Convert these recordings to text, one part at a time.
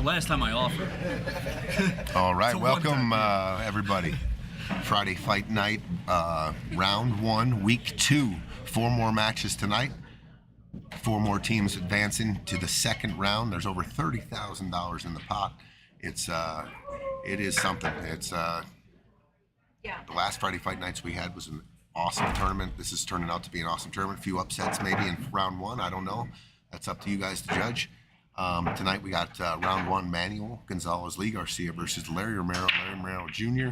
last time I offered. All right, It's a welcome one-time everybody. Friday Fight Night, round 1, week 2. 4 more matches tonight. 4 more teams advancing to the second round. There's over $30,000 in the pot. It is something. The last Friday Fight Nights we had was an awesome tournament. This is turning out to be an awesome tournament. A few upsets maybe in round 1. I don't know. That's up to you guys to judge. Tonight we got round 1, Manuel Gonzalez Lee Garcia versus Larry Romero Jr.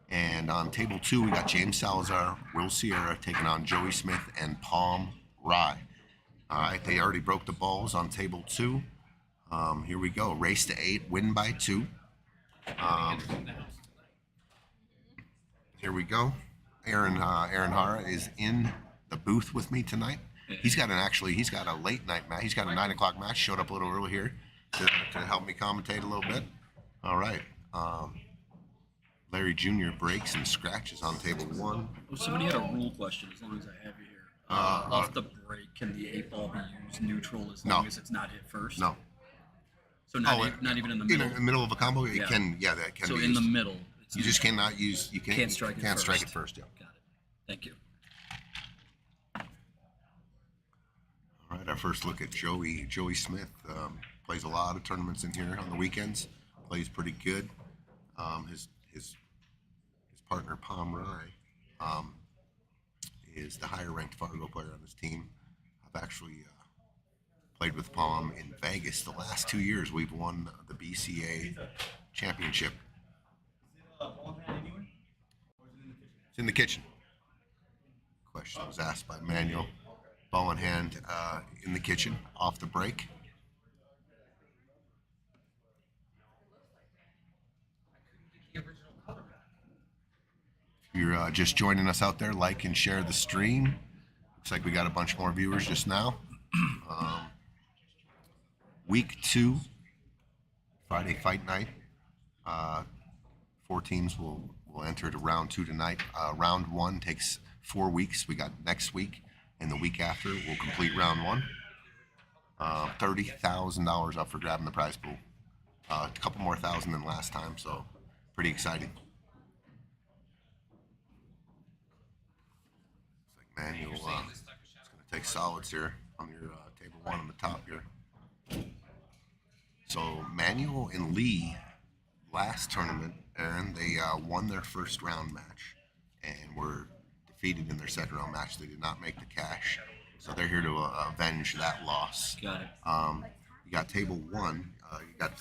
And on table 2 we got James Salazar, Will Sierra taking on Joey Smith and Palm Rye. All right, they already broke the balls on table 2. Here we go. Race to 8, win by 2. Here we go. Aaron Hara is in the booth with me tonight. He's got a late night match. He's got a 9 o'clock match. Showed up a little early here to help me commentate a little bit. All right. Larry Jr. breaks and scratches on table 1. Oh, somebody had a rule question. As long as I have you here, off the break, can the 8-ball be used neutral as long as it's not hit first? No. So not even in the middle. In the middle of a combo, it can. Yeah, that can. So be in used. the middle. You just cannot use. You can't strike it Can't first. strike it first. Yeah. Got it. Thank you. All right, our first look at Joey Smith. Plays a lot of tournaments in here on the weekends. Plays pretty good. His partner Palm Rye is the higher ranked Fargo player on his team. I've actually played with Palm in Vegas the last 2 years. We've won the BCA championship. It's in the kitchen. Question was asked by Manuel. Ball in hand in the kitchen, off the break. If you're just joining us out there, like and share the stream. Looks like we got a bunch more viewers just now. Week 2, Friday Fight Night. 4 teams will enter to round 2 tonight. Round 1 takes 4 weeks. We got next week and the week after we'll complete round 1. $30,000 up for grabbing the prize pool. A couple more thousand than last time, so pretty exciting. Looks like Manuel is going to take solids here on your table 1 on the top here. So Manuel and Lee last tournament, Aaron, they won their first round match and were defeated in their second round match. They did not make the cash, so they're here to avenge that loss. Got it. You got table 1. You got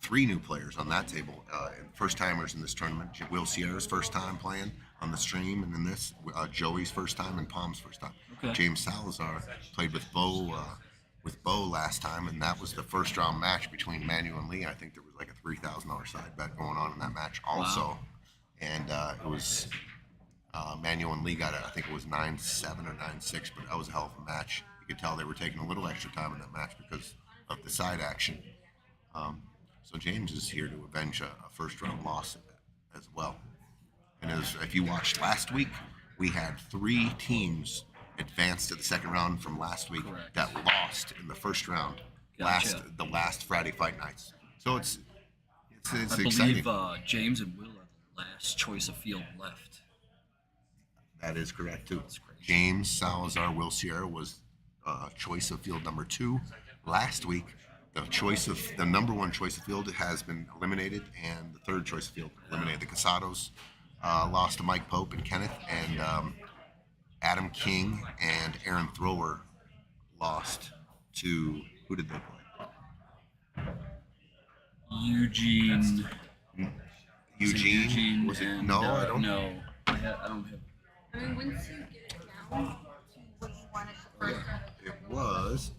3 new players on that table. First timers in this tournament. Will Sierra's first time playing on the stream, and in this, Joey's first time and Palm's first time. Okay. James Salazar played with Bo last time, and that was the first round match between Manuel and Lee. I think there was like a $3,000 side bet going on in that match also. Wow. And it was Manuel and Lee got it. I think it was 9-7 or 9-6, but that was a hell of a match. You could tell they were taking a little extra time in that match because of the side action. So James is here to avenge a first round loss as well. And if you watched last week, we had 3 teams advanced to the second round from last week. Correct. That lost in the first round. Gotcha. The last Friday Fight Nights. So it's I exciting. believe James and Will are the last choice of field left. That is correct too. That's crazy. James Salazar, Will Sierra was choice of field number 2. Last week, the number 1 choice of field has been eliminated, and the 3rd choice of field eliminated. The Casados lost to Mike Pope and Kenneth, and Adam King and Aaron Thrower lost to, who did they play? Eugene. Eugene? Was it? And, No, I don't. No, I don't have. I mean, once you get it down to what you want at the first round, It was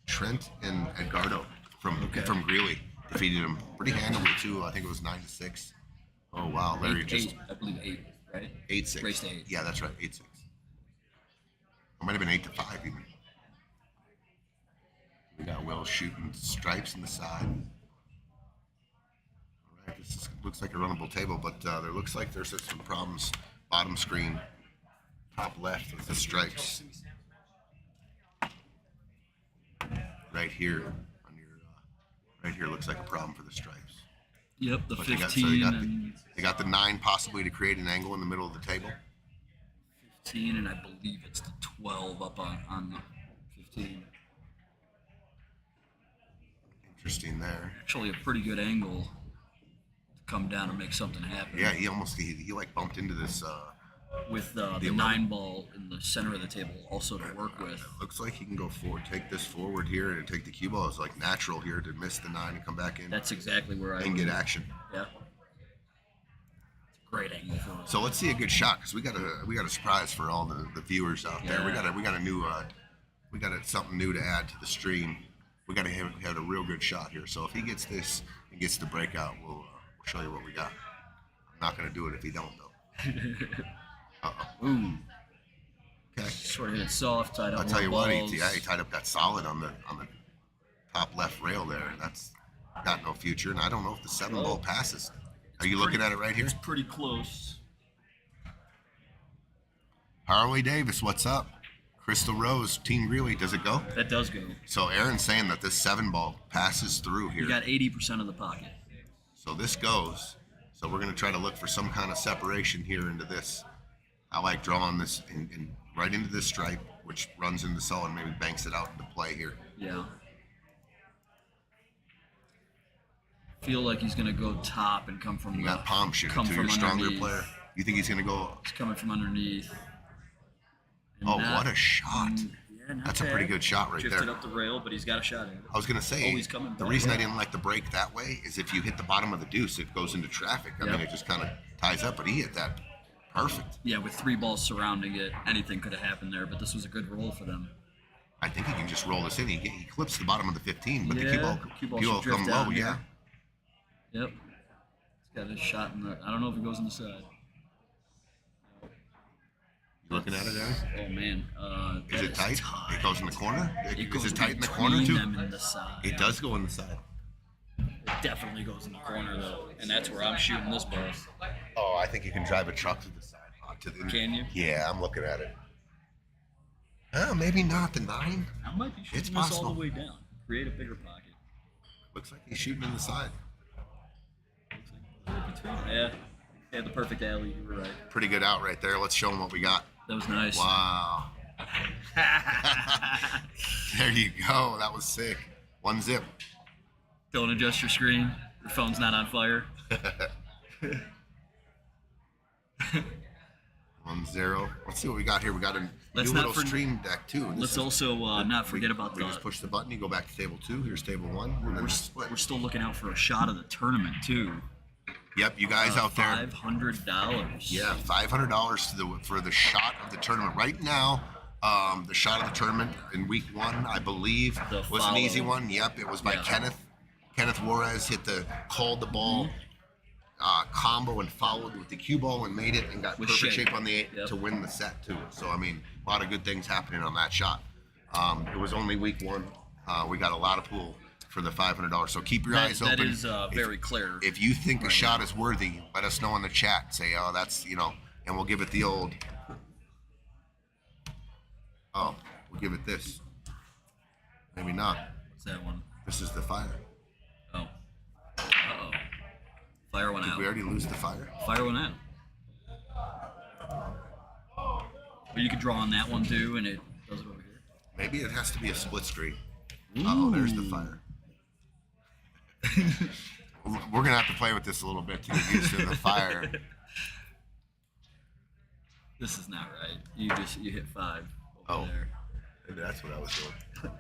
Trent and Edgardo from Greeley. Defeated him pretty handily too. I think it was 9-6. Oh wow, Larry just 8, I believe 8, right? 8-6. Race to 8. Yeah, that's right, 8-6. It might have been 8-5 even. We got Will shooting stripes in the side. All right, looks like a runnable table, but there looks like there's some problems. Bottom screen, top left with the stripes. Right here on your Right here looks like a problem for the stripes. Yep, the But 15 and they got the 9 possibly to create an angle in the middle of the table. 15, and I believe it's the 12 up on the 15. Interesting there. Actually, a pretty good angle to come down and make something happen. Yeah, he like bumped into this. With the 11. 9 ball in the center of the table also to work with. Looks like he can go forward, take this forward here, and take the cue ball. It's like natural here to miss the 9 and come back in That's exactly where I and get action. Yeah. It's a great angle for us. So let's see a good shot because we got a surprise for all the viewers out there. Yeah. We got a new something new to add to the stream. We got to have a real good shot here. So if he gets this and gets the breakout, we'll show you what we got. I'm not going to do it if he don't though. Ooh. Okay. Sort of hit it soft, tied up. I'll tell you what, balls. he tied up that solid on the top left rail there. That's got no future, and I don't know if the 7 ball passes. Are you looking at it right here? It's pretty close. Harley Davis, what's up? Crystal Rose, Team Greeley, does it go? That does go. So Aaron's saying that this 7 ball passes through here. You got 80% of the pocket. So this goes. So we're going to try to look for some kind of separation here into this. I like drawing this in right into this stripe, which runs into solid and maybe banks it out into play here. Yeah. Feel like he's gonna go top and come from. You got palm shooting come too. from You're a stronger underneath. player. You think he's going to go? He's coming from underneath. And Oh, not- what a shot. Yeah, not That's a bad. pretty good shot right Drifted there. up the rail, but he's got a shot at it. I was going to say, Oh, he's coming the back. reason I Yeah. didn't like the break that way is if you hit the bottom of the deuce, it goes into traffic. I mean, Yeah. it just kind of ties up, but he hit that perfect. Yeah, with 3 balls surrounding it, anything could have happened there, but this was a good roll for them. I think he can just roll this in. He clips the bottom of the 15, but the Yeah, cue ball should will drift come low, down, yeah. Yep. He's got his shot in the. I don't know if it goes in the side. You looking at it, Aaron? Oh man. Is that it tight? It goes in the corner? It Is goes it tight in the between corner, too? them and the side. It does go in the side. It definitely goes in the corner though, and that's where I'm shooting this ball. Oh, I think you can drive a truck to the side. Can you? Yeah, I'm looking at it. Maybe not the 9. I might be shooting It's this all possible. the way down. Create a bigger pocket. Looks like he's shooting in the side. Yeah. He had the perfect alley. You were right. Pretty good out right there. Let's show him what we got. That was nice. Wow. There you go. That was sick. 1 zip. Don't adjust your screen. Your phone's not on fire. 1-0. Let's see what we got here. We got a Let's new not little stream deck too. This Let's is- also not forget about we just the. push the button. You go back to table 2. Here's table 1. And then split. We're still looking out for a shot of the tournament too. Yep, you guys out there. $500. Yeah, $500 for the shot of the tournament right now. The shot of the tournament in week 1, I believe, The was an easy follow. one. Yep, it was by Yeah. Kenneth. Kenneth Juarez called the ball combo and followed with the cue ball and made it and got With perfect shape. shape on the 8 Yep. to win the set too. So I mean, a lot of good things happening on that shot. It was only week 1. We got a lot of pool for the $500. So keep your eyes That open. is very clear. If you think a shot is worthy, let us know in the chat. Say, oh, that's, and we'll give it the old, we'll give it this. Maybe not. What's that one? This is the fire. Oh. Uh-oh. Fire went Did out. we already lose the fire? Fire went out. But you could draw on that one too, and it does it over here. Maybe it has to be a split screen. Oh, there's the fire. We're going to have to play with this a little bit to get used to the fire. This is not right. You hit 5 over Oh. there. Maybe that's what I was doing.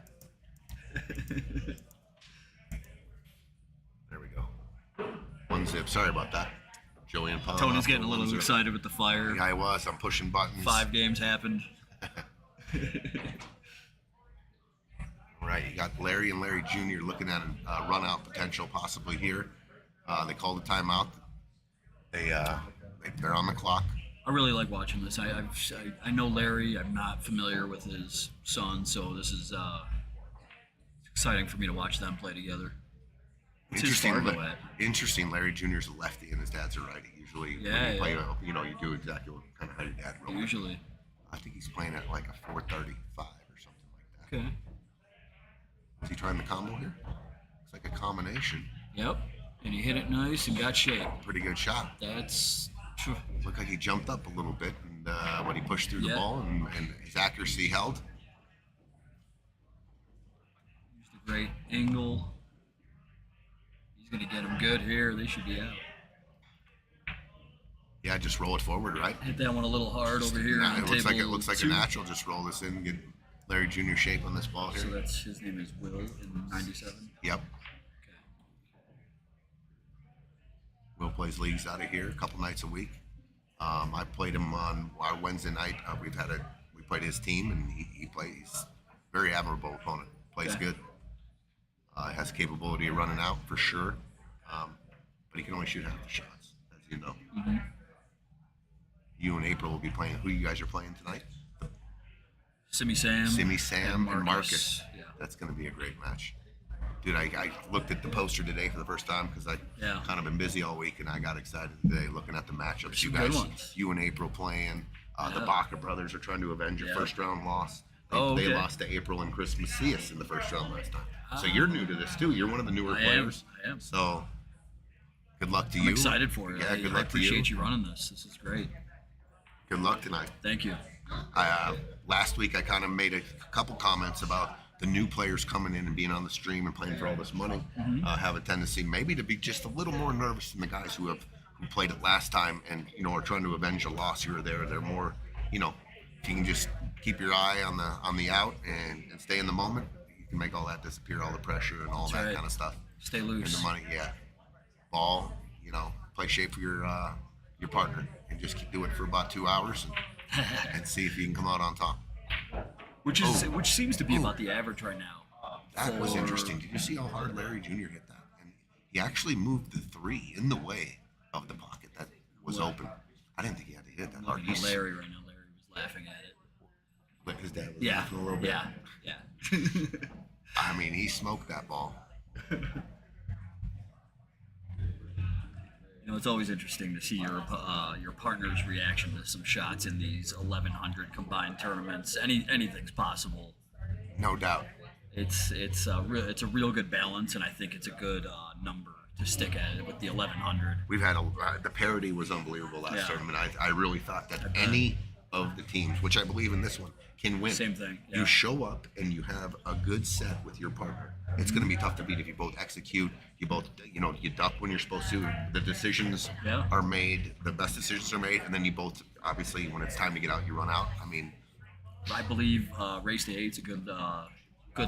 There we go. 1 zip. Sorry about that. Joey and Paul. Tony's getting a little excited with the fire. Yeah, I was. I'm pushing buttons. 5 games happened. Right. You got Larry and Larry Jr. looking at a run out potential possibly here. They called a timeout. They're on the clock. I really like watching this. I know Larry. I'm not familiar with his son, so this is exciting for me to watch them play together. What's his Fargo at? Interesting. Larry Jr. is a lefty and his dad's a righty. Usually, Yeah, when you play, yeah. You do exactly what kind of how your dad rolled. Usually. I think he's playing at like a 435 or something like that. Okay. Is he trying the combo here? Looks like a combination. Yep. And he hit it nice and got shape. Pretty good shot. That's Looked like he jumped up a little bit and when he pushed through the Yeah. ball and his accuracy held. just a great angle. He's gonna get him good here. They should be out. Yeah, just roll it forward, right? Hit that one a little hard over here. Yeah, on it looks like table a 2. natural. Just roll this in, get Larry Jr. shape on this ball So here. that's his name is Will in 97. Yep. Okay. Will plays leagues out of here a couple nights a week. I played him on our Wednesday night. We played his team, and he plays very admirable opponent. Plays Okay. good. Has capability of running out for sure, but he can only shoot half the shots, as you know. Mm-hmm. You and April will be playing. Who you guys are playing tonight? Simi Sam. Simi Sam and Marcus. Yeah. That's going to be a great match. Dude, I looked at the poster today for the first time because I Yeah. kind of been busy all week, and I got excited today looking at the matchups. Some You good guys, ones. you and April playing. The Yeah. Baca brothers are trying to avenge your Yeah. first round loss. They, Oh, they okay. lost to April and Chris Macias in the first round last time. So you're new to this too. You're one of the newer I am. players. I am. So good luck to I'm you. excited for it. Yeah, good I luck to you. appreciate you running this. This is great. Good luck tonight. Thank you. Last week I kind of made a couple comments about the new players coming in and being on the stream and playing for all this money. Have a tendency maybe to be just a little more nervous than the guys who played it last time and are trying to avenge a loss here or there. They're more, if you can just keep your eye on the out and stay in the moment, you can make all that disappear, all the pressure and all That's that right. kind of stuff. Stay And loose. the money, yeah. Ball, play shape for your partner and just keep doing it for about 2 hours and see if you can come out on top. Which seems to be about the average right now. That was for- interesting. Did you see how hard Larry Jr. hit that? And he actually moved the 3 in the way of the pocket that was Wow. open. I didn't think he had to hit that I'm hard. looking at Larry right now. Larry was laughing at it. But his dad was Yeah. laughing a little bit. Yeah. I mean, he smoked that ball. It's always interesting to see your partner's reaction to some shots in these 1100 combined tournaments. Anything's possible. No doubt. It's a real good balance, and I think it's a good number to stick at it with the 1100. We've had the parity was unbelievable last Yeah. tournament. I really thought that bet. any of the teams, which I believe in this one, can win. Same thing. Yeah. You show up and you have a good set with your partner. It's going to be tough to beat if you both execute. You both, you duck when you're supposed to. The decisions Yeah. are made. The best decisions are made, and then you both, obviously, when it's time to get out, you run out. I mean, I believe race to 8's a good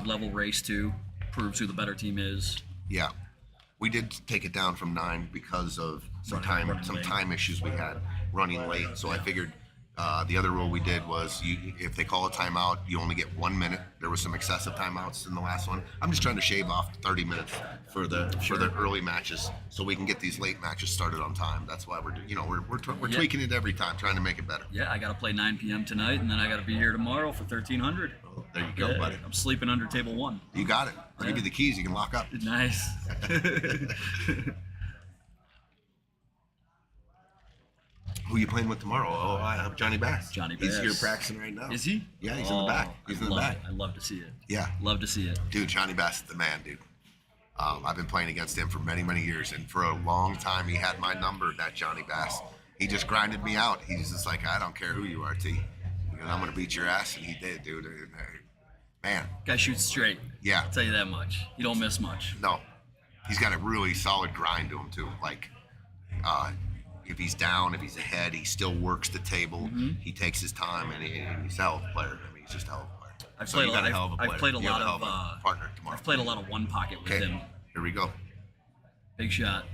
level race too. Proves who the better team is. yeah, we did take it down from 9 because of some Running late. time issues we had running late. So I figured the other rule we did was if they call a timeout, you only get 1 minute. There was some excessive timeouts in the last one. I'm just trying to shave off 30 minutes for the early matches so we can get these late matches started on time. That's why we're Yeah. tweaking it every time, trying to make it better. Yeah, I got to play 9 p.m. tonight, and then I got to be here tomorrow for 1300. Well, there you go, Yeah, buddy. I'm sleeping under table 1. You got it. I'll give you the keys. You can lock up. Nice. Who you playing with tomorrow? Oh, I have Johnny Bass. Johnny He's here Bass. practicing right now. Is he? Yeah, he's in the back. He's in the back. I love to see it. Yeah. Love to see it. Dude, Johnny Bass is the man, dude. I've been playing against him for many, many years, and for a long time he had my number, that Johnny Bass. He just grinded me out. He's just like, I don't care who you are, T. He goes, I'm going to beat your ass, and he did, dude. Man, Guy shoots straight. yeah. I'll tell you that much. You don't miss much. No, he's got a really solid grind to him, too. Like, if he's down, if he's ahead, he still works the table. He takes his time, and he's a hell of a player. I mean, he's just a hell of a player. I've So played you a got lot. a hell of a player. I've played a You have lot hell of. a partner tomorrow. I've played a lot of one pocket with Okay, him. here we go. Big shot.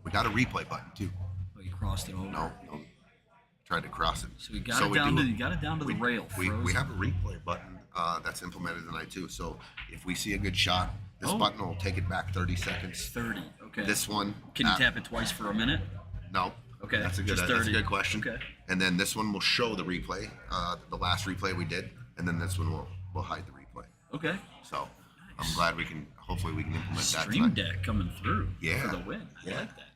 We got a replay button, too. Oh, you crossed it over. No. Tried to cross it. So we got it down to the rail. We frozen. have a replay button that's implemented tonight too. So if we see a good shot, this Oh. button will take it back 30 seconds. 30. Okay. This one, Can you tap it twice for a minute? No. Okay, That's a good. just That's a 30. good question. Okay. And then this one will show the replay, the last replay we did, and then this one will hide the replay. Okay. So I'm glad we can. Hopefully we can implement that Stream tonight. Deck coming through. Yeah. For the win. I Yeah. like that.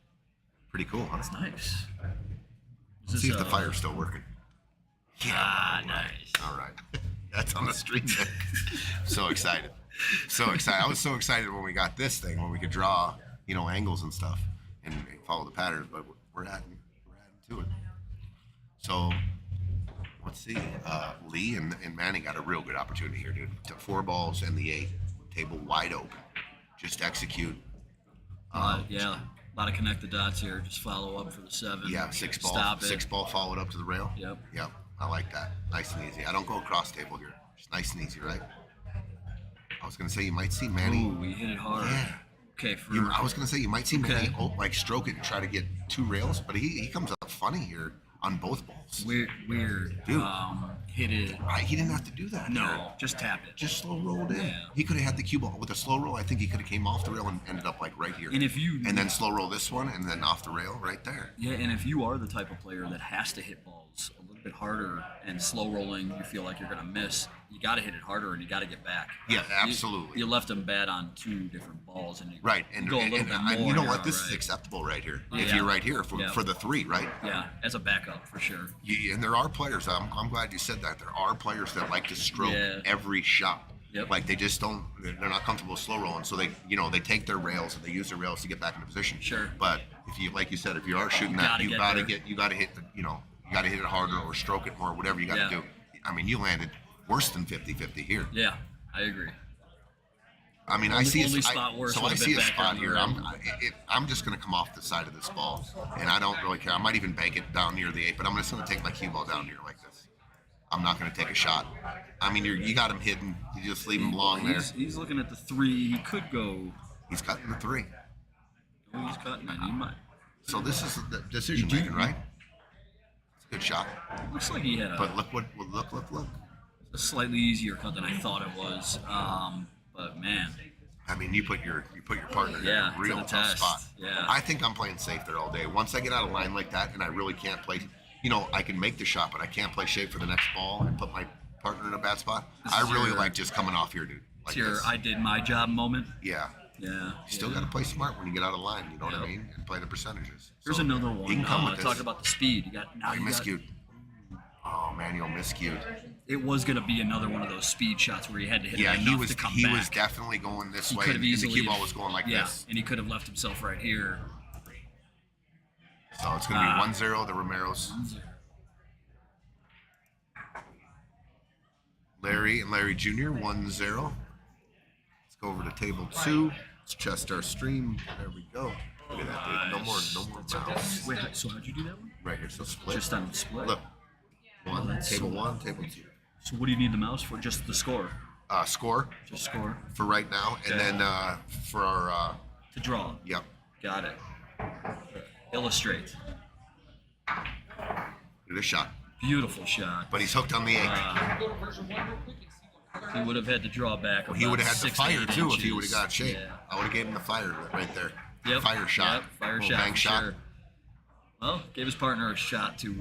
Pretty cool, huh? That's nice. Let's see if the fire's still working. Ah, nice. All right. That's on the stream deck. So excited. So excited. I was so excited when we got this thing, when we could draw, angles and stuff and follow the patterns, but we're adding to it. So let's see. Lee and Manny got a real good opportunity here, dude. To 4 balls and the 8, table wide open. Just execute. Yeah, a lot of connect the dots here. Just follow up for the 7. Yeah, 6 ball. Stop it. 6 ball followed up to the rail. Yep. Yep. I like that. Nice and easy. I don't go across table here. Just nice and easy, right? I was gonna say you might see Manny. Ooh, we hit it hard. Yeah. Okay, I was gonna say you might see Manny Okay. stroke it and try to get 2 rails, but he comes up funny here on both balls. Weird. Dude. Hit it. He didn't have to do that. No, here. just tap it. Just slow rolled in. Yeah. He could have had the cue ball with a slow roll. I think he could have came off the rail and ended up like right here. And if you and then slow roll this one and then off the rail right there. Yeah, and if you are the type of player that has to hit balls a little bit harder and slow rolling, you feel like you're going to miss, you got to hit it harder and you got to get back. Yeah, absolutely. You left him bad on 2 different balls, and you, Right, you and go a little bit more. you know here, what? This is right? acceptable right here. If Yeah. you're right here for, Yeah. for the 3, right? Yeah, as a backup for sure. And there are players. I'm glad you said that. There are players that like to stroke Yeah. every shot. Yep. Like they just don't. They're not comfortable slow rolling, so they take their rails and they use their rails to get back into position. Sure. But if you, like you said, if you are shooting that, gotta you get gotta there. you gotta hit the, you gotta hit it harder or stroke it more, whatever you gotta Yeah. do. I mean, you landed worse than 50-50 here. Yeah, I agree. I mean, I Only- see only a spot worse so would I have see been a back spot on the here. right. I'm just gonna come off the side of this ball, and I don't really care. I might even bank it down near the 8, but I'm just gonna take my cue ball down here like this. I'm not gonna take a shot. I mean, you got him hidden. You just leave him long there. He's looking at the 3. He could go. He's cutting the 3. Oh, he's cutting it. He might. So this is the decision making, right? It's a good shot. Looks like he had But look look. a slightly easier cut than I thought it was. But man, I mean, you put your partner Yeah, in a to real the tough test. spot. Yeah. I think I'm playing safe there all day. Once I get out of line like that and I really can't play, I can make the shot, but I can't play shape for the next ball and put my partner in a bad spot. This I is really your- like just coming off here, dude. it's Like your this. I did my job moment. Yeah. Yeah. You still yeah. got to play smart when you get out of line. You know what I Yep. mean? And play the percentages. Here's So, another one. You can come with this. Talk about the speed. You got now. Oh, you You got, miscued. Oh, Manuel miscued. it was going to be another one of those speed shots where he had to hit Yeah, it he enough was to come he back. was definitely going this He way, could and have the easily. cue ball was going like yeah, this. and he could have left himself right here. So it's going to be 1-0 the Romeros. Larry and Larry Jr. 1-0. Let's go over to table 2. Let's test our stream. There we go. Look at that, dude. No more mouse. Wait, so how'd you do that one? Right here. So split. Just on the split. Look. One. that's Table so- 1. Table 2. So what do you need the mouse for? Just the score. Score Just score for right now, and Okay. then for our to draw. yep. Got it. Illustrate. Look at this shot. Beautiful shot. But he's hooked on the 8. He would have had to draw back. He would have had the 6 to fire 8 too if he inches. would have got shape. Yeah. I would have gave him the fire right there. Yep. Fire shot. Yep. Fire Little shot. bang For shot. Sure. Well, gave his partner a shot to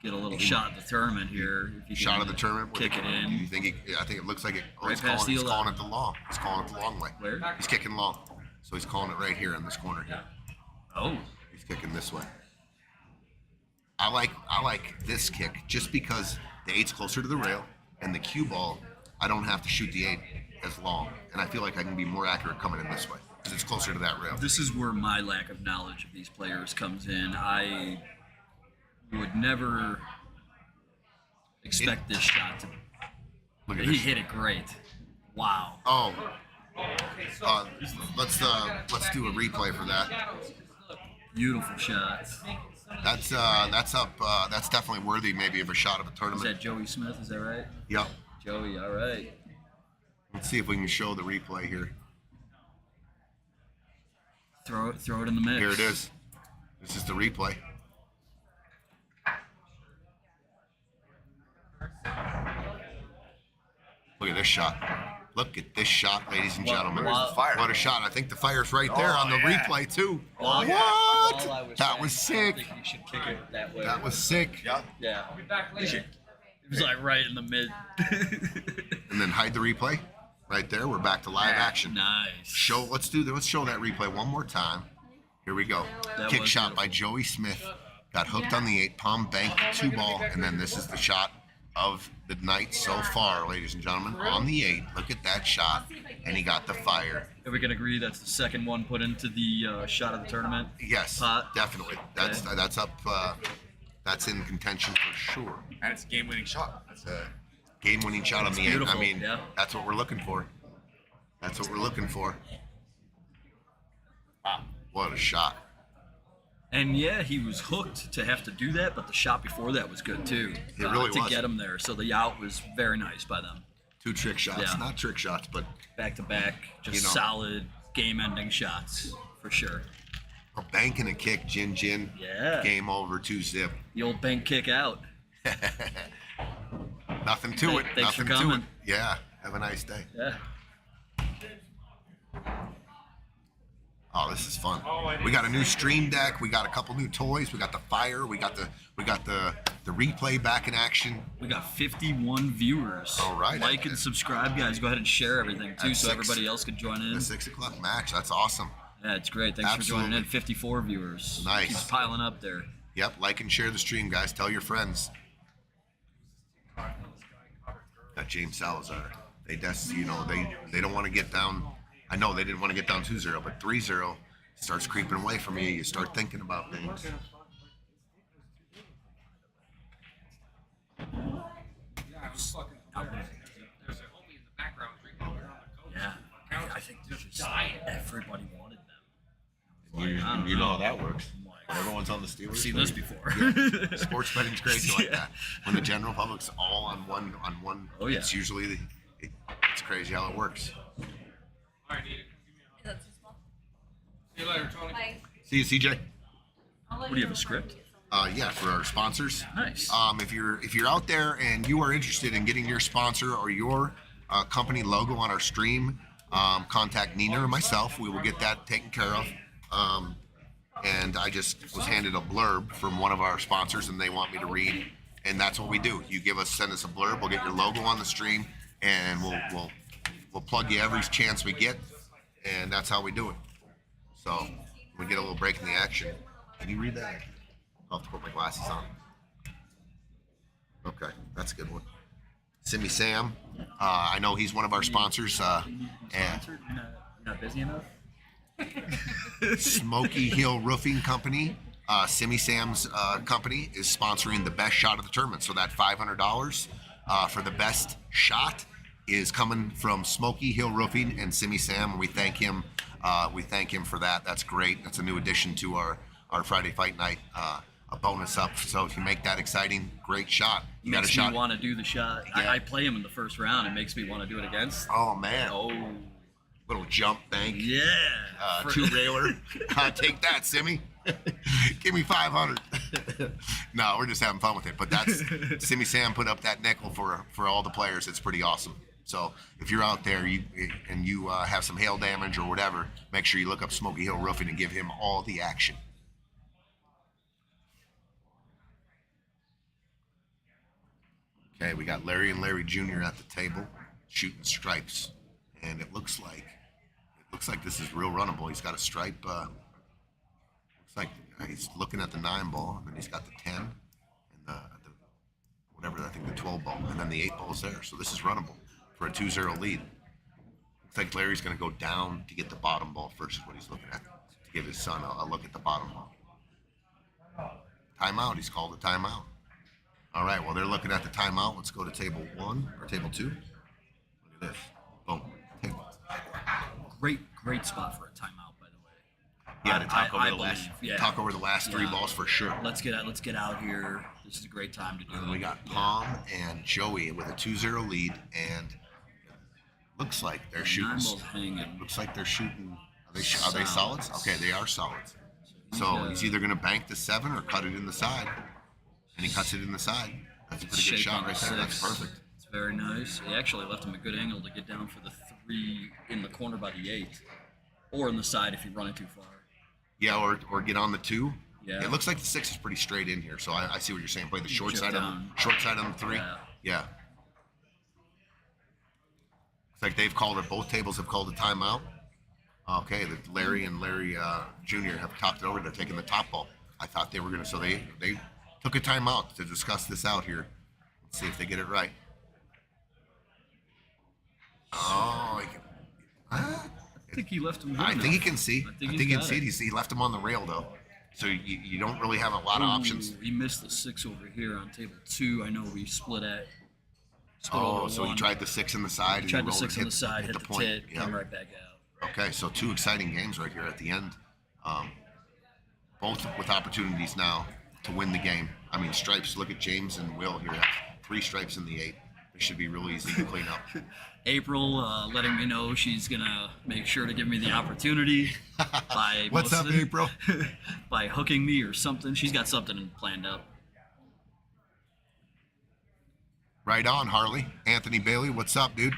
get a little shot at the tournament here. If you Shot can of the tournament. Kick it Do in. you think I think it looks like it. Oh, Right he's past calling, the he's calling 11. it the long. He's calling it the long way. Where? He's kicking long. So he's calling it right here in this corner here. Oh. He's kicking this way. I like this kick just because the 8's closer to the rail and the cue ball, I don't have to shoot the 8 as long. And I feel like I can be more accurate coming in this way because it's closer to that rail. This is where my lack of knowledge of these players comes in. I would never expect this shot to. Look at He this. hit it great. Wow. Oh. Let's do a replay for that. Beautiful shot. That's up. That's definitely worthy, maybe, of a shot of a Is tournament. that Joey Smith? Is that right? Yep. Joey, all right. Let's see if we can show the replay here. Throw it in the mix. Here it is. This is the replay. Look at this shot. Look at this shot, ladies and What- gentlemen. what- What a shot. I think the fire's right there on the replay, too. All- What? all I was That saying, was I sick. think you should kick it that way. That was sick. Yeah. It was like right in the mid. And then hide the replay. Right there. We're back to live action. Nice. Let's show that replay one more time. Here we go. That Kick was shot by beautiful. Joey Smith. Got hooked on the 8, palm bank, 2 ball, and then this is the shot of the night so far, ladies and gentlemen. On the 8, look at that shot, and he got the fire. If we can agree that's the second one put into the shot of the tournament. Yes, Pot. definitely. That's Okay. that's up. That's in contention for sure. And it's a game-winning shot. That's a Game-winning shot on the 8. beautiful, I mean, yeah. that's what we're looking for. That's what we're looking for. wow. What a shot! And yeah, he was hooked to have to do that, but the shot before that was good too. It really to was. get him there. So the out was very nice by them. 2 trick shots, Yeah. not trick shots, but Back to back, just You know. solid game-ending shots for sure. a bank and a kick, Jin. Yeah. Game over, 2-zip. The old bank kick out. Nothing to it. Thanks for Nothing to it. coming. Yeah. Have a nice day. Yeah. Oh, this is fun. We got a new stream deck. We got a couple new toys. We got the fire. We got the replay back in action. We got 51 viewers. All right. Like and subscribe, guys. Go ahead and share everything too, At so 6. everybody else can join in. The 6 o'clock match. That's awesome. Yeah, it's great. Thanks for joining in. Absolutely. 54 viewers. Nice. Keeps piling up there. Yep. Like and share the stream, guys. Tell your friends. Got James Salazar. They don't want to get down. I know they didn't want to get down 2-0, but 3-0 starts creeping away from you. You start thinking about things. Yeah. I think they're just everybody wanted them. You know how that works. I'm like, When everyone's on the Steelers. I've seen this before. Sports betting's crazy like Yeah. that. When the general public's all on one, Oh, yeah. it's usually it's crazy how it works. Is that too small? See you later, Tony. Bye. See you, CJ. What do you have, a script? Yeah, for our sponsors. Nice. If you're out there and you are interested in getting your sponsor or your company logo on our stream, contact Nina or myself. We will get that taken care of. And I just was handed a blurb from one of our sponsors, and they want me to read. And that's what we do. You send us a blurb. We'll get your logo on the stream, and we'll plug you every chance we get, and that's how we do it. So we get a little break in the action. Can you read that? I'll have to put my glasses on. Okay, that's a good one. Simi Sam, I know he's one of our sponsors. And Sponsored? You're not busy enough? Smoky Hill Roofing Company, Simi Sam's company, is sponsoring the best shot of the tournament. So that $500 for the best shot is coming from Smoky Hill Roofing and Simi Sam. And we thank him. We thank him for that. That's great. That's a new addition to our Friday Fight Night. A bonus up. So if you make that exciting, great shot. You got a Makes shot. me want to do the shot. Yeah. I play him in the first round. It makes me want to do it against. Oh man, Oh, little jump bank. yeah. 2-railer. Take that, Simi. Give me 500. No, we're just having fun with it. But that's Simi Sam put up that nickel for all the players. It's pretty awesome. So if you're out there you have some hail damage or whatever, make sure you look up Smoky Hill Roofing and give him all the action. Okay, we got Larry and Larry Jr. at the table shooting stripes, and it looks like this is real runnable. He's got a stripe. Looks like he's looking at the 9 ball, and then he's got the 10 and the whatever, I think the 12 ball, and then the 8 ball is there. So this is runnable for a 2-0 lead. Looks like Larry's going to go down to get the bottom ball first. Is what he's looking at, to give his son a look at the bottom ball. Timeout. He's called a timeout. All right. Well, they're looking at the timeout. Let's go to table 1 or table 2. Look at this. Boom. Table. Great spot for a timeout, by the way. Yeah, to talk over I the last believe, yeah. talk over the last 3 Yeah. balls for sure. Let's get out here. This is a great time to do And it. we got Palm and Joey with a 2-0 lead, and looks like they're shooting. 9 balls hanging. Looks like they're shooting. Are they solids? Solids. Okay, they are solids. So he's either going to bank the 7 or cut it in the side, and he cuts it in the side. That's a pretty good Shape shot on right the there. That's 6. perfect. It's very nice. He actually left him a good angle to get down for the 3 in the corner by the 8, or in the side if you run it too far. Yeah, or get on the 2. Yeah. It looks like the 6 is pretty straight in here, so I see what you're saying. Play the short Chip side down. on the 3. Yeah. Yeah. Looks like they've called it. Both tables have called a timeout. Okay, Larry and Larry Jr. have topped it over. They're taking the top ball. I thought they were going to, so they took a timeout to discuss this out here. Let's see if they get it right. Oh, I think he left him. good I think he enough. can see. I I think think he's he can got see. it. He left him on the rail though, so you don't really have a lot of options. Ooh, he missed the 6 over here on table 2. I know we split at. Split Oh, over so he 1. tried the 6 on the side. And Tried he the rolled, 6 on the side, hit the point. tit, Yep. came right back out. Okay, so 2 exciting games right here at the end. Both with opportunities now to win the game. I mean, stripes. Look at James and Will here. 3 stripes in the 8. They should be really easy to clean up. April letting me know she's gonna make sure to give me the opportunity by What's up, mostly- April? by hooking me or something. She's got something planned up. Right on, Harley. Anthony Bailey, what's up, dude?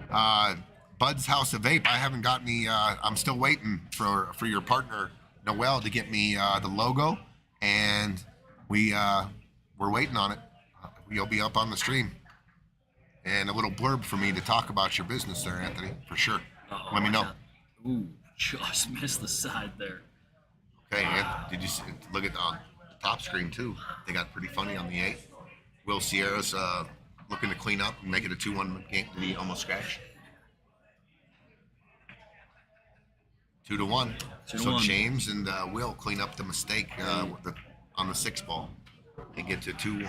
Bud's House of Vape. I haven't got me. I'm still waiting for your partner Noel to get me the logo, and we're waiting on it. You'll be up on the stream, and a little blurb for me to talk about your business there, Anthony, for sure. Uh-oh, Let me I know. got- Ooh, just missed the side there. Okay, did you see, look at the top screen too? They got pretty funny on the 8. Will Sierra's looking to clean up and make it a 2-1 game. Did he almost scratch? 2-1. 2-1. So James and Will clean up the mistake on the 6 ball and get to 2-1.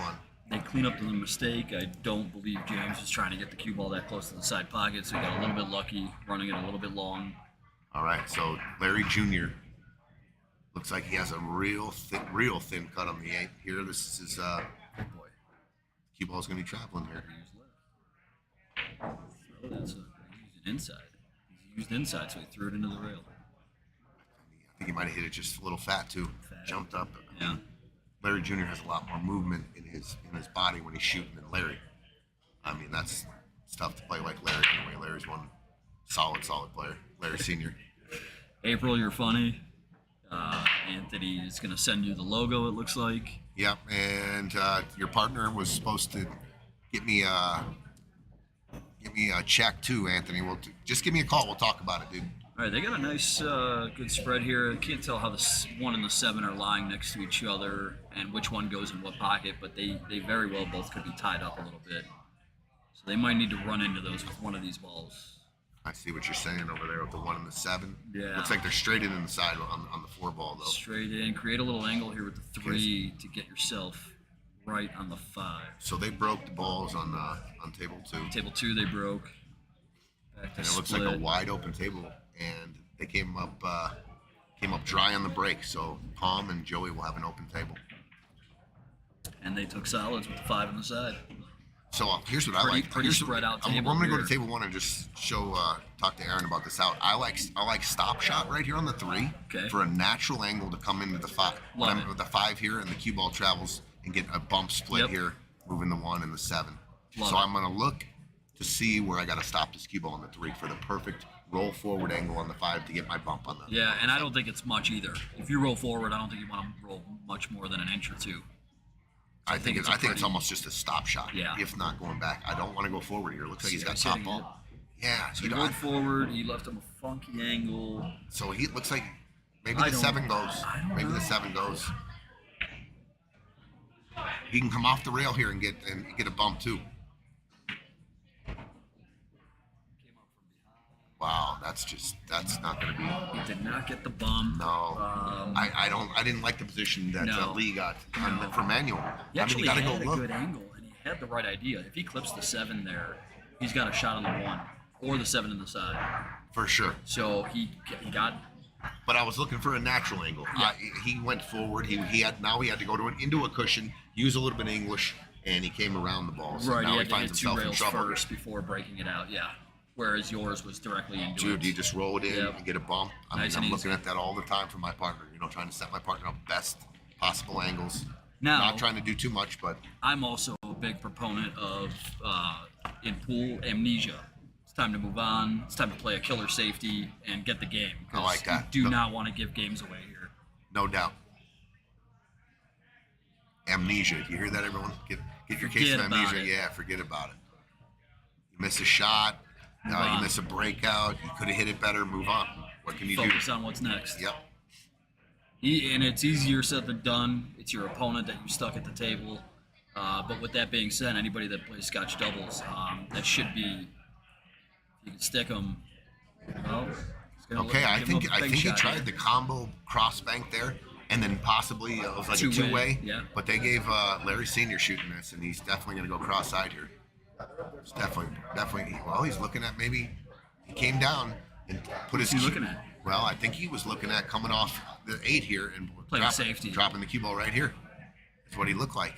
They clean up the mistake. I don't believe James was trying to get the cue ball that close to the side pocket, so he got a little bit lucky, running it a little bit long. All right, so Larry Jr. looks like he has a real thin cut on the 8 here. This is Good boy. cue ball's gonna be traveling here. Oh, that's he's using inside. He's used inside, so he threw it into the rail. I think he might have hit it just a little fat too. Fat. Jumped up. Yeah. Larry Jr. has a lot more movement in his body when he's shooting than Larry. I mean, that's it's tough to play like Larry anyway. Larry's one solid player. Larry Sr. April, you're funny. Anthony is going to send you the logo, it looks like. Yep, and your partner was supposed to get me a check too, Anthony. Just give me a call. We'll talk about it, dude. All right, they got a nice, good spread here. I can't tell how the 1 and the 7 are lying next to each other and which one goes in what pocket, but they very well both could be tied up a little bit. So they might need to run into those with one of these balls. I see what you're saying over there with the 1 and the 7. Yeah. Looks like they're straight in the side on the 4 ball though. Straight in, create a little angle here with the 3 to get yourself right on the 5. So they broke the balls on table 2. Table 2 they broke. Back to And it looks split. like a wide open table, and they came up dry on the break. So Palm and Joey will have an open table. And they took solids with the 5 on the side. So here's what I Pretty- like. pretty Here's spread out I'm table going to go here. to table 1 and just talk to Aaron about this out. I like stop shot right here on the 3 Okay. for a natural angle to come into the 5. Love it. With the 5 here and the cue ball travels and get a bump split Yep. here, moving the 1 and the 7. Love So it. I'm going to look to see where I got to stop this cue ball on the 3 for the perfect roll forward angle on the 5 to get my bump on the. Yeah, and I don't think it's much either. If you roll forward, I don't think you want to roll much more than an inch or 2. I think it's pretty- almost just a stop shot. Yeah. If not going back, I don't want to go forward here. Looks like he's Yeah, got he's top hitting ball. Yeah. So he you know, rolled forward, he left him a funky angle. So he looks like maybe I the don't- 7 goes. I don't Maybe know. the 7 goes. He can come off the rail here and get a bump too. Wow, that's not going to be. He did not get the bump. No, Um, I didn't like the position that No. Lee got No. for manual. He I mean, actually you got to had go a look good angle, and he had the right idea. If he clips the 7 there, he's got a shot on the 1 or the 7 in the side. for sure. So he got. But I was looking for a natural angle. Yeah. He went forward. He had to go into a cushion, use a little bit of English, and he came around the ball. So Right, now he he had to finds hit 2 himself in rails trouble. first before breaking it out. Yeah, whereas yours was directly into Dude, it. you just roll it in Yep. and get a bump. Nice I'm and looking easy. at that all the time for my partner. Trying to set my partner up best possible angles. Now- Not trying to do too much, but I'm also a big proponent of in pool amnesia. It's time to move on. It's time to play a killer safety and get the game. I like that. You do No. not want to give games away here. no doubt. Amnesia. Do you hear that, everyone? Get your case Forget of about amnesia. it. Yeah, forget about it. You miss a shot. Move You on. miss a breakout. You could have hit it better. Move on. What can you Focus do? on what's next. Yep. And it's easier said than done. It's your opponent that you stuck at the table. But with that being said, anybody that plays Scotch doubles, that should be, you can stick them. Well, it's gonna Okay, I give 'em think a I big think he shot tried here. the combo cross bank there, and then possibly it was like a Two-way, two-way. yeah. But they gave Larry Senior shooting this, and he's definitely going to go cross-side here. It's definitely. Well, he's looking at maybe he came down and put his. What's he cue- looking at? Well, I think he was looking at coming off the 8 here and Playing safety. dropping the cue ball right here. That's what he looked like.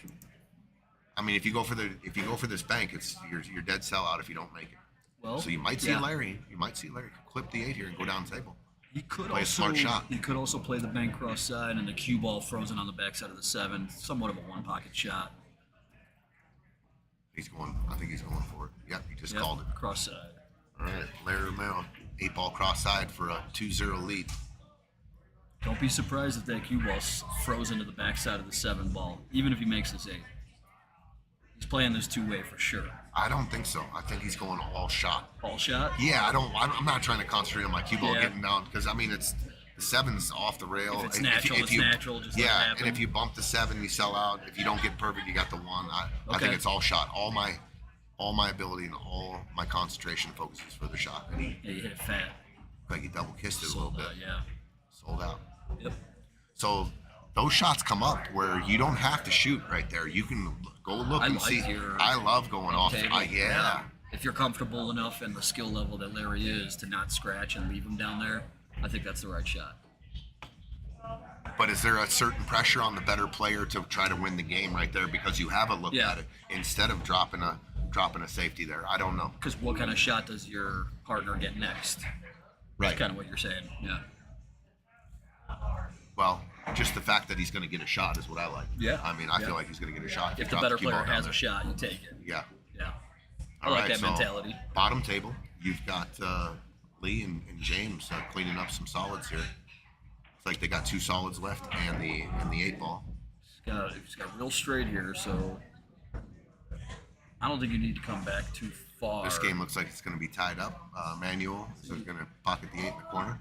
I mean, if you go for this bank, it's you're dead sellout if you don't make it. Well, So you might see yeah. Larry. You might see Larry clip the 8 here and go down table. He could Play a also smart shot. He could also play the bank cross side and the cue ball frozen on the backside of the 7. Somewhat of a one pocket shot. He's going. I think he's going for it. Yep, he just Yep, called it. cross side. All right, Larry Romero, 8-ball cross side for a 2-0 lead. Don't be surprised if that cue ball's frozen to the backside of the 7 ball, even if he makes this 8. He's playing this two-way for sure. I don't think so. I think he's going all shot. All shot. Yeah, I'm not trying to concentrate on my cue ball Yeah. getting down because I mean it's the 7's off the rail. If it's natural, it's natural, just let it yeah, happen. and if you bump the 7, you sell out. If you don't get perfect, you got the 1. I Okay. think it's all shot. All my ability and all my concentration focuses for the shot. And he Yeah, you hit it fat. like he double kissed it a little Sold bit. out, yeah. Sold out. Yep. So those shots come up where you don't have to shoot right there. You can go look I and like see. your I love going off. Table. Yeah. If you're comfortable enough and the skill level that Larry is to not scratch and leave him down there, I think that's the right shot. But is there a certain pressure on the better player to try to win the game right there because you have a look Yeah. at it instead of dropping a safety there? I don't know. Because what kind of shot does your partner get next? That's kind of what you're saying. Yeah. Well, just the fact that he's going to get a shot is what I like. Yeah. I mean, I Yeah. feel like he's going to get a shot. If the Drop better cue player ball down has a there. shot, you take it. Yeah. Yeah. I All like right, that so mentality. Bottom table, you've got Lee and James cleaning up some solids here. It's like they got 2 solids left and the 8-ball. He's got real straight here, so I don't think you need to come back too far. This game looks like it's going to be tied up. Manuel, so he's going to pocket the 8 in the corner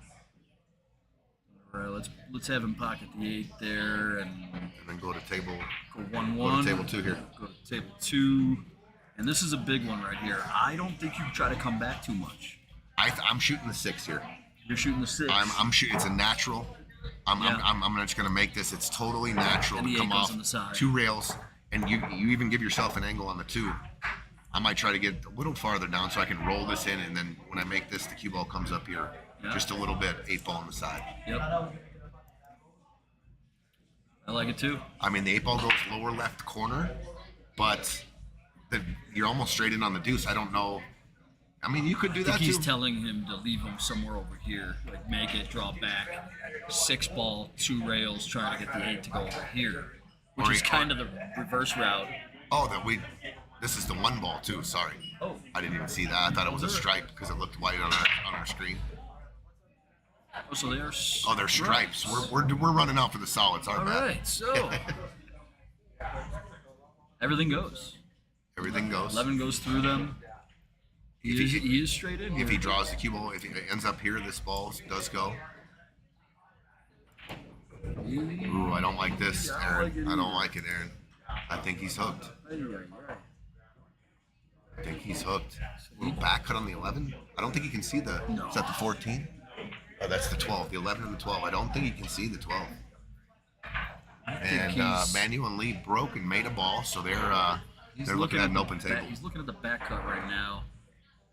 All right, let's have him pocket the 8 there and and then go to table. go 1-1. Go to table 2 here. Go to table 2. And this is a big one right here. I don't think you try to come back too much. I'm shooting the 6 here. You're shooting the 6. I'm shooting. It's a natural. Yeah. I'm just going to make this. It's totally natural And to the come 8 goes off on the side. 2 rails, and you even give yourself an angle on the 2. I might try to get a little farther down so I can roll this in, and then when I make this, the cue ball comes up here Yeah. just a little bit. 8-ball on the side. Yep. I like it too. I mean, the 8-ball goes lower left corner, but you're almost straight in on the deuce. I don't know. I mean, you could do I think that he's too. telling him to leave him somewhere over here, like make it, draw back, 6-ball, 2 rails, trying to get the 8 to go over here, which Or is he- kind of the reverse route. Oh, this is the 1-ball too. Sorry. Oh, I didn't even see that. I thought it was a stripe because it looked white on our screen. so they are. Oh, they're stripes. We're running out for the solids, aren't All we? right, so everything goes. Everything goes. 11 goes through them. He is straight in. If here. he draws the cue ball, if he ends up here, this ball does go. Ooh, I don't like this, Yeah, I don't like Aaron. it I don't either. like it, Aaron. I think he's hooked. I think he's hooked. Little back cut on the 11. I don't think he can see the. No. Is that the 14? Oh, that's the 12. The 11 and the 12. I don't think he can see the 12. And he's- Manuel and Lee broke and made a ball, so they're He's looking at an the open table. He's looking at the back cut right now,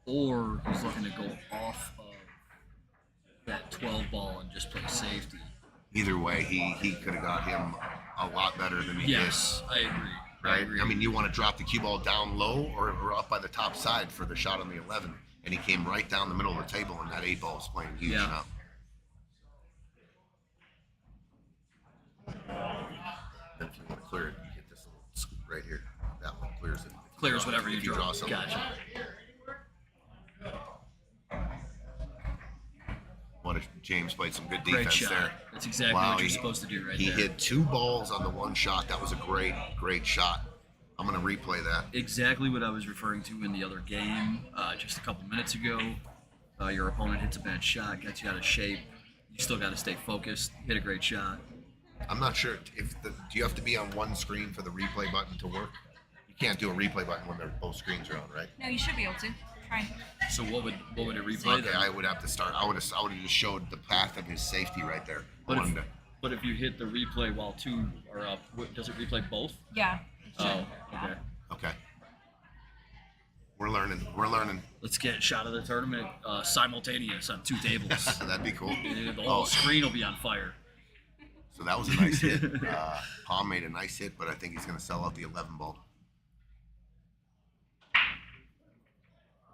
or he's looking to go off of that 12 ball and just play safety. Either way, he could have got him a lot better than he Yes, I agree. did. I Right? agree. I mean, you want to drop the cue ball down low or up by the top side for the shot on the 11, and he came right down the middle of the table, and that 8-ball was playing huge Yeah. now. Then if you want to clear it, you get this little scoop right here. That one clears it. Clears whatever you If draw. something. Gotcha. What if James played some good Great defense shot. there? That's exactly Wow, what you're he- supposed to do right He there. hit 2 balls on the 1 shot. That was a great shot. I'm going to replay that. Exactly what I was referring to in the other game just a couple minutes ago. Your opponent hits a bad shot, gets you out of shape. You still got to stay focused. Hit a great shot. I'm not sure do you have to be on one screen for the replay button to work? can't do a replay button when they're both screens are on, right? No, you should be able to. Try. So what would it replay Okay, then? I would have to start. I would have just showed the path of his safety right there. But I wanted to- but if you hit the replay while 2 are up, does it replay both? Yeah. it should. Oh, Yeah. okay. Okay. We're learning. We're learning. Let's get a shot of the tournament simultaneous on 2 tables. That'd be cool. The whole screen will be on fire. So that was a nice hit. Palm made a nice hit, but I think he's going to sell out the 11 ball.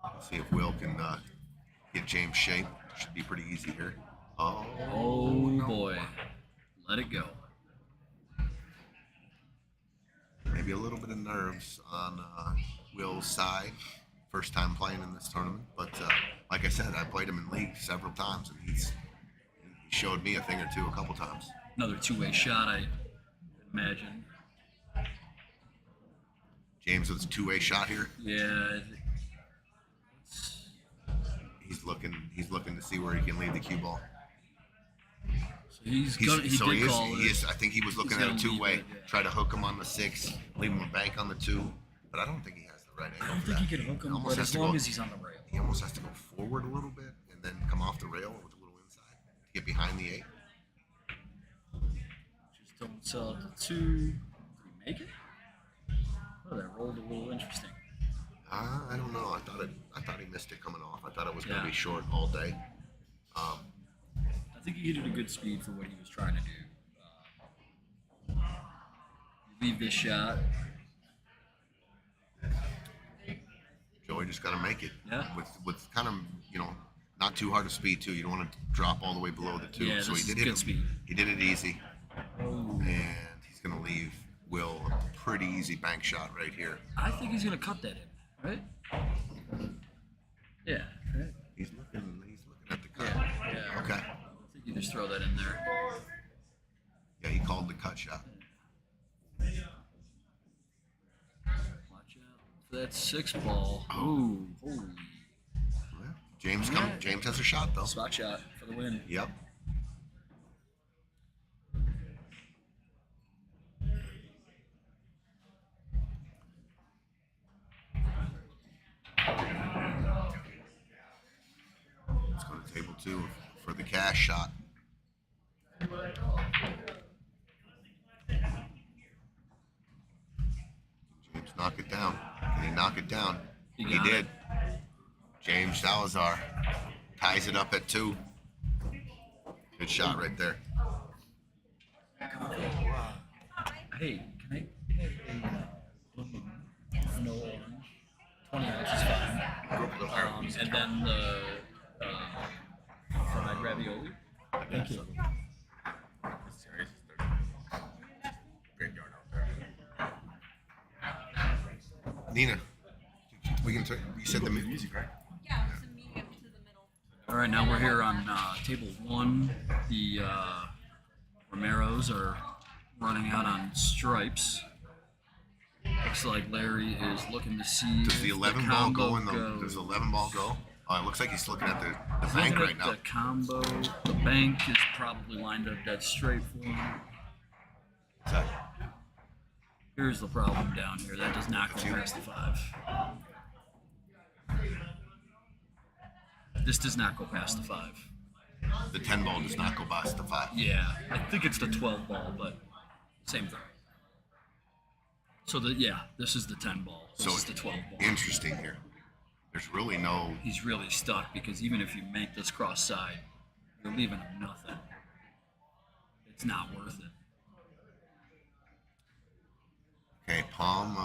Let's see if Will can get James shape. Should be pretty easy here. Oh, Oh no. boy, let it go. Maybe a little bit of nerves on Will's side. First time playing in this tournament, but like I said, I played him in league several times, and he showed me a thing or two a couple times. Another 2-way shot, I imagine. James with his 2-way shot here. Yeah. He's looking to see where he can leave the cue ball. So he did call it. He is. I think he was looking He's at a gonna leave 2-way, it, yeah. try to hook him on the 6, leave him a bank on the 2, but I don't think he has the right I angle. don't for think that. he can hook him, almost but has as to long go, as he's on the rail. he almost has to go forward a little bit and then come off the rail with a little inside to get behind the 8. Just don't sell it to 2. Did he make it? Oh, that rolled a little interesting. I don't know. I thought he missed it coming off. I thought it was going to Yeah. be short all day. I think he hit it a good speed for what he was trying to do. You leave this shot. Joey just got to make it. Yeah. With kind of, not too hard of speed too. You don't want to drop all the way below the 2. Yeah, so this he is did hit good it. speed. He did it easy, Oh. and he's going to leave Will a pretty easy bank shot right here. I think he's gonna cut that in, right? Yeah. Right. He's looking at the cut. Yeah. Okay. I think you just throw that in there. Yeah, he called the cut shot. Watch out for that 6 ball. Ooh, holy. Yeah. James has a shot though. Spot shot for the win. Yep. Let's go to table 2 for the cash shot. James knock it down. Can he knock it down? He He got did. it. James Salazar ties it up at 2. Good shot right there. Hey, can I have a no orange? 20 ounces is fine. And then the fried ravioli. Thank you. Serious, great yard out there. Nina, we can. You said the Music, right? Yeah, it's a medium to the middle. All right, now we're here on table 1. The Romeros are running out on stripes. Looks like Larry is looking to see Does the if 11 ball combo go in the? goes. Does the 11 ball go? Oh, it looks like he's looking at the He's bank looking right at now. The combo, the bank is probably lined up dead straight for him. Here's the problem down here. That does not go past the 5. This does not go past the 5. The 10 ball does not go past the 5. Yeah, I think it's the 12 ball, but same thing. So this is the 10 ball. This So is the 12 ball. interesting here. There's really no. He's really stuck because even if you make this cross side, you're leaving him nothing. It's not worth it. Okay, Palm.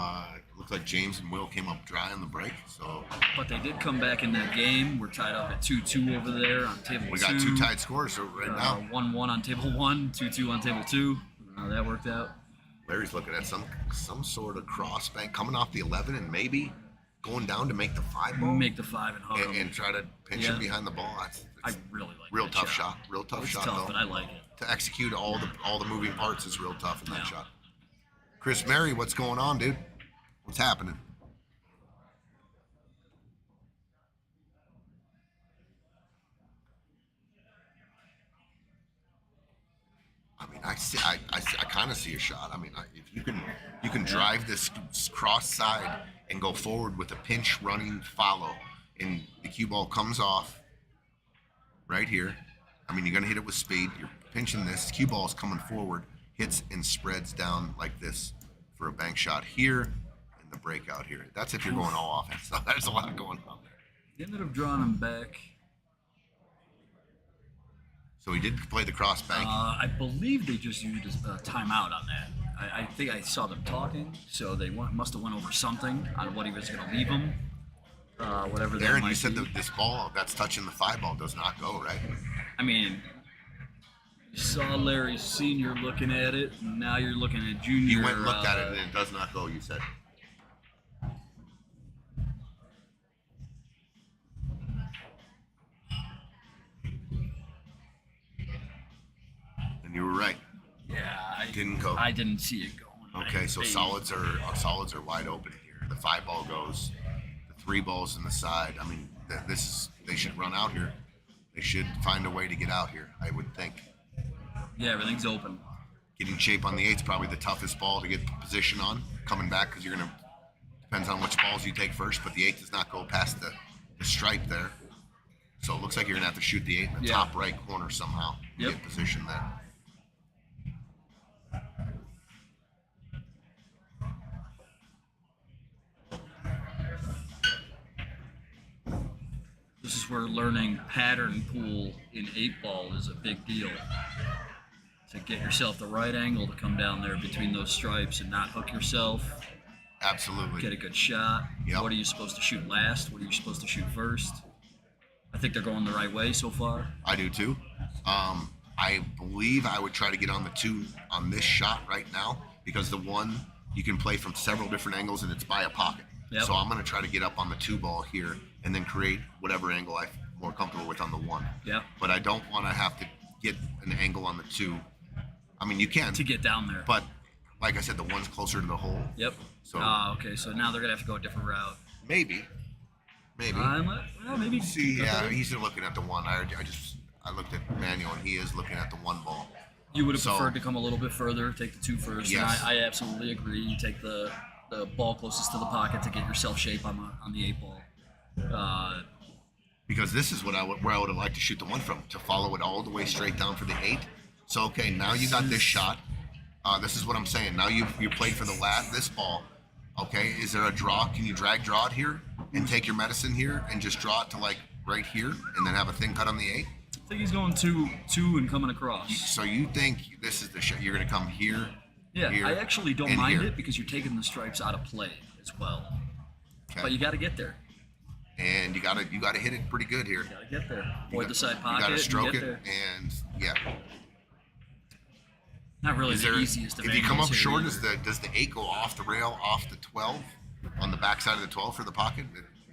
Looks like James and Will came up dry on the break. So But they did come back in that game. We're tied up at 2-2 over there on table 2. we got 2 tied scores. So right now, 1-1 on table 1, 2-2 on table 2. How that worked out. Larry's looking at some sort of cross bank coming off the 11 and maybe going down to make the 5 ball Make the 5 and hook and, him. and try to pinch Yeah. him behind the ball. It's I really like real that tough shot. Real tough It's shot tough, though. but I like it. To execute all the moving parts is real tough in that Yeah. shot. Chris Mary, what's going on, dude? What's happening? I mean, I kind of see a shot. I mean, if you can You can drive this cross side and go forward with a pinch running follow, and the cue ball comes off right here. I mean, you're going to hit it with speed. You're pinching this. Cue ball is coming forward, hits and spreads down like this for a bank shot here and the breakout here. That's if you're going all offense. So there's a lot going on there. They ended up drawing him back. So he did play the cross bank. I believe they just used a timeout on that. I think I saw them talking, so they must have went over something on what he was going to leave him. Whatever that Aaron, might you said be. that this ball that's touching the 5 ball does not go, right? I mean, you saw Larry Sr. looking at it, and now you're looking at Junior. You went and looked at it and it does not go, you said. And you were right. Yeah, Didn't go. I didn't see it going. Okay, so solids are wide open here. The 5 ball goes, the 3 balls in the side. I mean, they should run out here. They should find a way to get out here, I would think. Yeah, everything's open. Getting shape on the 8's probably the toughest ball to get position on. Coming back because you're gonna depends on which balls you take first, but the 8 does not go past the stripe there. So it looks like you're gonna have to shoot the 8 in the top right corner somehow. To Yep. Get position there. This is where learning pattern pool in 8-ball is a big deal. To get yourself the right angle to come down there between those stripes and not hook yourself. Absolutely. Get a good shot. Yep. What are you supposed to shoot last? What are you supposed to shoot first? I think they're going the right way so far. I do too. I believe I would try to get on the 2 on this shot right now because the 1 you can play from several different angles and it's by a pocket. Yep. So I'm going to try to get up on the 2 ball here and then create whatever angle I'm more comfortable with on the 1. Yep. But I don't want to have to get an angle on the 2. I mean, you can, To get down there. but like I said, the 1's closer to the hole. Yep. So- Okay, so now they're going to have to go a different route. Maybe. Well, maybe. See, yeah, he's looking at the 1. I looked at Manuel and he is looking at the 1 ball. You would have So- preferred to come a little bit further, take the 2 first. Yes. And I absolutely agree. You take the ball closest to the pocket to get yourself shape on the 8-ball. Because this is where I would have liked to shoot the 1 from, to follow it all the way straight down for the 8. So okay, now you got this shot. This is what I'm saying. Now you played for this ball. Okay, is there a draw? Can you draw it here and take your medicine here and just draw it to like right here and then have a thin cut on the 8? I think he's going 2 and coming across. So you think this is the shot? You're gonna come here? Yeah, here, I actually don't and mind here. it because you're taking the stripes out of play as well. Okay. But you got to get there. And you gotta hit it pretty good here. You got to get there. Avoid the side You pocket. gotta and stroke get it, there. and yeah. Not really Is the there, easiest of if you come angles up here short, either. does the 8 go off the rail, off the 12, on the back side of the 12 for the pocket?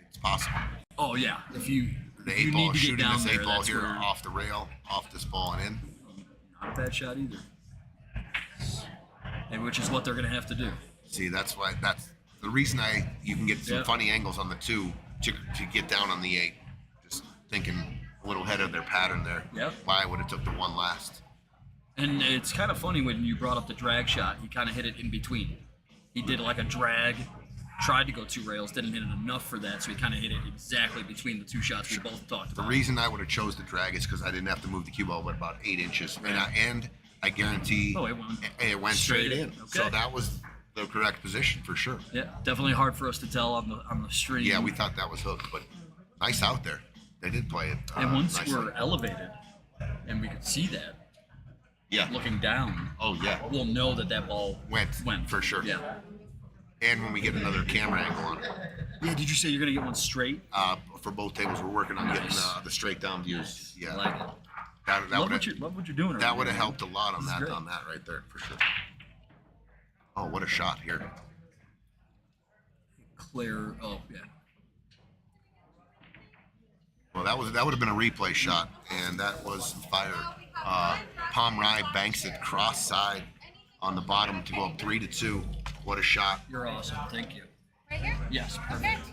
It's possible. Oh yeah, if you The if you 8 ball need to get shooting down this there, 8 ball that's here where, off the rail, off this ball and in. not a bad shot either. And which is what they're going to have to do. See, that's the reason you can get some Yeah. funny angles on the 2 to get down on the 8. Just thinking a little ahead of their pattern there. Yep. Why I would have took the 1 last. And it's kind of funny when you brought up the drag shot. He kind of hit it in between. He did like a drag, tried to go 2 rails, didn't hit it enough for that, so he kind of hit it exactly between the 2 shots we both talked The about. reason I would have chose the drag is because I didn't have to move the cue ball but about 8 inches, and I guarantee Oh, it went it went straight in. Okay. So that was the correct position for sure. Yeah, definitely hard for us to tell on the stream. Yeah, we thought that was hooked, but nice out there. They did play it. And once nicely. we're elevated, and we could see that yeah, looking down, oh yeah, we'll know that ball went for sure. Yeah. And when we get another camera angle on it, Yeah. Did you say you're gonna get one straight? for both tables, we're working on getting Nice. the straight down views. Yeah, I like it. that Love would what you're doing. over that would there, have man. helped a lot on This is that great. right there for sure. Oh, what a shot here! Clear. Oh yeah. Well, that would have been a replay shot, and that was fire. Palm Rye banks it cross side on the bottom to go up 3-2. What a shot! You're awesome. Thank you. Right here? Yes. Okay. Perfect.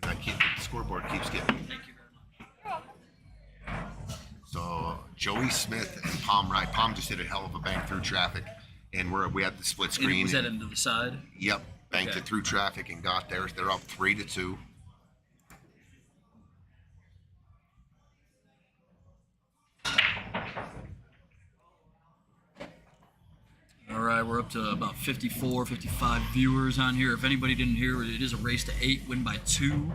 The scoreboard keeps getting. Thank you very much. So Joey Smith and Palm Wright. Palm just hit a hell of a bank through traffic, and we had the split And screen. was that into the side? Yep, banked Okay. it through traffic and got there. They're up 3-2. All right, we're up to about 54, 55 viewers on here. If anybody didn't hear, it is a race to 8, win by 2.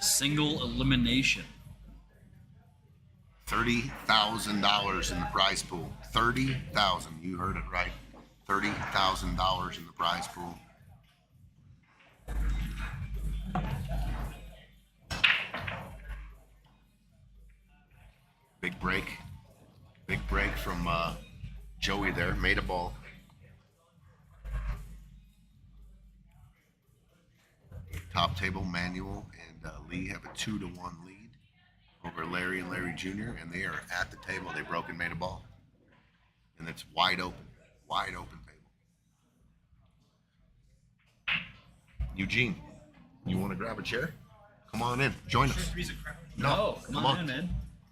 Single elimination. $30,000 in the prize pool. 30,000. You heard it right. $30,000 in the prize pool. Big break. Big break from Joey there. Made a ball. Top table, Manuel and Lee have a 2-1 lead over Larry and Larry Jr. And they are at the table. They broke and made a ball. And it's wide open table. Eugene, you want to grab a chair? Come on in. Join us. No, come on in, man.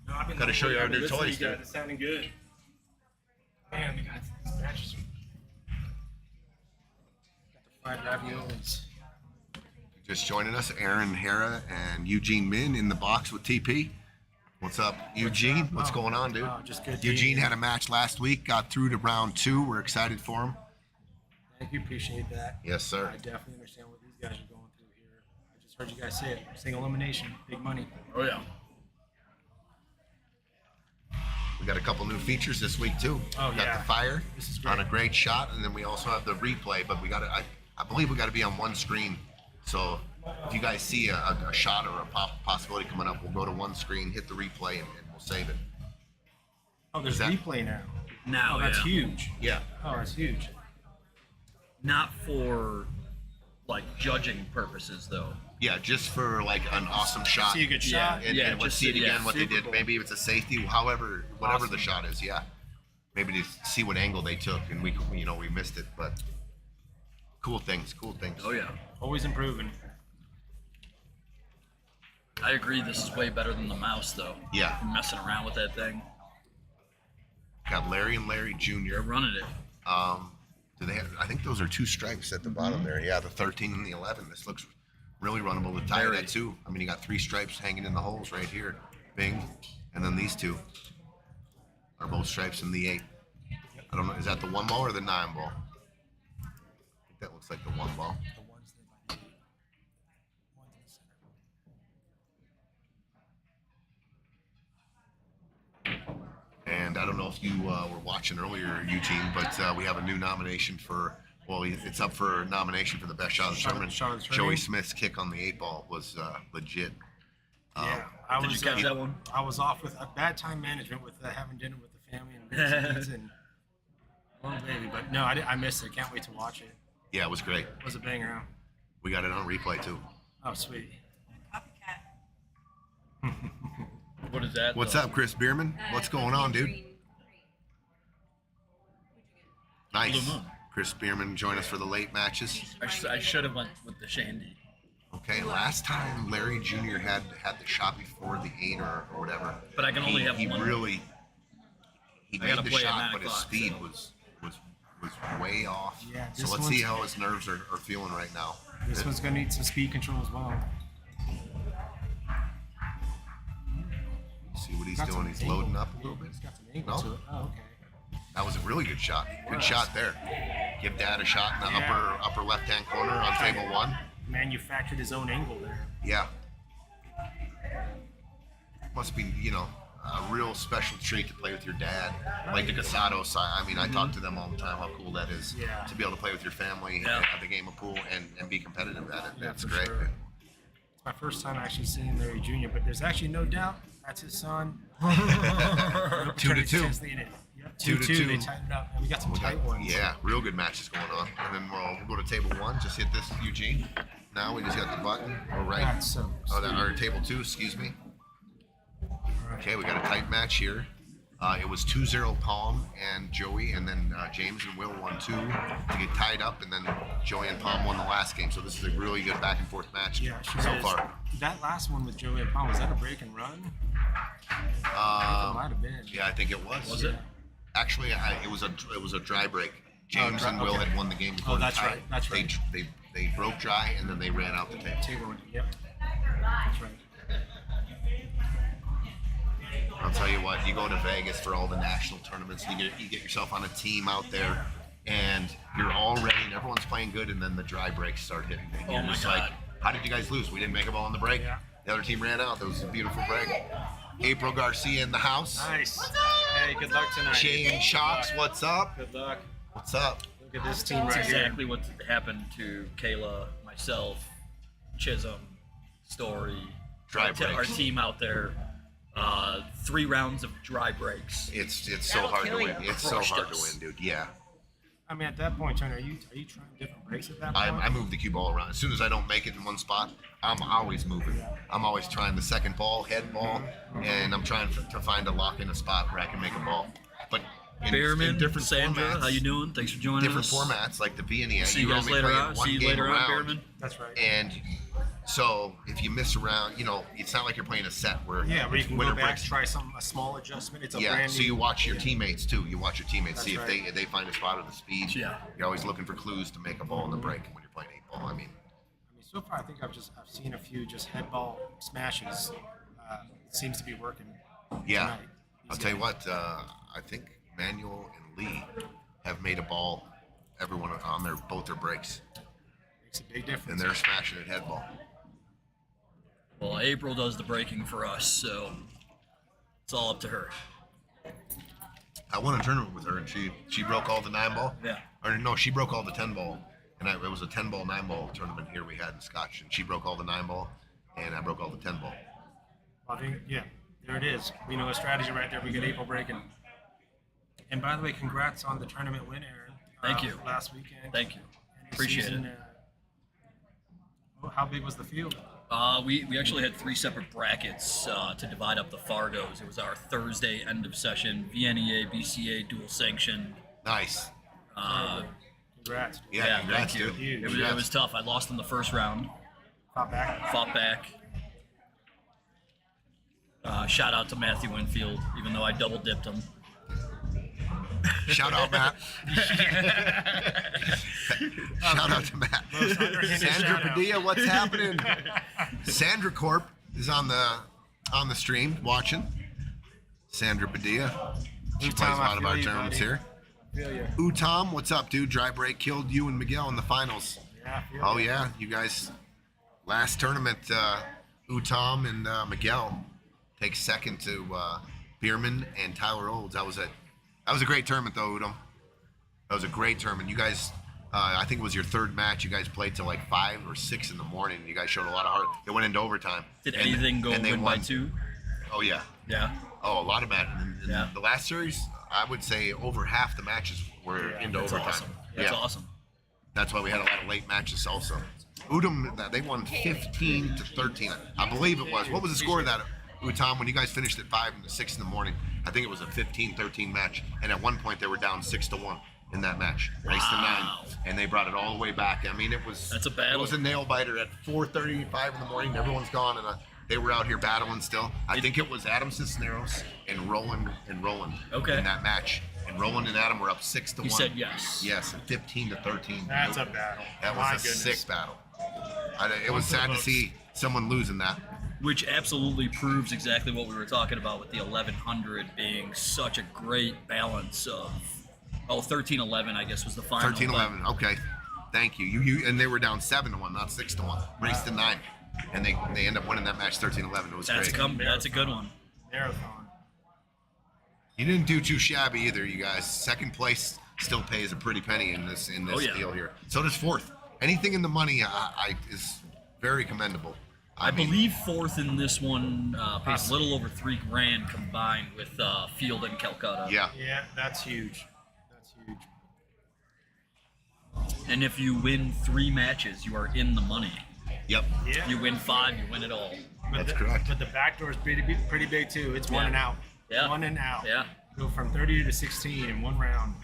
No, I've been Gotta show you our I've been new listening to toys, you guys. dude. It's sounding good. Man, we got these matches. Got the fried raviolis. Just joining us, Aaron Hara and Eugene Min in the box with TP. What's up, Eugene? What's going on, dude? Oh, just good. Eugene had a match last week, got through to round 2. We're excited for him. Thank you. Appreciate that. Yes, sir. I definitely understand what these guys are going through here. I just heard you guys say it. Single elimination, big money. Oh, yeah. We got a couple new features this week too. Oh, Got yeah. the fire This is on great. a great shot, and then we also have the replay. But we got to, I believe we got to be on one screen. So if you guys see a shot or a possibility coming up, we'll go to one screen, hit the replay, and we'll save it. Oh, there's Is that- replay now. Now, Oh, that's yeah. huge. Yeah. Oh, that's huge. Not for, like, judging purposes, though. Yeah, just for like an awesome shot. See a good Yeah. shot. And, Yeah, and let's just see it see- again. yeah, What they Super did. Bowl. Maybe it's a safety. However, whatever the Awesome. shot is. Yeah. Maybe to see what angle they took, and we missed it. But cool things. Cool things. Oh, yeah. Always improving. I agree this is way better than the mouse, though. Yeah. Messing around with that thing. Got Larry and Larry Jr. They're running it. Do they have? I think those are 2 stripes at the bottom there. Yeah, the 13 and the 11. This looks really runnable. The tie Very. that too. I mean, you got 3 stripes hanging in the holes right here. Bing, and then these 2 are both stripes in the 8. I don't know. Is that the 1 ball or the 9 ball? I think that looks like the 1 ball. The ones that by the ones in the center. And I don't know if you were watching earlier, Eugene, but we have a new nomination for. Well, it's up for nomination for the best shot of the tournament. Shot of the Joey tournament. Smith's kick on the 8 ball was legit. Yeah, I Did was. you catch that one? I was off with bad time management with having dinner with the family and bits and pizza and oh baby, but no, I missed it. Can't wait to watch it. Yeah, it was great. It was a banger. We got it on replay too. Oh sweet. Copycat. What is that? What's though? up, Chris Bierman? What's going on, dude? Green. Nice. Blue Moon. Chris Bierman join us for the late matches. I should have went with the Shandy. Okay, last time Larry Jr. had the shot before the 8 or whatever. But I can only have he one. really he I made gotta the play at shot, 9 but his o'clock, speed so. was way off. Yeah, so this let's see one's- how his nerves are feeling right now. This one's gonna need some speed control as well. See what he's Got doing. some He's angle. loading up a little bit. It's got some angle No? to it. Oh, okay. That was a really good shot. Good shot there. Give Dad a shot in the Yeah. upper left-hand corner on table 1. Manufactured his own angle there. Yeah. Must be, a real special treat to play with your dad. Like the Casado side. I mean, I talk to them all the time how cool that is Yeah. to be able to play with your family Yeah. at the game of pool and be competitive at it. Yeah, That's for great. sure. It's my first time actually seeing Larry Jr., but there's actually no doubt that's his son. 2-2. Yep, 2-2. 2-2. They tightened it up. And we got some We got- tight ones. Yeah, real good matches going on. And then we'll go to table 1. Just hit this, Eugene. Now we just got the button. All right. That's so Or table 2, excuse me. Okay, we got a tight match here. It was 2-0 Palm and Joey, and then James and Will won 2 to get tied up, and then Joey and Palm won the last game. So this is a really good back and forth match Yeah, she so says, far. That last one with Joey and Palm, was that a break and run? It might have been. Yeah, I think it was. Was it? Actually, it was a dry break. James dry- and Will okay. had won the game before Oh, the that's tie. right, that's right. They broke dry, and then they ran out the table. Taylor went, yep. That's right. I'll tell you what, you go to Vegas for all the national tournaments, you get yourself on a team out there, and you're all ready, and everyone's playing good, and then the dry breaks start hitting. And Oh you're my just God. like, how did you guys lose? We didn't make a ball on the break. Yeah. The other team ran out. That was a beautiful break. April Garcia in the house. Nice. Hey, good luck tonight. Shane Shocks, what's up? Good luck. What's up? Look at this team That's right here. exactly what happened to Kayla, myself, Chisholm, Story, Dry our breaks. team out there. 3 rounds of dry breaks. It's so That'll hard to kill win. you. It's so Crushed hard us. to win, dude. Yeah. I mean, at that point, Tony, are you trying different breaks at that point? I move the cue ball around. As soon as I don't make it in one spot, I'm always moving. I'm always trying the second ball, head ball, and I'm trying to find a lock in a spot where I can make a ball. But in Behrman, different Sandra, formats, how you doing? Thanks for joining different us. formats like the VNEA, See you you're guys only later playing on. one See you game later on, around. Behrman. That's right. And so if you miss around, it's not like you're playing a set where Yeah, where you can winner go back, breaks. try a small adjustment. It's a Yeah, brand so new. you watch your teammates too. You watch your teammates, see That's if they find a spot of the speed. Yeah. You're always looking for clues to make a ball in the break when you're playing 8 ball. I mean, So far, I think I've seen a few just head ball smashes. It seems to be working. yeah. Tonight. I'll tell you what. I think Manuel and Lee have made a ball. Everyone on both their breaks, Makes a big and difference. they're smashing at head ball. Well, April does the breaking for us, so it's all up to her. I won a tournament with her, and she broke all the 9 ball. Yeah. Or no, she broke all the 10 ball, and it was a 10 ball 9 ball tournament here we had in Scotch, and she broke all the 9 ball, and I broke all the 10 ball. I think, yeah, there it is. We know a strategy right there. We get April breaking. And by the way, congrats on the tournament win, Aaron. Thank you. Last weekend. Thank you. End of Appreciate season, it. How big was the field? We actually had 3 separate brackets to divide up the Fargos. It was our Thursday end of session, VNEA, BCA, dual sanction. Nice. Congrats. Dude. Yeah, congrats, thank you. dude. It Congrats. was tough. I lost in the first round, Fought back. fought back. Shout out to Matthew Winfield, even though I double dipped him. Shout out, Matt. Shout out to Matt. underhanded Sandra shout out. Padilla, what's happening? Sandra Corp is on the stream watching. Sandra Padilla. She Utam, plays a I lot of feel our you, tournaments buddy. here. Feel you. Utam, what's up, dude? Dry break killed you and Miguel in the finals. Yeah, I feel Oh you. yeah, you guys. Last tournament, Utam and Miguel take second to Bierman and Tyler Olds. That was a great tournament though, Utam. That was a great tournament. You guys, I think it was your 3rd match. You guys played till like 5 or 6 in the morning. You guys showed a lot of heart. It went into overtime. Did And- anything go and they win by won. 2? Oh yeah. Yeah. Oh, a lot of matches. In Yeah. the last series, I would say over half the matches were into That's overtime. awesome. That's yeah. awesome. That's why we had a lot of late matches also. Udom, they won 15 to 13. I believe it was. What was the score of that, Utam, when you guys finished at 5 and 6 in the morning? I think it was a 15-13 match. And at one point, they were down 6-1 in that match. Race to 9. Wow. And they brought it all the way back. I mean, That's a battle. It was a nail biter at 4:35 in the morning. Everyone's gone, and they were out here battling still. I think it was Adam Cisneros and Roland Okay. in that match. And Roland and Adam were up 6-1. He said yes. Yes, and 15 to 13. That's a battle. That My was a goodness. sick battle. It was sad to see someone losing that. Which absolutely proves exactly what we were talking about with the 1100 being such a great balance of 13-11 I guess was the final. 13-11. Okay, thank you. You and they were down 7-1, not 6-1. Race to 9, and they end up winning that match 13-11. It was That's great. that's a good one. Marathon. You didn't do too shabby either, you guys. 2nd place still pays a pretty penny in this Oh, yeah. deal here. So does 4th. Anything in the money is very commendable. I mean, believe 4th in this one pays a little over $3,000 combined with Field and Calcutta. Yeah. Yeah, that's huge. That's huge. And if you win 3 matches, you are in the money. Yep. Yeah. You win 5, you win it all. But That's correct. But the back door is pretty big too. It's one Yeah. and out. Yeah. One and out. Yeah. Go from 30 to 16 in one round.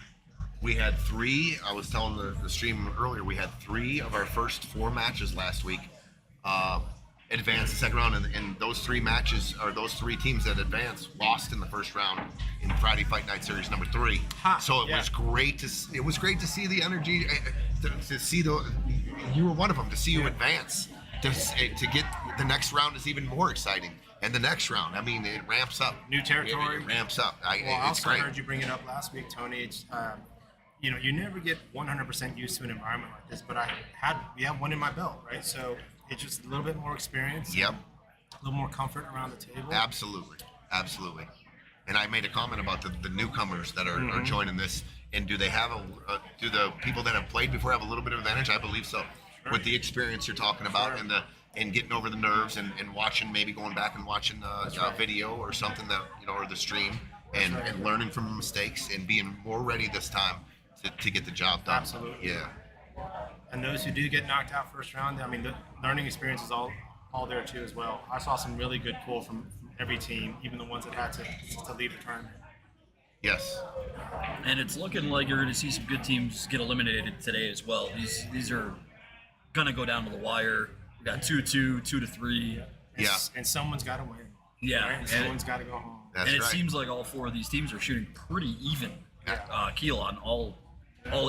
We had 3. I was telling the stream earlier. We had 3 of our first 4 matches last week advance the second round, and those 3 matches, or those 3 teams that advanced, lost in the first round in Friday Fight Night Series number 3. Ha, So it yeah. was great to see the energy, to see you were one of them, to see you advance, to get the next round is even more exciting, and the next round, I mean, it ramps up. New territory. It ramps up. Well, I It's also great. heard you bring it up last week, Tony. It's you never get 100% used to an environment like this, but we have one in my belt, right? So it's just a little bit more experience. Yep. A little more comfort around the table. Absolutely. And I made a comment about the newcomers that are joining this, and do they have do the people that have played before have a little bit of advantage? I believe so. Sure. With the experience you're talking about, Sure. and getting over the nerves, and watching, maybe going back and watching a video or something that, or the stream, and learning from mistakes and being more ready this time to get the job done. Absolutely. Yeah. And those who do get knocked out first round, I mean, the learning experience is all there too as well. I saw some really good pull from every team, even the ones that had to leave the tournament. Yes. And it's looking like you're going to see some good teams get eliminated today as well. These are going to go down to the wire. We got 2-2, 2-3. Yeah. And someone's got to win. Yeah. Right? And someone's got to go home. That's And it right. seems like all 4 of these teams are shooting pretty even keel on all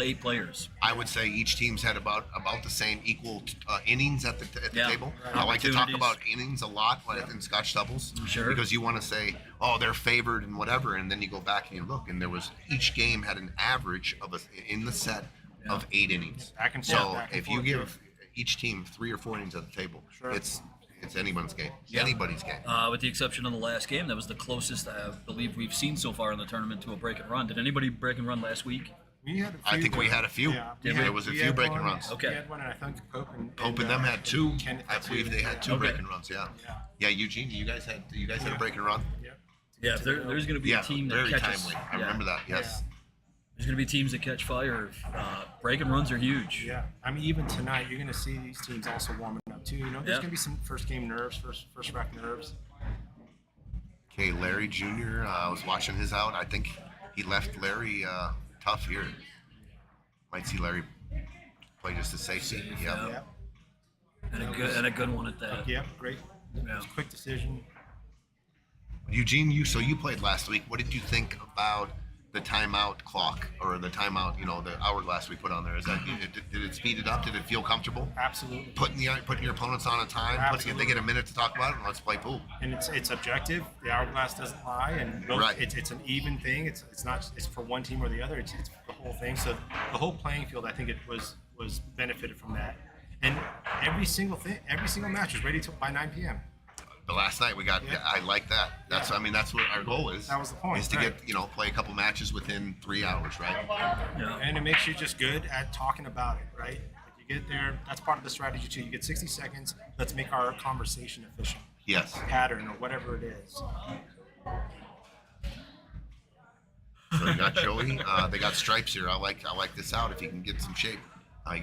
8 players. I would say each team's had about the same equal innings at the Yeah. table. Right. I like to talk Opportunities. about innings a lot in Scotch doubles, Sure. because you want to say, oh, they're favored and whatever, and then you go back and you look, and each game had an average in the set of 8 innings. Back and So forth, back and if you forth, give each team 3 or 4 innings at the table, Sure. it's anyone's game. Yeah. Anybody's game. With the exception of the last game, that was the closest I believe we've seen so far in the tournament to a break and run. Did anybody break and run last week? We had a few, I think we had a few. Yeah, Did we we? There was a we few had break and one. runs. Okay. We had one, and I think Pope and Pope and them had 2. Kenneth I had believe 2. they had 2 Okay. break and runs. Yeah. Yeah, Eugene, you guys had a break and run. Yep. Yeah, there's going to be Yeah, a team that very catches. timely. I yeah. remember that. Yes. There's going to be teams that catch fire. Break and runs are huge. Yeah, I mean, even tonight, you're going to see these teams also warming up too. There's Yeah. going to be some first game nerves, first rack nerves. Okay, Larry Jr. I was watching his out. I think he left Larry tough here. Might see Larry play just a safety. Yeah. Yep. And a good one at that. Yep. Great. Yeah. Quick decision. Eugene, you played last week. What did you think about the timeout clock, or the timeout? The hourglass we put on there. Is that did it speed it up? Did it feel comfortable? Absolutely. Putting your opponents on a time. If they get a minute to talk about it, let's play pool. And it's objective. The hourglass doesn't lie, and Right. it's an even thing. It's not it's for one team or the other. It's the whole thing. So the whole playing field, I think it was benefited from that. And every single match was ready by 9 p.m. The last night we got. Yeah. I like that. That's. Yeah. I mean, that's what our goal is. That was the point, Is to right. get play a couple matches within 3 hours, right? Yeah. And it makes you just good at talking about it, right? Like you get there. That's part of the strategy too. You get 60 seconds. Let's make our conversation efficient, Yes. pattern, or whatever it is. So you got Joey. They got Stripes here. I like this out. If he can get some shape, he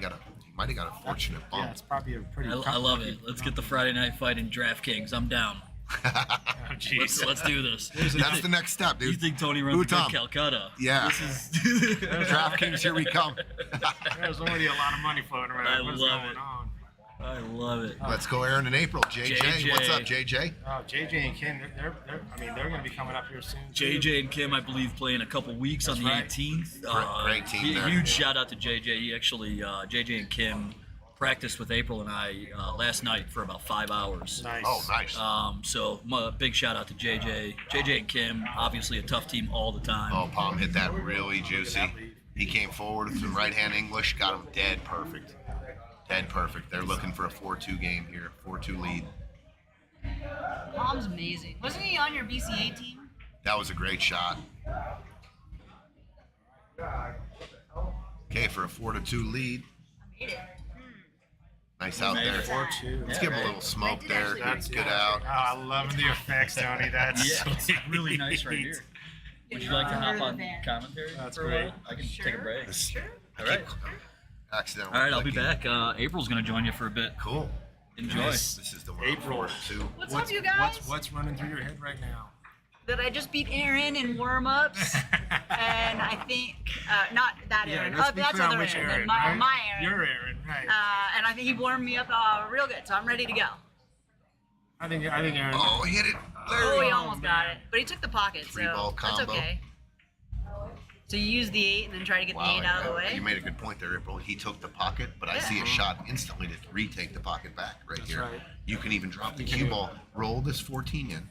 might have got a fortunate Yeah, bump. it's probably a pretty. I love it. Let's get the Friday night fight in DraftKings. I'm down. Oh, jeez. Let's do this. That's the next step, You dude. think Tony runs Who, a good Tom? Calcutta? Yeah. This is DraftKings, here we come. There's already a lot of money floating around. I What's love going it. on? I love it. Let's go, Aaron, in April. JJ. What's up, JJ? Oh, JJ and Ken, they're going to be coming up here soon. too. JJ and Kim, I believe, play in a couple weeks on the That's right. 18th. Great team there. Huge shout out to JJ. He actually, JJ and Kim practiced with April and I last night for about 5 hours. Nice. Oh, nice. So big shout out to JJ. JJ and Kim, obviously a tough team all the time. Oh, Palm hit that really juicy. He came forward with some right-hand English, got him dead perfect. Dead perfect. They're looking for a 4-2 game here, 4-2 lead. Palm's amazing. Wasn't he on your BCA team? That was a great shot. Okay, for a 4-2 lead. I made it. Nice out there. 4-2. Let's give him a little smoke did there. actually That's do good that. out. Oh, I love the effects, Tony. That's Yeah, it's really nice right here. Would you like to hop on Van. commentary That's for a great. while? I can take a break. Sure. All right. Accidentally. All right, I'll be clicking. back. April's going to join you for a bit. Cool. Enjoy. This is the one. April. 4-2. What's up, you guys? What's running through your head right now? that I just beat Aaron in warm-ups, and I think not that Aaron. let's Oh, be that's clear on other which Aaron. Aaron, my, right? my Aaron. Your Aaron, right? And I think he warmed me up real good, so I'm ready to go. I think Aaron. Oh, hit it. Oh, Larry. he almost got it, but he took the pocket, Three so ball that's combo. okay. So you use the 8 and then try to get the 8 out of the way. You made a good point there, April. He took the pocket, but I Yeah. see a shot instantly to retake the pocket back right That's here. right. You can even drop the You can cue do it. ball, roll this 14 in,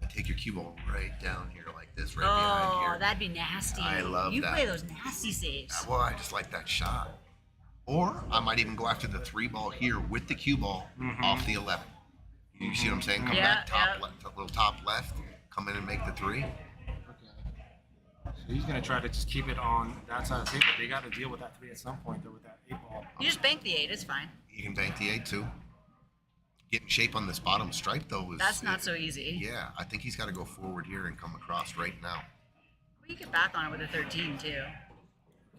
and take your cue ball right down here like this, right Oh, behind here. that'd be nasty. I love you that. play those nasty saves. Well, I just like that shot. Or I might even go after the 3 ball here with the cue ball off the 11. You see what I'm saying? Come Yeah, back top yeah. left, little top left, come in and make the 3. So he's gonna try to just keep it on that side of the table. They got to deal with that 3 at some point, though, with that 8 ball. You just bank the 8, it's fine. You can bank the 8 too. Getting shape on this bottom stripe though is That's not so easy. Yeah, I think he's got to go forward here and come across right now. Well, you get back on it with a 13 too.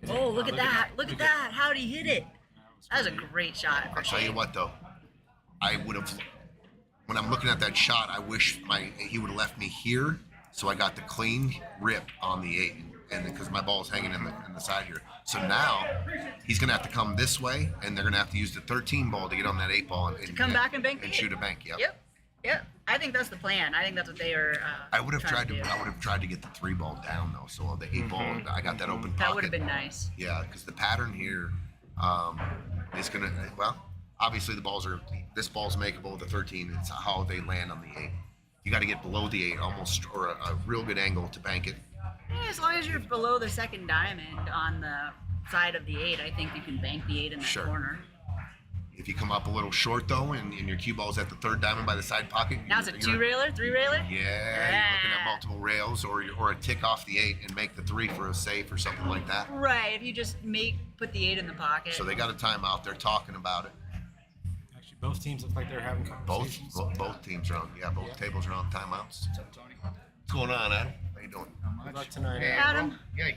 Oh, look at that! Look at that! How'd he hit it? That was a great shot. I'll tell you what though, I would have. When I'm looking at that shot, I wish he would have left me here, so I got the clean rip on the 8, and because my ball is hanging in the side here. So now he's gonna have to come this way, and they're gonna have to use the 13 ball to get on that 8 ball and come back and bank the and 8. shoot a bank. Yep. Yep. I think that's the plan. I think that's what they are. I would have trying tried to. do. I would have tried to get the 3 ball down though. So the 8 ball, I got that open pocket. That would have been nice. Yeah, because the pattern here is gonna. Well, obviously this ball's makeable. The 13, it's how they land on the 8. You got to get below the 8 almost, or a real good angle to bank it. Yeah, as long as you're below the second diamond on the side of the 8, I think you can bank the 8 in that Sure. corner. If you come up a little short though, and your cue ball's at the 3rd diamond by the side pocket. Now it's a you're- 2-railer, 3-railer. Yeah, you're looking at multiple rails, or a tick off the 8 and make the 3 for a safe or something like that. Right. If you just put the 8 in the pocket. So they got a timeout. They're talking about it. Actually, both teams look like they're having Both conversations. both teams are on. Yeah, both tables are on timeouts. What's going on, Adam? How you doing? Good luck tonight. Adam. Yeah.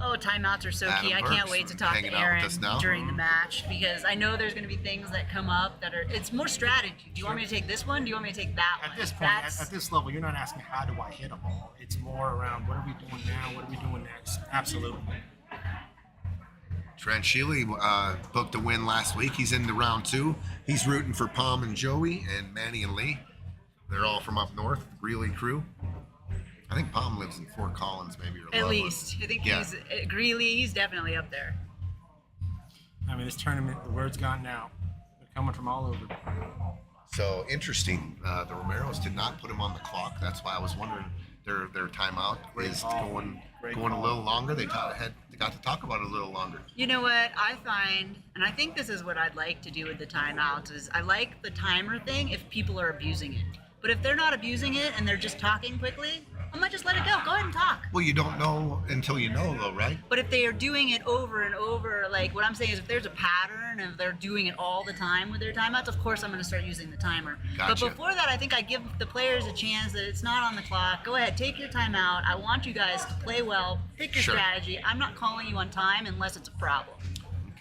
Oh, timeouts are so Adam key. I can't Burks wait to talk hanging to out with Aaron us now. during the match because I know there's going to be things that come up that are. It's more strategy. Do you want me to take this one? Do you want me to take that one? At this point, That's, at this level, you're not asking how do I hit a ball. It's more around what are we doing now? What are we doing next? Absolutely. Trent Shealy booked a win last week. He's into round 2. He's rooting for Palm and Joey and Manny and Lee. They're all from up north, Greeley crew. I think Palm lives in Fort Collins, maybe. Or at Loveland. least. I think Yeah. he's Greeley. He's definitely up there. I mean, this tournament, the word's gotten out. They're coming from all over. So interesting. The Romeros did not put him on the clock. That's why I was wondering their timeout is call. going Great a call. little longer. They got to talk about it a little longer. You know what I find, and I think this is what I'd like to do with the timeouts, is I like the timer thing if people are abusing it. But if they're not abusing it and they're just talking quickly, I might just let it go. Go ahead and talk. Well, you don't know until you know, though, right? But if they are doing it over and over, like what I'm saying is if there's a pattern and they're doing it all the time with their timeouts, of course I'm going to start using the timer. Gotcha. But before that, I think I give the players a chance that it's not on the clock. Go ahead, take your timeout. I want you guys to play well, pick your Sure. strategy. I'm not calling you on time unless it's a problem.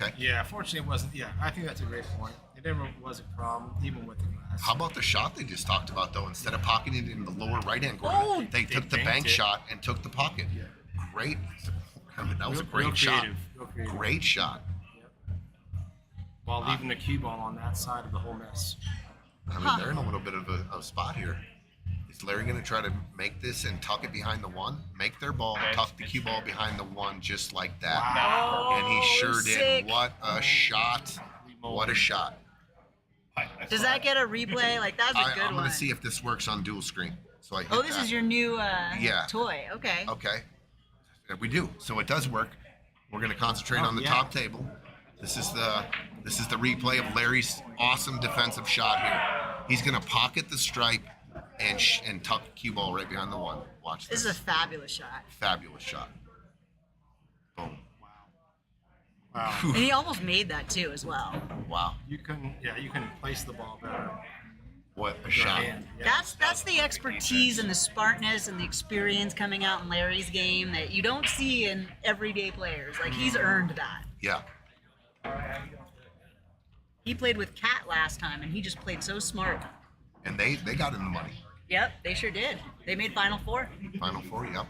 Okay. Yeah, fortunately, it wasn't. Yeah, I think that's a great point. It never was a problem, even with the glass. How about the shot they just talked about, though? Instead of pocketing it in the lower right-hand corner, Oh, they took the banked bank it. shot and took the pocket. Yeah. Great. I mean, that was a Real great shot. creative, real creative. Great shot. While leaving the cue ball on that side of the whole mess. I mean, they're in a little bit of a spot here. Is Larry going to try to make this and tuck it behind the 1? Make their ball, tuck the cue ball behind the 1 just like that. Wow. And he sure did. sick. What a shot. What a shot. Does that get a replay? Like, that's a good I'm one. going to see if this works on dual screen. So I hit Oh, this that. is your new Yeah. toy. Okay. Okay. Yeah, we do. So it does work. We're going to concentrate on the yeah. top table. This is the replay of Larry's awesome defensive shot here. He's going to pocket the stripe and tuck cue ball right behind the 1. Watch This this. is a fabulous shot. Fabulous shot. Boom. Wow. And he almost made that too, as well. Wow. You couldn't place the ball better. What a Your shot. hand. Yeah. That's the expertise and the smartness and the experience coming out in Larry's game that you don't see in everyday players. Like, he's earned that. Yeah. He played with Cat last time, and he just played so smart. And they got in the money. Yep, they sure did. They made Final Four. Final Four, yep.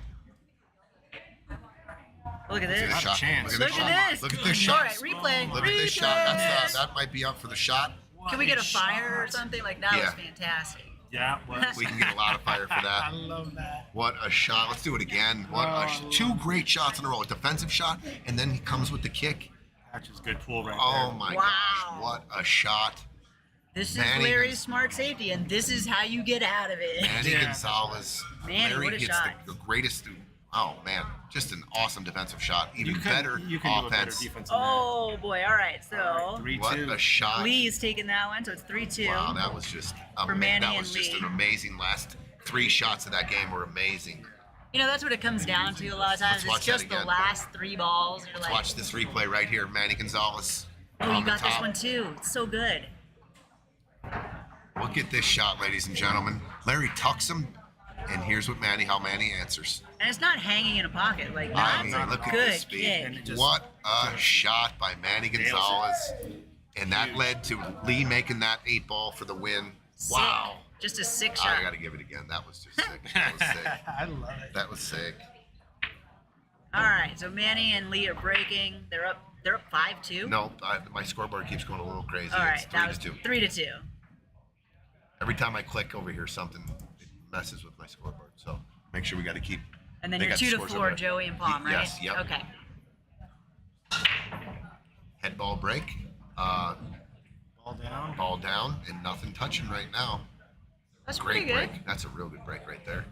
Look at Look at this. this shot. chance. Look at Look this at shot. this. Look at this All shot. right, replay. Look at this shot. That might be up for the shot. Can we get a fire or something? Like, that was Yeah. fantastic. Yeah, what? We can get a lot of fire for I that. love that. What a shot. Let's do it again. Two great shots in a row. A defensive shot, and then he comes with the kick. That's just good pool right Oh there. my Wow. gosh. What a shot. This is Manny Larry's Gonz- smart safety, and this is how you get out of it. Manny Yeah. Gonzalez. Manny, Larry what a hits shot. the greatest. Oh man, just an awesome defensive shot. Even You can better do a better offense. defense than Oh boy! All right, so that. 3-2. What a shot. Lee's taking that one, so it's 3-2. Wow, that was just For Manny that was and just Lee. an amazing last 3 shots of that game were amazing. You know, that's what it comes down to a lot of times. Let's watch It's just that the again. last 3 balls. You're Let's like, watch this replay right here. Manny Gonzalez. oh, on you the got this top. one too. It's so good. Look at this shot, ladies and gentlemen. Larry tucks him, and here's what how Manny answers. And it's not hanging in a pocket. Like, I that's mean, a look at good this speed. kick. And it just- What a shot by Manny Gonzalez. And that led to Lee making that 8 ball for the win. Sick. Wow. Just a sick I shot. got to give it again. That was just sick. That was sick. I love it. That was sick. All right, so Manny and Lee are breaking. They're up 5-2. No, my scoreboard keeps going a little crazy. All right, It's 3 that to was 2. 3-2. Every time I click over here, something it messes with my scoreboard. So make sure we got to keep. And then they you're got the 2-4, scores over there. Joey and Palm, right? Yes. Yep. Okay. Head ball break. Ball down. Ball down and nothing touching right now. That's Great pretty good. break. That's a real good break right there.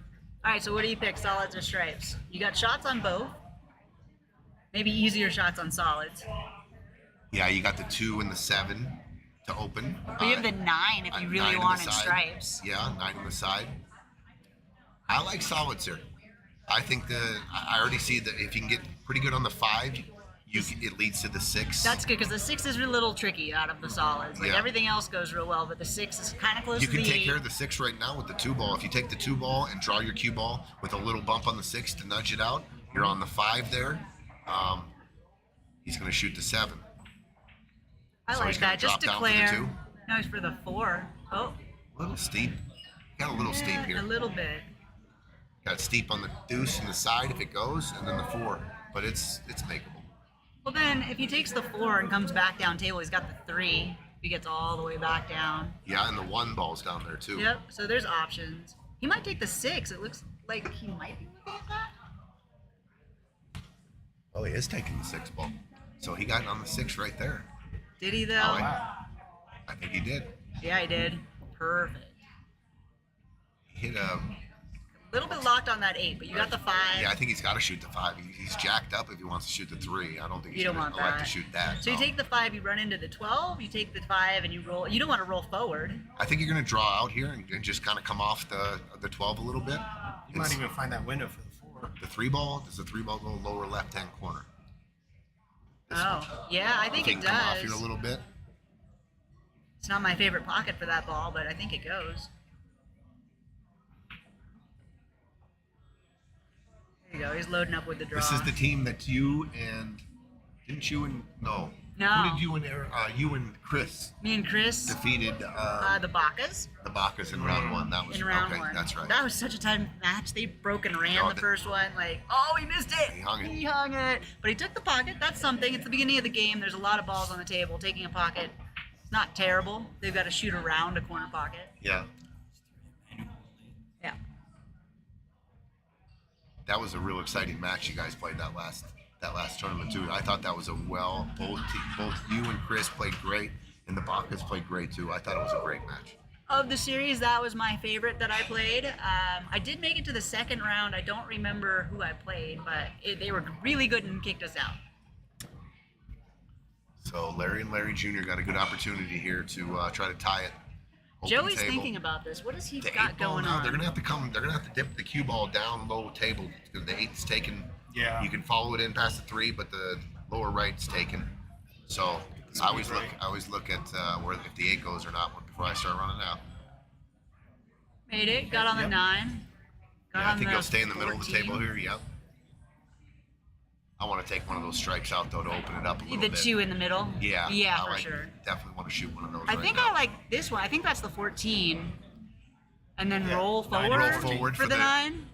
All right, so what do you pick, solids or stripes? You got shots on both. Maybe easier shots on solids. Yeah, you got the 2 and the 7 to open. But you have the 9 if you 9 really on the wanted side. stripes. Yeah, 9 on the side. I like solids here. I think I already see that if you can get pretty good on the 5, it leads to the 6. That's good because the 6 is a little tricky out of the solids. Like Yeah. everything else goes real well, but the 6 is kind of close You to can the take 8. care of the 6 right now with the 2 ball. If you take the 2 ball and draw your cue ball with a little bump on the 6 to nudge it out, you're on the 5 there. He's going to shoot the 7. I so like he's gonna that. Just drop down for the declare. 2? No, it's for the 4. Oh, A little steep. Got a little steep yeah, here. a little bit. Got steep on the deuce and the side if it goes, and then the 4. But it's makeable. Well, then if he takes the 4 and comes back down table, he's got the 3. He gets all the way back down. Yeah, and the 1 ball's down there too. Yep. So there's options. He might take the 6. It looks like he might be looking at that. Oh, he is taking the 6 ball. So he got on the 6 right there. Did he though? I think he did. Yeah, he did. Perfect. He hit a. Little bit locked on that 8, but you got the 5. Yeah, I think he's got to shoot the 5. He's jacked up if he wants to shoot the 3. I don't think he's You don't gonna want elect that. to shoot that. So you no. take the 5, you run into the 12. You take the 5 and you roll. You don't want to roll forward. I think you're going to draw out here and just kind of come off the 12 a little bit. You might even find that window for the 4. The 3 ball. Does the 3 ball go lower left hand corner? This Oh, one. yeah, I think Can it come off here a does. little bit. It's not my favorite pocket for that ball, but I think it goes. There you go. He's loading up with the draw. This is the team that you and didn't you and no. No. Who did you and Chris Me and Chris, defeated the Bacas the Bacchus in round 1. That was in round okay. 1. That's right. That was such a tight match. They broke and ran Oh, the first one. Like, oh, he missed it. He hung it. He hung it. But he took the pocket. That's something. It's the beginning of the game. There's a lot of balls on the table. Taking a pocket, it's not terrible. They've got to shoot around a corner pocket. Yeah. Yeah. That was a real exciting match you guys played that last tournament too. I thought that was both you and Chris played great, and the Bacchus played great too. I thought it was a great match. Of the series, that was my favorite that I played. I did make it to the second round. I don't remember who I played, but they were really good and kicked us out. So Larry and Larry Jr. got a good opportunity here to try to tie it. Open Joey's table. thinking about this. What has he The got 8 ball going now, on? they're gonna have to come. They're gonna have to dip the cue ball down low table because the 8's taken. Yeah. You can follow it in past the 3, but the lower right's taken. So I always look at where if the 8 goes or not before I start running out. Made it. Got on the 9. Got Yeah, I on think the he'll stay in the middle of the 14. table here. Yep. I want to take one of those stripes out though to open it up a little The bit. 2 in the middle. Yeah. Yeah, I for like- sure. Definitely want to shoot one of those. I right think now. I like this one. I think that's the 14. and then roll Nine, forward, roll forward for for the the- 9.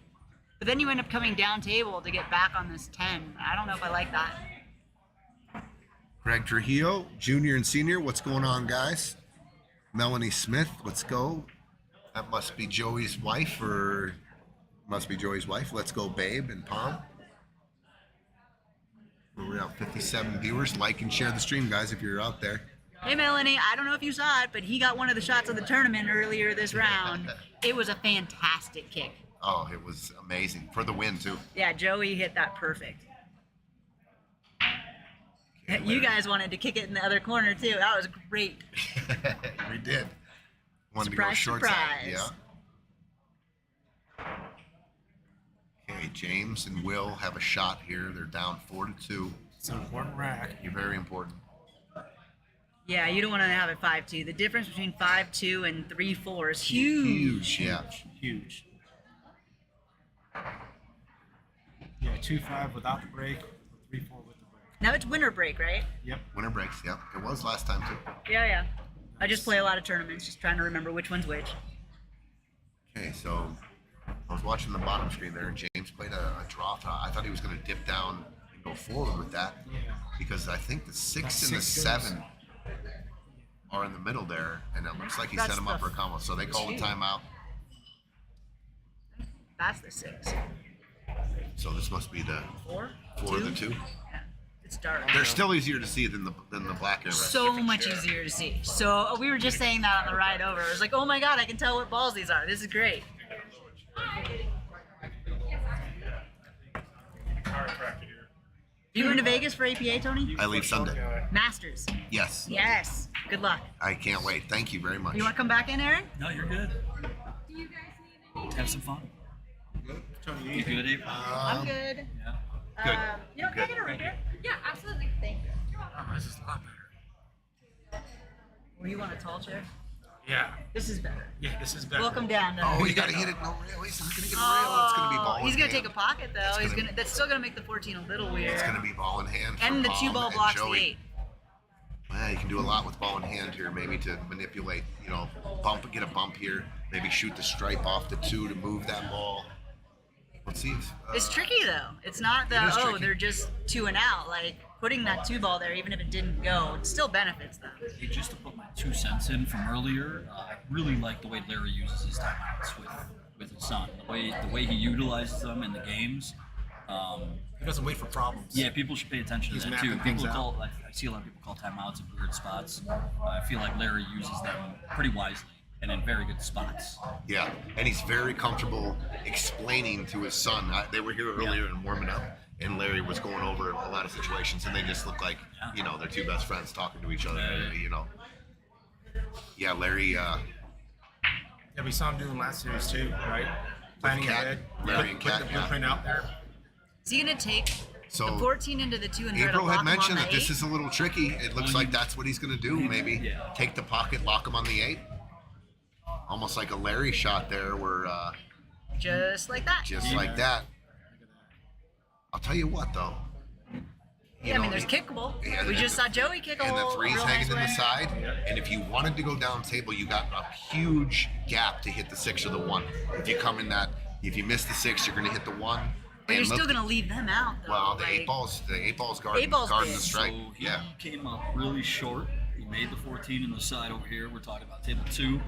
But then you end up coming down table to get back on this 10. I don't know if I like that. Greg Trujillo, junior and senior. What's going on, guys? Melanie Smith, let's go. That must be Joey's wife, or must be Joey's wife. Let's go, babe, and Palm. We're at 57 viewers. Like and share the stream, guys, if you're out there. Hey Melanie, I don't know if you saw it, but he got one of the shots of the tournament earlier this round. It was a fantastic kick. Oh, it was amazing for the win too. Yeah, Joey hit that perfect. You guys wanted to kick it in the other corner too. That was great. We did. Wanted to go Surprise, short surprise. side. Yeah. Okay, James and Will have a shot here. They're down 4-2. It's an important rack. You're very important. Yeah, you don't want to have it 5-2. The difference between 5-2 and 3-4 is huge. Yeah. Huge. Yeah, 2-5 without the break, 3-4 with the break. Now it's winter break, right? Yep. Winter breaks. Yep. It was last time too. Yeah. I just play a lot of tournaments, just trying to remember which one's which. Okay, so I was watching the bottom screen there, and James played a draw. I thought he was going to dip down and go forward with that, Yeah. because I think the 6 That and the 6 7 are in the middle there, and it looks like he That's set him up the for a combo. So they call the two. timeout. That's the 6. So this must be the 4? 4 of the 2. Yeah. It's dark. They're still easier to see than the black air. So much easier to see. So we were just saying that on the ride over. It was like, oh my god, I can tell what balls these are. This is great. You going to Vegas for APA, Tony? I leave Sunday. Masters. Yes. Yes. Good luck. I can't wait. Thank you very much. You want to come back in, Aaron? No, you're good. Do you guys need any? Have some fun. Tony, You good, Abe? I'm good. Yeah. Good. You know, can I get a root beer? Yeah, absolutely. Thank you. You're welcome. Oh, this is a lot better. Or you want a tall chair? Yeah. This is better. Yeah, this is better. Welcome down. Oh, you got to hit it. No rail. He's not going to get a rail. It's going to be ball He's in gonna hand. take a pocket though. It's He's gonna- gonna. That's still gonna make the 14 a little weird. It's going to be ball in hand. And for the 2 Palm ball and blocks Joey. the 8. Well, you can do a lot with ball in hand here, maybe to manipulate, get a bump here, maybe shoot the stripe off the 2 to move that ball. Let's see if, It's tricky though. It's not It the is tricky. they're just 2 and out. Like putting that 2 ball there, even if it didn't go, it still benefits them. Hey, just to put my 2 cents in from earlier, I really like the way Larry uses his timeouts with his son. The way he utilizes them in the games. He doesn't wait for problems. Yeah, people should pay attention He's to that too. mapping things People call, I see a lot of people call timeouts in weird spots. I feel like Larry uses them pretty wisely and in very good spots. yeah, and he's very comfortable explaining to his son. They were here earlier and warming up, and Larry was going over a lot of situations, and they just look like, they're 2 best friends talking to each other, Yeah, Larry, Yeah, we saw him doing last series too, right? Planning Cat, ahead. Larry and Put Cat, the yeah. blueprint out there. Is he gonna take So, the 14 into the 2 and try to April lock had him on mentioned the that this 8? is a little tricky. It looks like that's what he's going to do, maybe. Yeah. Take the pocket, lock him on the 8. Almost like a Larry shot there where, Just like that. just like that. I'll tell you what, though. I mean, there's kickable. Yeah, We and just saw Joey kick a And the hole. 3's real hanging nice in the way. side. And if you wanted to go down table, you got a huge gap to hit the 6 or the 1. If you come in that, if you miss the 6, you're going to hit the 1. But you're And still look- gonna leave them out though. Well, the like, 8 balls guarding, 8 ball's guarding big. the strike. So he Yeah. came up really short. He made the 14 in the side over here. We're talking about table 2.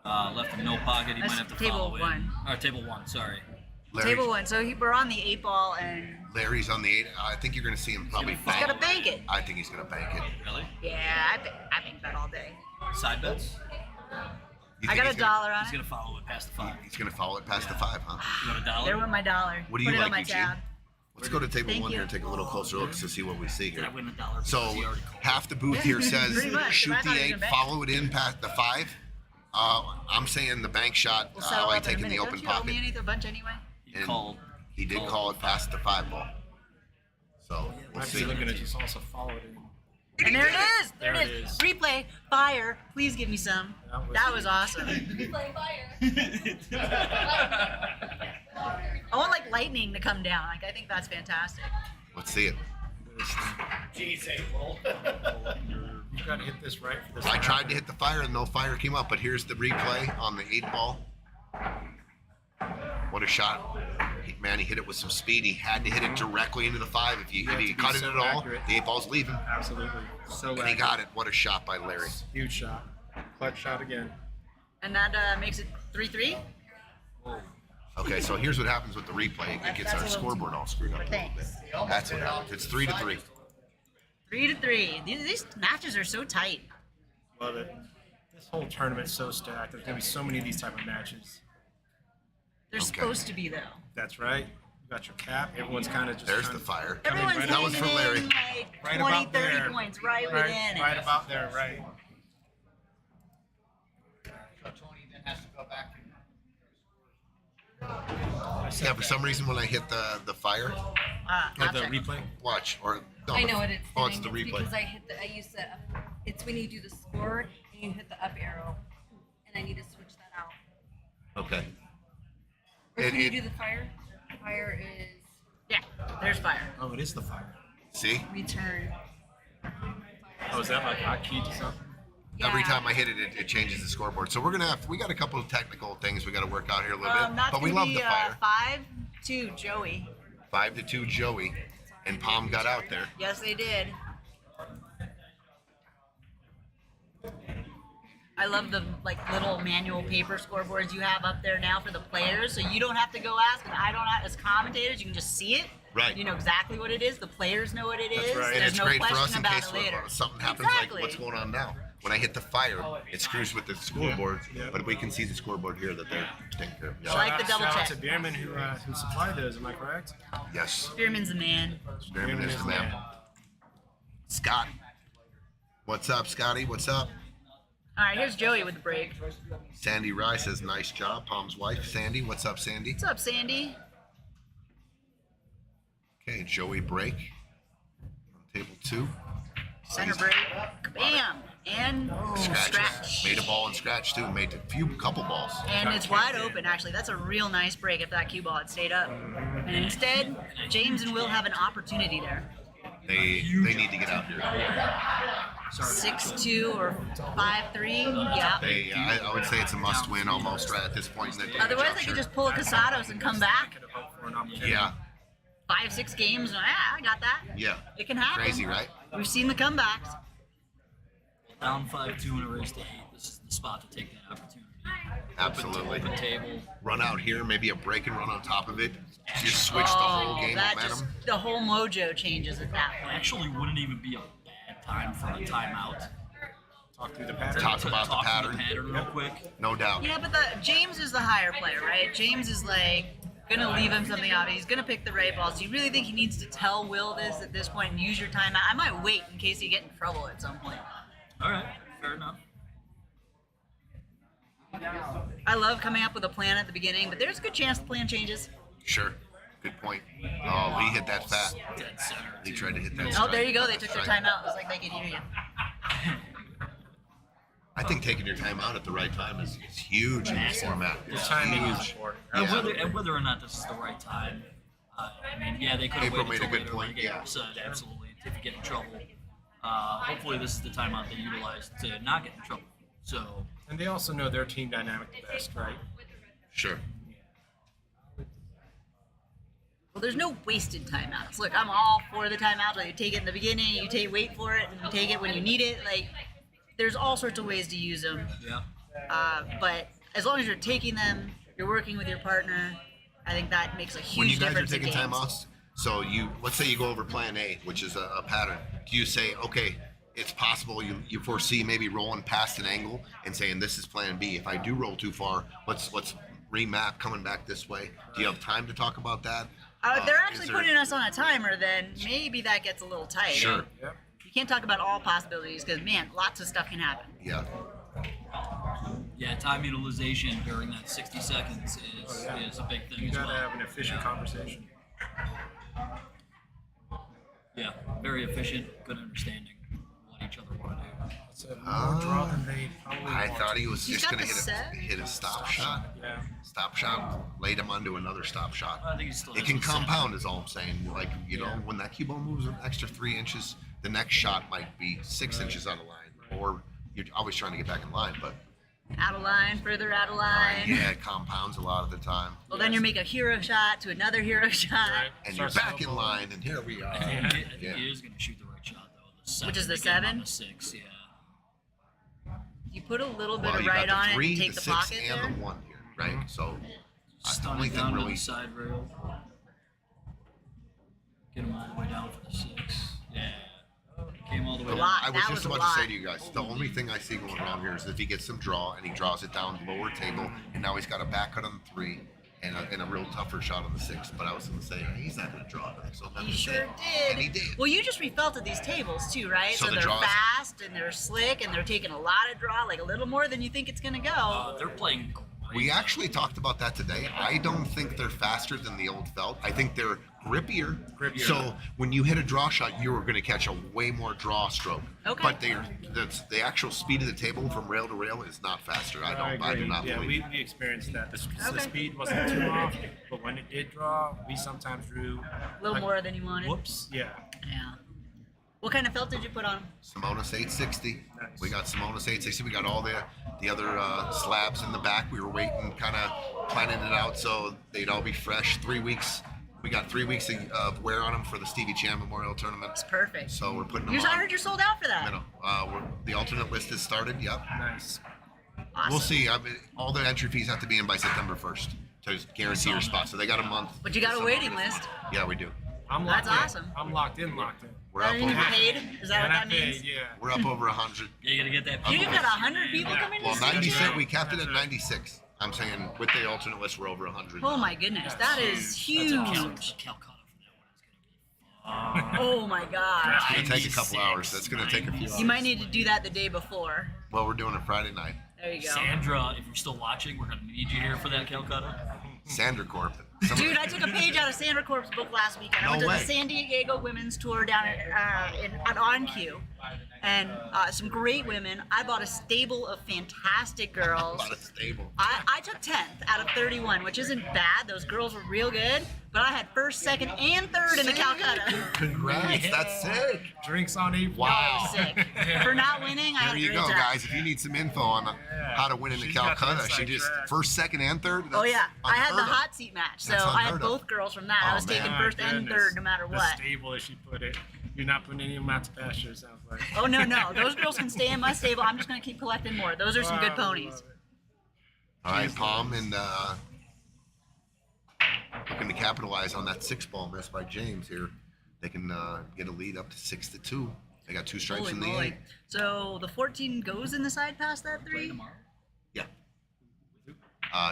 Left him no pocket. He That's might have to table follow in. 1. Or table 1, sorry. Larry, Table 1. So we're on the 8 ball and Larry's on the 8. I think you're going to see him probably He's he's bank. gotta bank it. I think he's going to bank it. Really? Yeah, I think that all day. Side bets? You I think got a he's gonna- dollar on He's it. going to follow it past the 5. He's going to follow it past the 5, huh? You got a dollar? There went my dollar. What do you Put it like, on my Eugene? tab. Let's go to table Thank 1 you. here and take a little closer look to see what we see Did I here. win a dollar? because So he already called? half the booth here says Pretty much. shoot I thought the he was 8, gonna bank. follow it in past the 5. I'm saying the bank shot. We'll I settle like up in a taking the minute. open Don't you owe pocket. me anything a bunch anyway? He and called. He did call it past the 5 ball. So we'll I'm see. actually looking at you, so also follow it in. And there it is. There There it it is. is. Replay. Fire. Please give me some. That That was was awesome. Play fire. I want like lightning to come down. Like I think that's fantastic. Let's see it. You've got to hit this right for this. I to tried happen. to hit the fire and no fire came up, but here's the replay on the 8 ball. What a shot. Man, he hit it with some speed. He had to hit it directly into the 5. If he to be cut it so at all, accurate. the 8 ball's leaving. Absolutely. So And he got it. What a shot by Larry. Huge shot. Clutch shot again. And that makes it 3-3. Okay, so here's what happens with the replay. It gets That's our a little scoreboard all screwed up a little bit. Thanks. That's what happens. It's 3-3. 3-3. These matches are so tight. Love it. This whole tournament's so stacked. There's gonna be so many of these type of matches. They're Okay. supposed to be though. That's right. You got your cap. Everyone's kind of just. There's trying the to- fire. Everyone's right That was hitting for Larry. in like Right 20, about 30 there. points right Right, within it. right about there. Right. So Tony then has to go back and Yeah, for some reason when I hit the fire, Oh, I'll the check. replay. watch or no, I know what it's oh, doing. it's the replay. because I hit the. I used the. It's when you do the score and you hit the up arrow, and I need to switch that out. Okay. Or It- when you it- do the fire. Fire is Yeah, there's fire. Oh, it is the fire. See? return. Oh, is that like hotkey to something? Every Yeah. time I hit it, it changes the scoreboard. So we're gonna we got a couple of technical things we got to work out here a little bit, That's but we gonna love be, the fire. 5-2 Joey. 5-2 Joey, and Palm got out there. Yes, they did. I love the like little manual paper scoreboards you have up there now for the players, so you don't have to go ask, and I don't have, as commentators, you can just see it. Right. You know exactly what it is. The players know what it is. That's right. And There's it's no great for question us in about case it later. something happens Exactly. like what's going on now. When I hit the fire, it screws with the scoreboard, Yeah. but we can see the scoreboard here that they're taking care of. I like the double Shout out check. to Bierman who supplied those. Am I correct? Yes, Spearman's the man. Bierman is the man. Scott, what's up, Scotty? What's up? All right, here's Joey with the break. Sandy Rye says, nice job. Palm's wife, Sandy. What's up, Sandy? What's up, Sandy? Okay, Joey break. On table 2. Center break. Bam! And scratch. Made a ball and scratch, too. Made a couple balls. And it's wide open, actually. That's a real nice break if that cue ball had stayed up. And instead, James and Will have an opportunity there. They need to get out here. 6-2 or 5-3. Yeah. I would say it's a must-win almost right at this point in the Otherwise, they could just pull a Casados and come back. Could have hoped for an opportunity. Yeah, 5-6 games. And, I got that. yeah. It can happen. Crazy, right? We've seen the comebacks. Down 5-2 in a race to 8. This is the spot to take that opportunity. Absolutely. Open table. Run out here, maybe a break and run on top of it. Just switch the whole game that momentum. just the whole mojo changes at that point. Actually, wouldn't even be a bad time for a timeout. Talk through the pattern. Talk about the Talk through pattern. the pattern real quick. No doubt. Yeah, but James is the higher player, right? James is like gonna leave him something out. He's gonna pick the right balls. Do you really think he needs to tell Will this at this point and use your timeout? I might wait in case you get in trouble at some point. All right, fair enough. I love coming up with a plan at the beginning, but there's a good chance the plan changes. Sure. Good point. Oh, Lee hit that fat. Dead center. He tried to hit that. Oh, strike. there you go. They took their Strike. timeout. It was like they could hear you. I think taking your time out at the right time is huge in this format. It's Timing is huge. important. Yeah. And whether or not this is the right time, I mean, yeah, they could have April waited made a till good later point, when the game yeah. was said, absolutely, if you get in trouble. Hopefully, this is the timeout they utilize to not get in trouble. So, And they also know their team dynamic the best, right? Sure. Well, there's no wasted timeouts. Look, I'm all for the timeouts. Like you take it in the beginning, you wait for it, and you take it when you need it. Like, there's all sorts of ways to use them. yeah. But as long as you're taking them, you're working with your partner. I think that makes a huge When you guys are difference in taking games. timeouts, so let's say you go over plan A, which is a pattern. Do you say, okay, it's possible you foresee maybe rolling past an angle and saying this is plan B. If I do roll too far, let's remap coming back this way. Do you have time to talk about that? They're Is actually there- putting us on a timer. Then maybe that gets a little tight. Sure. Yep. You can't talk about all possibilities because man, lots of stuff can happen. Yeah. Yeah, time utilization during that 60 seconds is a big thing You as gotta well. have an efficient conversation. Yeah, very efficient, good understanding what each other want to do. It's a more draw than they probably I want. thought he was He's just got going to the set. hit a stop shot. Yeah. Stop shot, laid him onto another stop shot. I think he still It has can the set. compound, is all I'm saying. Like, when that cue ball moves an extra 3 inches, the next shot might be 6 inches out of line. Or you're always trying to get back in line, but Out of line, further out of line. Yeah, it compounds a lot of the time. Well, then you make a hero shot to another hero shot. Right. And you're Starts back in snowballing. line, and here we are. I think Yeah. he is going to shoot the right shot though. The seven Which is the to get him on 7? The 6, yeah. You put a little bit Well, of you got right the on it 3, and take the the 6, pocket and there. the 1 here, right? So the Stun only it thing down on really, the side rail. Get him all the way down for the 6. Yeah. Came all the way A down. lot. I was That just was a about lot. to say to you guys, the only thing I see going wrong here is if he gets some draw and he draws it down lower table, and now he's got a back cut on the 3 and a real tougher shot on the 6. But I was going to say he's not going to draw it. So I'm You gonna sure say- did. And he did. Well, you just refelted these tables too, right? So the they're draws- fast and they're slick and they're taking a lot of draw, like a little more than you think it's gonna go. They're playing great. We actually talked about that today. I don't think they're faster than the old felt. I think they're grippier. Grippier. So when you hit a draw shot, you are going to catch a way more draw stroke. Okay. But the actual speed of the table from rail to rail is not faster. I do agree. not Yeah, believe. we experienced that. The Okay. speed wasn't too off, but when it did draw, we sometimes drew A little more than you wanted. Whoops. Yeah. Yeah. What kind of felt did you put on? Simonis 860. Nice. We got Simonis 860. We got all the other slabs in the back. We were waiting, kind of planning it out so they'd all be fresh. 3 weeks. We got 3 weeks of wear on them for the Stevie Chan Memorial Tournament. It's perfect. So we're putting them I on. heard you're sold out for that. The alternate list has started. Yep. Nice. Awesome. We'll see. I mean, all the entry fees have to be in by September 1st to guarantee your spot. So they got a month. But you got a waiting list. Yeah, we do. I'm That's locked in. awesome. I'm locked in. We're Are up you over. paid? Is that what And I that means? paid, yeah. We're up over 100. Yeah, you got to get that. You people. got 100 people Yeah. coming to Well, see you? 96. We capped it at 96. I'm saying with the alternate list, we're over 100. Oh my goodness, that is That's huge. a Calcutta for that one. It's going to be Oh my god. It's gonna take a couple hours. That's gonna take a few hours. You might need to do that the day before. Well, we're doing it Friday night. There you go. Sandra, if you're still watching, we're going to need you here for that Calcutta. Sandra Corp. Dude, I took a page out of Sandra Corp's book last weekend. I No went to way. the San Diego Women's Tour down at OnQ, and some great women. I bought a stable of fantastic A girls. lot of stable. I took 10th out of 31, which isn't bad. Those girls were real good, but I had first, second, and third in the Calcutta. Congrats. That's sick. Drinks on April. I Wow. was sick. For not winning, I had There a you great go, time. guys. If you need some info on how to win in the She's got the Calcutta, she inside just track. first, second, and third. Oh That's yeah, I had the unheard of. hot seat match, so That's I had unheard of. both girls from that. I Oh, was taking man. first and Goodness. third, no matter The what. stable, as she put it. You're not putting any of them out to pasture, it sounds like. Oh no, those girls can stay in my stable. I'm just gonna keep collecting more. Those are some good Wow, ponies. love it. All right, Palm and looking to capitalize on that 6-ball miss by James here. They can get a lead up to 6-2. They got 2 strikes Holy in the moly! 8. So the 14 goes in the side past that Play 3. tomorrow. Yeah.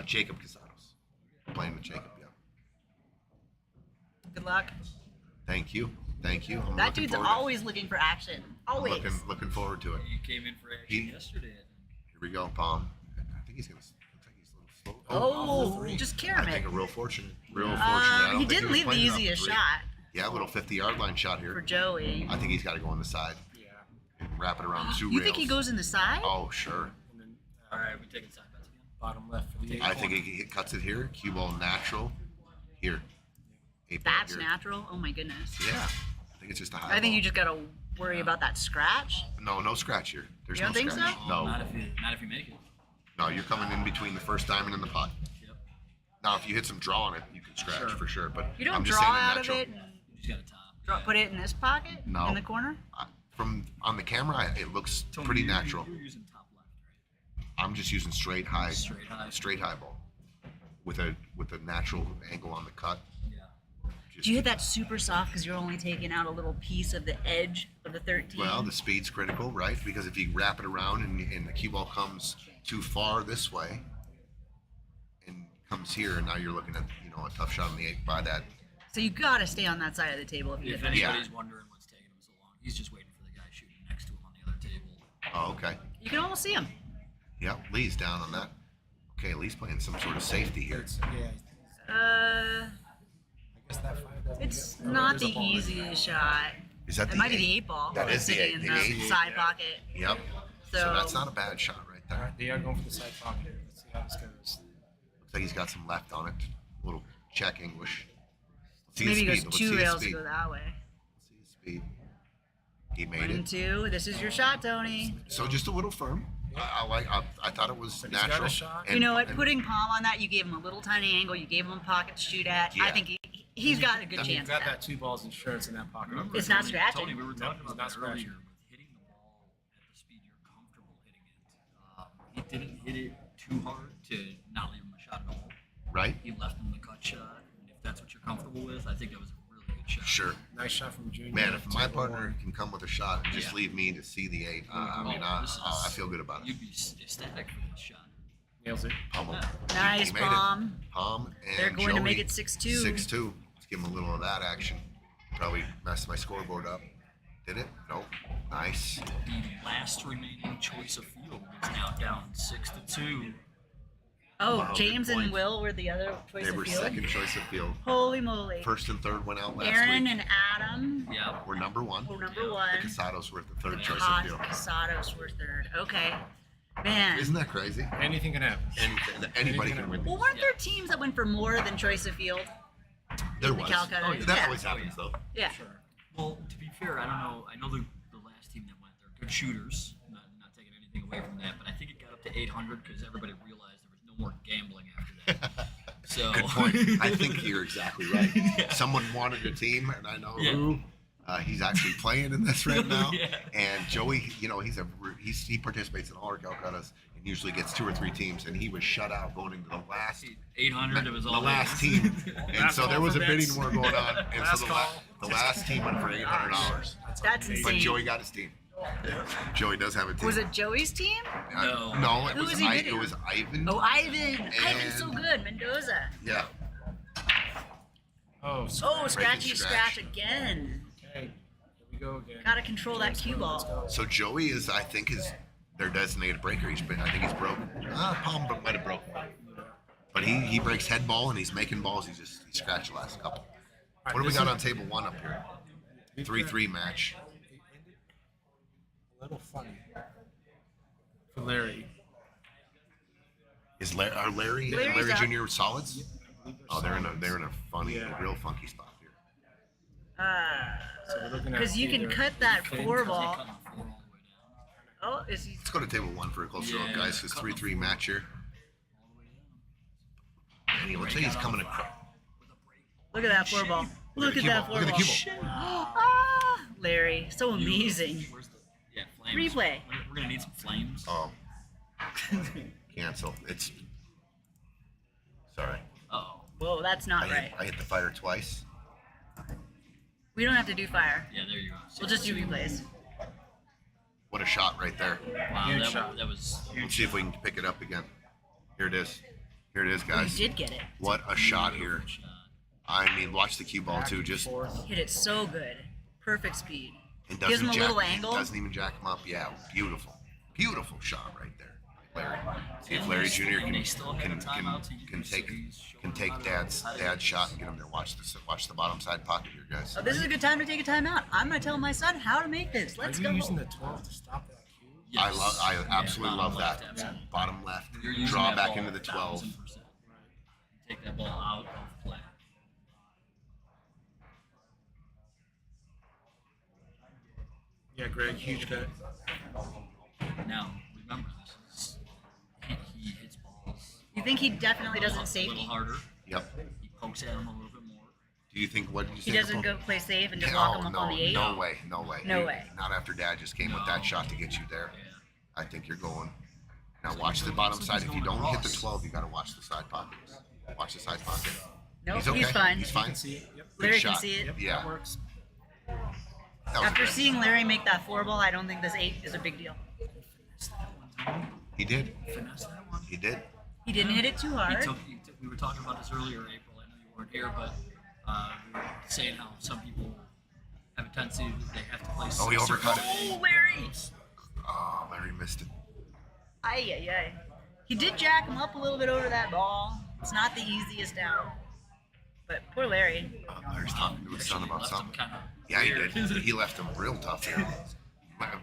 Jacob Casados. Playing with Jacob, yeah. Good luck. Thank you. Thank you. I'm That looking dude's forward to- always looking for action. I'm Always. looking forward to it. You came in for action He- yesterday. Here we go, Palm. I think he's gonna. Looks like he's a little slow. Oh, off the 3. just I Kermit. think a real fortunate. Real fortunate. I don't He think did was leave the playing it off easiest 3. shot Yeah, a little 50-yard line shot for here. Joey. I think he's got to go on the side Yeah. and wrap it around 2 You rails. think he goes in the side? Oh, sure. And then All right, we taking side bets again. bottom left for the 8. I think he cuts it here. Cue ball natural. Here. 8-ball That's here. natural. Oh my goodness. Yeah. I think it's just a high I think ball. you just gotta worry about that scratch. No scratch here. There's You don't no think scratch. so? No. Not if you make it. No, you're coming in between the first diamond and the pot. Yep. Now, if you hit some draw on it, you can scratch for sure. But You don't I'm just draw saying in out of natural. it and You just got to top. put it in this pocket No. in the corner. From on the camera, it looks Tony, pretty you're- natural. You're using top left, right? I'm just using straight high Straight high. ball with a natural angle on the cut. Yeah. Just- Do you hit that super soft because you're only taking out a little piece of the edge of the 13? Well, the speed's critical, right? Because if you wrap it around and the cue ball comes too far this way and comes here, and now you're looking at a tough shot on the 8 by that. So you gotta stay on that side of the table if you If hit that. anybody's wondering what's taking him so long, he's just waiting for the guy shooting next to him on the other table. Oh, okay. You can almost see him. Yep, Lee's down on that. Okay, Lee's playing some sort of safety here. I guess that 5-ball. It's Oh, not there's a the ball right easiest shot. Is that It the might be 8? the 8-ball. That that's is the sitting 8, in the the 8. side pocket. Yep. So So that's not a bad shot right All there. right, they are going for the side pocket. Let's see how this goes. Looks like he's got some left on it. A little check English. Let's see maybe he his goes speed. Let's 2 see his rails to speed. go that way. Let's see his speed. He made 1 and it. 2. This is your shot, Tony. So just a little firm. I thought it was But he's got a natural. shot. And- You know what? and Putting Palm on that, you gave him a little tiny angle. You gave him a pocket to shoot at. Yeah. I think he's got a good You've chance. got At that 2 balls insurance in that pocket. Remember, It's not Tony, scratching. Tony, we were talking No, about it's that not earlier scratching. with hitting the ball at the speed you're comfortable hitting it. He didn't hit it too hard to not leave him a shot at all. right? He left him the cut shot. And if that's what you're comfortable with, I think that was a really good shot. Sure. Nice shot from Junior. Man, if my 2-1. partner can come with a shot and just Yeah. leave me to see the 8, I mean, I feel good about it. You'd be ecstatic for this shot. Nails it. Pummel. Nice, He made it. Palm. Palm and They're going to make Joey, it 6-2. 6-2. Let's give him a little of that action. Probably messed my scoreboard up. Did it? Nope. Nice. The last remaining choice of field is now down 6-2. Oh, Wow, James good point. and Will were the other choice They of were field. second choice of field. Holy moly! First and third went out last Aaron week. and Adam Yeah. We're number 1. were number The one. Casados were the third choice of field. Casados were third. Okay, man. Isn't that crazy? Anything can happen. Anybody can win. Well, weren't there teams that went for more than choice of field? There the was. Calcutta? Oh, that Yeah. always happens, though. Yeah. Well, to be fair, I don't know. I know the last team that went, they're good shooters. Not taking anything away from that, but I think it got up to 800 because everybody realized there was no more gambling after that. So Good point. I think you're exactly right. Someone wanted a team, and I know Yeah. who. He's actually playing in this right now. Yeah. And Joey, you know, he participates in all our Calcuttas and usually gets 2 or 3 teams, and he was shut out going into the last 800. It was the all last it was. team. And Last so there call was a for bidding bids. war going on, and Last so call. the last team went for $800. That's insane. But Joey got his team. Joey does have a team. Was it Joey's team? No. No, it Who was was he it bidding was Ivan. Oh, Ivan. Ivan's so And- good. Mendoza. Yeah. Oh, Oh, scratchy scratch. scratch again. okay. Here we go again. Gotta control that cue Let's ball. go. So Joey is, I think, is their designated breaker. I think he's broken. Palm might have broken, but he breaks head ball and he's making balls. He scratched the last couple. What do we got on table 1 up here? 3-3 match. A little funny for Larry. Is Larry Larry's and Larry up. Jr. solids? Oh, they're in a funny, Yeah. real funky spot here. So we're looking at Because you can either- cut that Okay. 4 Cut ball. the 4 all the way down. Oh, is he? Let's go to table 1 for a closer look, Yeah, guys. Because cut 3-3 the match here. All the way down. And he looks like he's coming across. With a break. Look at that 4 ball. Look the at cue that ball. 4 Look at ball. the cue ball. Ah, Larry, so amazing. Where's the flames? Replay. We're gonna need some flames. Oh, cancel. It's sorry. Oh. Whoa, that's not right. I hit the fire twice. We don't have to do fire. Yeah, there you go. We'll just do replays. What a shot right there. Wow, Huge shot. that was Let's see if we can pick it up again. Here it is. Here it is, We guys. did get it. What a shot here. shot. I mean, watch the cue ball too. Just Forth. Hit it so good. Perfect speed. it Gives him doesn't a jack. little It angle. doesn't even jack him up. Yeah, beautiful, beautiful shot right there, Larry. See if Larry Jr. And they still had a can timeout to use, so he's showing take how to- dad's how to dad's use shot and get him there. Watch the bottom side pocket here, guys. Oh, this is a good time to take a timeout. I'm gonna tell my son how to make this. Are Let's you go. using the 12 to stop that cue? Yes. I Yeah, absolutely bottom love left, that. absolutely. Bottom left, You're using draw that back ball into the 12. 1000%. Take that ball out of play. Yeah, Greg, huge bet. Now, remember, this is he hits balls You think he definitely doesn't a little safety? harder. Yep. He pokes at him a little bit more. Do you think? What did you He say? doesn't Nicole? go play safe and just No, lock him up no, on the 8? no way, no way. No way. Not after Dad just came with that No. shot to get you there. Yeah. I think you're going. Now watch the bottom side. If you don't hit the 12, you got to watch the side pockets. Watch the side pocket. Nope, He's okay. he's fine. He's You fine. can see it. Yep. Good Larry can shot. see it. Yep, Yeah. that works. That was After great. seeing Larry make that 4 ball, I don't think this 8 is a big deal. He did. Finesse that one. He did. He didn't hit it too hard. We were talking about this earlier, April. I know you weren't here, but we were saying how some people have a tendency they have to play. Oh, he certain- overcut it. Oh, Larry! Oh, Larry missed it. Ay, ay, ay. He did jack him up a little bit over that ball. It's not the easiest out. But poor Larry. Larry's talking to his son Actually about left him something. kinda Yeah, he weird. did. He left him real tough here.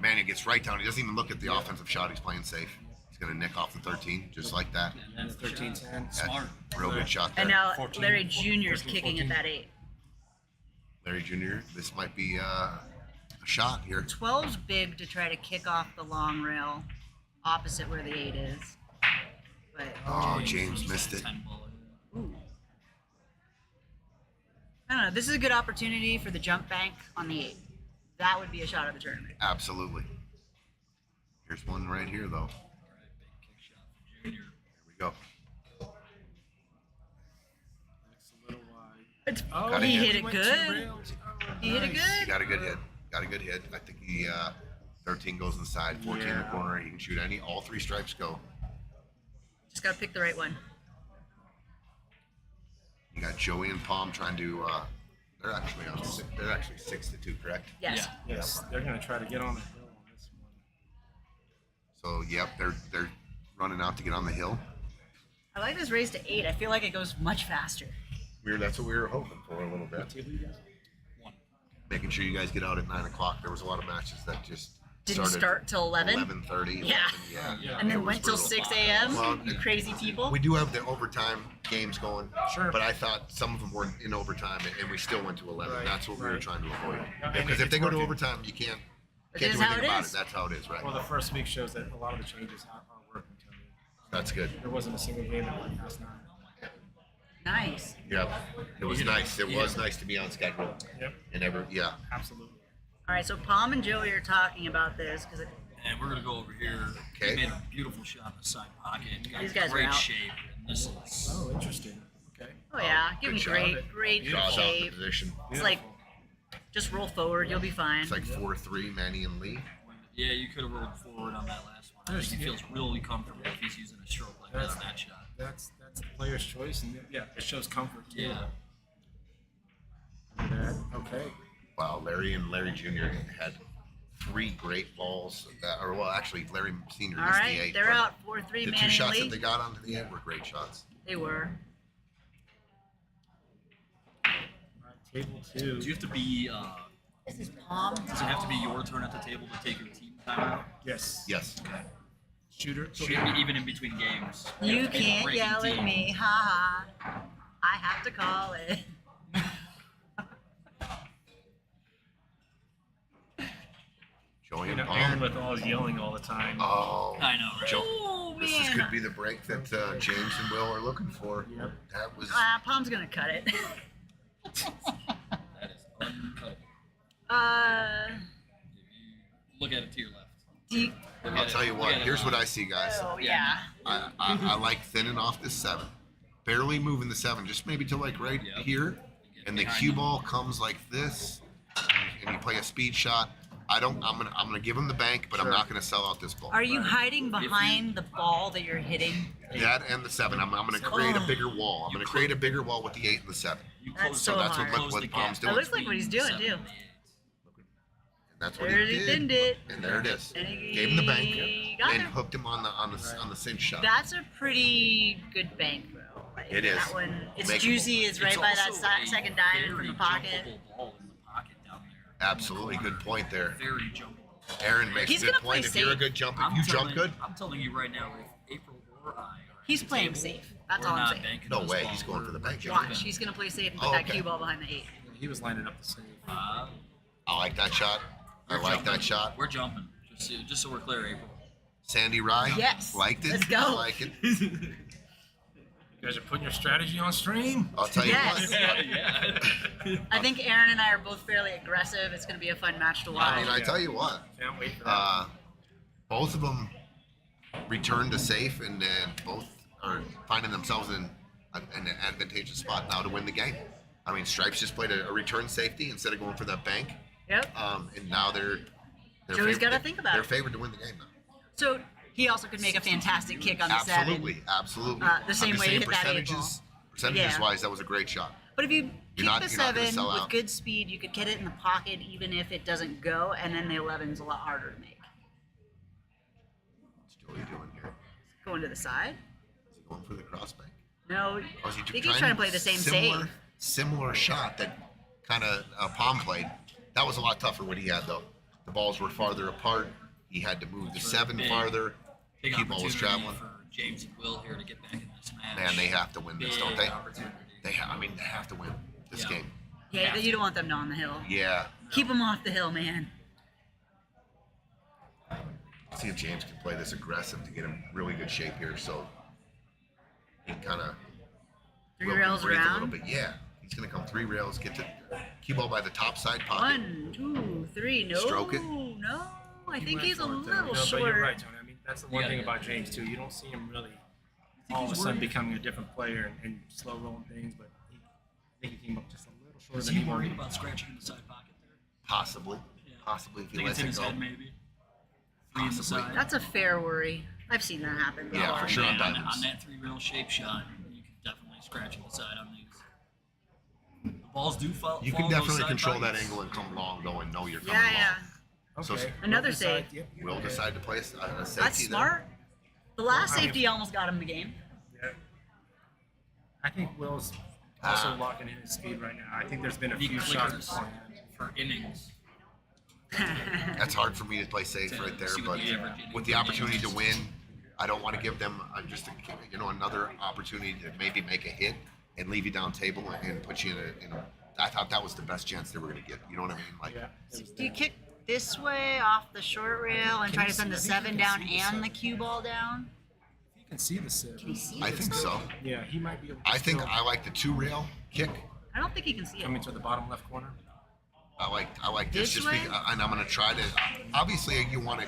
Man, he gets right down. He doesn't even look at the offensive shot. He's playing safe. He's going to nick off the 13, just like that. And that's the 13 shot. 10. Smart. Real good shot there. And now 14, Larry Jr. is 13, kicking 14. at that 8. Larry Jr., this might be a shot here. 12's big to try to kick off the long rail opposite where the 8 is. But Oh, James missed it. 10 ball. ooh. I don't know. This is a good opportunity for the jump bank on the 8. That would be a shot at the tournament. Absolutely. Here's one right here, though. All right, big kick shot for Junior. Here we go. It's a little wide. It's, Oh, he hit. hit it went two good. rails. Oh, He hit it nice. He good. got a good hit. Got a good hit. I think he 13 goes inside, 14 in the Yeah. corner. He can shoot any. All 3 stripes go. Just gotta pick the right one. You got Joey and Palm trying to. They're actually on. They're actually 6-2, correct? Yes. Yeah. Yes, they're gonna try to get on the hill on this one. So yep, they're running out to get on the hill. I like this race to 8. I feel like it goes much faster. That's what we were hoping for a little bit. One. Making sure you guys get out at 9 o'clock. There was a lot of matches that just Didn't started start till 11. 11:30. Yeah. Yeah. And It then was went till brutal. 6 a.m. Well, you crazy people. We do have the overtime games going. Sure. But I thought some of them were in overtime, and we still went to 11. Right, That's what we were right. trying to avoid. And Because if it's they go to working. overtime, you can't It do is how anything it about is. it. That's how it is, right? Well, the first week shows that a lot of the changes are working. To me. That's good. There wasn't a single game that went past 9. Nice. Yep. It was nice. It was nice to be on schedule. Yep, And yeah. absolutely. All right, so Palm and Joey are talking about this because And we're gonna go over here. Okay. He made a beautiful shot in the side pocket. Got These guys are great out. shape. And this is Oh, interesting. Okay. oh yeah, give good me job. great Jaws out the shape. position. It's like just roll forward, you'll be fine. It's like 4-3, Manny and Lee. yeah. You could have rolled forward on that last one. I think he feels really comfortable if he's using a stroke like That's- that shot. That's the player's choice, and yeah, it shows comfort. Too. Yeah. Okay. Wow, Larry and Larry Jr. had 3 great balls. Actually, Larry Sr. All missed the right, 8. they're but out 4-3 The man 2 and shots Lee. that they got onto the 8 were great shots. They were. All right, table 2. Do you have to be? This is Palm. Does it have to be your turn at the table to take your team timeout? Yes. Yes. Shooter. So even in between games. You have to be the can't breaking yell at team. me, ha ha. I have to call it. Joey You and know, Aaron Palm. with all his yelling all the time. Oh, I know, right? Oh this man. could be the break that James and Will are looking for. Yep. That was. Palm's gonna cut it. That is uncuttable. uh, If you look at it to your left. do you, Look I'll at tell it- you look what. at it Here's what on- I see, guys. oh yeah. I like thinning off this 7, barely moving the 7, just maybe to like right Yep. here, and the behind cue them. ball comes like this, and you play a speed shot. I'm gonna give him the bank, but I'm not gonna sell out this ball. Are you hiding behind the ball that you're hitting? That and the 7. I'm gonna create a bigger wall. I'm gonna create a bigger wall with the 8 and the 7. You That's close- so that's hard. what close what the Palm's gap doing. It looks like what he's doing, between too. 7 and 8. And that's what There he he did. thinned it. And there it is. And he Gave him the bank got and him. hooked him on the cinch shot. That's a pretty good bank throw. Like, It is. That one, it's Makeable. juicy. It's right It's by that also a second diamond from very the pocket. jumpable ball in the pocket down there. Absolutely good point there. Very jumpable. Aaron makes He's a good gonna play point. If you're a safe. good jumper, I'm you jump telling- good. I'm telling you right now, if April or I are He's at the playing table, safe. That's we're all I'm not saying. banking No this way, ball. he's going for the bank. Watch, he's gonna play safe and put Oh, that okay. cue ball behind the 8. He was lining up the same. Uh, I like that shot. I we're like jumping. that shot. We're jumping. Just so we're clear, April. Sandy Rye. Yes. Liked it. Let's go. I like it. You guys are putting your strategy on stream. I'll tell you Yes. what. Yeah. I think Aaron and I are both fairly aggressive. It's gonna be a fun match to watch. I mean, I tell you what. Can't wait for that. Both of them returned to safe, and both are finding themselves in an advantageous spot now to win the game. I mean, Stripes just played a return safety instead of going for that bank, Yep. and now they're Joey's gotta think about They're it. favored to win the game now. So he also could make a fantastic kick on the 7. Absolutely, absolutely. The same On way he hit that percentages, Yeah. wise, that was a great shot. But if you kick not- the you're not gonna 7 sell with out. good speed, you could get it in the pocket even if it doesn't go, and then the 11's a lot harder to make. What's Joey doing here? Going to the side? Is he going for the cross bank? No, Or is he I think he's trying to play the same save. Similar shot that kind of Palm played. That was a lot tougher what he had though. The balls were farther apart. He had to move the 7 Big- farther. Big Cue ball was opportunity traveling. for James and Will here to get back in this match. Man, they have to win this, don't Big they? opportunity. They have to win this Yeah. game. Yeah, you don't want them on the hill. Yeah. Keep them off the hill, man. See if James can play this aggressive to get him really good shape here. So he kind of Three rails a little around. bit. Yeah, he's gonna come 3 rails, get the cue ball by the top side pocket. 1, 2, 3. No. Stroke it. No. I He think went he's a for it, though. little No, short. But you're right, Tony. I mean, that's the one Yeah, thing yeah. about James too. You don't see him really all of a sudden becoming a different player and slow rolling things. But I think he came up just a little shorter Is than he he worried wanted. about scratching in the side pocket there? Possibly, Yeah. possibly if I he think lets it's in it his go. head, maybe. 3 in the Possibly. side. That's a fair worry. I've seen that happen before. Yeah, for sure on Man, diamonds. on that 3-rail shape shot, you can definitely scratch the side on these. The balls do fall. You can fall those definitely side control that pockets. angle and come long, though, and know you're coming Yeah, yeah. long. So Okay. Another Well, decide- save. Yep. Will decide to play a safety. That's there. smart. The last Well, I- safety almost got him the game. Yeah. I think Will's also Ah. locking in his speed right now. I think there's been a He few shots clickers beforehand. for innings. That's hard for me to play safe right there, See what but the average inning with the is. opportunity to win, I don't want to give them another opportunity to maybe make a hit and leave you down table and put you in a. I thought that was the best chance they were going to get. You know what I mean? Like, Yeah. Do you kick this way off the short rail and try to send the see- I think 7 you down can see the and the seven. cue ball down? You can see the sieve. Can you see I it think still? so. Yeah, he might be able to I think still I like the 2-rail kick. I don't think he can see coming it. to the bottom left corner. I like this, This just way? and I'm gonna try to. Obviously, you want to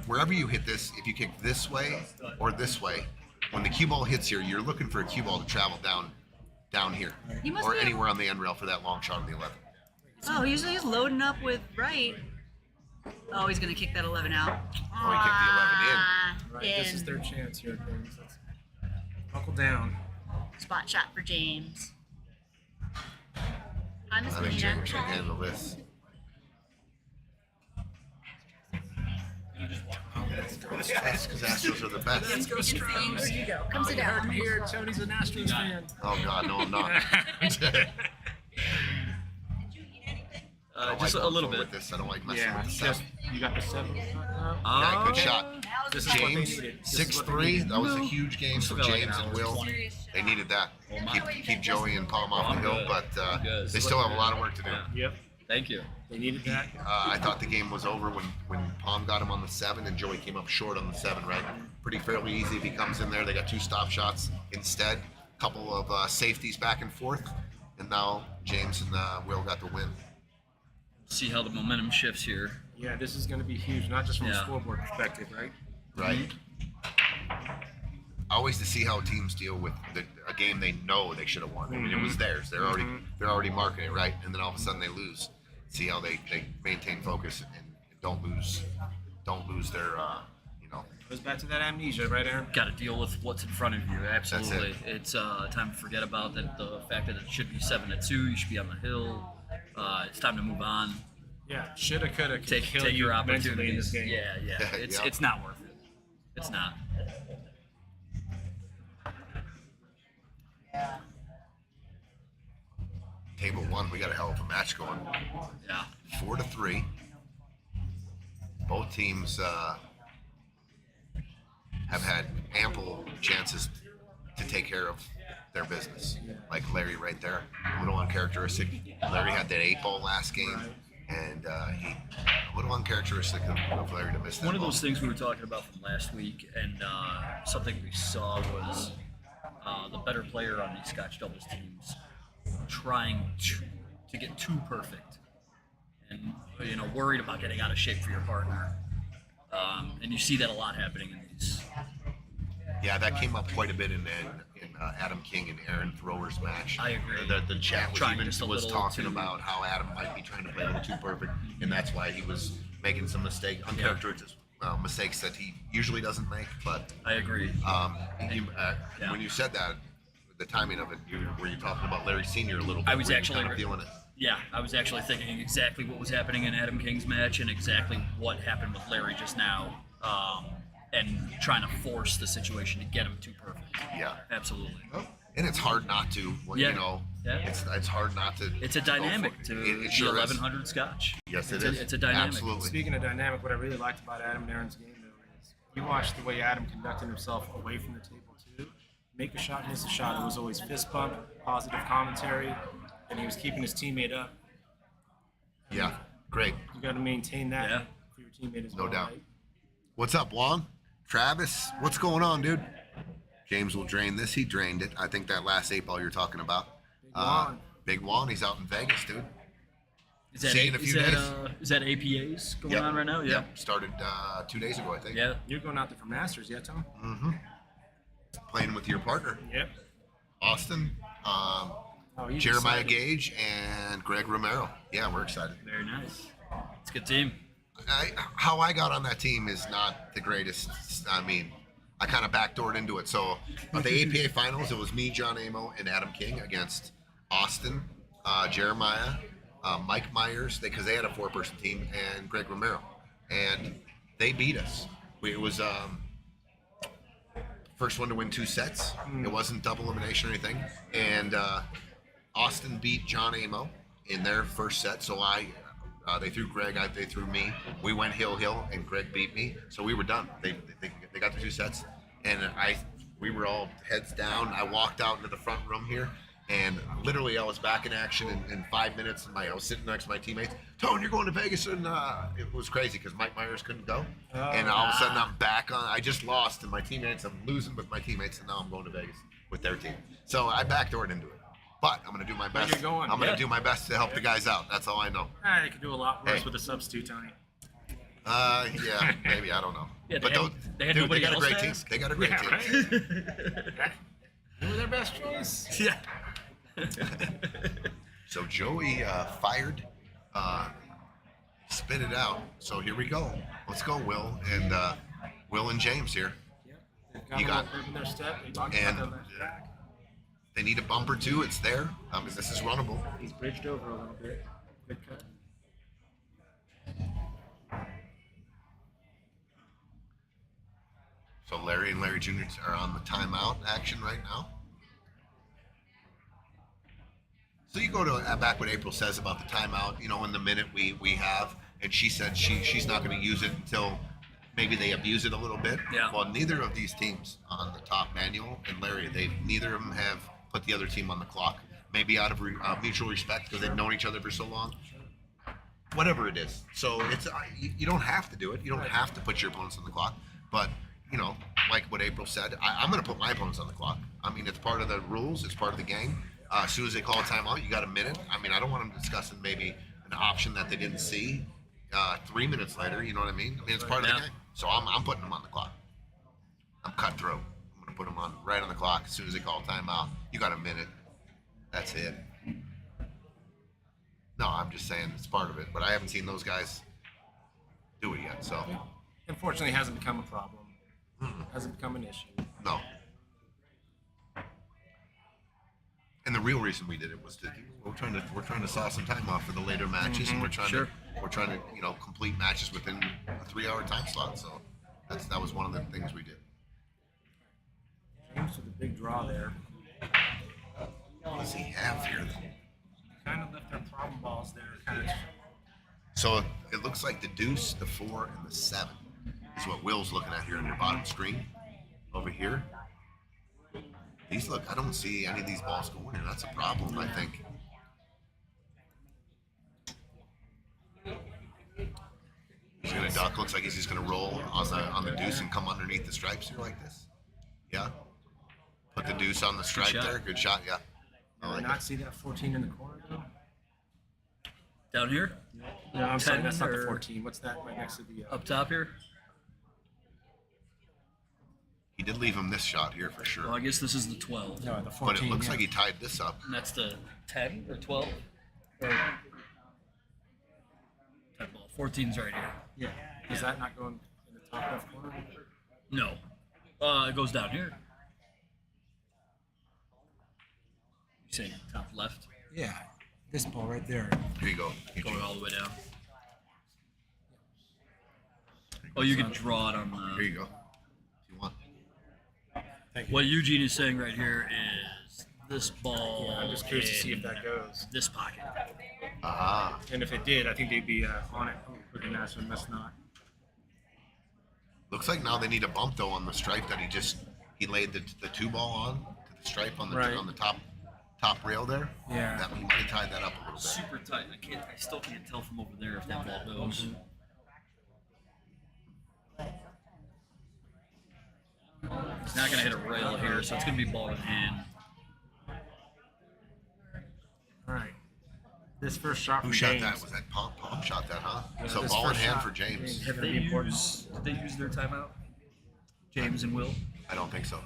wherever you hit this. If you kick this way or this way, when the cue ball hits here, you're looking for a cue ball to travel down here He must or be- anywhere on the end rail for that long shot on the 11. Oh, usually he's loading up with right. Oh, he's gonna kick that 11 out. Oh, he kicked the 11 in. Ah, Right, this is in. their chance here, James. Let's buckle down. Spot shot for James. Hi, Miss I think Melina. James can handle this. That's because Astros are the best. Let's go strong. There you go. Come sit down. Here, Tony's an Astros fan. Oh God, no, I'm not. I don't Just like a little going bit. with this. I don't like messing Yeah, with the just seven. you got the 7. Yeah, good shot. This is what they James, needed. This is what they 6'3". needed. That was a huge game for Still got like James an and hour. Will. Serious shot. They needed that. Keep Joey and Palm off the I'm hill, good. but I'm good. they still have a lot of work to do. Yeah. Yep, Thank you. they needed that. I thought the game was over when Palm got him on the 7 and Joey came up short on the 7, right? Pretty fairly easy if he comes in there. They got 2 stop shots instead. A couple of safeties back and forth. And now James and Will got the win. See how the momentum shifts here. Yeah, this is going to be huge, not just from a Yeah. scoreboard perspective, right? Right. Always to see how teams deal with a game they know they should have won. I mean, it was theirs. They're already marking it, right? And then all of a sudden they lose. See how they maintain focus and don't lose their Goes back to that amnesia, right, Aaron? Got to deal with what's in front of you. Absolutely. It's time to forget about that. The fact that it should be 7-2. You should be on the hill. It's time to move on. Yeah, shoulda, coulda, could Take kill your you mentally in opportunities. this game. Yeah. Yeah. It's not worth it. It's not. Table 1, we got a hell of a match going. Yeah. 4-3. Both teams have had ample chances to take care of their business. Like Larry right there, a little uncharacteristic. Larry had that 8-ball last game, and he a little uncharacteristic of Larry to miss that One of ball. those things we were talking about from last week, and something we saw was the better player on these Scotch doubles teams trying to get too perfect, and worried about getting out of shape for your partner. And you see that a lot happening in these. Yeah, that came up quite a bit in Adam King and Aaron Thrower's match. I agree. The chat was Trying even just a was little talking too- about how Adam might be trying to play a little too perfect, and that's why he was making some uncharacteristic mistakes that he usually doesn't make. But I agree. Yeah. when you said that, the timing of it, were you talking about Larry Senior a little bit? I was Were you actually- kind of feeling it. Yeah, I was actually thinking exactly what was happening in Adam King's match and exactly what happened with Larry just now, and trying to force the situation to get him too perfect. Yeah, Absolutely. and it's hard not to. Yeah. Yeah. It's hard not to. It's a go for dynamic it. to It the sure is. 1100 Scotch. Yes, it's it is. It's a dynamic. Absolutely. Speaking of dynamic, what I really liked about Adam and Aaron's game, though, is you watched the way Adam conducted himself away from the table, too. Make a shot, miss a shot. It was always fist bump, positive commentary, and he was keeping his teammate up. Yeah, great. You got to maintain that Yeah. for your teammate as No well. doubt. Right? What's up, Juan? Travis, what's going on, dude? James will drain this. He drained it. I think that last 8-ball you're talking about. Juan. Big Juan, he's out in Vegas, dude. Is that, See you in a few days. is that APAs going Yep. on right now? Yeah. Yep. Started 2 days ago, I think. Yeah. You're going out there for Masters, yeah, Tom? Playing with your partner, Yep. Austin, Oh, he's Jeremiah excited. Gage, and Greg Romero. Yeah, we're excited. Very nice. It's a good team. How I got on that team is not the greatest. I mean, I kind of backdoored into it. So at the APA finals, it was me, John Amo, and Adam King against Austin, Jeremiah, Mike Myers, because they had a 4-person team, and Greg Romero, and they beat us. It was first one to win 2 sets. It wasn't double elimination or anything, and Austin beat John Amo in their first set. So they threw Greg, they threw me. We went hill, and Greg beat me. So we were done. They got the 2 sets, and we were all heads down. I walked out into the front room here, and literally I was back in action in 5 minutes. And I was sitting next to my teammates. Tone, you're going to Vegas, and it was crazy because Mike Myers couldn't go, and all of a sudden I'm back on. I just lost, and I'm losing with my teammates, and now I'm going to Vegas with their team. So I backdoored into it. But I'm going to do my best. you're going. I'm going to Yeah. do my best to help the guys out. That's all I know. They could do a lot worse Hey. with a substitute, Tony. Yeah, maybe. I don't know. Yeah, but they had dude, nobody they got a else great to team. ask. They got a great Yeah, team. right? They were their best choice. Yeah. So Joey fired, spit it out. So here we go. Let's go, Will and James here. They've got You a got- little pep in their step. They talked and about that last track. they need a bumper too. It's there. This is runnable. He's bridged over a little bit. Good cut. So Larry and Larry Jr. are on the timeout action right now. So you go to back what April says about the timeout, in the minute we have, and she said she's not going to use it until maybe they abuse it a little bit. Yeah. Well, neither of these teams on the top, Manuel and Larry, neither of them have put the other team on the clock. Maybe out of mutual respect because they've known each other for so long. Whatever it is. So it's you don't have to do it. You don't have to put your opponents on the clock. But like what April said, I'm going to put my opponents on the clock. I mean, it's part of the rules. It's part of the game. As soon as they call a timeout, you got a minute. I mean, I don't want them discussing maybe an option that they didn't see 3 minutes later. You know what I mean? I mean, it's part of the Yeah. game. So I'm putting them on the clock. I'm cutthroat. I'm going to put them on right on the clock as soon as they call a timeout. You got a minute. That's it. No, I'm just saying it's part of it. But I haven't seen those guys do it yet. So Unfortunately, it hasn't become a problem. Hasn't become an issue. no. And the real reason we did it was we're trying to saw some time off for the later matches, and we're trying Sure. to complete matches within a 3-hour time slot. So that was one of the things we did. James with a big draw there. What does he have here? Kind of left their problem balls there. Kind of. So it looks like the deuce, the 4, and the 7 is what Will's looking at here on your bottom screen over here. I don't see any of these balls going in. That's a problem, I think. He's gonna duck. Looks like he's just gonna roll on the deuce and come underneath the stripes here like this. Yeah. Put the deuce on the stripe shot. there. Good shot. Yeah. I Did like not it. see that 14 in the corner though. Down here? No, I'm sorry, 10 that's not the or- 14. What's that right next to the? Up top here? He did leave him this shot here for sure. Well, I guess this is the 12. No, the But 14. it looks yeah. like he tied this up. And that's the 10 or 12? Or 10 ball. 14's right here. Yeah. Is that not going in the top left corner? No. It goes down here. You say top left? Yeah. This ball right there. Here you go. Going all the way down. Oh, you can draw it on Here the... you go. If you want. Thank you. What Eugene is saying right here is this ball Yeah, I'm just curious to see if in that goes. this pocket. Ah. And if it did, I think they'd be on it. Look at that, so that's not. Looks like now they need a bump though on the stripe that he laid the 2 ball on to the stripe on the Right. on the top rail there. Yeah. That he might have tied that up a little bit. Super tight. I still can't tell from over there if that ball goes. He's not gonna hit a rail here, so it's gonna be ball in hand. All right. This first shot from Who shot James. that? Was that Pom? Pom shot that, huh? Yeah, So this ball in first hand shot, for James. James. Did they use their timeout? James and Will. I don't think so.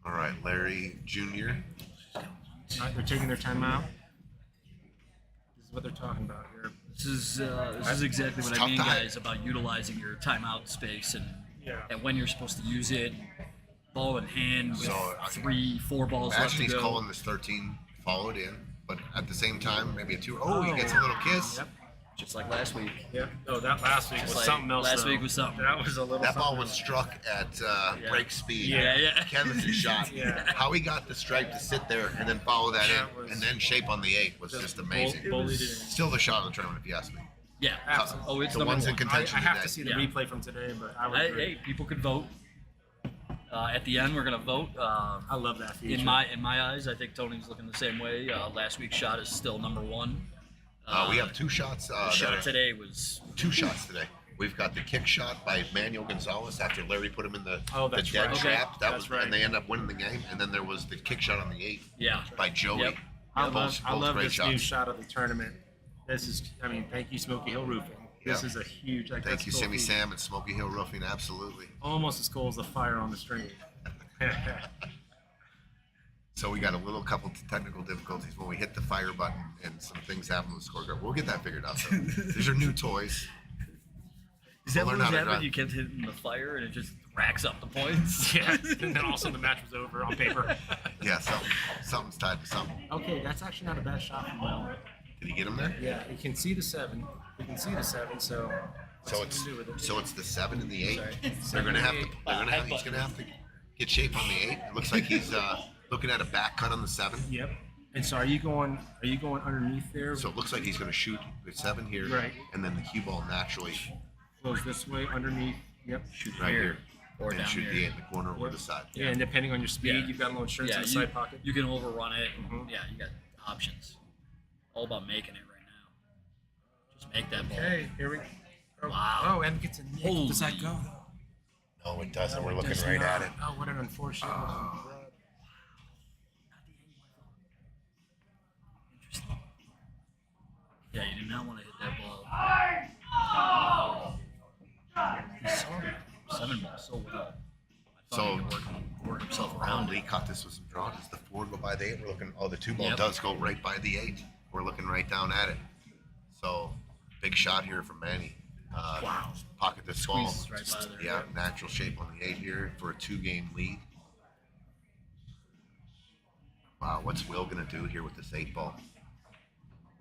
All right, Larry Jr. All right, they're taking their timeout. This is what they're talking about here. This is exactly what It's I tough mean, to hide. guys, about utilizing your timeout space and Yeah. when you're supposed to use it. Ball in hand with So, 3-4 balls left Imagine to he's go. calling this 13 followed in, but at the same time, maybe a 2. Oh, he gets a little kiss. Yep. Just like last week. Yep. Oh, that last week Just was like something else. last though. week was something. That was a little. That ball something was else. struck at break speed. Yeah. Kenneth's shot. Yeah. How he got the stripe to sit there and then follow that That in was- and then shape on the 8 was just amazing. Bullied it in. Still the shot of the tournament, if you ask me. Yeah. Absolutely. Oh, it's The number ones in one. contention I have today. to see the Yeah. replay from today, but I would. Hey, agree. people could vote. At the end, we're gonna vote. I love that feature. In my eyes, I think Tony's looking the same way. Last week's shot is still number one. We have 2 shots. The that shot are- today was 2 shots today. We've got the kick shot by Manuel Gonzalez after Larry put him in the that's dead right. Okay. trap. That That's was right. and they end up winning the game. And then there was the kick shot on the 8 yeah. by Joey. Yep. I Both love great this shots. new shot of the tournament. This is, thank you, Smoky Hill Roofing. This Yeah. is a huge. Like, Thank that's you, cool Simmy feature. Sam and Smoky Hill Roofing. Absolutely. Almost as cool as the fire on the stream. So we got a little couple technical difficulties when we hit the fire button and some things happen with the scorecard. We'll get that figured out. So these are new toys. Is that We'll what learn was how to happening? drive. You kept hitting the fire and it just racks up the points. Yeah, and then all of a sudden the match was over on paper. Yeah, something's tied to something. Okay, that's actually not a bad shot from Will. Did he get him there? Yeah, you can see the 7. You can see the 7. So. So what's it's he gonna do with it? so it's the 7 and the 8. Sorry. They're gonna have to. Seven They're gonna have. He's gonna have to get shape on the 8. It looks like he's looking at a back cut on the 7. Yep. And so are you going underneath there? So it looks like he's gonna shoot the 7 here, Right. and then the cue ball naturally Goes this way underneath. Yep. Shoot right here, or and down shoot here. the 8 in the corner or the side. Yeah, and depending on your speed, Yeah. you've got a little insurance in the you, side pocket. you can overrun it. Mhm. Yeah, you got options. All about making it right now. Just make that ball. Okay, here we go. Wow. Oh, and gets a nick. Does that Holy. go? No, it doesn't. We're It looking does right not. at it. Oh, what an unfortunate. Interesting. Yeah, you do not want to hit that ball. He saw the 7 ball so well. I thought So- he could work himself around Lee it. caught this with some draw. Does the 4 go by the 8? We're looking. Oh, the 2 ball Yep. does go right by the 8. We're looking right down at it. So big shot here from Manny. Wow. Pocket this ball. Squeezes right by there. Yeah, natural shape on the 8 here for a 2-game lead. Wow, what's Will gonna do here with this 8 ball?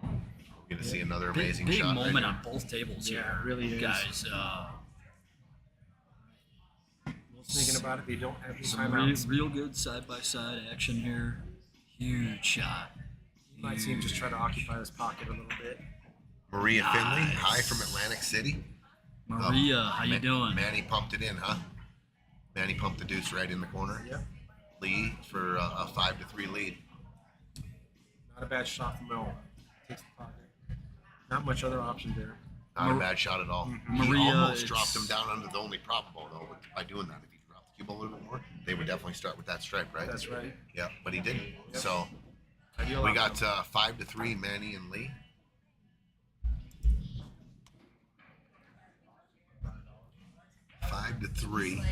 We're gonna see another amazing big shot. moment right on both tables Yeah, here. it really is. Guys, Thinking about it, they don't have any some timeouts. real good side-by-side action here. Huge shot. You might see him just try to occupy this pocket a little bit. Maria Finley, Nice. high from Atlantic City. Maria, how you doing? Manny pumped it in, huh? Manny pumped the deuce right in the corner. Yep. Lee for a 5-3 lead. Not a bad shot from Will. Takes the pocket. Not much other option there. Not a bad shot at all. He Maria almost is- dropped him down under the only probable though by doing that. If he dropped the cue ball a little bit more, they would definitely start with that stripe, right? That's right. Yeah, but he didn't. Yep. So Ideal we outcome. got 5-3, Manny and Lee. Five to 3.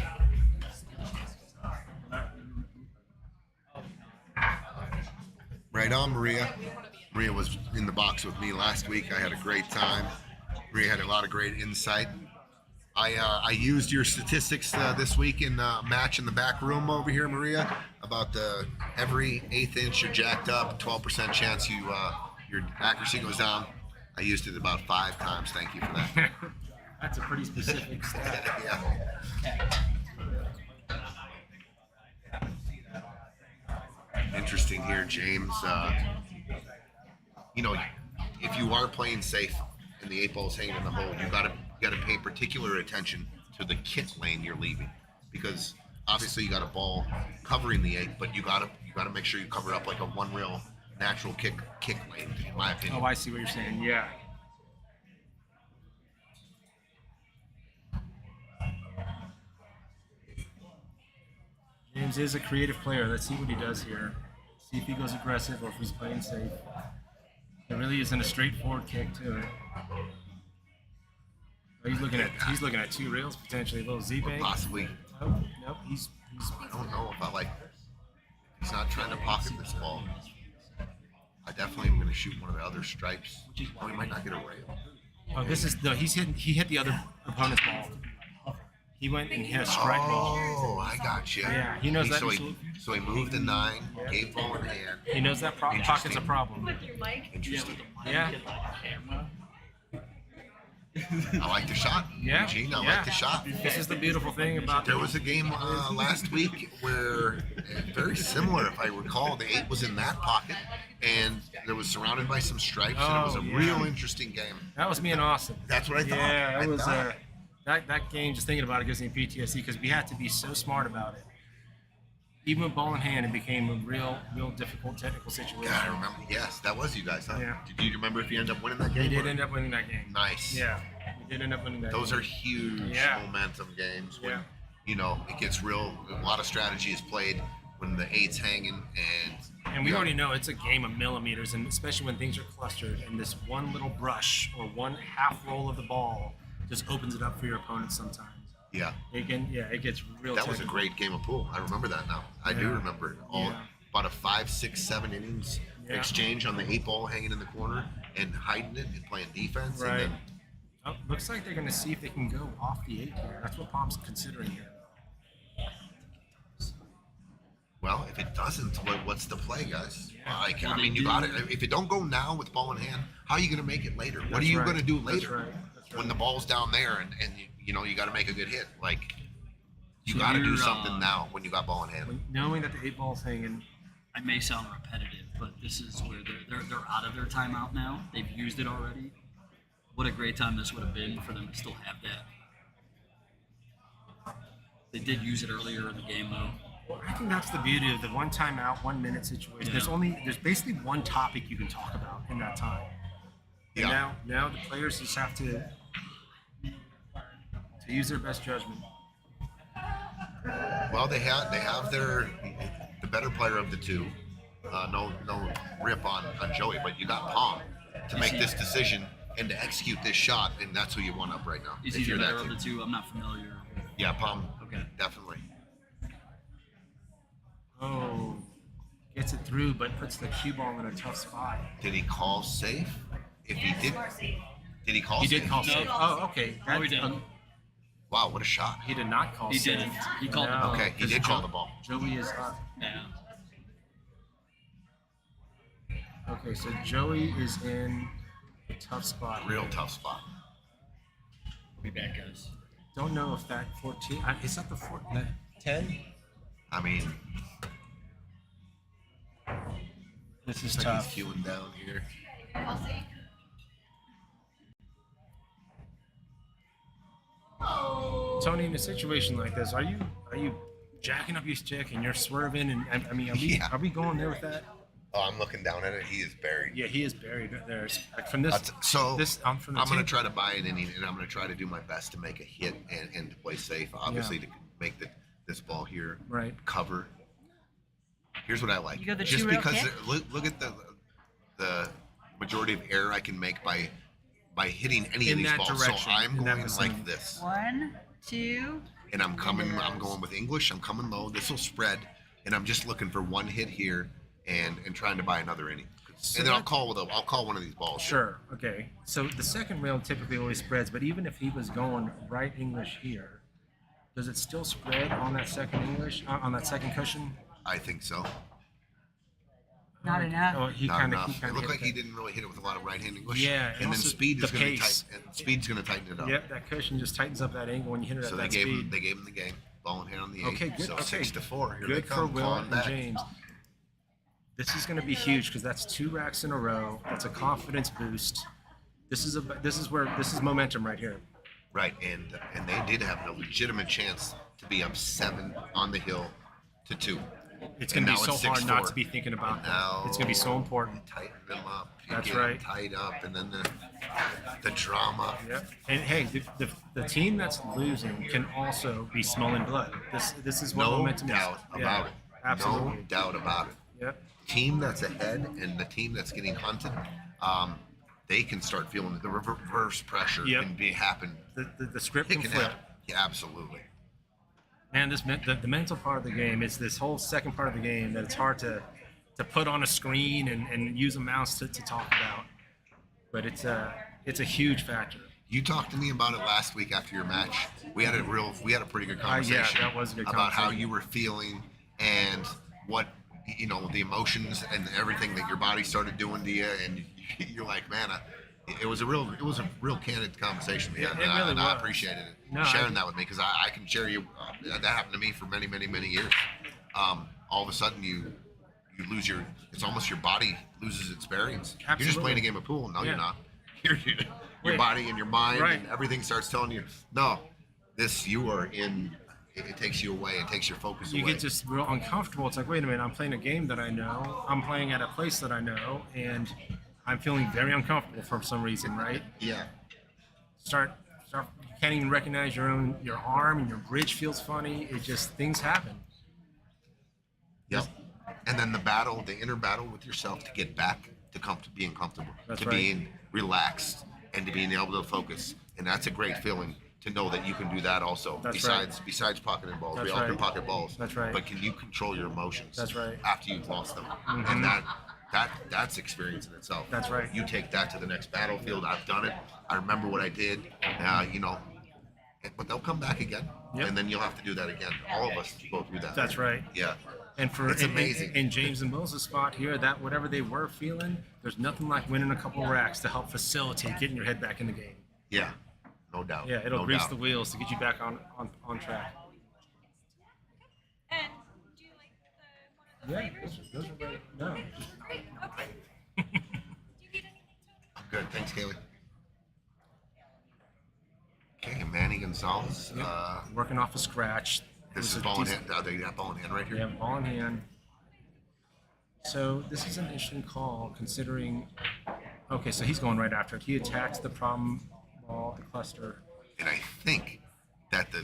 Right on, Maria. Maria was in the box with me last week. I had a great time. Maria had a lot of great insight. I used your statistics this week in a match in the back room over here, Maria, about the every 1/8 inch you're jacked up, 12% chance your accuracy goes down. I used it about 5 times. Thank you for that. That's a pretty specific stat. Yeah. Interesting here, James. If you are playing safe and the 8 ball's hanging in the hole, you gotta pay particular attention to the kit lane you're leaving, because obviously you got a ball covering the 8, but you gotta make sure you cover up like a 1 rail natural kick lane, in my opinion. Oh, I see what you're saying. Yeah. James is a creative player. Let's see what he does here. See if he goes aggressive or if he's playing safe. There really isn't a straightforward kick to it. Oh, he's looking at two rails potentially, a little Z Or bank. possibly, Nope. He's I don't know if I like. He's not trying to pocket this ball. I definitely am going to shoot one of the other stripes. Oh, he might not get a rail. Oh, this is no. He hit the other opponent's ball. He went and hit a strike ball. Oh, I got you. Yeah, he knows that. So he moved the 9, gave ball in hand. He knows that pocket's a Interesting. problem. Interesting. Yeah. I like the shot. Yeah. Eugene, I yeah. like the shot. This is the beautiful thing about There was a game last week where, very similar, if I recall, the 8 was in that pocket, and it was surrounded by some stripes, and it was a Oh, yeah. real interesting game. That was me and Austin. That's what I thought. Yeah, I it was. thought. That game, just thinking about it, gives me PTSD because we had to be so smart about it. Even with ball in hand, it became a real difficult technical situation. Yeah, I remember. Yes, that was you guys, huh? Yeah. Did you remember if you ended up winning that game? We did or- end up winning that game. Nice. Yeah, we did end up winning that. Those game. are huge Yeah. momentum games when, Yeah. it gets real. A lot of strategy is played when the 8's hanging, And we already know it's a game of millimeters, and especially when things are clustered, and this one little brush or one half roll of the ball just opens it up for your opponent sometimes. yeah. It gets real. That was a technical. great game of pool. I remember that now. I do Yeah. remember it. All Yeah. about a 5, 6, 7 innings Yeah. exchange on the 8 ball hanging in the corner and hiding it and playing defense. Right. And then, Oh, looks like they're going to see if they can go off the 8 here. That's what Palm's considering here. well, if it doesn't, what's the play, guys? Like, Well, I they mean, you do- got it. If you don't go now with ball in hand, how are you going to make it later? What are That's you right. going to do That's later right. That's right. when the ball's down there and you got to make a good hit? Like, you So got to do you're, something now when you got ball in hand. Knowing that the 8 ball's hanging, I may sound repetitive, but this is where they're out of their timeout now. They've used it already. What a great time this would have been for them to still have that. They did use it earlier in the game though. well, I think that's the beauty of the 1 timeout, 1 minute situation. Yeah. There's basically one topic you can talk about in that time. And Yeah. now the players just have to use their best judgment. Well, they have the better player of the two. No rip on Joey, but you got Palm to make this decision and to execute this shot, and that's who you want up right now. Is if he the you're that better of team. the two? I'm not familiar. Yeah, Palm. Okay. Definitely. Oh, gets it through, but puts the cue ball in a tough spot. Did he call safe? If he did he call He safe? did call No. safe. Oh, okay. No, he didn't. Wow, what a shot. He did not call He safe. didn't. He called the No, ball. Okay, he 'cause did call the ball. Joey is up. Yeah. Okay, so Joey is in a tough spot. Real tough spot. We'll be back, guys. Don't know if that 14 is that the 10. I mean, This is it's like tough. he's queuing down here. Tony, in a situation like this, are you jacking up your stick and you're swerving? And I mean, Yeah. are we going there with that? Oh, I'm looking down at it. He is buried. Yeah, he is buried there. Like from this, So from the I'm going to tape- try to buy an inning, and I'm going to try to do my best to make a hit and to play safe. Obviously, to make this ball here Right. cover. Here's what I like. You go the Just two-rail because kick? look at the majority of error I can make by hitting any of In these that balls. direction, So I'm in that going vicinity. like this, 1, 2. and I'm going with English. I'm coming low. This will spread, and I'm just looking for one hit here and trying to buy another inning. So And then I'll that- call one of these balls. Sure. Okay. So the second rail typically always spreads, but even if he was going right English here, does it still spread on that second English on that second cushion? I think so. Not enough. Oh, he Not kind of. enough. It looked like he didn't really hit it with a lot of right-hand English. Yeah, and and then also speed is the going to pace. speed's going to tighten it up. Yep, that cushion just tightens up that angle when you hit it So at they that gave speed. him the game. Ball in hand on the 8. Okay, good. So Okay. 6-4. Here Good they for come. Will clawing and back. James. This is going to be huge because that's 2 racks in a row. That's a confidence boost. This is momentum right here. Right, and they did have a legitimate chance to be up 7 on the hill to 2. It's going to And be now so it's hard not 6'4". to be thinking about Now- that. It's going to be so important. Tighten them up. You That's get them right. tied up, and then the drama. Yep. And hey, the team that's losing can also be smelling blood. This is what No momentum doubt is. about it. Absolutely. No doubt about it. Yep. Team that's ahead and the team that's getting hunted, they can start feeling the reverse pressure Yep. can happen. The script It can can flip. happen. Yeah, absolutely. And the mental part of the game is this whole second part of the game that it's hard to put on a screen and use a mouse to talk about. But it's a huge factor. You talked to me about it last week after your match. We had a pretty good conversation that was a good about how conversation. you were feeling and what the emotions and everything that your body started doing to you, and you're like, man, it was a real candid conversation we had, It really and I was. appreciated it. No, sharing that with me, because I can share you. That happened to me for many years. All of a sudden you lose it's almost your body loses its bearings. You're just Absolutely. playing a game of pool. No, Yeah. you're not. Your Wait. body and your mind Right. and everything starts telling you, no, you are in. It takes you away. It takes your focus You away. get just real uncomfortable. It's like, wait a minute, I'm playing a game that I know. I'm playing at a place that I know, and I'm feeling very uncomfortable for some reason, right? Yeah. Start. You can't even recognize your arm, and your bridge feels funny. It just things happen. Yep. And then the inner battle with yourself to get back to being comfortable, That's to right. being relaxed, and to being able to focus. And that's a great feeling to know that you can do that also. That's besides pocketing balls, That's we all can right. pocket balls. That's right. But can you control your emotions? That's right. After you've lost them, and that's experience in itself. That's right. You take that to the next battlefield. I've done it. I remember what I did. But they'll come back again, Yep. and then you'll have to do that again. All of us go through that. That's right. Yeah. And for It's amazing. in James and Will's spot here, that whatever they were feeling, there's nothing like winning a couple racks to help facilitate getting your head back in the game. Yeah. No doubt. Yeah, it'll no grease doubt. the wheels to get you back on track. And do you like one of the Yeah, flavors? those are great. No, Great. Okay. Do you need anything, Tony? I'm good. Thanks, Kaylee. Okay, Manny Gonzalez. working off a scratch. It This was is a ball in decent- hand. They got ball in hand right here. Yeah, ball in hand. So this is an interesting call considering. Okay, so he's going right after it. He attacks the problem ball, the cluster. And I think that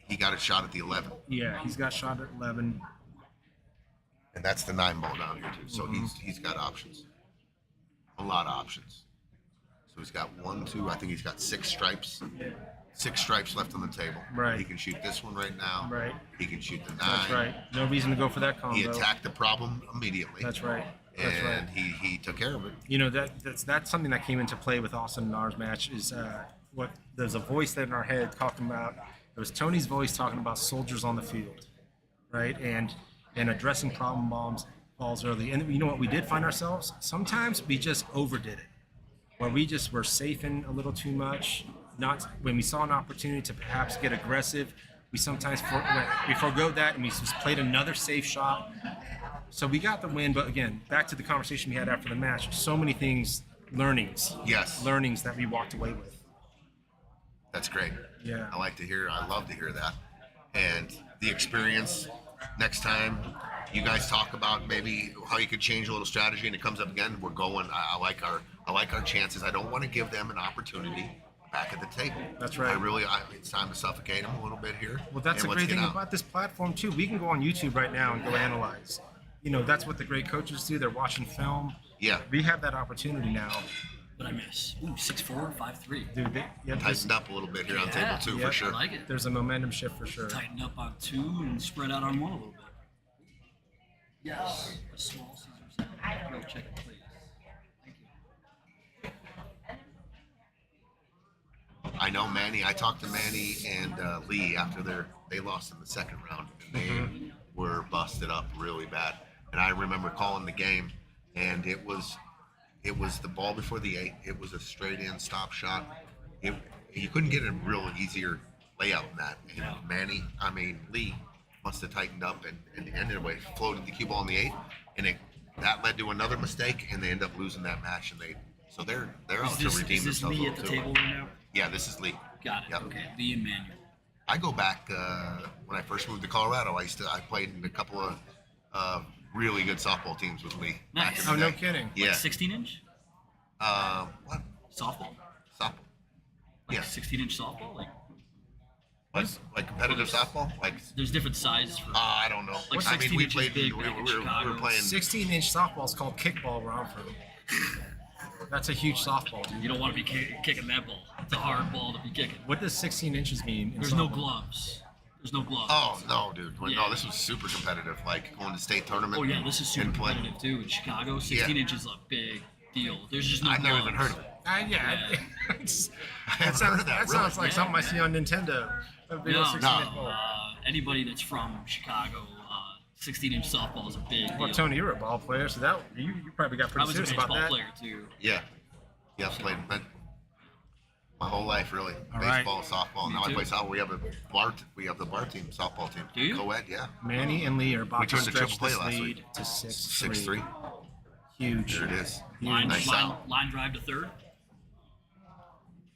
he got a shot at the 11. Yeah, he's got shot at 11. And that's the 9 ball down here, too. So Mm-hmm. he's got options. A lot of options. So he's got 1, 2, I think he's got 6 stripes. 6 stripes left on the table. Right. He can shoot this one right now. Right. He can shoot the 9. That's right. No reason to go for that combo. He attacked the problem immediately. That's right. That's And right. he took care of it. You know that's something that came into play with Austin in our match is what there's a voice that in our head talking about. It was Tony's voice talking about soldiers on the field, right? And addressing problem balls early. And you know what we did find ourselves? Sometimes we just overdid it, where we just were safing a little too much. Not when we saw an opportunity to perhaps get aggressive, we sometimes we forgo that and we just played another safe shot. So we got the win, but again, back to the conversation we had after the match. So many things, learnings that we walked away with. That's great. Yeah. I love to hear that. And the experience, next time you guys talk about maybe how you could change a little strategy and it comes up again, we're going. I like our chances. I don't want to give them an opportunity back at the table. That's right. It's time to suffocate them a little bit here. Well, that's and the let's great get thing out. about this platform too. We can go on YouTube right now and go analyze. You know, that's what the great coaches do. They're watching film. Yeah. We have that opportunity now. What I miss? Ooh, 6'4", 5'3". Dude, Tightened up a little bit here on Yeah. table 2 Yeah. for sure. I like it. there's a momentum shift for sure. Tighten up on 2 and spread out on 1 a little bit. Yes, a small Caesar salad. Real chicken, please. Thank you. I know Manny. I talked to Manny and Lee after they lost in the second round, and they were busted up really bad. And I remember calling the game, and it was the ball before the 8. It was a straight in stop shot. You couldn't get a real easier layout than that. And Lee must have tightened up and ended away, floated the cue ball in the 8, and that led to another mistake, and they end up losing that match. And they're out to redeem Is this themselves. me a at the little too. table right now? Yeah, this is Lee. Got it. Yep. Okay, Lee and Manuel. I go back when I first moved to Colorado. I played in a couple of really good softball teams with Lee. back Nice. in the Oh, no day. kidding. Yeah. 16-inch What? softball. Softball. Like Yeah. 16-inch softball. Like competitive softball? Like, There's different sizes for. I don't know. Like I mean, 16 we inches played. big We back in were Chicago. playing. 16-inch softball is called kickball where I'm from. That's a huge softball, dude. You don't want to be kicking that ball. It's a hard ball to be kicking. What does 16 inches mean? in There's no softball? gloves. There's no gloves. Oh no, dude! Yeah. No, this was super competitive. Like going to state tournament. Oh yeah, this is super and play- competitive too. In Chicago, 16 Yeah. inches is a big deal. There's just no I've gloves. never even heard of it. Yeah. Yeah. I've That heard of that. sounds really. like something I see on Nintendo. A big No, 16-inch no. ball. Anybody that's from Chicago, 16-inch softball is a big Well, deal. Tony, you're a ball player, so that you probably got I pretty was a serious about baseball that. player too. Yeah. Yeah, I've played my whole life really. All right. Baseball, softball. Me Now I too. play softball. We have the bar team, softball team. Do you? Co-ed, yeah. Manny and Lee are about We to turned to stretch triple play this last lead week. to 6-3. 6-3. Huge. There it is. Line, Nice line, out. line drive to third.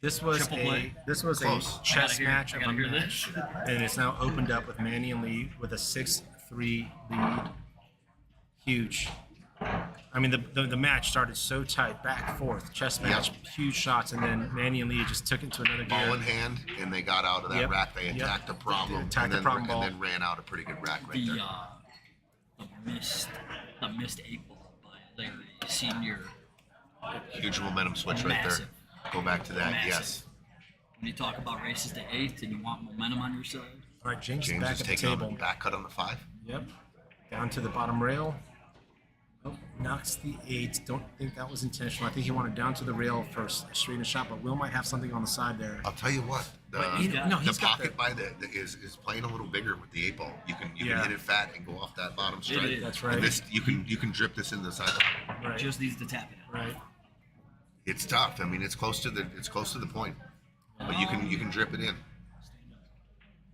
This was Triple play. Close. a chess I match of gotta a hear match, this. and it's now opened up with Manny and Lee with a 6-3 lead. Huge. I mean, the match started so tight, back forth, chess match, huge shots, and then Manny andLee just took it to another gear. Ball in hand, and they got out of that Yep. rack. They Yep. attacked the problem, They attacked and, the then, problem ball. and then ran out a pretty good rack right there. The missed 8-ball by Larry Senior. Huge momentum switch right Massive. there. Go back to that. Massive. Yes. When you talk about races to 8th and you want momentum on your side, All right, James, is James back is at the taking on table. the back cut on the 5. Yep. Down to the bottom rail. Oh, knocks the 8. Don't think that was intentional. I think he wanted down to the rail for a straight and shot, but Will might have something on the side there. I'll tell you what. The, But he's got- no, the he's got pocket by is playing a little bigger with the 8 ball. You can Yeah. hit it fat and go off that bottom stripe. is. That's right. And this you can drip this in the side. Right. just needs to tap it out. Right. It's tough. I mean, it's close to the point, but you can drip it in.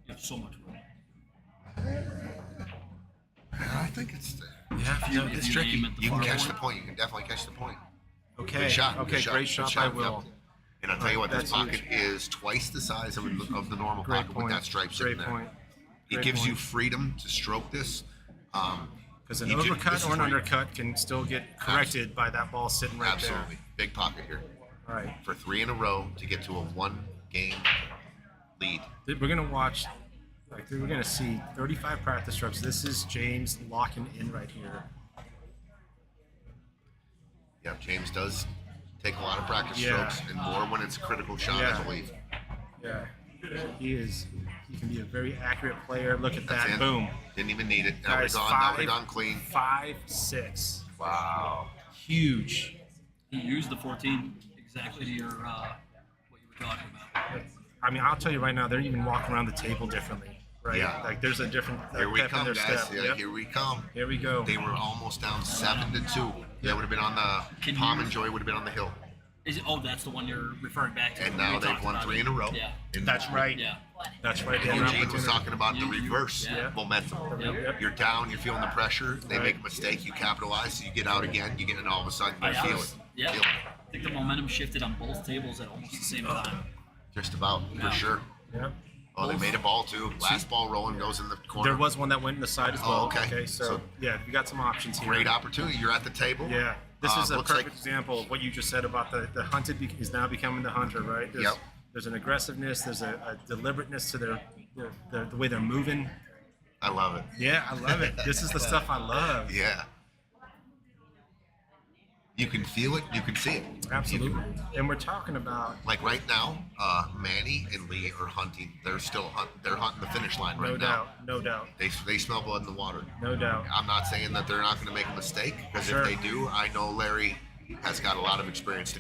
You have so much room. I think it's Yeah. You- it's if you tricky. aim at the You can far catch point. the point. You can definitely catch the point. Okay. Good shot. Okay. Good shot. Great Good shot by shot. Will. Yep. And I'll tell you what, this That's pocket huge. is twice the size of the normal Great pocket point. with that stripe sitting Great there. point. It Great gives you point. freedom to stroke this. Because an You do- overcut this or is an where you- undercut can still get corrected by that ball sitting right Absolutely. Big pocket here. there. All right. For 3 in a row to get to a 1-game lead. We're gonna watch. Like we're gonna see 35 practice strokes. This is James locking in right here. Yeah, James does take a lot of practice Yeah. strokes and more when it's a critical shot, Yeah. I believe. Yeah. He is. He can be a very accurate player. Look at That's that. it. Boom. Didn't even need it. Now we're Guys, gone. Now we're gone clean. 5-6. Wow. Huge. He used the 14 exactly to your what you were talking about. I mean, I'll tell you right now, they're even walking around the table differently. Right? Yeah. Like there's a different Here we pep in come, their guys. step. Yeah, Yep. here we come. Here we go. They were almost down 7-2. They would have been on the Can Palm you- and Joy would have been on the hill. Is it, oh, that's the one you're referring back to. And We now they've talked won about 3 it. in a row. Yeah. And That's right. Yeah. That's right. They And have an Eugene was opportunity. talking about the You- reverse yeah. momentum. Yep. You're down, you're feeling the pressure. They Right. make a mistake, you capitalize, so you get out again. You get, and all of a sudden you I feel was- it. Yeah. Feel it. I think the momentum shifted on both tables at almost the same time. Just about, Yeah. for sure. Yeah. Oh, they made a ball too. Last ball rolling goes in the corner. There was one that went in the side as Oh, well. okay. So, So- yeah, we got some options here. Great opportunity. You're at the table. Yeah. This is a looks perfect like- example of what you just said about the hunted is now becoming the hunter, right? There's, Yep. There's an aggressiveness. There's a deliberateness to the way they're moving. I love it. Yeah, I love it. This is the stuff I love. Yeah. You can feel it. You can see it. Absolutely. And we're talking about Like right now, Manny and Lee are hunting. They're still they're hunting the finish line right no now. doubt, no doubt, They smell blood in the water. no doubt. I'm not saying that they're not going to make a mistake, because Sure. if they do, I know Larry has got a lot of experience.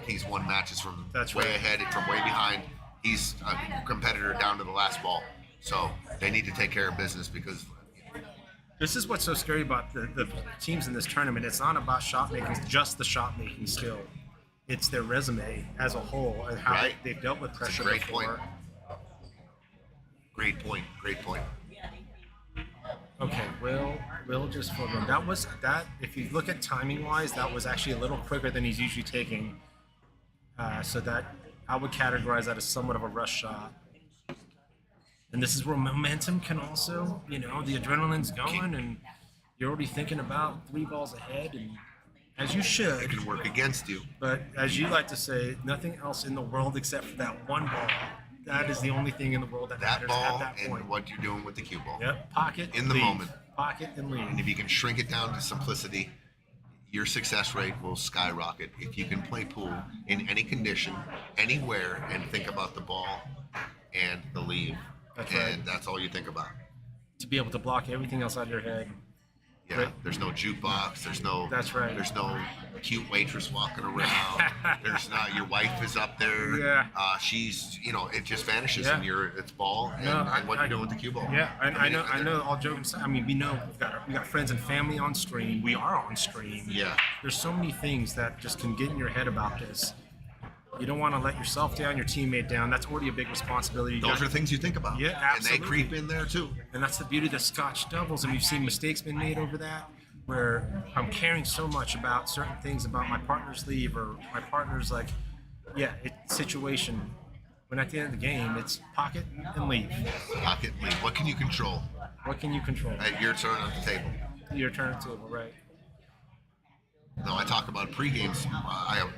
He's won matches from That's way right. ahead and from way behind. He's a competitor down to the last ball. So they need to take care of business, because This is what's so scary about the teams in this tournament. It's not about shot making, just the shot making skill. It's their resume as a whole and how Right. they've dealt with a pressure great before. point. Great point. Great point. Okay, Will just filled in. That was that. If you look at timing wise, that was actually a little quicker than he's usually taking. So that I would categorize that as somewhat of a rush shot. And this is where momentum can also, the adrenaline's going, and you're already thinking about 3 balls ahead, and as you It should. can work against you. But as you like to say, nothing else in the world except for that one ball. That is the only thing in the world that That matters ball at that point. and what you're doing with the cue ball. Yep, pocket, In the leave. moment. Pocket and And leave. if you can shrink it down to simplicity, your success rate will skyrocket. If you can play pool in any condition, anywhere, and think about the ball and the leave, That's and right. that's all you think about. To be able to block everything else out of your head. Yeah, Right. there's no jukebox. There's no. That's right. There's no cute waitress walking around. There's not. Your wife is up there. Yeah. She's. It just vanishes, Yeah. and it's ball and, No, and what you're doing with the cue ball. Yeah, I know. mean, I know. All joking aside, I mean, we know we got friends and family on stream. We are on stream. Yeah. There's so many things that just can get in your head about this. You don't want to let yourself down, your teammate down. That's already a big responsibility. You Those got- are things you think about. Yeah, And they absolutely. creep in there too. And that's the beauty of the Scotch doubles, and we've seen mistakes been made over that, where I'm caring so much about certain things about my partner's leave or my partner's situation. When at the end of the game, it's pocket and leave. Pocket lead. What can you control What can you control? at your turn at the table? Your turn table, right? No, I talk about pre-games.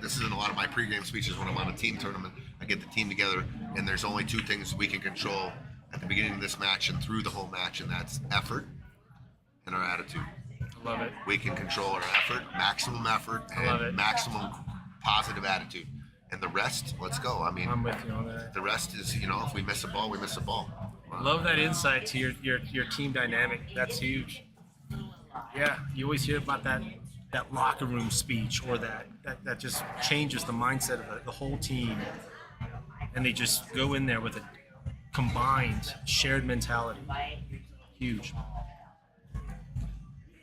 This is in a lot of my pre-game speeches when I'm on a team tournament. I get the team together, and there's only 2 things we can control at the beginning of this match and through the whole match, and that's effort and our attitude. I love it. We can control our effort, maximum effort, love it. and maximum positive attitude. And the rest, let's go. I mean, I'm with you on that. the rest is, if we miss a ball, we miss a ball. Love that insight to your team dynamic. That's huge. Yeah, you always hear about that locker room speech or that just changes the mindset of the whole team, and they just go in there with a combined shared mentality. Huge.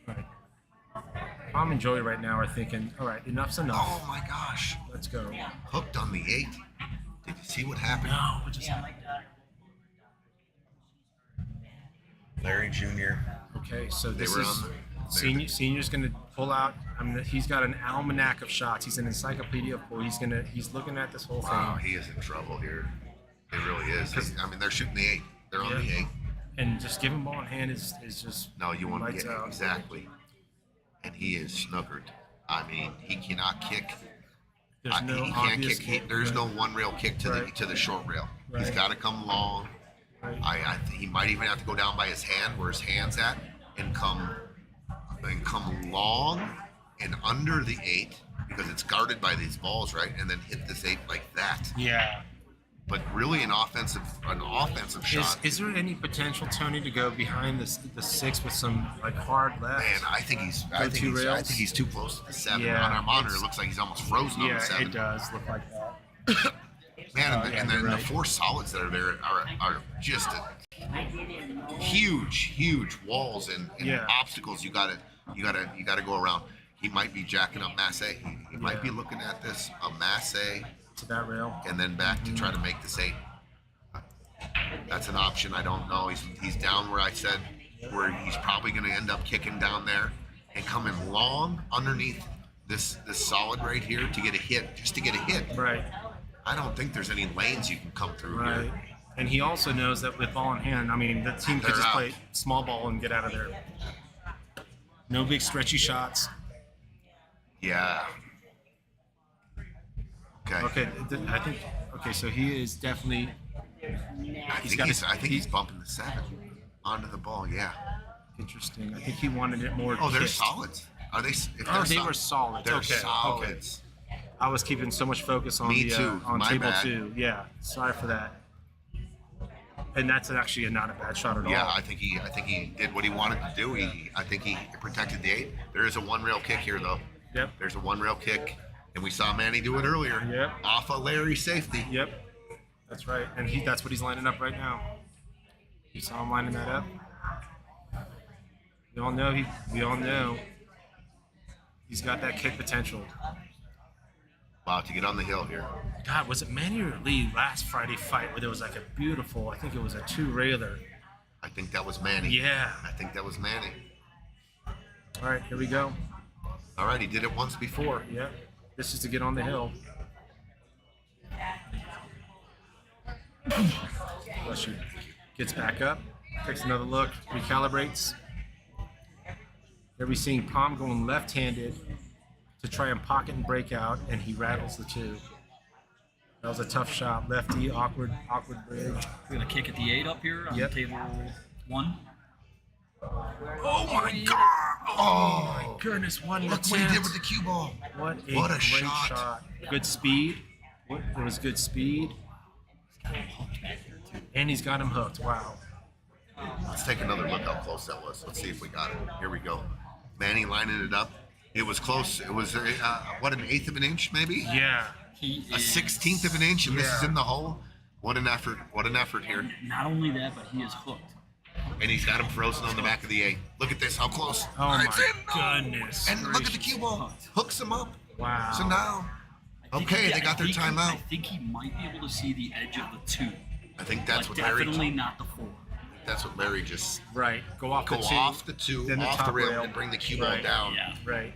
Right. Tom and Joey right now are thinking, all right, enough's enough. Oh my gosh. Let's go. Hooked on the 8. Did you see what happened? No, we're just Larry Jr. okay. So this were is on senior's going to pull out. I mean, he's got an almanac of shots. He's an encyclopedia of pool. He's looking at this whole thing. Wow, he is in trouble here. He really is. They're shooting the 8. They're on the 8. And just giving ball in hand is just No, you want to lights get out. exactly. And he is snookered. I mean, he cannot kick. There's no he can't obvious. kick. There's no one rail kick to Right. the short rail. He's Right. got to come long. Right. I think he might even have to go down by his hand, where his hand's at, and come long and under the 8 because it's guarded by these balls, right? And then hit this 8 like that. Yeah. But really, an offensive shot. Is there any potential, Tony, to go behind the 6 with some like hard left? Man, I think he's 2 rails? too close to the 7. Yeah, on our monitor, it's- it looks like he's almost frozen on Yeah, the 7. it does look like that. Man, and, yeah, and you're the right. 4 solids that are there are just huge walls and Yeah. obstacles you gotta go around. He might be jacking up Massey. He might be looking at this a Massey To that rail. and then back to try to make this 8. That's an option. I don't know. He's down where I said, where he's probably going to end up kicking down there and coming long underneath this solid right here to get a hit, just to get a hit. Right. I don't think there's any lanes you can come through Right. here. And he also knows that with ball in hand, I mean, the team could They're just out. play small ball and get out of there. No big stretchy shots. Yeah. Okay. Okay, I think. Okay, so he is definitely. I think he's bumping the 7 onto the ball. Yeah. Interesting. I think he wanted it more. Oh, they're kicked. solids. Are they? If Oh, they sol- were solids. They're Okay, okay. solids. I was keeping so much focus on Me the too. on My table bad. 2. Yeah, sorry for that. And that's actually not a bad shot at Yeah, all. I think he did what he wanted to do. I think he protected the 8. There is a 1 rail kick here though. Yep. There's a 1 rail kick, and we saw Manny do it earlier. Yep. Off of Larry's safety. Yep. That's right. And that's what he's lining up right now. You saw him lining that up. We all know he's got that kick potential. Wow, to get on the hill here. God, was it Manny or Lee last Friday fight where there was like a beautiful, I think it was a 2-railer. I think that was Manny. Yeah. I think that was Manny. All right, here we go. All right, he did it once before. Yep. This is to get on the hill. Bless you. Gets back up, takes another look, recalibrates. There we seeing Palm going left-handed to try and pocket and break out, and he rattles the 2. That was a tough shot. Lefty, awkward bridge. We're gonna kick at the 8 up here on Yep. table 1. Oh my God! Oh, Goodness, one look what he did with the cue ball. What a What a great shot. Good speed. It was good speed. And he's got him hooked. Wow. Let's take another look how close that was. Let's see if we got it. Here we go. Manny lining it up. It was close. It was what, an eighth of an inch maybe? Yeah. He A is 16th of an inch, and this is Yeah. in the hole. What an effort! What an effort here. Not only that, but he is hooked. And he's got him frozen on the back of the 8. Look at this. How close? Oh It's my in. No. goodness. And look at the cue ball. Hooks him up. Wow. So now, I think okay, he- they got their I timeout. think he might be able to see the edge of the 2. I think that's But what Larry. definitely not the 4. That's what Larry just Right. Go off go the 2. off the 2, then the off the top rail, rail. and bring the cue ball Right. down. Yeah. Right.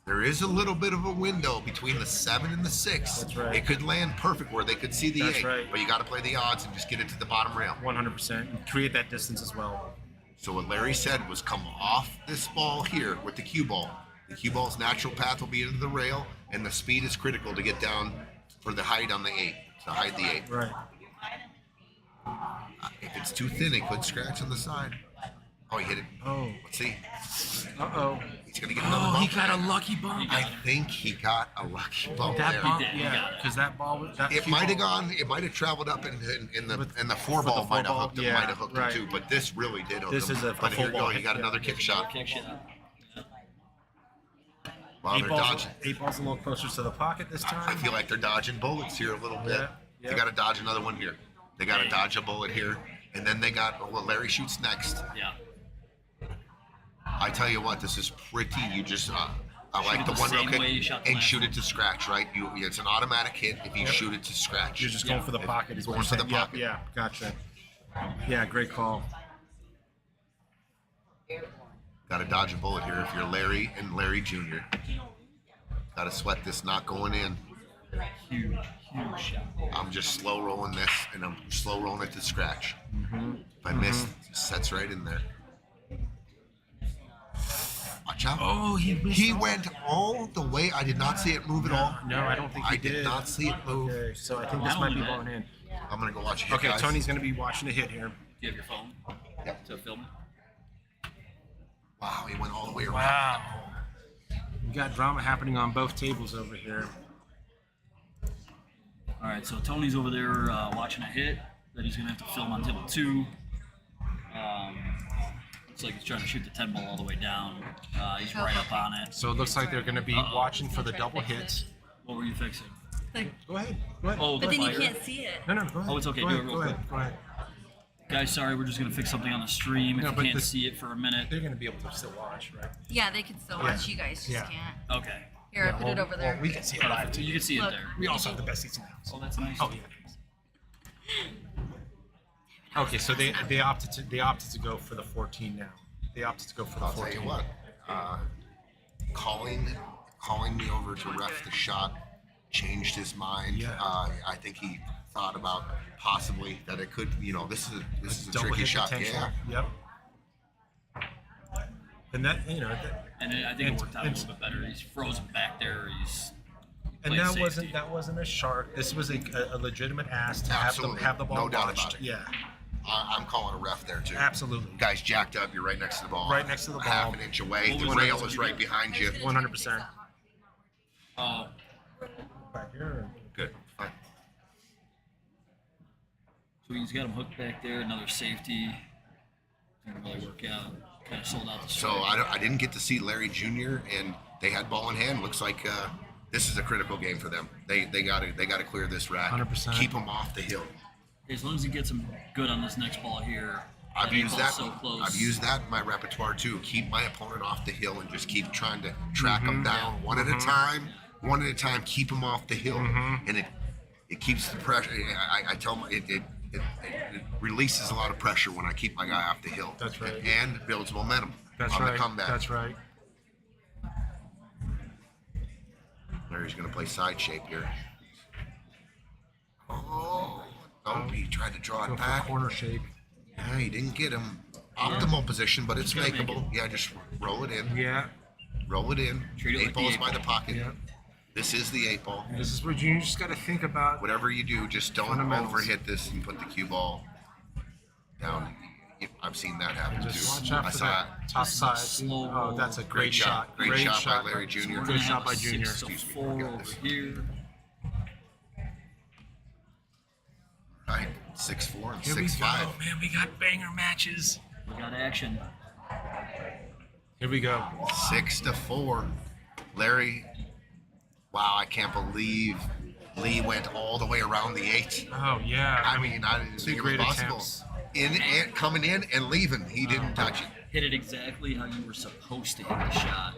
There is a little bit of a window between the 7 and the 6. That's right. It could land perfect where they could see the That's 8, right. but you got to play the odds and just get it to the bottom rail. 100%. And create that distance as well. So what Larry said was come off this ball here with the cue ball. The cue ball's natural path will be into the rail, and the speed is critical to get down for the height on the 8, to hide the 8. Right. If it's too thin, it could scratch on the side. Oh, he hit it. Oh. Let's see. Uh-oh. He's going to get another Oh, bump. he got a lucky bump. I think he got a lucky bump That there. bump, did, he got yeah, it. because that ball was. That It cue might have ball- gone. It might have traveled up, and the With- 4 with the ball might have 4 ball, hooked him. yeah, Might have hooked right. him too. But this really did hook This him. is a But here full you go. ball You got hit, another yeah. kick shot. Kick shot. Wow, Eight they're balls, dodging. 8 balls a little closer to the pocket this time. I feel like they're dodging bullets here a little bit. Yeah, They yeah. got to dodge another one here. They got to dodge a bullet here, and then they got what Larry shoots next. Yeah. I tell you what, this is pretty. You just I like it the the one real same kick way you shot the and last shoot one. it to scratch, right? It's an automatic hit if you shoot it to scratch. You're just going for the pocket. Is what Going you're for the saying. Yeah, pocket. Yeah, gotcha. Yeah, great call. Got to dodge a bullet here if you're Larry and Larry Jr. Got to sweat this not going in. Huge shot. I'm just slow rolling this, and I'm slow rolling it to scratch. If I miss, it just sets right in there. Watch out. Oh, He went all the way. I did not see it move at all. No, I don't think he I did not see it move. Okay, so I think this Not might only be that- ball in hand. I'm going to go watch it. Okay, guys. Tony's going to be watching a hit here. Do you have your phone Yep. to film it? Wow, he went all the way around. Wow. We got drama happening on both tables over here. All right, so Tony's over there watching a hit that he's gonna have to film on table 2. Looks like he's trying to shoot the 10 ball all the way down. He's right up on it. So it looks like they're going to be watching for the double hits. What were you fixing? Go ahead. Go ahead. Oh, But the then you fire. can't see it. No, go ahead. Oh, it's okay. Go Do ahead. it real Go quick. ahead. Go ahead. Guys, sorry, we're just gonna fix something on the stream. If No, you but can't this- see it for a minute. They're going to be able to still watch, right? Yeah, they can still watch. You guys just Yeah. can't. Okay. Here, I put it over there. Well, we can see it live too. You can see it Look. there. We also have the best seats in the house. Oh, that's nice. Oh yeah. Okay, so they opted to go for the 14 now. They opted to go for the I'll tell 14. you what. Calling me over to ref the shot changed his mind. Yeah. I think he thought about possibly that it could. This is a Double tricky hit shot. potential. Yeah. Yep. And that And I think it worked out a little bit better. He's frozen back there. He's and played that safety. wasn't a shark. This was a legitimate ask to Absolutely. have the ball No doubt watched. about it. Yeah, I'm calling a ref there too. absolutely. Guys jacked up. You're right next to the ball. Right next to the A half ball. an inch away. What The was rail that? is right behind you. 100%. Oh, Back here. Good. Fine. so he's got him hooked back there. Another safety. Didn't really work out. Kind of sold out the So strike. I didn't get to see Larry Jr. and they had ball in hand. Looks like this is a critical game for them. They got to clear this rack. 100%. Keep them off the hill. As long as he gets him good on this next ball here. I've that used ball's that. So close. I've used that in my repertoire too. Keep my opponent off the hill and just keep trying to track them down one at a time. One at a time. Keep them off the hill, and it keeps the pressure. I tell them it releases a lot of pressure when I keep my guy off the hill. That's right. And builds momentum That's on right. the comeback. That's right. Larry's going to play side shape here. Oh, he tried to draw Go it for back. corner shape. Yeah, he didn't get him. optimal position, but it's Just gotta make makeable. Yeah, just roll it in. Yeah. Roll it in. Treat it like Eight the ball's eight by the ball. pocket. Yeah. This is the 8 ball. This is where you just got to think about. Whatever you do, just don't Fundamentals. overhit this and put the cue ball down. I've seen that happen Just too. watch out I for saw that it. top Just side. slow Oh, that's a great shot. Great shot by Larry Jr. Good shot by Junior. 6 to Excuse me, 4 got over this. here. Right, 6-4 and Here we 6-5. go, man. We got banger matches. We got action. Here we go. 6-4. Larry, wow, I can't believe Lee went all the way around the 8. Oh yeah. I mean, I didn't think it was great possible. attempts. In and coming in and leaving, he didn't touch it. Hit it exactly how you were supposed to hit the shot.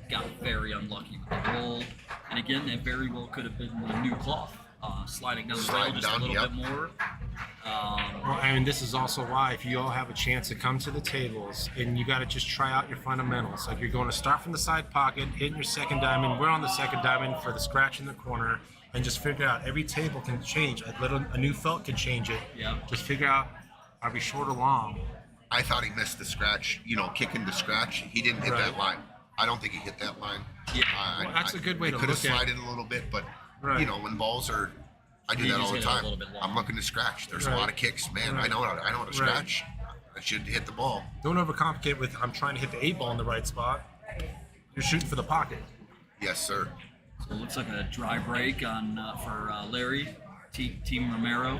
Got very unlucky with the roll. And again, that very well could have been the new cloth. Sliding down the rail Sliding just down, a little yep. bit more. Well, and this is also why if you all have a chance to come to the tables and you got to just try out your fundamentals. Like you're going to start from the side pocket, hitting your second diamond. We're on the second diamond for the scratch in the corner, and just figure out every table can change. A new felt can change it. Yeah. Just figure out are we short or long. I thought he missed the scratch, kicking the scratch. He didn't hit that Right. line. I don't think he hit that line. Yeah. Well, that's a good way to could have look at it. slided a little bit, but Right. when balls are, I do You that just all the hit it a time. little bit long. I'm looking to scratch. There's a Right. lot of kicks, man. Right. I know how to Right. scratch. I should hit the ball. Don't overcomplicate with I'm trying to hit the 8 ball in the right spot. You're shooting for the pocket. Yes, sir. So it looks like a dry break for Larry, Team Romero.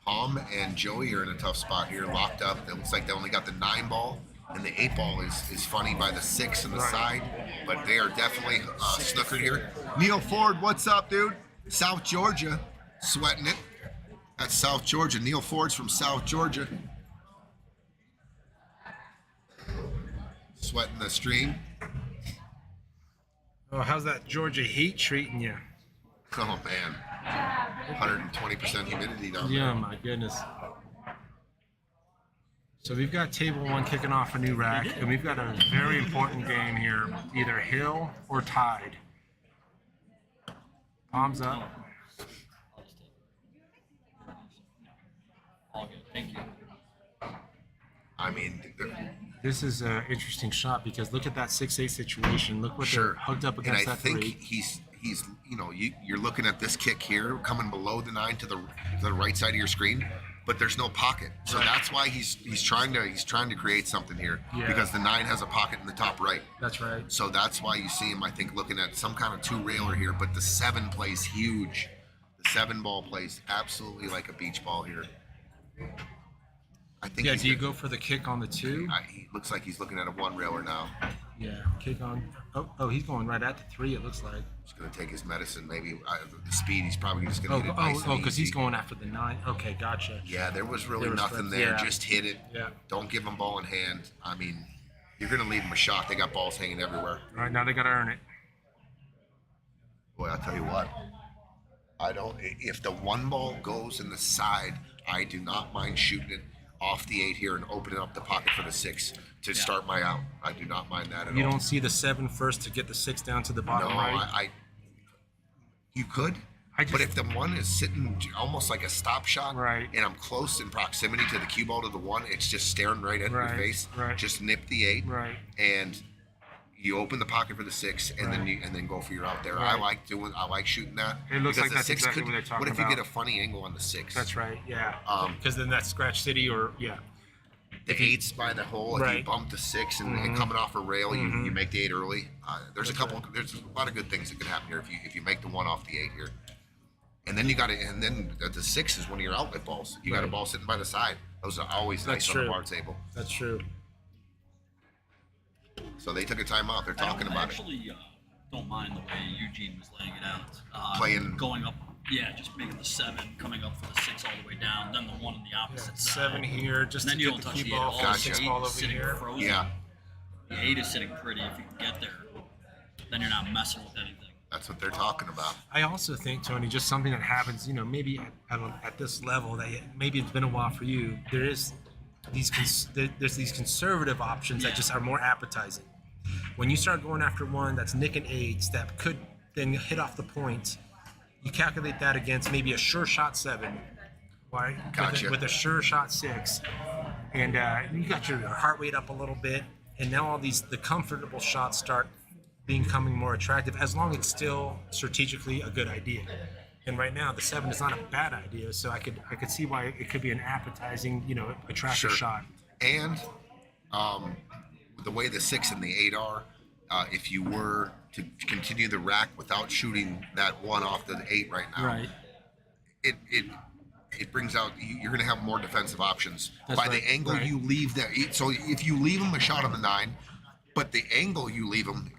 Palm and Joey are in a tough spot here, locked up. It looks like they only got the 9 ball, and the 8 ball is funny by the 6 on the Right. side. But they are definitely snookered here. Neil Ford, what's up, dude? South Georgia, sweating it. That's South Georgia. Neil Ford's from South Georgia. Sweating the stream. Oh, how's that Georgia heat treating you? Oh, man. 120% humidity down there. Yeah, my goodness. So we've got table 1 kicking off a new rack, and we've got a very important game here, either hill or tide. Palms up. I'll just take it. All good. Thank you. I mean, This is an interesting shot because look at that 6-8 situation. Look what sure. they're hugged up And against I that think 3. he's you're looking at this kick here coming below the 9 to the right side of your screen, but there's no pocket. So Right. that's why he's trying to create something here Yeah. because the 9 has a pocket in the top right. That's right. So that's why you see him, I think, looking at some kind of 2-railer here, but the 7 plays huge. The 7 ball plays absolutely like a beach ball here. I think Yeah, he's do you gonna- go for the kick on the 2? He looks like he's looking at a 1-railer now. Yeah, kick on. Oh, he's going right at the 3, it looks like. He's going to take his medicine. Maybe the speed, he's probably just going Oh, to hit it nice and because he's easy. going after the 9. Okay, gotcha. Yeah, there was really There was nothing the- there. yeah. Just hit it. Yeah. Don't give them ball in hand. I mean, you're going to leave them a shot. They got balls hanging everywhere. All right, now they got to earn it. Boy, I'll tell you what. If the 1 ball goes in the side, I do not mind shooting it off the 8 here and opening up the pocket for the 6 to start my out. I do not mind that at You all. don't see the 7 first to get the 6 down to the bottom No, right? you could. I just- But if the 1 is sitting almost like a stop shot, Right. and I'm close in proximity to the cue ball to the 1, it's just staring right at your Right, face. right. Just nip the 8, Right. and you open the pocket for the 6, and then go for your out there. Right. I like shooting that. It looks because like the that's 6 exactly could, what they're talking what if you about. get a funny angle on the 6? That's right, yeah. Um, Because then that's Scratch City or, yeah. The 8's by the hole. If you Right. bump the 6 and coming off a rail, you make the 8 early. There's a lot of good things that can happen here if you make the 1 off the 8 here. And then the 6 is one of your outlet balls. You got a Right. ball sitting by the side. Those are always That's nice on true. the bar table. That's true. So they took a timeout. They're talking I about it. actually don't mind the way Eugene was laying it out. Playing- going up, just making the 7, coming up for the 6 all the way down, then the 1 on the Yeah, opposite side. 7 here, just And then to you get don't the touch cue the 8 at ball all. for the Gotcha. 6 The 8 ball is over sitting here. frozen. Yeah, The 8 is sitting pretty. If you can get there, then you're not messing with anything. that's what they're talking about. I also think, Tony, just something that happens, maybe at this level that maybe it's been a while for you. There's these conservative options that just are more appetizing. When you start going after one that's nicking 8s that could then hit off the point, you calculate that against maybe a sure shot 7, right? Gotcha. With a sure shot 6. and you got your heart rate up a little bit, and now all the comfortable shots start becoming more attractive, as long as it's still strategically a good idea. And right now, the 7 is not a bad idea, so I could see why it could be an appetizing, attractive Sure. shot. And the way the 6 and the 8 are, if you were to continue the rack without shooting that 1 off the 8 right now, it brings out, you're going to have more defensive options. That's By right, the angle right. you leave that. So if you leave them a shot on the 9, but the angle you leave them,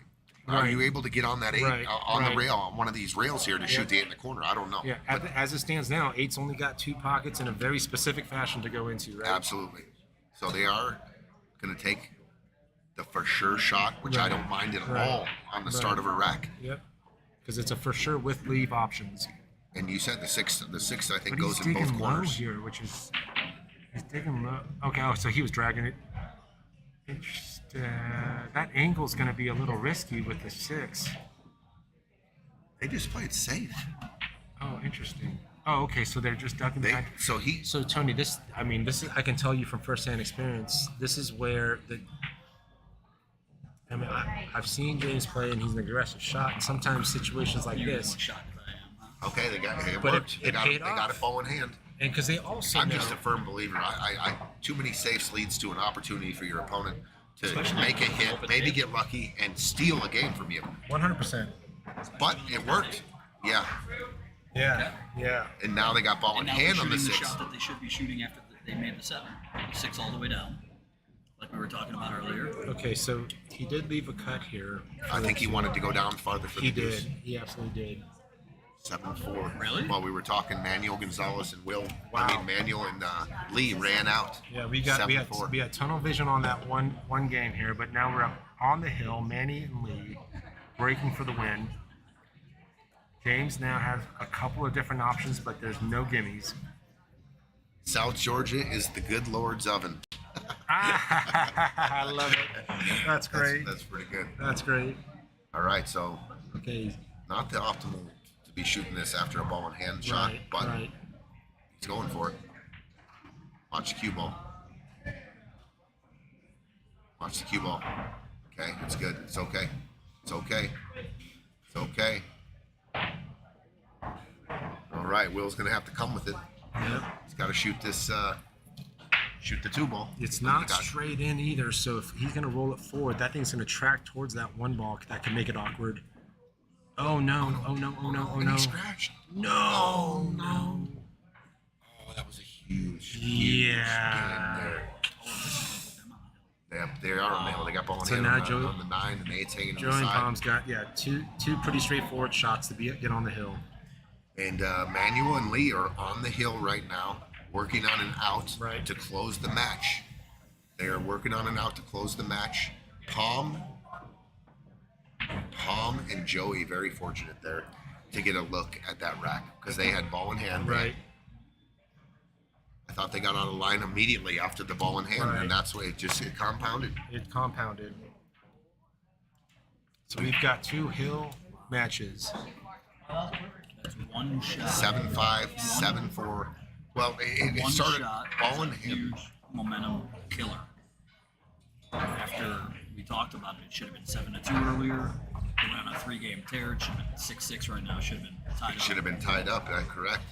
are Right. you able to get on that 8 Right, on right. the rail, on one of these rails here to shoot the 8 in the corner? I don't know. Yeah, But as it stands now, 8's only got 2 pockets in a very specific fashion to go into, right? absolutely. So they are going to take the for sure shot, which I Right. don't mind at Right. all on the start of a rack. Yep. Because it's a for sure with leave options. And you said the 6 I think But goes he's in both digging low corners. here, which is he's digging low. Okay, so he was dragging it. That angle's going to be a little risky with the 6. They just played safe. Oh, interesting. Oh, okay. So they're just ducking behind. So Tony, this is I can tell you from firsthand experience. This is where I've seen James play, and he's an aggressive shot. And sometimes situations like You're this, more shot than I am. Huh? Okay, it But worked. it paid they got off. it ball in hand. and because they also I'm know, just a firm believer. Too many safes leads to an opportunity for your opponent to Especially make a if it's hit, open maybe hit. get lucky, and steal a game from you. 100%. But it worked. Yeah. Yeah. And now they got ball in And now they're hand on the shooting the 6. shot that they should be shooting after they made the 7. The 6 all the way down, like we were talking about earlier. Okay, so he did leave a cut here. I think he wanted to go down farther for He the deuce. did. He absolutely did. 7-4. Really? While we were talking, Manuel Gonzalez and Wow. Manuel and Lee ran out. Yeah, we had tunnel vision on that one game here, but now we're up on the hill. Manny and Lee breaking for the win. James now has a couple of different options, but there's no gimmies. South Georgia is the good Lord's oven. I love it. That's great. That's pretty good. That's great. All right, so Okay. not the optimal to be shooting this after a ball in hand shot, Right. but Right. he's going for it. Watch the cue ball. Watch the cue ball. Okay, it's good. It's okay. It's okay. It's okay. All right, Will's gonna have to come with it. Yep. He's got to shoot this. Shoot the 2 ball. It's not Got it. straight in either, so if he's going to roll it forward, that thing's going to track towards that 1 ball. That can make it awkward. Oh no! Oh no! Oh no! Oh And no! he scratched. No! No! Oh, that was a huge Yeah. game there. They are on the hill. They got ball in So hand now on the 9, and the 8's hanging on Joey the and side. Palm's got two pretty straightforward shots to get on the hill. And Manuel and Lee are on the hill right now, working on an out Right. to close the match. They are working on an out to close the match. Palm and Joey very fortunate there to get a look at that rack because they had ball in hand. Right. I thought they got on the line immediately after the ball in hand, Right. and that's why it compounded. It compounded. So we've got 2 hill matches. That's one shot. 7-5, 7-4. Well, it One started shot ball was in a hand. huge momentum killer. After we talked about it, it should have been 7-2 earlier. It went on a 3-game tear. It should have been 6-6 right now. It should have been tied It up. should have been tied up. Correct.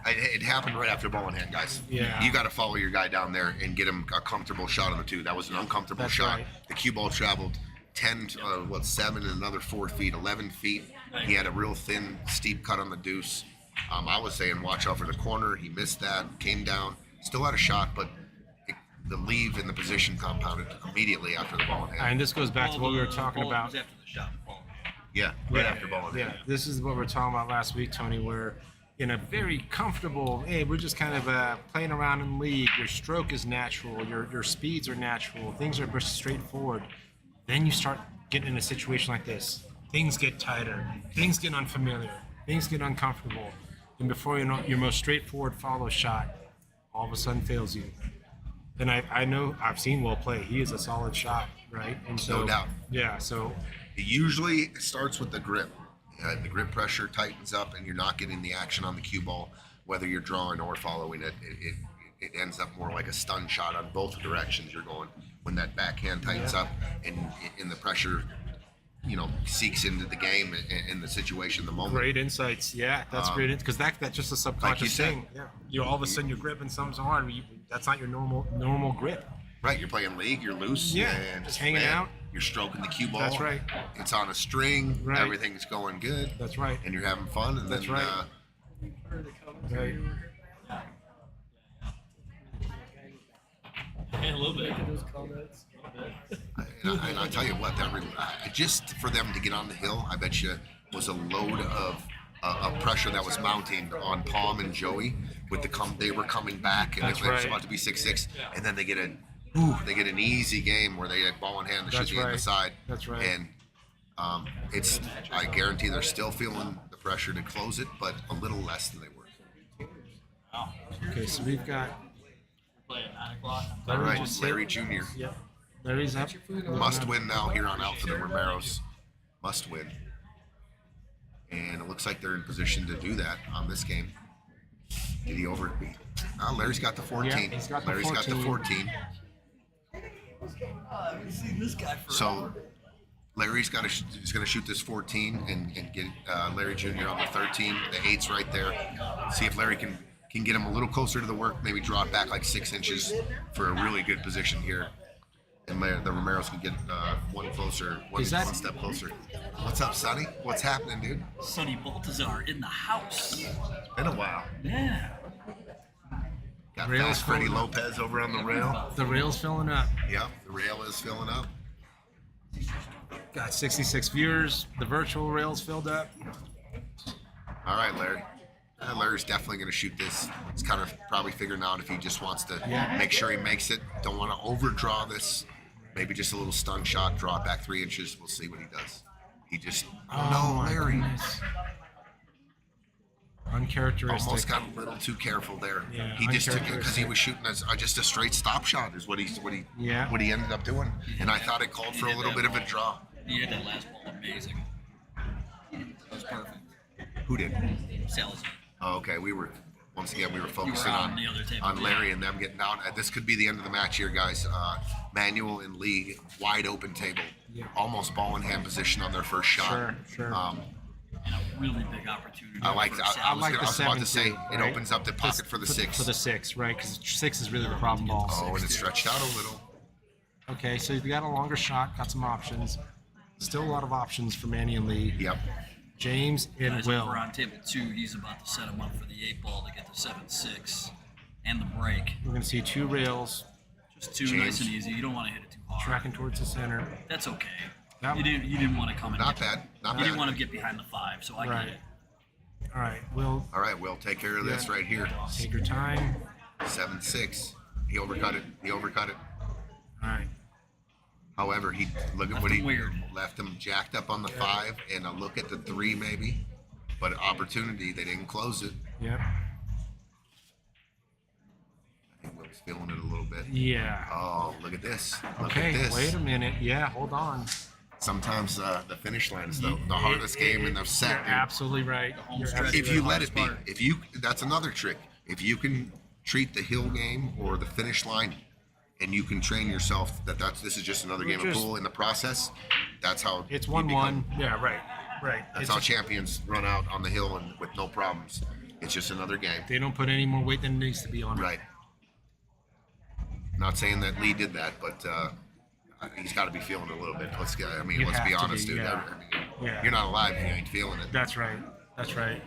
It happened right after ball in hand, guys. Yeah. You got to follow your guy down there and get him a comfortable shot on the 2. That was an uncomfortable That's shot. right. The cue ball traveled 7 and another 4 feet, 11 feet. He had a real thin, steep cut on the deuce. I was saying watch out for the corner. He missed that, came down, still had a shot, but the leave in the position compounded immediately after the ball in hand. And this goes back to what we were talking Ball about. was after the shot. Ball. Yeah, right after ball in Yeah, hand. this is what we were talking about last week, Tony, where in a very comfortable, hey, we're just kind of playing around in the league. Your stroke is natural. Your speeds are natural. Things are just straightforward. Then you start getting in a situation like this. Things get tighter. Things get unfamiliar. Things get uncomfortable. And before you know, your most straightforward follow shot all of a sudden fails you. And I know I've seen Will play. He is a solid shot, right? And so, No doubt. Yeah, so It usually starts with the grip. The grip pressure tightens up, and you're not getting the action on the cue ball, whether you're drawing or following it. It it ends up more like a stun shot on both directions. You're going when that backhand tightens up and the pressure, seeks into the game in the situation, the moment. Great insights. Yeah, that's great. Because that's just a subconscious said. thing. Yeah. All of a sudden you're gripping something so hard. That's not your normal grip. Right, you're playing league, you're loose. Yeah, and just hanging out. You're stroking the cue ball. That's right. It's on a string. Right. Everything's going good. That's right. And you're having fun. And That's then, right. Right. A little bit. And I tell you what, just for them to get on the hill, I bet you was a load of pressure that was mounting on Palm and Joey. They were coming back, and That's it was right. about to be 6-6, and then they get an easy game where they had ball in hand to That's shoot the right. other side. That's right. And I guarantee they're still feeling the pressure to close it, but a little less than they were. Okay, so we've got. Play at 9 o'clock. All right, just Larry hit. Jr. Yep. Larry's up. Must win now here on out for the Romeros. Must win. And it looks like they're in position to do that on this game. Did he overbeat? Oh, Larry's got the 14. Yeah, he's got the Larry's got the 14. 14. I haven't seen this guy for So Larry's he's going to shoot this 14 and get Larry Jr. on the 13. The 8's right there. See if Larry can get him a little closer to the work, maybe draw it back like 6 inches for a really good position here. And the Romeros can get one step closer. What's up, Sonny? What's happening, dude? Sonny Baltazar in the house. Been a while. Yeah. Got Rails Fast Freddie filling up. Lopez over on the rail. The rail's filling up. Yep, the rail is filling up. Got 66 viewers. The virtual rail's filled up. All right, Larry. Larry's definitely going to shoot this. He's kind of probably figuring out if he just wants to make sure he makes it. Don't want to overdraw this. Maybe just a little stun shot, draw it back 3 inches. We'll see what he does. He just, my Larry. goodness. Uncharacteristic. Almost got a little too careful there. Yeah, He just took it because he uncharacteristic. was shooting just a straight stop shot is what he Yeah. ended up doing. And I thought it called for a little bit of a draw. He had that last ball amazing. That was perfect. Who did? Salazar. Oh, okay, we were focusing on on the other table, on yeah. Larry and them getting down. This could be the end of the match here, guys. Manual and League, wide open table, almost ball in hand position on their first shot. Sure. And a really big opportunity. I like. for I was Salazar. about to say 7-2, it right? opens up the pocket for the 6. For the 6, right? Because 6 is really the problem ball. Oh, and it's stretched out a little. Okay, so you've got a longer shot, got some options. Still a lot of options for Manny and Lee. Yep. James and Guys Will. over on table 2, he's about to set him up for the 8 ball to get the 7-6 and the break. We're going to see 2 rails Just 2 James. nice and easy. You don't want to hit it too hard. tracking towards the center. That's okay. Yep. You didn't want to come in. Not bad. Not You didn't bad. want to get behind the 5, so I Right. get it. All right, Will, All right, we'll take care of this right here. take your time. 7-6. He overcut it. All right. However, look at Left what he him weird. left him jacked up on the 5 and a look at the 3 maybe, but opportunity they didn't close it. Yep. I think Will's feeling it a little bit. Yeah. Oh, look at this! Look Okay, at this. wait a minute. Yeah, hold on. Sometimes the finish line is the hardest game in the set. You're absolutely right. You're stretch. absolutely If you right. let it be, that's another trick. If you can treat the hill game or the finish line, and you can train yourself this is just another game of pool in the process. That's how It's you 1-1. become- Yeah, right. That's It's how champions run out on the hill and with no problems. It's just another game. They don't put any more weight than needs to be on it. Right. Not saying that Lee did that, but he's got to be feeling it a little bit. Let's You be have to honest, be, dude. yeah. I mean, Yeah. You're not alive if you ain't feeling it. That's right. That's right.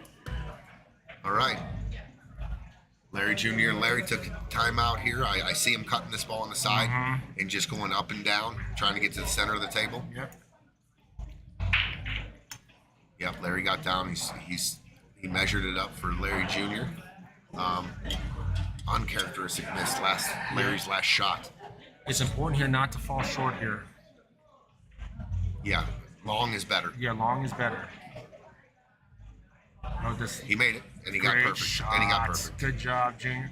All right. Larry Jr. and Larry took time out here. I see him cutting this ball on the side Mm-hmm. and just going up and down, trying to get to the center of the table. Yep. Yep, Larry got down. He measured it up for Larry Jr. Uncharacteristic miss. Larry's last shot. It's important here not to fall short here. Yeah, long is better. Yeah, long is better. Oh, this He made it, and he got great perfect. shots. And he got perfect. Good job, Junior.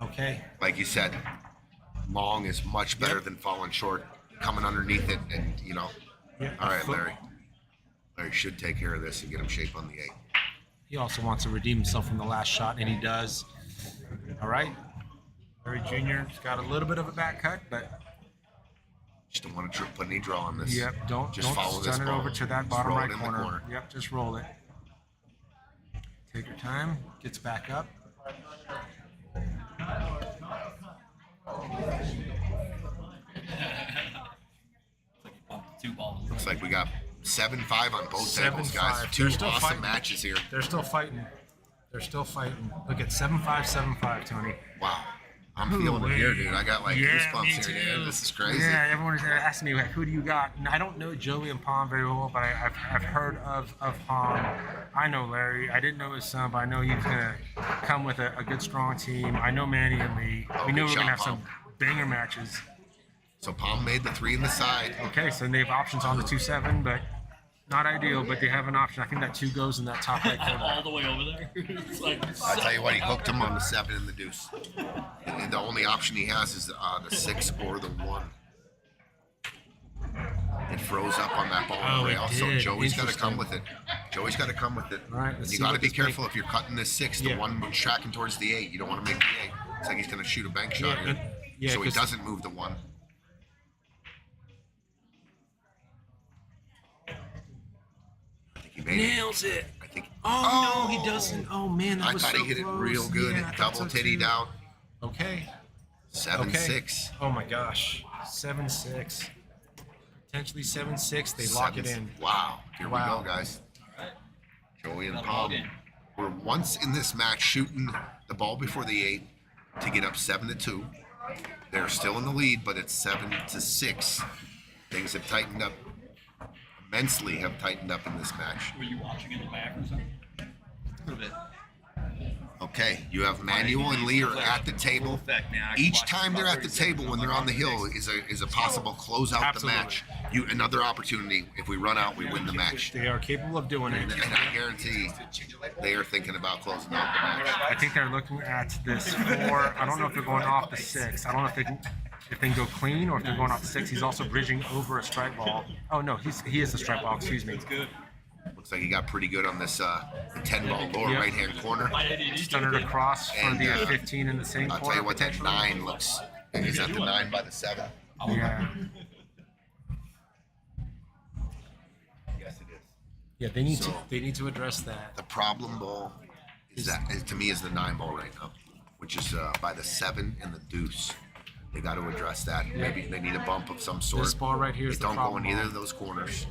Okay. Like you said, long is much better Yep. than falling short, coming underneath it, and Yeah, All right, foot- Larry. Larry should take care of this and get him shape on the 8. He also wants to redeem himself from the last shot, and he does. All right. Larry Jr.'s got a little bit of a back cut, but Just don't want to put any draw on this. yep, don't follow this stun it ball. over to that Just bottom roll it right in the corner. Yep, just roll it. Take your time. Gets back up. Two balls. Looks like we got 7-5 on both tables, 7-5. guys. Two They're still awesome fighting. matches here. They're still fighting. They're still fighting. Look at 7-5, 7-5, Tony. Wow. I'm feeling it here, dude. I got like me goosebumps too. here, dude. This is crazy. Yeah, everyone's asking me, like, who do you got? And I don't know Joey and Palm very well, but I've heard of Palm. I know Larry. I didn't know his son, but I know he's going to come with a good, strong team. I know Manny and Lee. Oh, We know good we're going to shot, have some banger matches. So Palm made the 3 in the side. Okay, so they have options on the 2-7, but not ideal, but they have an option. I think that 2 goes in that top right corner. All the way over there. It's like, I tell you what, he hooked him on the 7 and the deuce. And the only option he has is the 6 or the 1. It froze up on that ball Oh, it rail, so did. Joey's got to come Interesting. with it. Joey's got to come with it. All right, And let's you see got to what be this careful if you're cutting this 6. The Yeah. 1 was tracking towards the 8. You don't want to make the 8. It's like he's going to shoot a bank shot Yeah, here. yeah, So he 'cause- doesn't move the 1. I think he made it. Nails it. I think. Oh, no, he doesn't. Oh, man, that I was thought so he hit it close. real good. Yeah, I thought Double so tittied too. out. Okay. 7-6. Oh my gosh. 7-6. Potentially 7-6. They lock it in. Wow. Here Wow. we go, guys. Joey and Got 'em all Palm in. were once in this match shooting the ball before the 8 to get up 7-2. They're still in the lead, but it's 7-6. Things have tightened up immensely. Have tightened up in this match. were you watching in the back or something? A little bit. Okay, you have Manuel and Lee are at the table. Effect, man. I can Each watch time about they're at the 30 seconds. table when I'm they're like, on the hill is a possible close out the Absolutely. match. Another opportunity. If we run out, we win the match. They are capable of doing it. And I guarantee they are thinking about closing out the match. I think they're looking at this 4. I don't know if they're going off the 6. I don't know if they can go clean or if they're going off the 6. He's also bridging over a strike ball. Oh no, he is the strike ball. Excuse me. Looks like he got pretty good on this the 10 ball lower Yep. right hand corner. Stunner across for And, the 15 in the same I'll corner. tell you what, that potentially. 9 looks. Is that the 9 by the 7? Yeah. Yes, it is. Yeah, they need So- they need to address that. The problem ball to me is the 9 ball right now, which is by the 7 and the deuce. They got to address that. Maybe they need a bump of some sort. This ball right here is They the don't go problem in either ball. of those corners.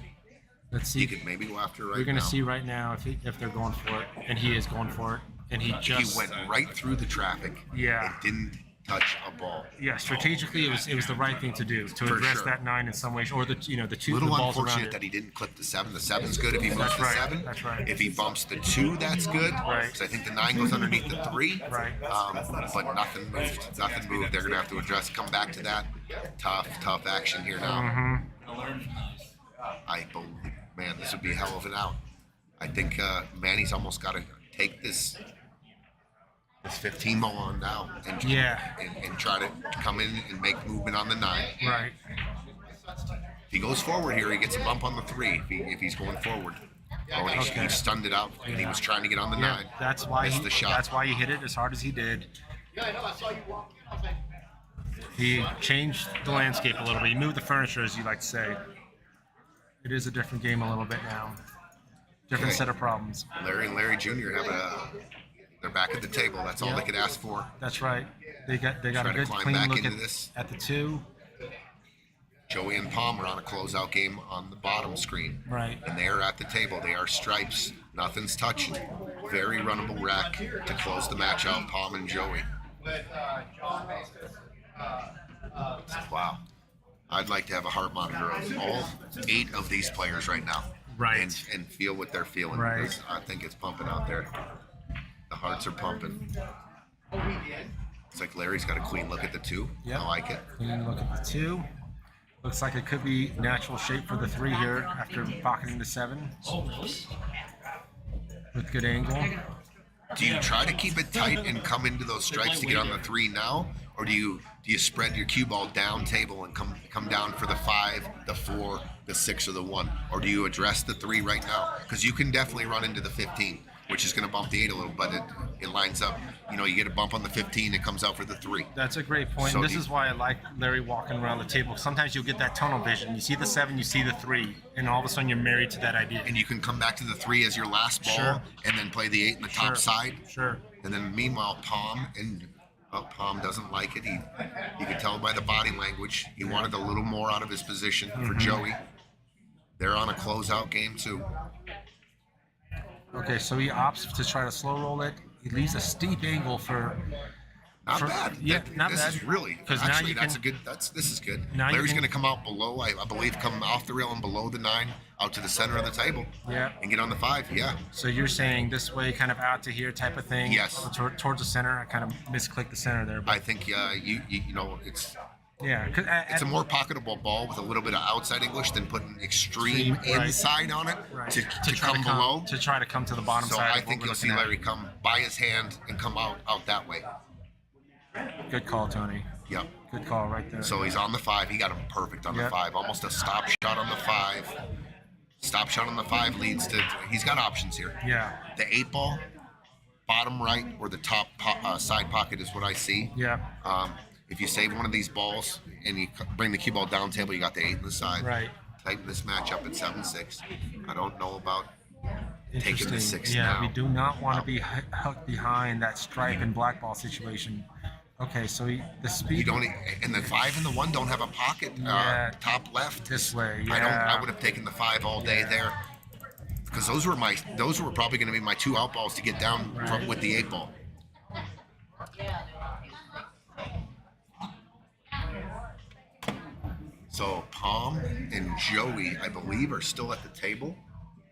Let's You see. could maybe go after it right We're gonna now. see right now if they're going for it, and he is going for it, and he He just went right through the traffic. Yeah. And didn't touch a ball. yeah. Strategically, it was the right thing to do to For address sure. that 9 in some ways, or the the 2 Little the balls around unfortunate it. that he didn't clip the 7. The 7's good if he moves That's the right, 7. that's right. If he bumps the 2, that's good. Right. Because I think the 9 goes underneath the 3. Right. But nothing moved. Nothing moved. They're going to have to address, come back to that. Tough action here now. Mm-hmm. I learned from those. I believe, man, this would be a hell of an out. I think Manny's almost got to take this 15 ball on now and, Yeah. and try to come in and make movement on the 9. Right. If he goes forward here, he gets a bump on the 3 if he's going forward. Oh, and he Okay. stunned it out, and he was trying to get on the Yeah. 9. That's why Missed he. the shot. That's why he hit it as hard as he did. He changed the landscape a little bit. He moved the furniture, as you like to say. It is a different game a little bit now. Different Okay. set of problems. Larry and Larry Jr. They're back at the table. That's all Yeah. they could ask for. That's right. They got Try a to good climb clean back look into this. at the 2. Joey and Palm are on a closeout game on the bottom screen. Right. And they are at the table. They are stripes. Nothing's touching. Very runnable rack to close the match out. Palm and Joey. Wow. I'd like to have a heart monitor of all 8 of these players right now. Right. And feel what they're feeling. Right. Because I think it's pumping out there. The hearts are pumping. It's like Larry's got a clean look at the 2. Yep. I like it. Clean look at the 2. Looks like it could be natural shape for the 3 here after pocketing the 7. With good angle. Do you try to keep it tight and come into those strikes to get on the 3 now, or do you spread your cue ball down table and come down for the 5, the 4, the 6, or the 1, or do you address the 3 right now? Because you can definitely run into the 15. which is going to bump the 8 a little, but it lines up. You know, you get a bump on the 15, it comes out for the 3. That's a great point. So This do- is why I like Larry walking around the table. Sometimes you'll get that tunnel vision. You see the 7, you see the 3, and all of a sudden you're married to that idea. And you can come back to the 3 as your last ball, Sure. and then play the 8 in the top side. Sure. And then meanwhile, Palm doesn't like it. You can tell by the body language. He wanted a little more out of his position for Joey. They're on a closeout game too. Okay, so he opts to try to slow roll it. He leaves a steep angle for. Not bad. Yeah, not this bad. is really 'Cause now actually you that's can- a good. This is good. Now you Larry's can- going to come out below. I believe come off the rail and below the 9 out to the center of the table. Yeah. And get on the 5. Yeah. So you're saying this way, kind of out to here type of thing? Yes. Towards the center. I kind of misclicked the center there. But I think you know it's yeah. it's a more pocketable ball with a little bit of outside English than putting extreme Right. inside on it right. to try come below. To try to come to the bottom So side. I of what think we're you'll see looking at. Larry come by his hand and come out that way. Good call, Tony. Yep. Good call right there. So he's on the 5. He got him perfect on the Yep. 5. Almost a stop shot on the 5. Stop shot on the 5 leads to. He's got options here. yeah. The 8 ball, bottom right or the top side pocket is what I see. Yeah. If you save one of these balls and you bring the cue ball down table, you got the 8 in the side. Right. Tighten this match up at 7-6. I don't know about taking the Interesting. 6 Yeah, now. we do not want to be hooked behind that stripe and black ball situation. Okay, so the speed. You don't, and the 5 and the 1 don't have a pocket Yeah. top left. This way, I yeah. would have taken the 5 all day there, because those were probably going to be my 2 out balls to get down from, with the 8 ball. So Palm and Joey, I believe, are still at the table,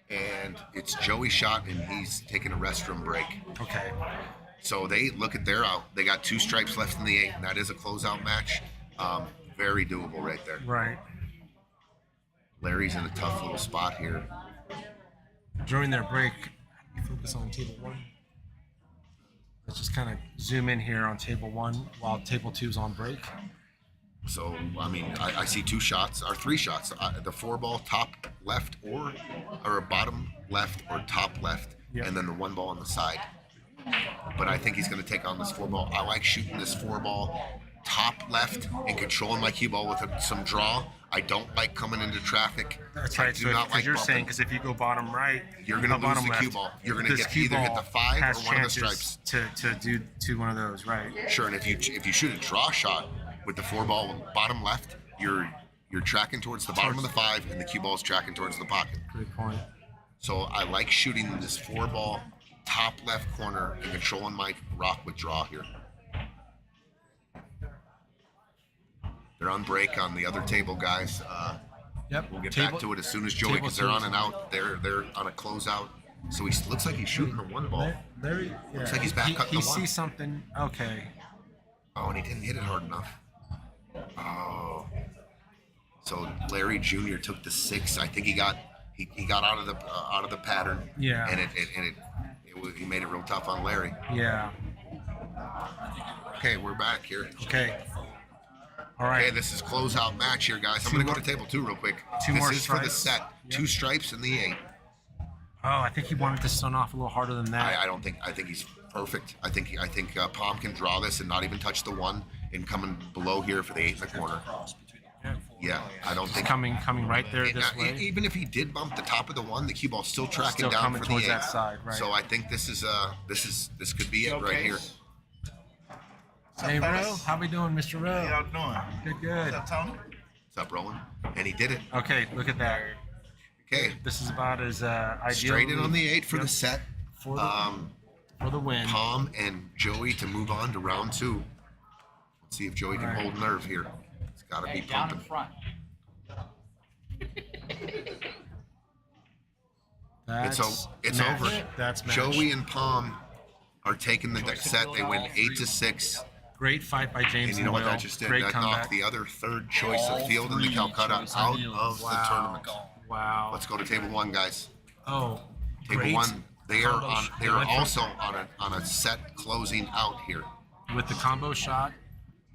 and it's Joey's shot, and he's taking a restroom break. Okay. So they look at their out. They got 2 stripes left in the 8, and that is a closeout match. Very doable right there. Right. Larry's in a tough little spot here. During their break, you focus on table 1. Let's just kind of zoom in here on table 1 while table 2's on break. So, I mean, I see 2 shots, or 3 shots. The 4 ball top left or a bottom left or top left, Yep. and then the 1 ball on the side. But I think he's going to take on this 4 ball. I like shooting this 4 ball top left and controlling my cue ball with some draw. I don't like coming into traffic. That's I right. do So not because like you're saying, bumping. because if you go bottom right, You're going to no, lose bottom the cue left, ball. You're going to this get cue either hit ball the 5 has or one of the chances stripes. to do one of those, right? Sure, and if you shoot a draw shot with the 4 ball bottom left, you're tracking towards the bottom of the 5, and the cue ball's tracking towards the pocket. Good point. So I like shooting this 4 ball top left corner and controlling my rock with draw here. They're on break on the other table, guys. Yep. We'll get back to it as soon as Joey, table because they're two on is and out. They're on a closeout. So he looks like he's shooting the 1 ball. Larry, yeah. Looks like he's back cutting He the 1. sees something. Okay. Oh, and he didn't hit it hard enough. Oh. So Larry Jr. took the 6. I think he got out of the pattern. Yeah. And he made it real tough on Larry. Yeah. Okay, we're back here. Okay. All Okay, right. this is closeout match here, guys. I'm going to go to table 2 real quick. 2 this more is for the stripes. set. Yep. 2 stripes in the 8. Oh, I think he wanted to stun off a little harder than that. I think he's perfect. I think Palm can draw this and not even touch the 1 and coming below here for the 8 in the corner. Yeah, I don't think coming right there this way. Even if he did bump the top of the 1, the cue ball's still tracking Still down coming for the towards 8. that side, right. So I think this could be it right here. Hey, Roe, how we doing, Mr. Roe? How y'all doing? Good, What's good. up, Tony? What's up, Roland? And he did it. Okay, look at that. Okay, This is about as ideal. straight in on the 8 for Yep. the set. For the win. Palm and Joey to move on to round 2. Let's see if Joey can Right. hold nerve here. It's got to be Down in pumping. front. It's match. over. That's match. Joey and Palm are taking the set. They win 8-6. Great fight by James And you know what Doyle. that just did? Great that comeback. knocked the other third choice of field in the Calcutta out of the tournament. Wow. Let's go to table 1, guys. Oh, Table great 1. They are combo on. sh- They are went for- also on a set closing out here. with the combo shot.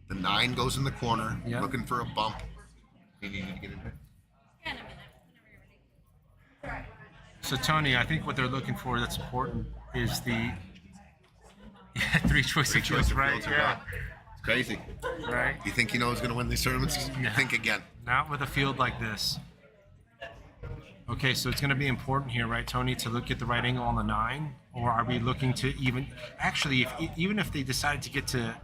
The 9 goes in the corner, Yep. looking for a bump. You need to get in there. Yeah, in a minute, whenever you're ready. So Tony, I think what they're looking for that's important is the three choice of Choice fields, of right? fields are Yeah, gone. It's crazy. right. You think you know who's going to win these tournaments? Yeah. Think again. Not with a field like this. Okay, so it's going to be important here, right, Tony, to look at the right angle on the 9, or are we looking to actually, even if they decide to get to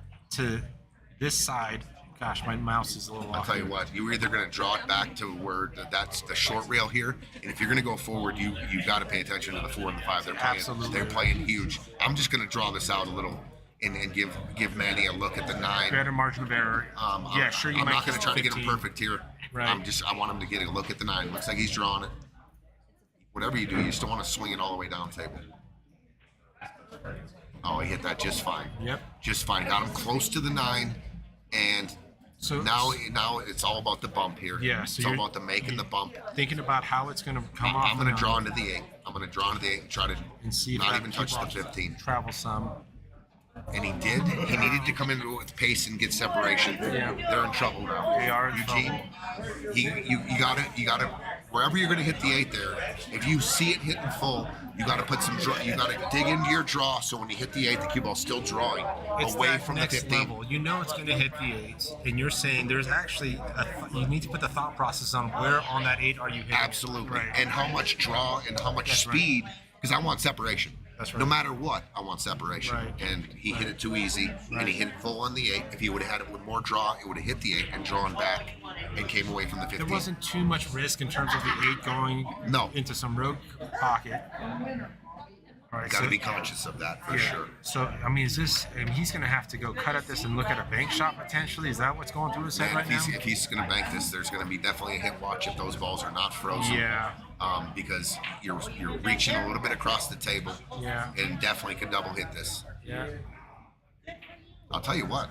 this side? Gosh, my mouse is a little I'll off. tell you here. what, you're either going to draw it back to where that's the short rail here, and if you're going to go forward, you got to pay attention to the 4 and the 5. Absolutely. They're playing huge. I'm just going to draw this out a little and give Manny a look at the 9. Better margin of error. Yeah, sure. You I'm might not going to get try to get him 15. perfect here. Right. I want him to get a look at the 9. Looks like he's drawing it. Whatever you do, you still want to swing it all the way down table. Oh, he hit that just fine. Yep. Just fine. Got him close to the 9, and So now it's all about the bump here. Yeah, so it's all you're- about the making the bump. thinking about how it's going to come off. I'm going to the draw 9 into the 8. I'm going to draw into the 8 and try to and see if not that even touch the keep off 15. travel some. And he did. He needed to come in with pace and get separation. Yeah. They're in trouble now. They are in Eugene, you gotta wherever you're gonna hit the 8 there. If you see it hitting full, you gotta put some draw. You gotta dig into your draw so when you hit the 8, the cue ball's still drawing It's away that from the next 15. level. You know it's going to hit the 8s, and you're saying there's actually you need to put the thought process on where on that 8 are you hitting. Absolutely. Right. And how much draw and how much That's right. speed, because I want separation. That's right. No matter what, I want separation. Right. And he hit it too easy, and he hit it full on the 8. If he would have had it with more draw, it would have hit the 8 and drawn back and came away from the 15. There wasn't too much risk in terms of the 8 going No. into some rogue pocket. All right, Got to so- be conscious of that for yeah. sure. So I mean, he's going to have to go cut at this and look at a bank shot potentially? Is that what's going through his head Man, right now? if he's going to bank this, there's going to be definitely a hit watch if those balls are not frozen. Yeah. Because you're reaching a little bit across the table. Yeah. And definitely could double hit this. Yeah. I'll tell you what.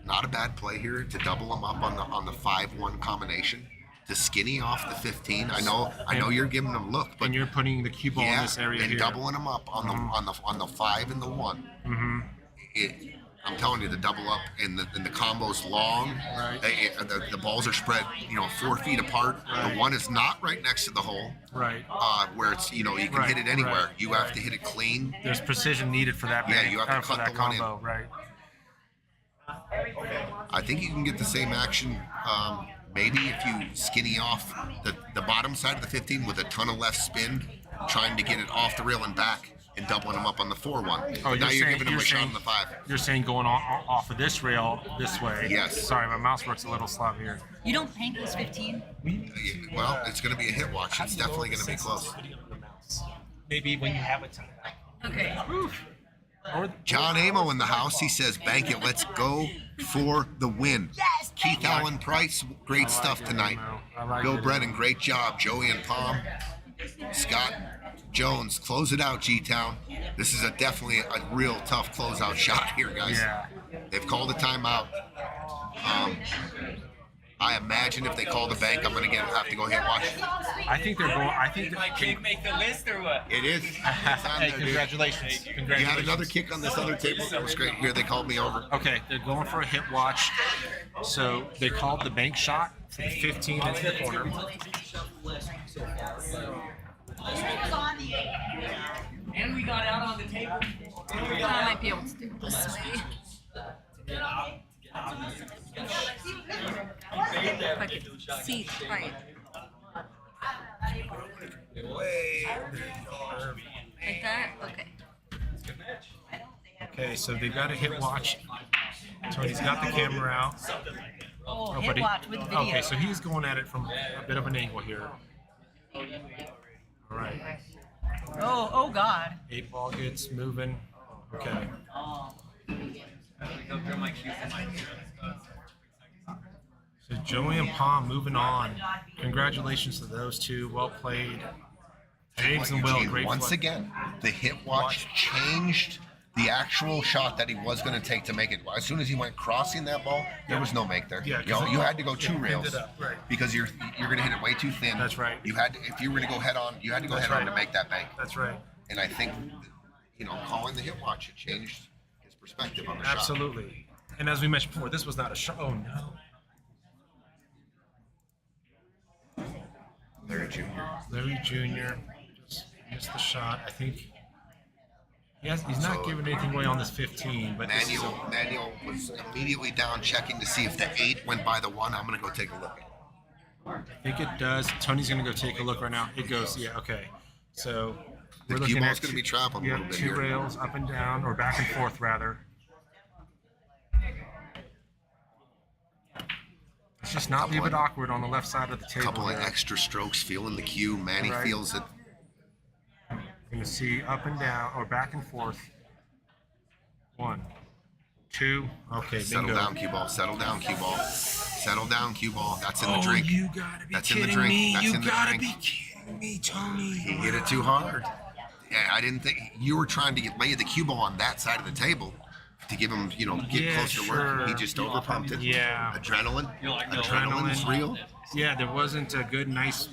Not a bad play here to double them up on the 5-1 combination. To skinny off the 15. I know you're giving them look, but And you're putting the cue ball in this area and here. doubling them up on the 5 and the 1. Mm-hmm. I'm telling you, the double up and the combo's long. Right. The balls are spread, 4 feet apart. Right. The 1 is not right next to the hole, Right. where it's you can Right, hit it anywhere. right, You right. have to hit it clean. There's precision needed for that. Yeah, bank, you have to for cut that the one in. combo, right? I think you can get the same action. Maybe if you skinny off the bottom side of the 15 with a ton of left spin, trying to get it off the rail and back, and doubling them up on the 4-1. Oh, Now you're saying- giving them a shot saying- on the 5. You're saying going off of this rail this way. Yes. Sorry, my mouse works a little slow here. You don't paint this 15? Well, it's going to be a hit watch. It's definitely going to be close. Maybe when you have a time. Okay. Or John Amo in the house. He says, "Bank it. Let's go for the win." Yes, Keith Allen Price, great stuff it, tonight. Amo. I like Bill it, Brennan, great job. Joey and Palm. Scott Jones, close it out, G-Town. This is definitely a real tough closeout shot here, guys. Yeah. They've called a timeout. I imagine if they call the bank, I'm going to have to go hit watch. I think they're going. I think My kid make the list or what? It is. It's on Hey, there, dude. congratulations. You had Congratulations. another kick on this other table. That was great. Here, they called me over. Okay, they're going for a hit watch. So they called the bank shot for the 15 into the corner. And we got out on the table. I might be able to do it this way. If I could see right. Like that? Okay. Okay, so they've got a hit watch. Tony's got the camera out. Oh, but hit he- watch with the video. Okay, so he's going at it from a bit of an angle here. All right. Oh God. 8 ball gets moving. Okay. So Joey and Palm moving on. Congratulations to those two. Well played. James and Will, Eugene, great once play. again, the hit watch changed the actual shot that he was going to take to make it. As soon as he went crossing that ball, there was no make there. Yeah, you know, 'cause you it- had to go two yeah, rails pinned it up, right. because you're going to hit it way too thin. That's right. You had to, if you were going to go head on, you had to go That's head on right. to make that bank. That's right. And I think, calling the hit watch, it changed his perspective on the shot. Absolutely. And as we mentioned before, this was not a shot. Oh no. Larry Jr. Larry Jr. just missed the shot. I think He's not So- giving anything away on this 15, but this is Manuel was immediately down checking to see if the 8 went by the 1. I'm going to go take a look. I think it does. Tony's going to go take a look right now. It goes, yeah, okay. So The we're cue looking ball's at going to be traveling a yeah, little bit two here. rails up and down, or back and forth rather. Let's just not leave it awkward on the left side of the A table. couple of there. extra strokes, feeling the cue. Manny Right. feels it. You're going to see up and down, or back and forth. 1, 2, okay, Settle bingo. down, cue ball. Settle down, cue ball. Settle down, cue ball. That's in the drink. Oh, you gotta be That's in the kidding drink. me. That's You in the gotta drink. be kidding me, Tony. He hit it too hard. Yeah, I didn't think you were trying to lay the cue ball on that side of the table to give him, get Yeah, closer to work. He sure. just overpumped it. Yeah. Adrenaline. You're like, no. Adrenaline's real. Yeah, there wasn't a good, nice,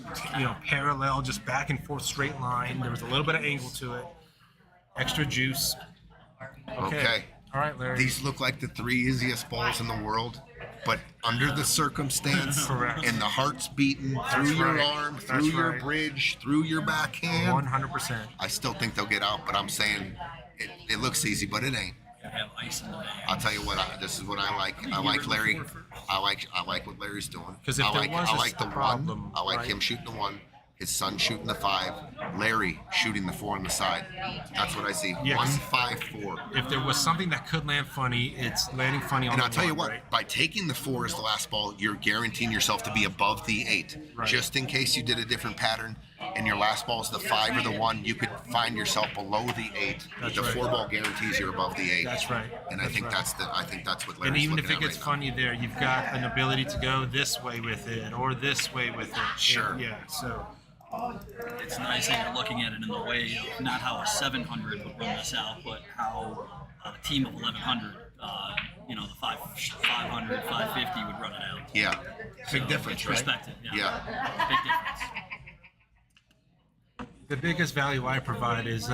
parallel, just back and forth straight line. There was a little bit of angle to it. Extra juice. Okay. All right, Larry. These look like the 3 easiest balls in the world, but under the circumstance Correct. and the heart's beating through That's your right. arm, That's through your right. bridge, through your backhand, 100%. I still think they'll get out, but I'm saying it looks easy, but it ain't. You have ice in the bag. I'll tell you what. This is what I like. I like Larry. I like what Larry's doing. 'Cause if I there like was I a like the problem, 1. I like right? him shooting the 1. His son shooting the 5. Larry shooting the 4 on the side. That's what I see. Yes. 1, 5, 4. If there was something that could land funny, it's landing funny on And the I'll tell you 1, what, right? by taking the 4 as the last ball, you're guaranteeing yourself to be above the 8. Right. Just in case you did a different pattern and your last ball is the 5 or the 1, you could find yourself below the 8. That's the right. 4 ball guarantees you're above the 8. That's right. And I That's think right. that's what Larry's And even if looking it at gets right now. funny there, you've got an ability to go this way with it or this way with it. Sure. And yeah, so It's nice that you're looking at it in the way of not how a 700 would run this out, but how a team of 1100, the 500, 550 would run it out. Yeah. Big So, difference, it's right? perspective. Yeah. Big difference. the biggest value I provide is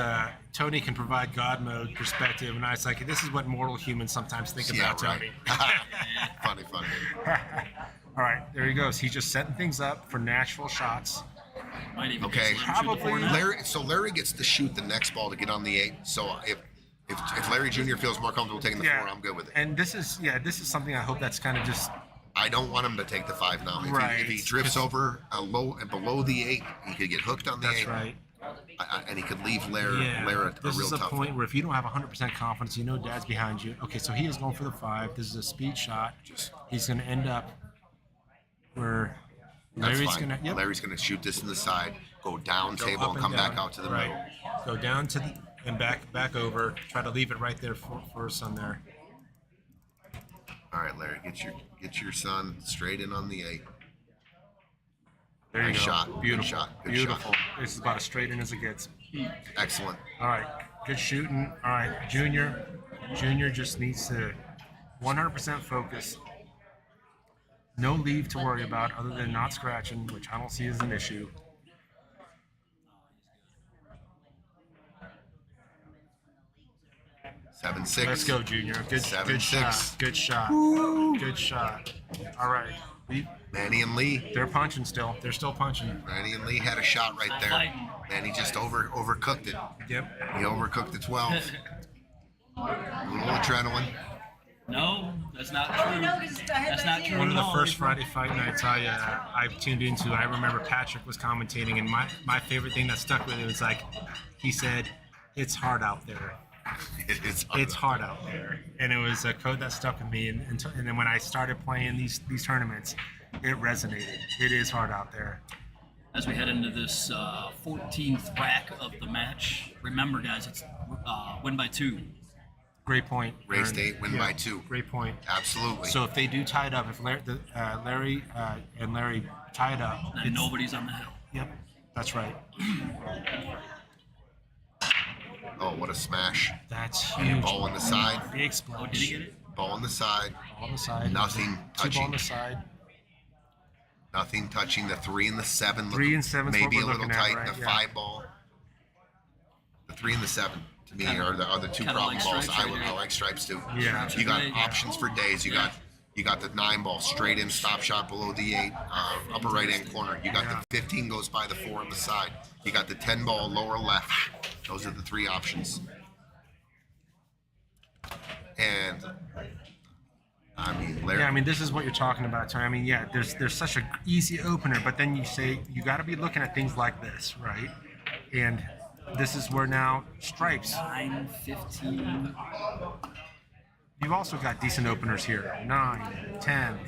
Tony can provide God mode perspective, and I was like, this is what mortal humans sometimes think Yeah, about right. Tony. Funny. All right, there he goes. He's just setting things up for natural shots. Might even Okay. get Slim shoot the Probably. four now. Larry gets to shoot the next ball to get on the 8. So if Larry Jr. feels more comfortable taking the 4, I'm good with it. And this is something I hope that's kind of just I don't want him to take the 5 now. If he Right. drifts over low and below the 8, he could get hooked on the 8. that's right. And he could leave Larry a This real is a tough point where if you don't have 100% confidence, you know Dad's behind you. Okay, so he is going for the 5. This is a speed shot. He's going to end up where That's Larry's fine. going to Larry's going to shoot this in the side, go down go table, up and come back down. out to the right. middle. Go down to the and back over. Try to leave it right there for his son there. All right, Larry, get your son straight in on the 8. There you Nice go. shot. Good Beautiful. shot. Good Beautiful. shot. This is about as straight in as it gets. Excellent. All right. Good shooting. All right. Junior just needs to 100% focus. No leave to worry about other than not scratching, which I don't see as an issue. Seven six. Let's go, Junior. Good 7-6. shot. Good shot. Good shot. All right. Manny and Lee. They're punching still. They're still punching. Manny and Lee had a shot right there. Fighting. Manny just overcooked it. Yep. He overcooked the 12. A little adrenaline. No, that's not true. That's not true. One of at the all. first Friday fight nights I tuned into, I remember Patrick was commentating, and my favorite thing that stuck with it was like, he said, "It's hard out there. It's hard out there," and it was a quote that stuck with me. And then when I started playing these tournaments, it resonated. It is hard out there. As we head into this 14th rack of the match, remember, guys, it's win by 2. Great point. Ray Aaron. State win by 2. Great point. Absolutely. So if they do tie it up, if Larry and Larry tie it up, Then nobody's on the hill. Yep, that's right. Oh, what a smash. That's huge. Ball on the side. Big Oh, splash. did he get it? Ball on the side. Ball on the side. Nothing 2 touching. ball on the side. Nothing touching. The 3 and the 7. 3 and 7 's what maybe we're a little looking at, tight. right? The Yeah. 5 ball. The 3 and the 7 to me are the 2 kinda problem like balls. stripes right I there. like stripes too. Yeah. You got Yeah. options for days. You got the 9 ball straight in stop shot below the 8 upper right hand corner. You got the 15 goes by the 4 on the side. You got the 10 ball lower left. Those are the 3 options. And I mean, Larry. Yeah, I mean, this is what you're talking about, Tony. I mean, yeah, there's such a easy opener, but then you say you got to be looking at things like this, right? And this is where now stripes. 9, 15. You've also got decent openers here. 9, 10.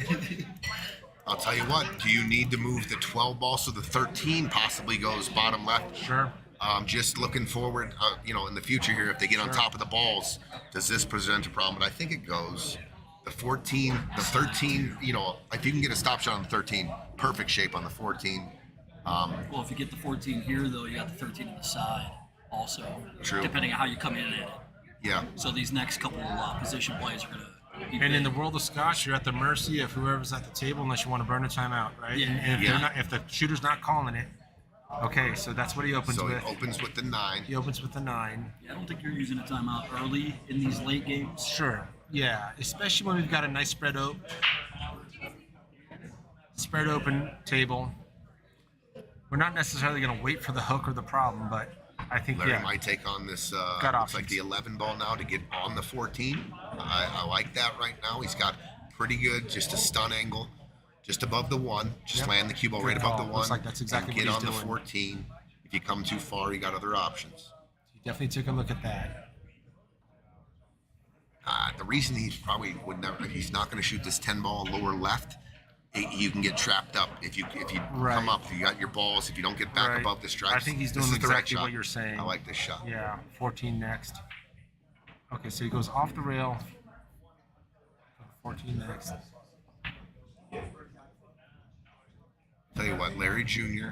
I'll tell you what. Do you need to move the 12 ball so the 13 possibly goes bottom left? Sure. Just looking forward, in the future here, if they get on top of the balls, does this present a problem? But I think it goes. The 14, the 13, if you can get a stop shot on the 13, perfect shape on the 14. Well, if you get the 14 here, though, you got the 13 on the side also. True. Depending on how you come in at it. Yeah. So these next couple position plays are going to be And in big. the world of Scotch, you're at the mercy of whoever's at the table unless you want to burn a timeout, right? Yeah. And if, Yeah. if the shooter's not calling it, okay, so that's what he opens So with. it opens with the 9. He opens with the 9. Yeah, I don't think you're using a timeout early in these late games. Sure. Yeah, especially when we've got a nice spread open table. We're not necessarily going to wait for the hook or the problem, but I think Larry yeah. might take on this, Got looks like options. the 11 ball now to get on the 14. I like that right now. He's got pretty good, just a stun angle, just above the 1. Just Yep. land the cue ball Good right above the call. 1. Looks like that's exactly and what get he's on doing. the 14. If you come too far, you got other options. You definitely took a look at that. The reason he probably would never, he's not going to shoot this 10 ball lower left. You can get trapped up if you Right. come up. If you got your balls, if you don't get back Right. above the stripes. I think he's this doing is the right exactly shot. what you're saying. I like this shot. Yeah, 14 next. Okay, so he goes off the rail. 14 next. Tell you what, Larry Jr.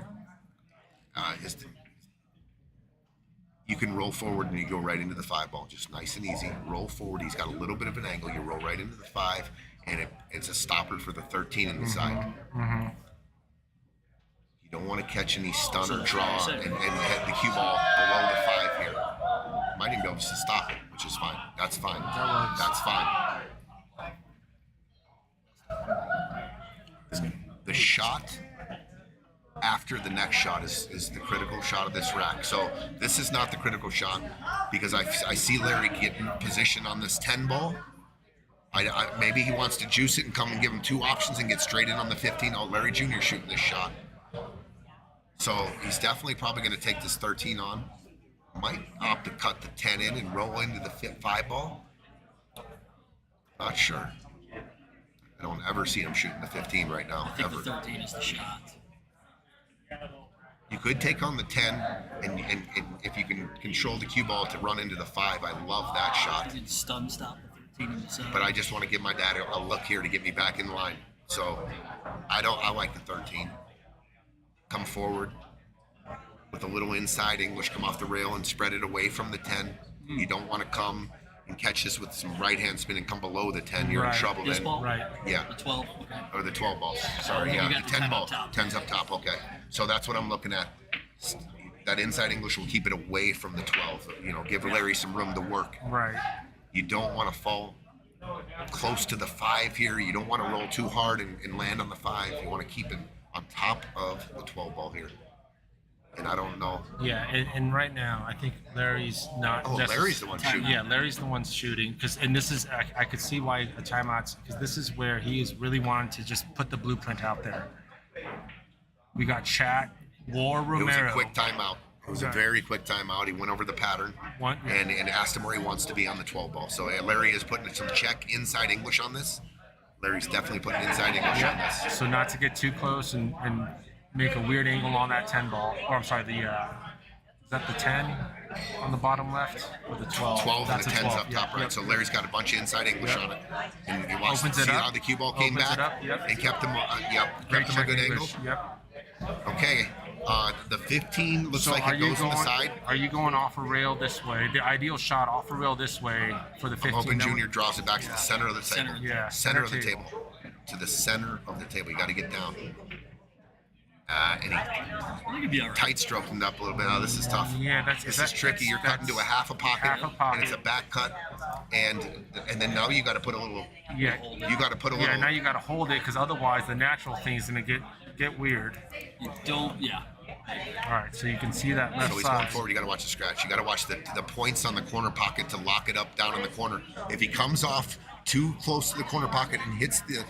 You can roll forward and you go right into the 5 ball, just nice and easy. Roll forward. He's got a little bit of an angle. You roll right into the 5, and it's a stopper for the 13 in the side. Mm-hmm. You don't want to catch any stun So or that's draw what I'm and saying. head the cue ball below the 5 here. Might even be able to stop it, which is fine. That's fine. That works. That's fine. The shot after the next shot is the critical shot of this rack. So this is not the critical shot because I see Larry get in position on this 10 ball. Maybe he wants to juice it and come and give him 2 options and get straight in on the 15. Oh, Larry Jr. shooting this shot. So he's definitely probably going to take this 13 on. Might opt to cut the 10 in and roll into the 5 ball. Not sure. I don't ever see him shooting the 15 right now, I think ever. the 13 is the shot. You could take on the 10, and if you can control the cue ball to run into the 5, I love that shot. You can stun stop the 13 in the 7. But I just want to give my dad a look here to get me back in line. So I like the 13. Come forward with a little inside English, come off the rail and spread it away from the 10. You don't want to come and catch this with some right hand spin and come below the 10. You're Right. in trouble This then. ball? Right. Yeah. The 12? Okay. Or the 12 balls. Sorry, You yeah, got the the 10 10 ball. up top. 10's up top, okay. So that's what I'm looking at. That inside English will keep it away from the 12. Give Larry some room to work. Right. You don't want to fall close to the 5 here. You don't want to roll too hard and land on the 5. You want to keep it on top of the 12 ball here. And I don't know. Yeah, and right now I think Larry's not. Oh, Larry's the one shooting. Yeah, Larry's the one shooting. And this is I could see why a timeout's because this is where he is really wanting to just put the blueprint out there. We got Chat War It was Romero. a quick timeout. It was a Right. very quick timeout. He went over the pattern and asked him where he wants to be on the 12 ball. So Larry is putting some check inside English on this. Larry's definitely putting inside English on this. So not to get too close and make a weird angle on that 10 ball. Or I'm sorry, is that the 10 on the bottom left or the 12? 12 and That's the a 10's 12. up top, Yeah, right? yep. So Larry's got a bunch of inside English on it. And he wants Opens to it see up. how the cue ball came Opens back it up, yep. and kept him, Great kept him a check good angle. English. Yep. Okay, the 15 looks So like are it you goes on going? the side. Are you going off a rail this way? The ideal shot off a rail this way for the 15. Open That Jr. would- draws it back to the center of the table. Center. Yeah, Center of the table. table. To the center of the table. You got to get down. And he I think it'd be all right. tight stroked him up a little bit. Oh, this is tough. Yeah, This is tricky. You're cutting to a half a pocket, half a pocket. and it's a back cut, and then now you got to put a little. Yeah. You got to put a Yeah. little. Now you got to hold it because otherwise the natural thing is gonna get weird. You don't, yeah. All right, so you can see that left So he's going side. forward. You got to watch the scratch. You got to watch the points on the corner pocket to lock it up down in the corner. If he comes off too close to the corner pocket and hits the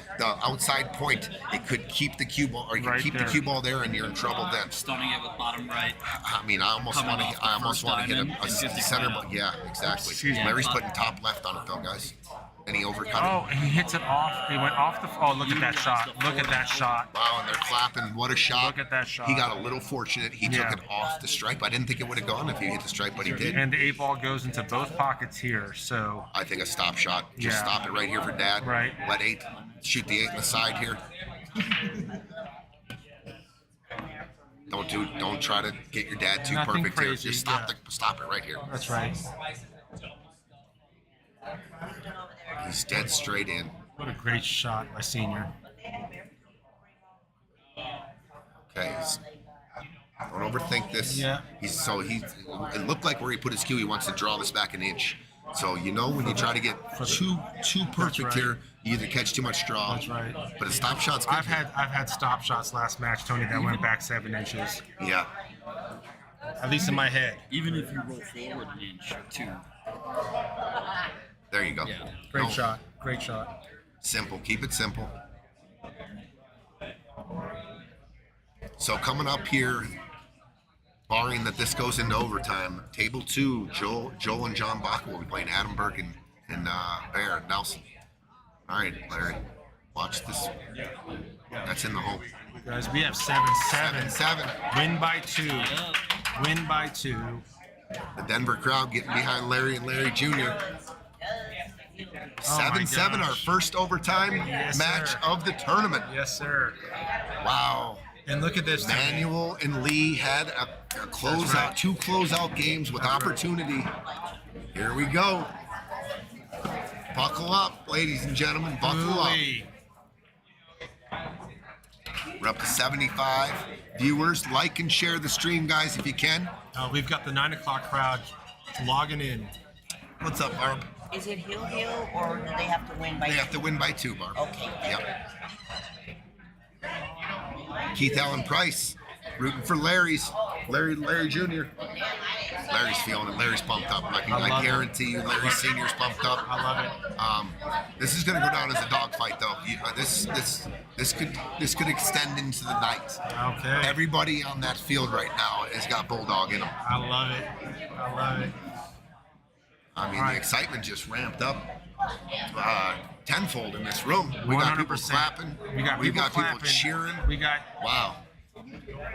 outside point, it could keep the cue ball, or you can Right keep there. the cue ball there, and you're in trouble then. Stunning it with bottom right. I mean, I almost Coming want off to. the I almost first want to hit diamond a and 50 center. point out. Yeah, exactly. Excuse me. Larry's putting top left on it though, guys. And he overcut Oh, it. he hits it off. He went off the. Oh, look at that shot. Look at that shot. Wow, and they're clapping. What a shot! Look at that shot. He got a little fortunate. He Yeah. took it off the stripe. I didn't think it would have gone if he hit the stripe, but he did. And the 8-ball goes into both pockets here. So I think a stop shot. Just Yeah. stop it right here for Dad. Right. Let 8 shoot the 8 in the side here. Don't try to get your dad too Nothing perfect here. crazy, Just stop yeah. stop it right here. that's right. He's dead straight in. What a great shot by Senior. Okay. Don't overthink this. Yeah. It looked like where he put his cue, he wants to draw this back an inch. So you know when you try to get too perfect right. here, you either catch too much draw. That's right. But a stop shot's good. I've had stop shots last match, Tony, that went back 7 inches. Yeah. At least in my head. Even if you roll forward an inch or two. There you go. Yeah. Great No, shot. Great shot. Simple. Keep it simple. So coming up here, barring that this goes into overtime, table 2, Joel and John Baca will be playing Adam Burke and Bear Nelson. All right, Larry, watch this. That's in the hole. Guys, we have 7-7. 7-7. Win by 2. Yeah. Win by 2. The Denver crowd getting behind Larry and Larry Jr. 7-7, our gosh. first overtime Yes, match sir. of the tournament. Yes, sir. Wow. And look at this. Manuel and Lee had a closeout, right. 2 closeout games with opportunity. Here we go. Buckle up, ladies and gentlemen. Buckle up. Ooh-wee. We're up to 75 viewers. Like and share the stream, guys, if you can. We've got the 9 o'clock crowd logging in. What's up, Barb? Is it Hill or do they have to win by They have to win by 2, Barb. Okay, thank Yep. Keith Allen Price, rooting for Larry Jr. Larry's feeling it. Larry's pumped up. I I love it. guarantee you, Larry Senior's pumped up. I love it. This is going to go down as a dogfight, though. This could extend into the night. Okay. Everybody on that field right now has got Bulldog in them. I love it. I love it. I mean, Right. the excitement just ramped up tenfold in this room. We got people 100%. clapping. We got We've people got people clapping. cheering. We got Wow.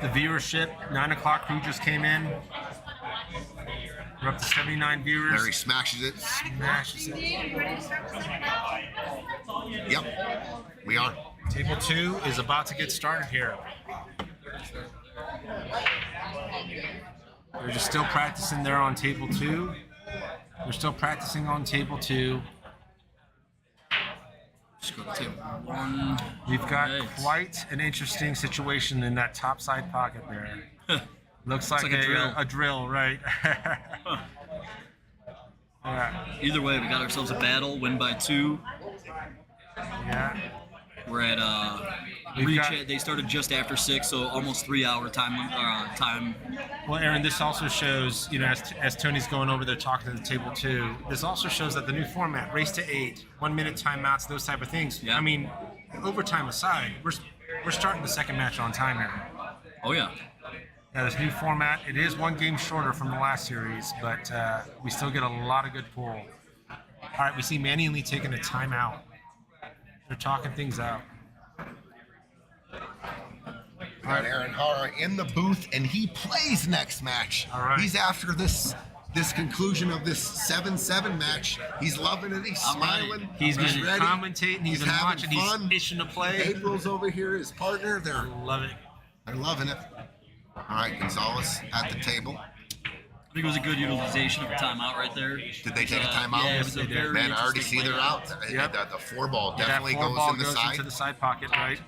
the viewership. 9 o'clock crew just came in. We're up to 79 viewers. Larry smashes it. Smashes it. Yep, we are. Table 2 is about to get started here. They're just still practicing there on table 2. They're still practicing on table 2. Just go to table 1. We've got Right. quite an interesting situation in that top side pocket there. Looks like, like a drill. a drill, right? Either way, we got ourselves a battle. Win by 2. Yeah. We're at We've reach. got- They started just after 6, so almost 3-hour time. Time. Well, Aaron, this also shows, as Tony's going over there talking to the table 2, this also shows that the new format, race to 8, 1-minute timeouts, those type of things. Yeah. I mean, overtime aside, we're starting the second match on time here. Oh yeah. Yeah, this new format, it is 1 game shorter from the last series, but we still get a lot of good pull. All right, we see Manny and Lee taking a timeout. They're talking things out. We got Aaron Hara in the booth, and he plays next match. All right. He's after this conclusion of this 7-7 match. He's loving it. He's I'm ready. smiling. He's been ready. commentating, he's been having watching, fun. he's itching to play. April's over here, his partner. Love it. They're loving it. All right, Gonzalez at the table. I think it was a good utilization of a timeout right there. Did they take a timeout? Yeah, it Yes, was they a did. very Man, I already see interesting they're out. layout. Yep. The 4-ball That definitely 4-ball goes in the goes side, into the side pocket, right?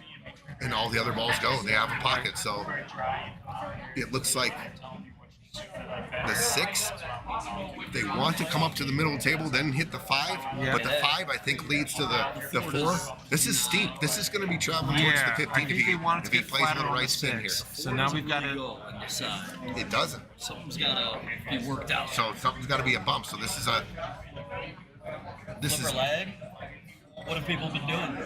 and all the other balls go. They have a pocket, so it looks like the 6. If they want to come up to the middle of the table, then hit the 5. Yeah. But the 5, I think, leads to the 4. This is steep. This is going to be traveling towards the 15 I think they wanted to if he get plays with flatter the on right the spin here. 6. So now we've got to. go on the side. It doesn't. Something's got to be worked out. So something's got to be a bump. So this is a. This is. Flipper lag. What have people been doing?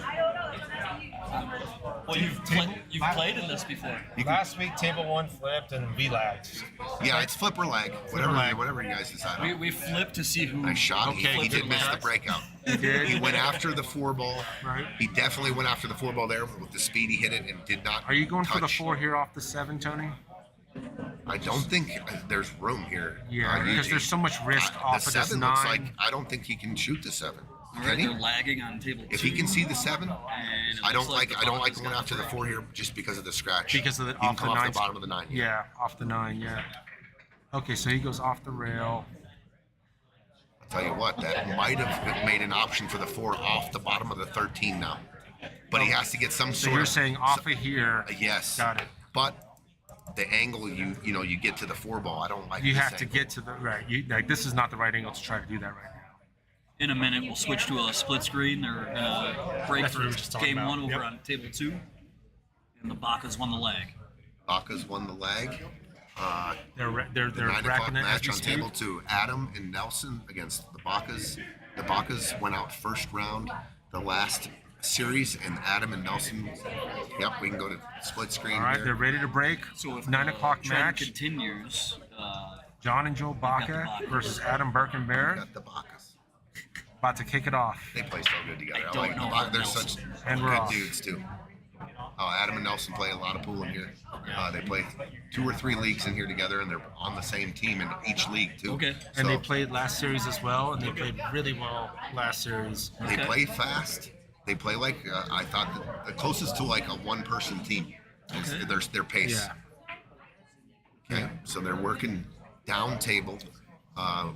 Well, you've played in this before. Last week, table 1 flipped and we lagged. Yeah, it's flipper lag. Whatever you guys decide. We flipped to see who. Nice shot. Okay, He did good miss the catch. breakout. He did. He went after the 4 ball. Right. He definitely went after the 4 ball there with the speed he hit it and did not. Are you going for the touch. 4 here off the 7, Tony? I don't think there's room here. Yeah, because there's so much risk off the of this 7 9. looks like I don't think he can shoot the 7. All Can right, he? they're lagging on table 2. If he can see the 7, and it I don't looks like the I don't like Bronco's going got after the 4 here just because of the scratch. Because of the You can off the come off 9. the bottom of the 9. Yeah, off the 9. Yeah. Okay, so he goes off the rail. I'll tell you what, that might have made an option for the 4 off the bottom of the 13 now. But he has to get some So sort you're of saying off of here. yes. Got it. But the angle you get to the 4 ball, I don't like. You this have to angle. get to the right. Like this is not the right angle to try to do that right now. In a minute, we'll switch to a split screen. They're gonna break That's what we were for just talking game about. 1 over Yep. on table 2, and the Bacas won the lag. Bacas won the lag. They're The 9 o'clock racking it as match we on speak. table 2. Adam and Nelson against the Bacas. The Bacas went out first round the last series, and Adam and Nelson. Yep, we can go to split screen. All right, here. they're ready to break. So if 9 the o'clock trend match. continues, John and Joe got the Baca Bacas. versus Adam Birkenbear. Got the Bacas. About to kick it off. They play so good together. I I don't like know the about Bacas. They're such Nelson. And we're good off. dudes too. Adam and Nelson play a lot of pool in here. They play 2 or 3 leagues in here together, and they're on the same team in each league too. Okay. And So they played last series as well, and they played really well last series. they Okay. play fast. They play like I thought the closest to like a 1-person team is Okay. their pace. Yeah. Okay, so they're working down table.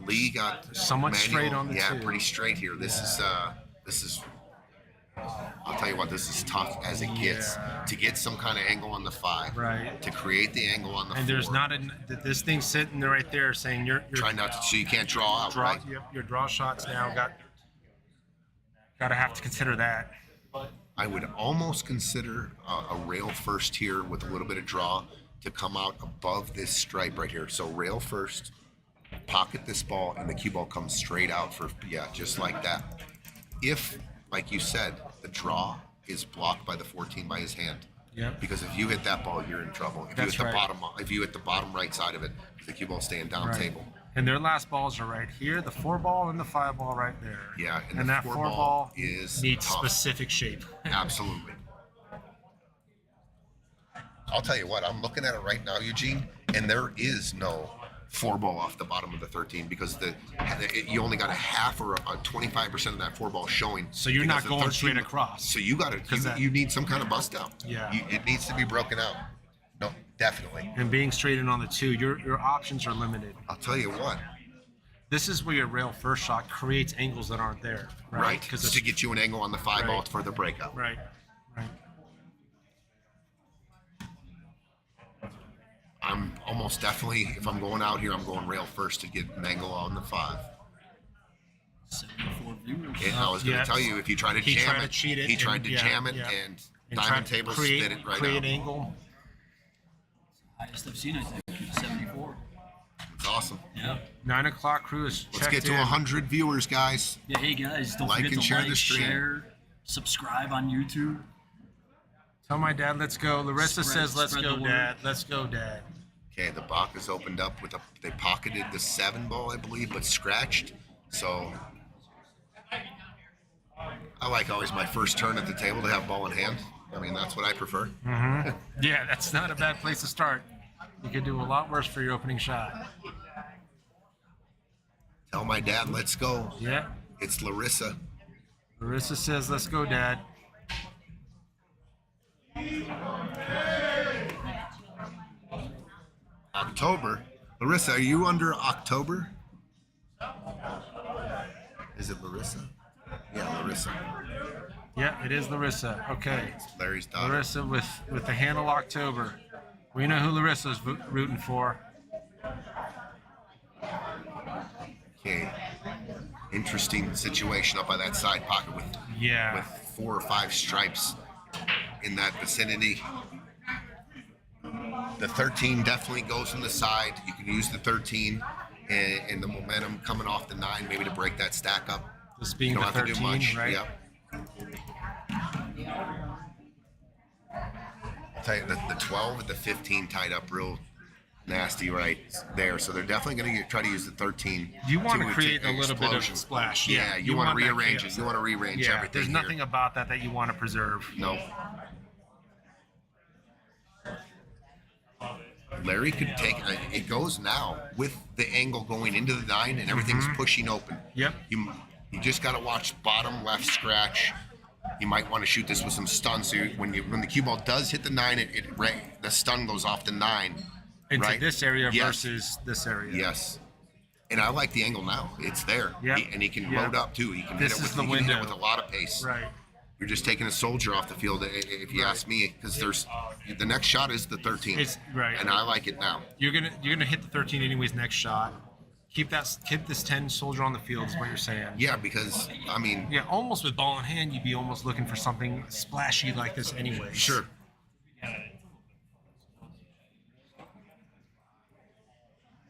Lee got Somewhat straight on the yeah, 2. pretty straight here. This is. I'll tell you what, this is tough as it gets Yeah. to get some kind of angle on the 5. Right. To create the angle on the And 4. there's not this thing sitting there right there saying you're Try not to, so you can't draw out. draw right? your draw shots now. Gotta have to consider that. I would almost consider a rail first here with a little bit of draw to come out above this stripe right here. So rail first, pocket this ball, and the cue ball comes straight out for, yeah, just like that. If, like you said, the draw is blocked by the 14 by his hand. Yep. Because if you hit that ball, you're in trouble. If That's you hit right. the bottom right side of it, the cue ball's staying down Right. table. And their last balls are right here, the 4 ball and the 5 ball right there. Yeah, and the that 4 4 ball ball is needs tough. specific shape. Absolutely. I'll tell you what, I'm looking at it right now, Eugene, and there is no 4 ball off the bottom of the 13 because you only got a half or a 25% of that 4 ball showing. So you're because not the going 13 straight across. So you got to, you need some kind of bust out. Yeah. It needs to be broken out. No, definitely. And being straight in on the 2, your options are limited. I'll tell you what, This is where your rail first shot creates angles that aren't there. right? Because To get you an angle on the 5 ball Right. for the breakout. Right. Right. I'm almost definitely, if I'm going out here, I'm going rail first to get an angle on the 5. 74 viewers. And I was going to Yeah. tell you, if you try to He jam tried to it, cheat it he tried and- to yeah, jam it, yeah. and And try Diamond to Table create, spit it right create out. angle. Highest I've seen, I think, 74. It's awesome. Yeah. 9 o'clock crew is Let's checked get to in. 100 viewers, guys. Yeah. Hey guys, don't Like forget and to share like, the stream. share, subscribe on YouTube. Tell my dad, let's go. Larissa says, let's spread go, the word. Dad. Let's go, Dad. Okay, the Bacas opened up with they pocketed the 7 ball, I believe, but scratched. So I like always my first turn at the table to have ball in hand. I mean, that's what I prefer. Yeah, that's not a bad place to start. You could do a lot worse for your opening shot. Tell my dad, let's go. Yeah. It's Larissa. Larissa says, let's go, Dad. October. Larissa, are you under October? Is it Larissa? Yeah, Larissa. Yeah, it is Larissa. Okay. Larry's daughter. Larissa with the handle October. We know who Larissa's rooting for. Okay. Interesting situation up by that side pocket with Yeah. 4 or 5 stripes in that vicinity. The 13 definitely goes on the side. You can use the 13 and the momentum coming off the 9 maybe to break that stack up. This being You the don't have to 13, do much. right? Yep. I'll tell you, the 12 and the 15 tied up real nasty right there. So they're definitely going to try to use the 13. You want to create a little bit of explosion. splash. Yeah, you want to that rearrange chaos. it. You want to rearrange Yeah, everything. there's here. nothing about that you want to preserve. No. Larry could take it goes now with the angle going into the 9 and everything's pushing open. Yep. You just got to watch bottom left scratch. You might want to shoot this with some stun. So when the cue ball does hit the 9, the stun goes off the 9 Into right? this area Yes. versus this area. Yes. And I like the angle now. It's there. Yep. And he can Yep. load up too. He can This hit it is with the he can hit it window. with a lot of pace. Right. You're just taking a soldier off the field, if you ask me, because the next shot is the 13. It's right. And I like it now. You're gonna hit the 13 anyways next shot. Keep this 10 soldier on the field is what you're saying. Yeah, because I mean, Yeah, almost with ball in hand, you'd be almost looking for something splashy like this anyway. sure.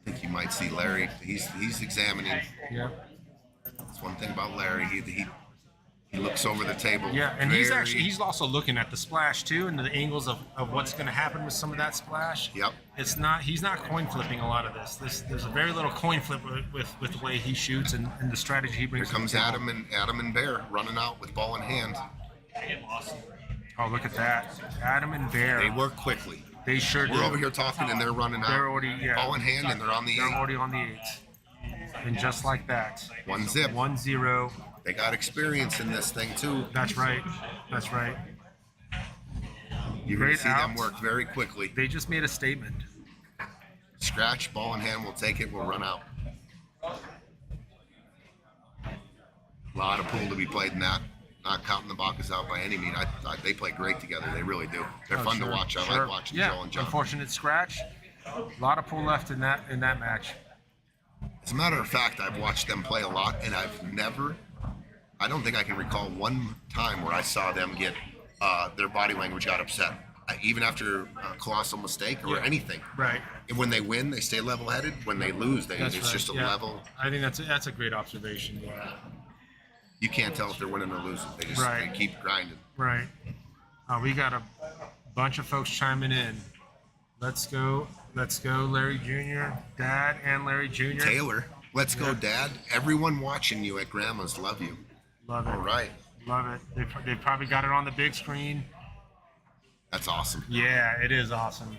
I think you might see Larry. He's examining. Yeah. That's one thing about Larry. He looks over the table. Yeah, and he's very- also looking at the splash too, and the angles of what's going to happen with some of that splash. Yep. He's not coin flipping a lot of this. There's a very little coin flip with the way he shoots and the strategy he Here brings. comes to the table. Adam and Bear running out with ball in hand. Oh, look at that, Adam and Bear. They work quickly. They sure do. We're over here talking and they're running out. They're already Ball in hand and they're on the They're 8. already on the 8. And just like that, 1-0. 1-0. They got experience in this thing too. That's right. That's right. You're going Great to see them out. work very quickly. They just made a statement. Scratch, ball in hand, we'll take it, we'll run out. A lot of pool to be played in that. Not counting the Bacchus out by any means. They play great together. They really do. They're fun to watch. I like watching Joe and John. Unfortunate scratch. A lot of pull left in that match. As a matter of fact, I've watched them play a lot, and I don't think I can recall one time where I saw them get their body language got upset, even after a colossal mistake or anything. Right. And when they win, they stay level-headed. When they lose, That's it's right. just a Yeah. level. I think that's a great observation. Yeah. You can't tell if they're winning or losing. They just Right. they keep grinding. Right. We got a bunch of folks chiming in. Let's go, Larry Jr., Dad, and Larry Jr. Taylor, let's go, Dad. Everyone watching you at Grandma's love you. Love it. All right. Love it. They probably got it on the big screen. That's awesome. Yeah, it is awesome.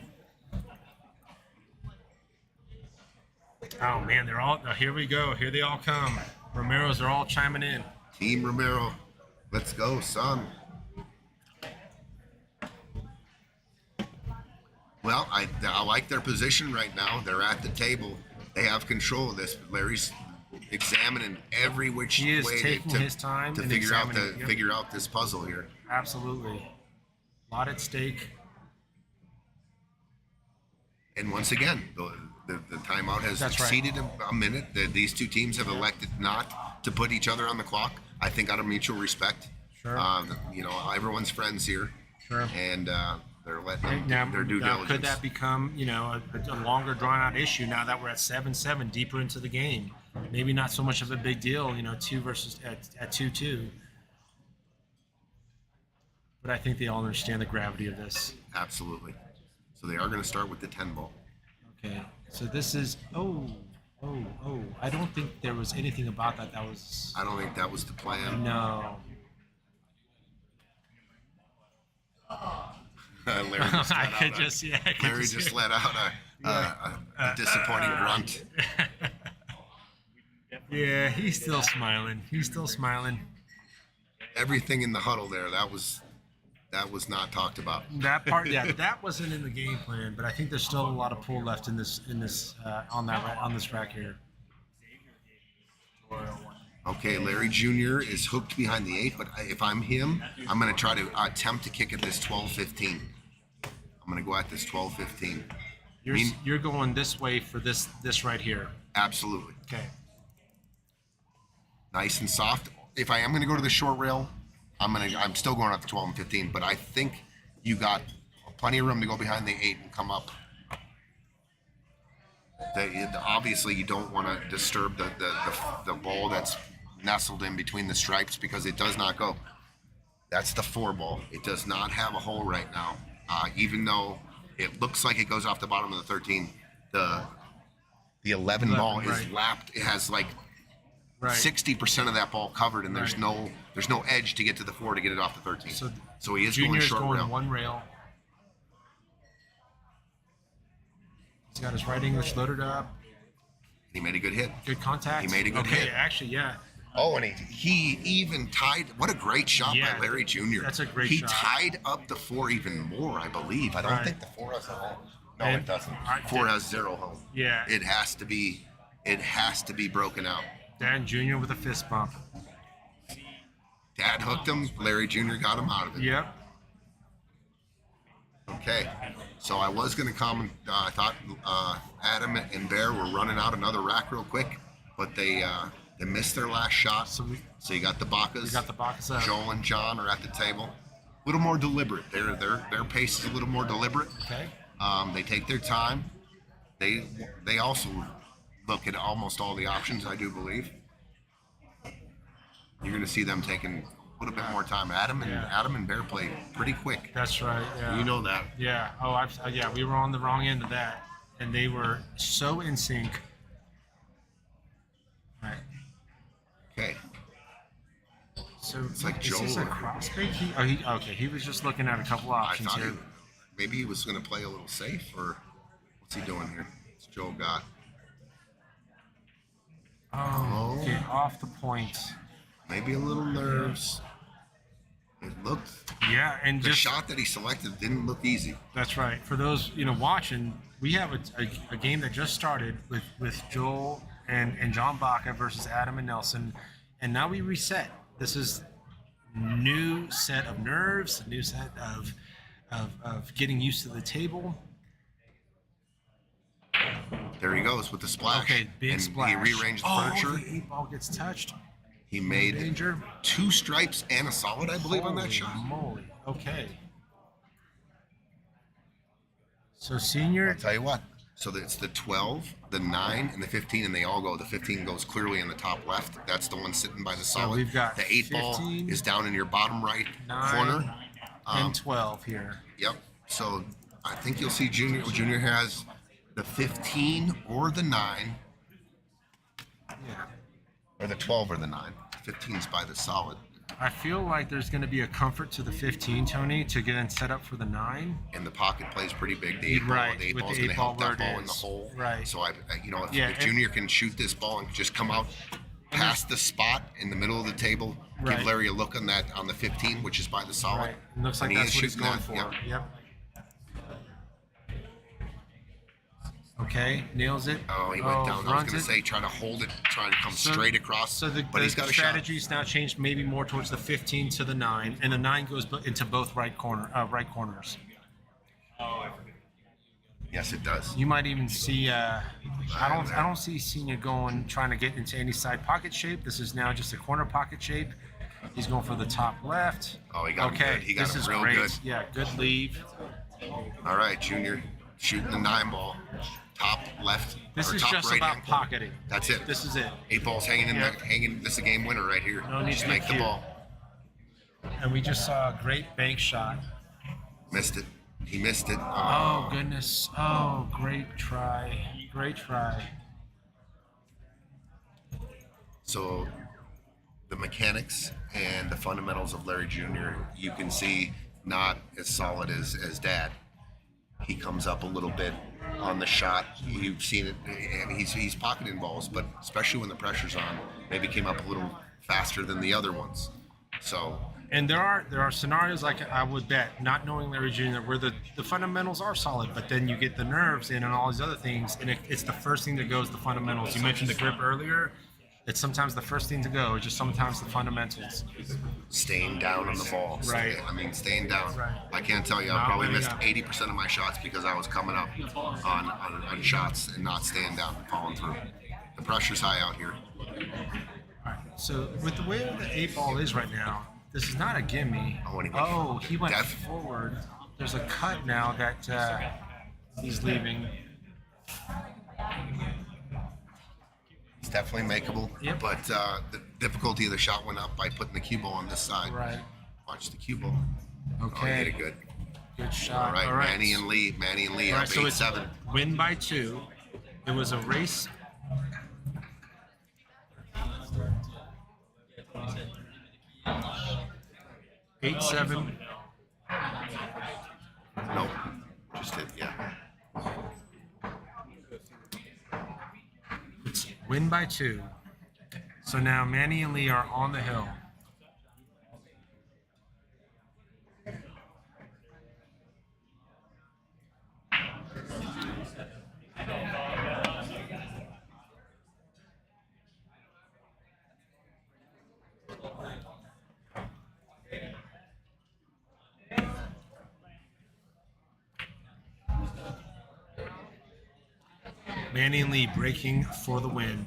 Oh man, they're all here. We go. Here they all come. Romero's are all chiming in. Team Romero, let's go, son. Well, I like their position right now. They're at the table. They have control of this. Larry's examining every which He is way taking his time to and figure out examining, yep. figure out this puzzle here. Absolutely. A lot at stake. And once again, the timeout has That's right. exceeded a minute. These two teams have elected not to put each other on the clock. I think out of mutual respect. Sure. Everyone's friends here. Sure. And they're letting them Now, do their due now diligence. could that become, a longer drawn out issue now that we're at 7-7 deeper into the game? Maybe not so much of a big deal, 2 versus at 2-2. But I think they all understand the gravity of this. Absolutely. So they are going to start with the 10 ball. Okay. So this is I don't think there was anything about that was I don't think that was the plan. no. Larry just I let could out just I could Larry just let out a disappointing grunt. Yeah, he's still smiling. Everything in the huddle there, that was not talked about. That part, yeah, that wasn't in the game plan, but I think there's still a lot of pull left in this on this rack here. Okay, Larry Jr. is hooked behind the 8, but if I'm him, I'm going to try to attempt to kick at this 12-15. I'm going to go at this 12-15. You're going this way for this right here. Absolutely. Okay. nice and soft. If I am going to go to the short rail, I'm still going up to 12 and 15, but I think you got plenty of room to go behind the 8 and come up. Obviously, you don't want to disturb the ball that's nestled in between the stripes because it does not go. That's the 4 ball. It does not have a hole right now, even though it looks like it goes off the bottom of the 13. The 11 ball is right. lapped. It has like Right. 60% of that ball covered, and there's Right. no edge to get to the 4 to get it off the 13. So he is Junior's going short going rail. one rail. He's got his right English loaded up. He made a good hit. Good contact. He made a good okay, hit. actually, yeah. Oh, and he even tied. What a great shot Yeah, by Larry Jr. that's a great he shot. He tied up the 4 even more, I believe. I don't Right. think the 4 has a hole. No, And it doesn't. I 4 did- has 0 hole. Yeah. It has to be. It has to be broken out. Dan Jr. with a fist bump. Dad hooked him. Larry Jr. got him out of it. Yep. Okay. So I was going to comment. I thought Adam and Bear were running out another rack real quick, but they missed their last shot. So you got the Bacas. we got the Bacchus up. Joel and John are at the table. A little more deliberate. Their pace is a little more deliberate. Okay. They take their time. They also look at almost all the options, I do believe. You're going to see them taking a little bit more time. Adam and Bear play pretty quick. That's right. Yeah. You know that. Yeah. Oh, yeah. We were on the wrong end of that, and they were so in sync. Right. Okay. So It's like is this Joel. a cross break? He was just looking at a couple I options thought here. maybe he was going to play a little safe, or what's he doing here? What's Joel got? Oh, okay, off the point. Maybe a little nerves. It looked. Yeah, and The just shot that he selected didn't look easy. that's right. For those watching, we have a game that just started with Joel and John Baca versus Adam and Nelson, and now we reset. This is new set of nerves, a new set of getting used to the table. There he goes with the splash. Okay, big and splash. He rearranged the Oh, furniture. the 8 ball gets touched. He made Danger. 2 stripes and a solid, I believe, on that Holy shot. moly. Okay. So senior. I'll tell you what. So it's the 12, the 9, and the 15, and they all go. The 15 goes clearly in the top left. That's the one sitting by the solid. we've got the 8 ball 15, is down in your bottom right 9, corner. and 12 here. Yep. So I think you'll see Junior. Junior has the 15 or the 9, Yeah. or the 12 or the 9. 15's by the solid, I feel like there's going to be a comfort to the 15, Tony, to get in set up for the 9. and the pocket plays pretty big. The 8 Right, ball, the 8 with ball's the going to 8 ball help that where it ball in the is. hole. Right. So if Yeah, if and- Junior can shoot this ball and just come out past the spot in the middle of the table, Right. give Larry a look on the 15, which is by the solid. Right. It looks like And he that's is what he's shooting going that, for. yep. Yep. Okay, nails it. Oh, he went down. I was runs going to it. say try to hold it, try to come straight across. So the, but he's got a shot. strategy's now changed, maybe more towards the 15 to the 9, and the 9 goes into both right corners. Yes, it does. You might even see. I don't see Senior trying to get into any side pocket shape. This is now just a corner pocket shape. He's going for the top left. Oh, he got him okay, good. He got this him is real great. good. Yeah, good leave. All right, Junior, shooting the 9 ball, top left. This or is top just right about hand corner. pocketing. That's it. This is it. 8 balls hanging in Yeah. hanging. This is a game winner right here. No need Just to be make the cute. ball. And we just saw a great bank shot. Missed it. He missed it. Oh goodness. Oh, great try. Great try. So the mechanics and the fundamentals of Larry Jr., you can see not as solid as Dad. He comes up a little bit on the shot. You've seen it. And he's pocketing balls, but especially when the pressure's on, maybe came up a little faster than the other ones. So And there are scenarios like I would bet, not knowing Larry Jr., where the fundamentals are solid, but then you get the nerves in and all these other things, and it's the first thing that goes, the fundamentals. You mentioned the grip earlier. It's sometimes the first thing to go, it's just sometimes the fundamentals. staying down on the ball. Right. I mean, staying down. Right. I can't tell you, I Not probably letting missed up. 80% of my shots because I was coming up on shots and not staying down and falling through. The pressure's high out here. All right. So with the way the 8-ball is right now, this is not a gimme. Oh, and he went Oh, he went def- forward. There's a cut now that he's leaving. It's definitely makeable. Yep. But the difficulty of the shot went up by putting the cue ball on this side. Right. Watch the cue ball. Oh, he Okay. hit it good. Good shot. All right, Manny and Lee All up right, so it's 8-7. win by 2. It was a race. Eight seven. No, just hit, yeah. It's win by 2. So now Manny and Lee are on the hill. Manny and Lee breaking for the win.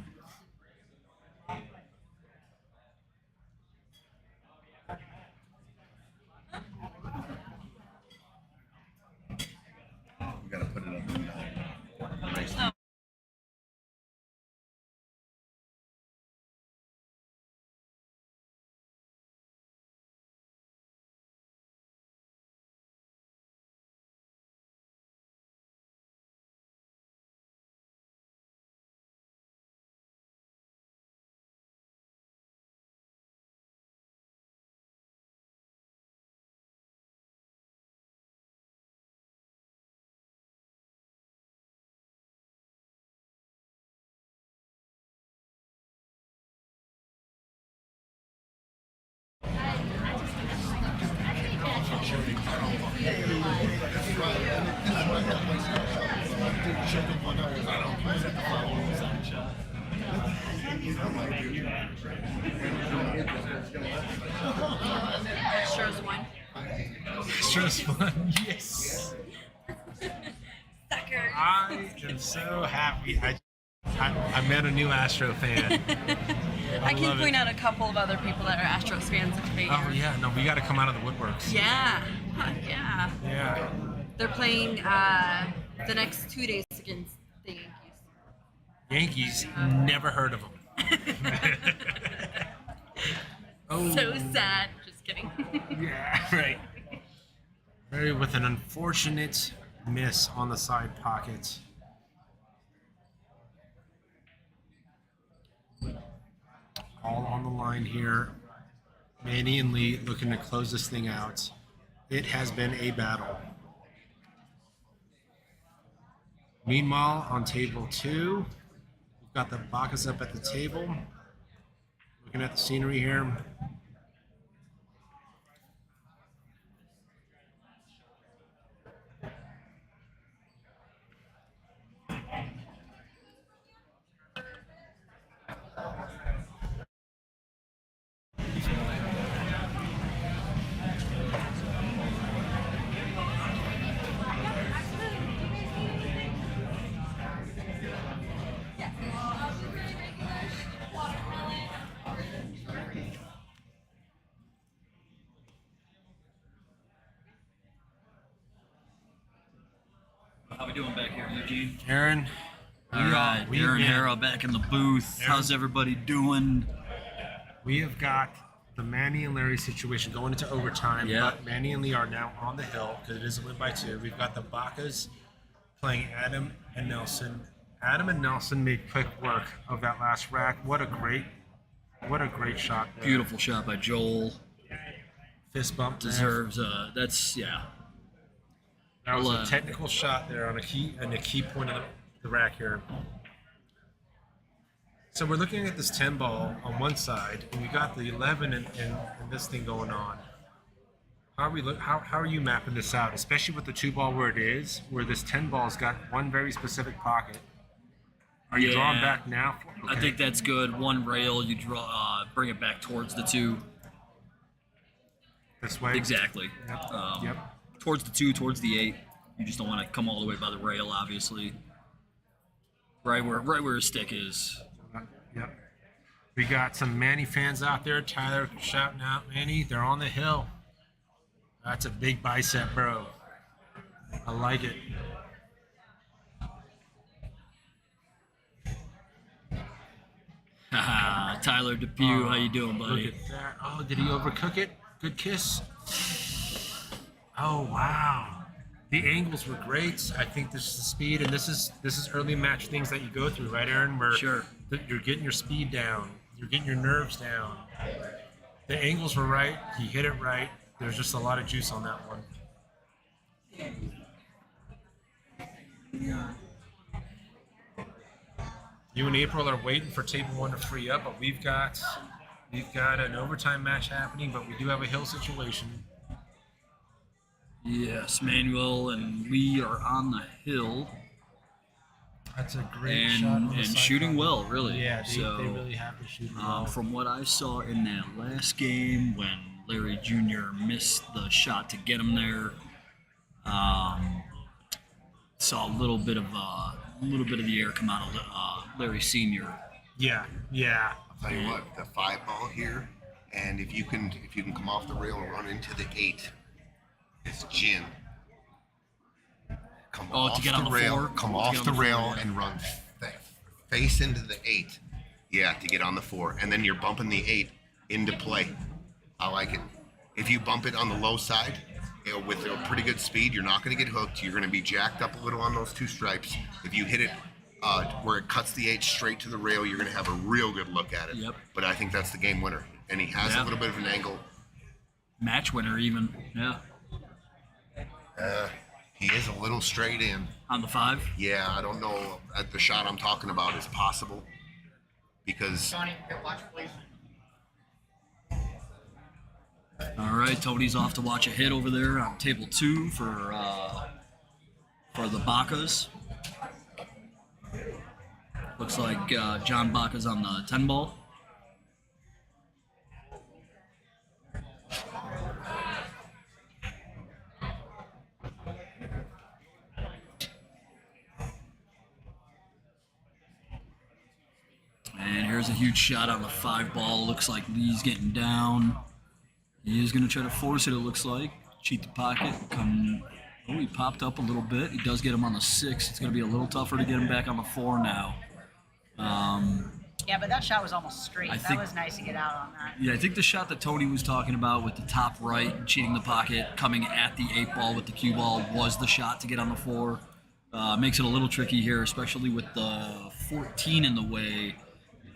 We gotta put it up. Nice. Astros won. Astros won. Yes. Suckers. I am so happy. I met a new Astro fan. I can love point it. out a couple of other people that are Astros fans if they Oh yeah, no, we got to come out of the woodworks. Yeah. Huh, yeah. Yeah. They're playing the next 2 days against the Yankees. Yankees, never heard of them. Oh. So sad. Just kidding. Yeah, right. Very with an unfortunate miss on the side pocket. All on the line here. Manny and Lee looking to close this thing out. It has been a battle. Meanwhile, on table 2, we've got the Bacchus up at the table. Looking at the scenery here. How we doing back here, Eugene? Aaron, All right, Aaron Harrow back in the booth. Aaron. How's everybody doing? we have got the Manny and Larry situation going into overtime. Yeah. But Manny and Lee are now on the hill because it is a win by 2. We've got the Bacchus playing Adam and Nelson. Adam and Nelson made quick work of that last rack. What a great shot there. Beautiful shot by Joel. Fist bump there. Deserves. That's yeah. That was Well, a technical shot there on a key point of the rack here. So we're looking at this 10 ball on one side, and we got the 11 and this thing going on. How are you mapping this out, especially with the 2 ball where it is, where this 10 ball's got one very specific pocket? Are you drawing Yeah. back now? I Okay. think that's good. One rail, you draw, bring it back towards the 2. This way. Exactly. Yep. Um, Yep. Towards the 2, towards the 8. You just don't want to come all the way by the rail, obviously. Right where his stick is. Yep. We got some Manny fans out there. Tyler shouting out Manny. They're on the hill. That's a big bicep, bro. I like it. Haha, Tyler Depew, how you doing, buddy? Look at that. Oh, did he overcook it? Good kiss. Oh, wow. The angles were great. I think this is the speed, and this is early match things that you go through, right, Aaron? Where Sure. you're getting your speed down, you're getting your nerves down. The angles were right. He hit it right. There's just a lot of juice on that one. You and April are waiting for table one to free up, but we've got an overtime match happening, but we do have a hill situation. Yes, Manuel and Lee are on the hill That's a great shot on the and side shooting front. well, really. Yeah, So, they really have to shoot well. from what I saw in that last game when Larry Jr. missed the shot to get him there, saw a little bit of the air come out of Larry Sr. Yeah. I'll tell you what, the 5 ball here, and if you can come off the rail and run into the 8, it's gin. Come Oh, to off get the on the rail, 4? come To off get on the the 4, rail yeah. and run face into the 8. Yeah, to get on the 4, and then you're bumping the 8 into play. I like it. If you bump it on the low side, with a pretty good speed, you're not going to get hooked. You're going to be jacked up a little on those 2 stripes. If you hit it where it cuts the 8 straight to the rail, you're going to have a real good look at it. Yep. But I think that's the game winner, and he has Yeah. a little bit of an angle. Match winner, even. Yeah. He is a little straight in. On the 5. Yeah, I don't know at the shot I'm talking about is possible because All right, Tony's off to watch a hit over there on table 2 for the Bacas. Looks like John Baca's on the 10 ball. And here's a huge shot on the 5 ball. Looks like Lee's getting down. He is going to try to force it, it looks like. Cheat the pocket. Oh, he popped up a little bit. He does get him on the 6. It's going to be a little tougher to get him back on the 4 now. Yeah, but that shot was almost straight. I That think- was nice to get out on that. Yeah, I think the shot that Tony was talking about with the top right, cheating the pocket, coming at the 8 ball with the cue ball was the shot to get on the 4. Makes it a little tricky here, especially with the 14 in the way,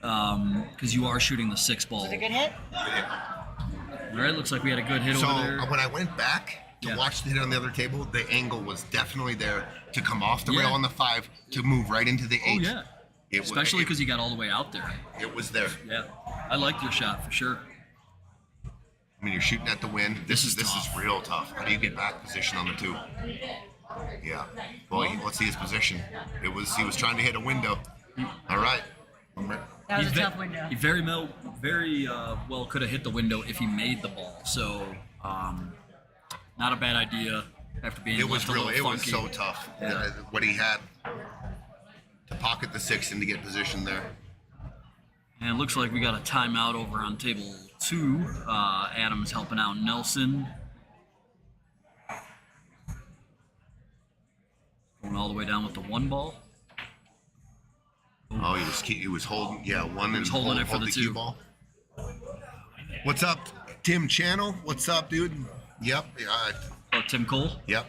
because you are shooting the 6 ball. Was it a good hit? All right, looks like we had a good hit so over there. when I went back to Yeah. watch the hit on the other table, the angle was definitely there to come off the Yeah. rail on the 5 to move right into the 8. Oh, yeah. It was, Especially because he got all the way out there. it was there. Yeah, I liked your shot for sure. I mean, you're shooting at the wind. This This is is tough. real tough. How do you get back position on the 2? Yeah. Well, let's see his position. He was trying to hit a window. All right. That was a ve- tough window. He very well could have hit the window if he made the ball. So, not a bad idea after being It was left a really, little it was funky. so tough. Yeah. What he had to pocket the 6 and to get position there. And it looks like we got a timeout over on table 2. Adam's helping out Nelson. Going all the way down with the 1 ball. Oh, he was holding, yeah, one and holding it for the cue 2. ball. What's up, Tim Channel? What's up, dude? Yep, Oh, Tim Cole. yep.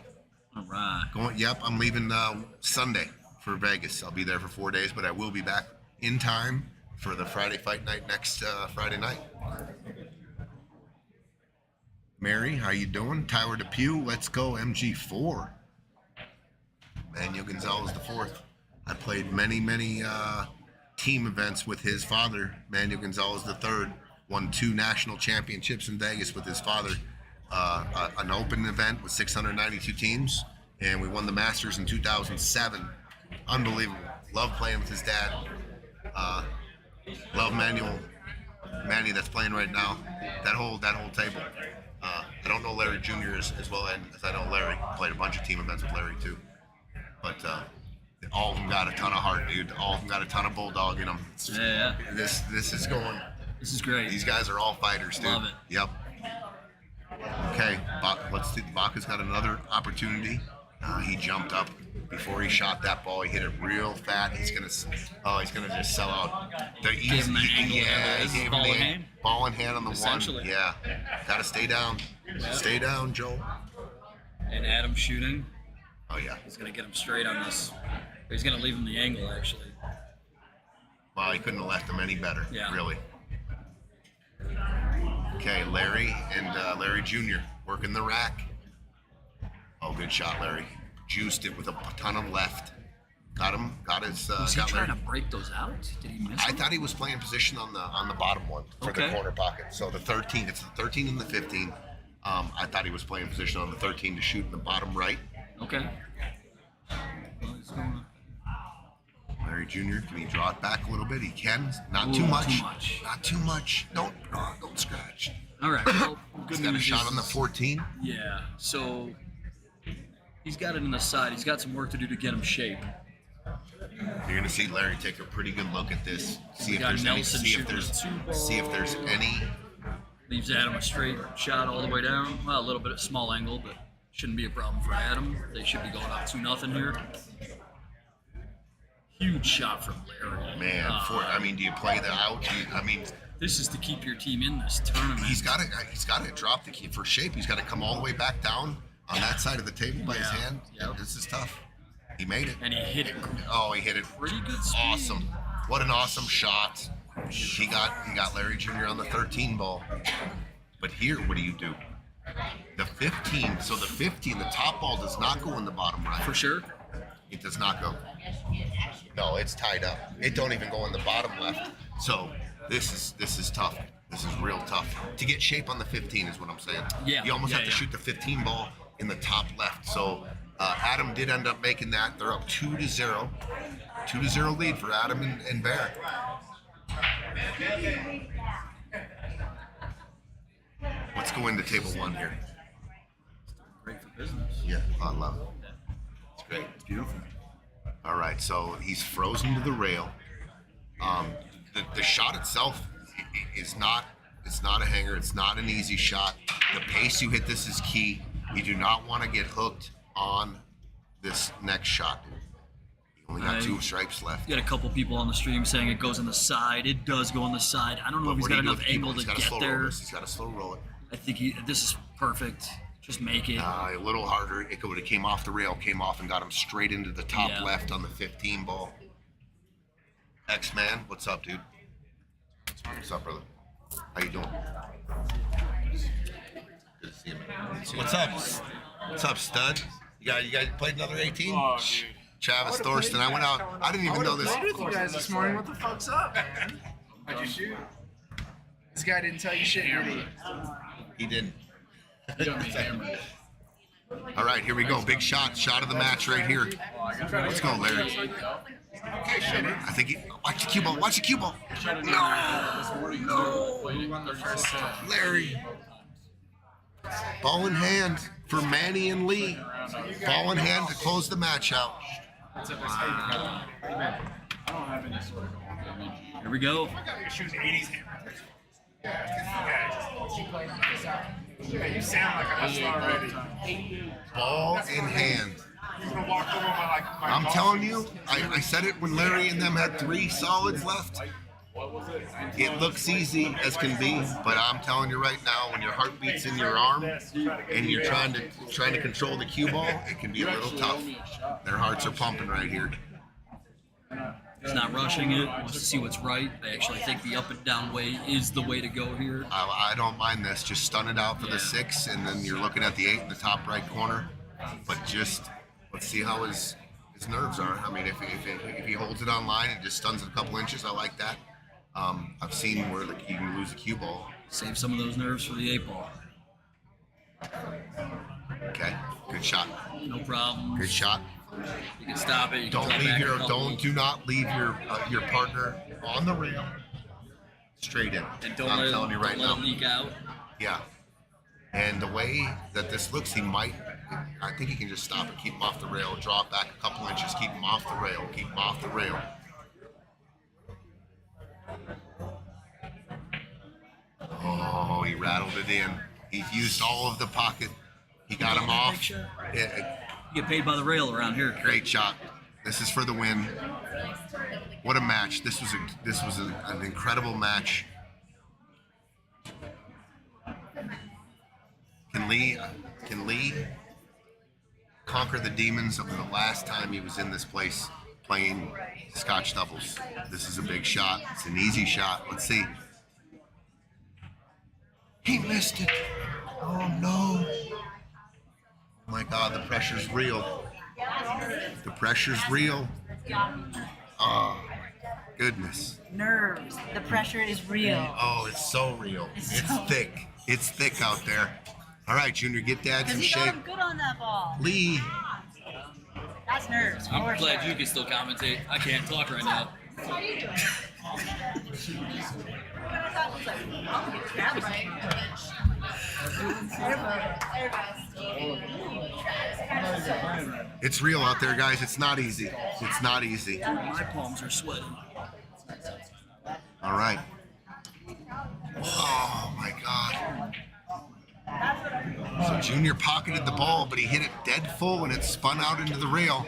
All right. Yep, I'm leaving Sunday for Vegas. I'll be there for 4 days, but I will be back in time for the Friday fight night next Friday night. Mary, how you doing? Tyler Depew, let's go MG4. Manuel Gonzalez the 4th. I played many team events with his father, Manuel Gonzalez the 3rd. Won 2 national championships in Vegas with his father. An open event with 692 teams, and we won the Masters in 2007. Unbelievable. Love playing with his dad. Love Manny that's playing right now. That whole table. I don't know Larry Jr. as well as I know Larry. Played a bunch of team events with Larry too. But All of them got a ton of heart, dude. All of them got a ton of bulldog in them. Yeah. This is going. This is great. These guys are all fighters, dude. Love it. Yep. Okay, let's see. Baca's got another opportunity. He jumped up before he shot that ball. He hit it real fat. He's gonna just sell out. The Give him the angle. yeah, This is he gave him ball the in hand? ball in hand on the one. Essentially. Yeah, gotta stay down. Yeah. Stay down, Joe. And Adam shooting. Oh yeah. He's gonna get him straight on this. He's gonna leave him the angle actually. Well, he couldn't have left him any better. Yeah. Really. Okay, Larry and Larry Jr. working the rack. Oh, good shot, Larry. Juiced it with a ton of left. Got him. Got his. Was he got trying Larry. to break those out? Did he miss I them? thought he was playing position on the bottom one for the Okay. corner pocket. So the 13. It's the 13 and the 15. I thought he was playing position on the 13 to shoot in the bottom right. Okay. Well, he's going Larry Jr. Can he draw it back a little bit? He can. Not too Ooh, much. too much. Not too much. Don't draw. Don't scratch. All right. Well, good He's got a news shot is- on the 14. Yeah. So he's got it in the side. He's got some work to do to get him shape. You're gonna see Larry take a pretty good look at this. See We if got there's any. Nelson See if shooting there's. a two ball. See if there's any. Leaves Adam a straight shot all the way down. Well, a little bit of small angle, but shouldn't be a problem for Adam. They should be going up 2-0 here. Huge shot from Larry. Man, I mean, do you play the out? I mean, This is to keep your team in this tournament. he's got to drop the key for shape. He's got to come all the way back down on that side of the table by his Yeah, hand. yep. This is tough. He made it. And he hit it. Oh, he hit it. Pretty good speed. Awesome. What an awesome shot. He got Larry Jr. on the 13 ball. But here, what do? The 15. So the 15, the top ball does not go in the bottom right. For sure. It does not go. No, it's tied up. It don't even go in the bottom left. So this is tough. This is real tough. To get shape on the 15 is what I'm saying. Yeah, You almost yeah, have to yeah. shoot the 15 ball in the top left. So Adam did end up making that. They're up 2-0. 2-0 lead for Adam and Bear. Let's go into table one here. Great for business. Yeah, I love it. It's great. It's beautiful. All right, so he's frozen to the rail. The shot itself is not. It's not a hanger. It's not an easy shot. The pace you hit this is key. You do not want to get hooked on this next shot. You only got I- 2 stripes left. You got a couple people on the stream saying it goes on the side. It does go on the side. I don't know if he's What do got you do enough with the keyboard? angle He's to got to get slow roll there. this. He's got to slow roll it. I think this is perfect. Just make it. A little harder. It would have came off the rail, came off and got him straight into the top Yeah. left on the 15 ball. X-Man, what's up, dude? What's up, brother? How you doing? Good to see you, man. What's up? What's up, stud? You guys played another 18? Oh, dude. Travis Thorsten, I went out. I didn't even know this. played with you guys this morning. What the fuck's up, man? How'd you shoot? This guy didn't tell you shit, did he? He didn't. You got me hammered. All right, here we go. Big shot. Shot of the match right here. Let's go, Larry. I think he. Watch the cue ball. Watch the cue ball. Larry. Ball in hand for Manny and Lee. Ball in hand to close the match out. Here we go. Shooting 80s hammer. You sound like a hustler already. Ball in hand. He's gonna walk over my I'm telling you, I said it when Larry and them had 3 solids left. It looks easy as can be, but I'm telling you right now, when your heart beats in your arm and you're trying to control the cue ball, it can be a little tough. Their hearts are pumping right here. He's not rushing it. Wants to see what's right. I actually think the up and down way is the way to go here. I don't mind this. Just stun it out for Yeah. the 6, and then you're looking at the 8 in the top right corner. But just let's see how his nerves are. I mean, if he holds it on line and just stuns it a couple inches, I like that. I've seen where you can lose a cue ball. Save some of those nerves for the 8 ball. Okay, good shot. No problem. Good shot. You can stop it. You can Don't drop leave back a your couple. do not leave your partner on the rail. Straight in. And don't I'm let, telling you right don't let now. it leak out. Yeah. And the way that this looks, he might I think he can just stop it, keep him off the rail, draw it back a couple inches, keep him off the rail, keep him off the rail. Oh, he rattled it in. He's used all of the pocket. He got him off. You get paid by the rail around here. Great shot. This is for the win. What a match! This was an incredible match. Can Lee conquer the demons of the last time he was in this place playing Scotch doubles? This is a big shot. It's an easy shot. Let's see. He missed it. Oh no. Oh my God, the pressure's real. The pressure's real. Oh, goodness. Nerves. The pressure is real. Oh, it's so real. It's thick. It's thick out there. All right, Junior, get Dad some Because he got shape. him good on that ball. Lee. That's nerves. I'm for glad sure. you can still commentate. I can't talk right now. It's real out there, guys. It's not easy. It's not easy. My palms are sweating. All right. Oh my God. So Junior pocketed the ball, but he hit it dead full and it spun out into the rail.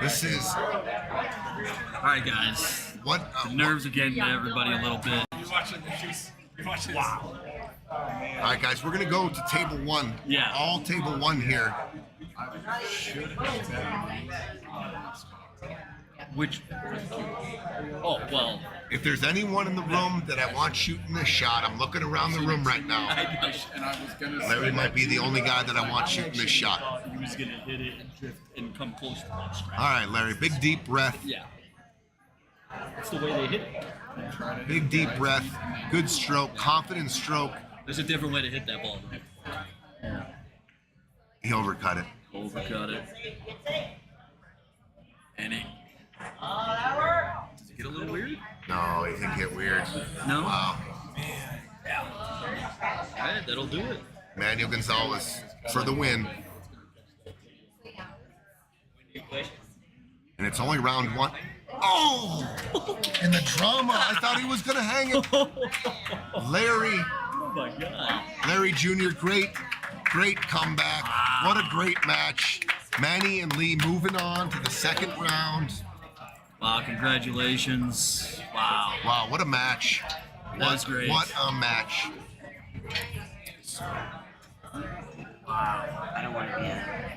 This is All right, guys. what? The nerves are getting to everybody a little bit. Wow. All right, guys, we're gonna go to table one. Yeah. All table one here. Which? Oh well. If there's anyone in the room that I want shooting this shot, I'm looking around the room right now. And I was gonna say Larry might be the only guy that I want shooting this shot. He was gonna hit it and drift and come close to that strap. All right, Larry, big deep breath. Yeah. That's the way they hit it. Big deep breath. Good stroke, confident stroke. There's a different way to hit that ball. He overcut it. Overcut it. And it. Does it get a little weird? No, it can get weird. No? Wow. All right, that'll do it. Manuel Gonzalez for the win. And it's only round one. Oh! And the drama. I thought he was going to hang it. Larry. Oh my God. Larry Jr., great comeback. What a great match. Manny and Lee moving on to the second round. Wow, congratulations. Wow. Wow, what a match. That was great. What a match. I don't want to be in it.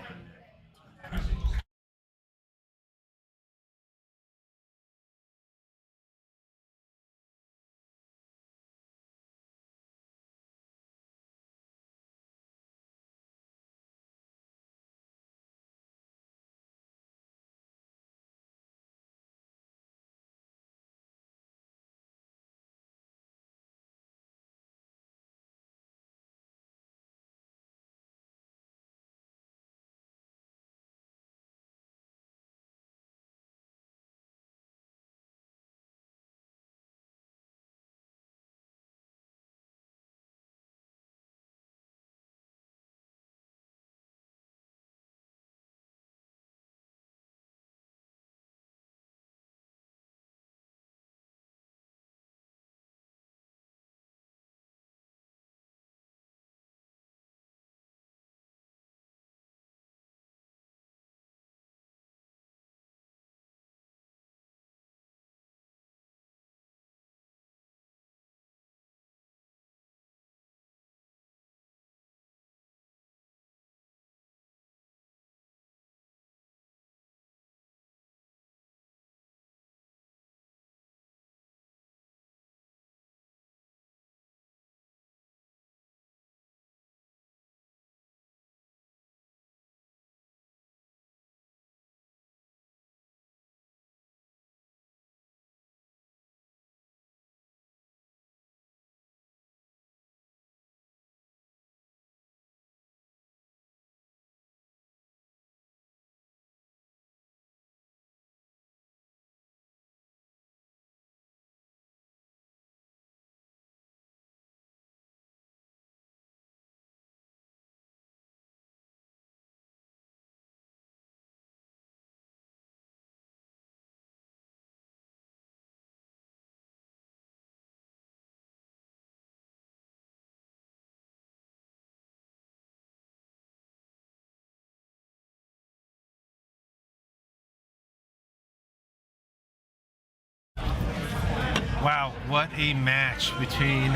Wow, what a match between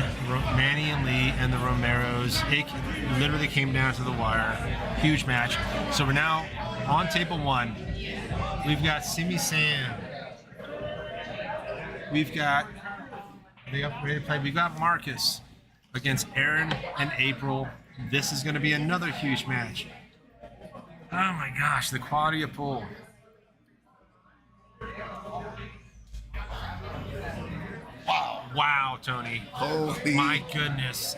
Manny and Lee and the Romeros. It literally came down to the wire. Huge match. So we're now on table 1. We've got Simi Sam. We've got, are they up ready to play? We've got Marcus against Aaron and April. This is going to be another huge match. Oh my gosh, the quality of pool. Wow, Tony. Holy. My goodness.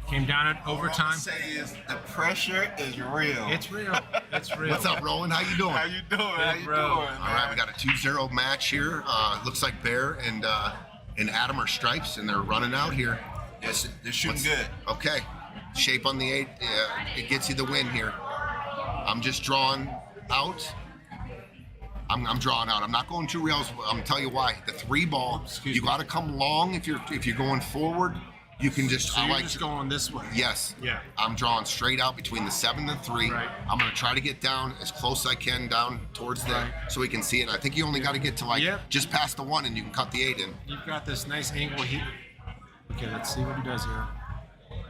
Came down at overtime. Say is the pressure is real. It's real. It's real. What's up, Rowan? How you doing? How you doing? How you bro. doing? All right, we got a 2-0 match here. Looks like Bear and Adam are stripes, and they're running out here. Yes, they're shooting What's- good. Okay. Shape on the 8. It gets you the win here. I'm just drawing out. I'm drawing out. I'm not going 2 rails. I'm telling you why. The 3 ball, you got to come long if you're going forward. You can just. So I you're like just to, going this way. Yes. Yeah. I'm drawing straight out between the 7 and the 3. Right. I'm gonna try to get down as close as I can down towards the Right. so we can see it. I think you only got to get to like Yep. just past the 1 and you can cut the 8 in. You've got this nice angle here. Okay, let's see what he does here.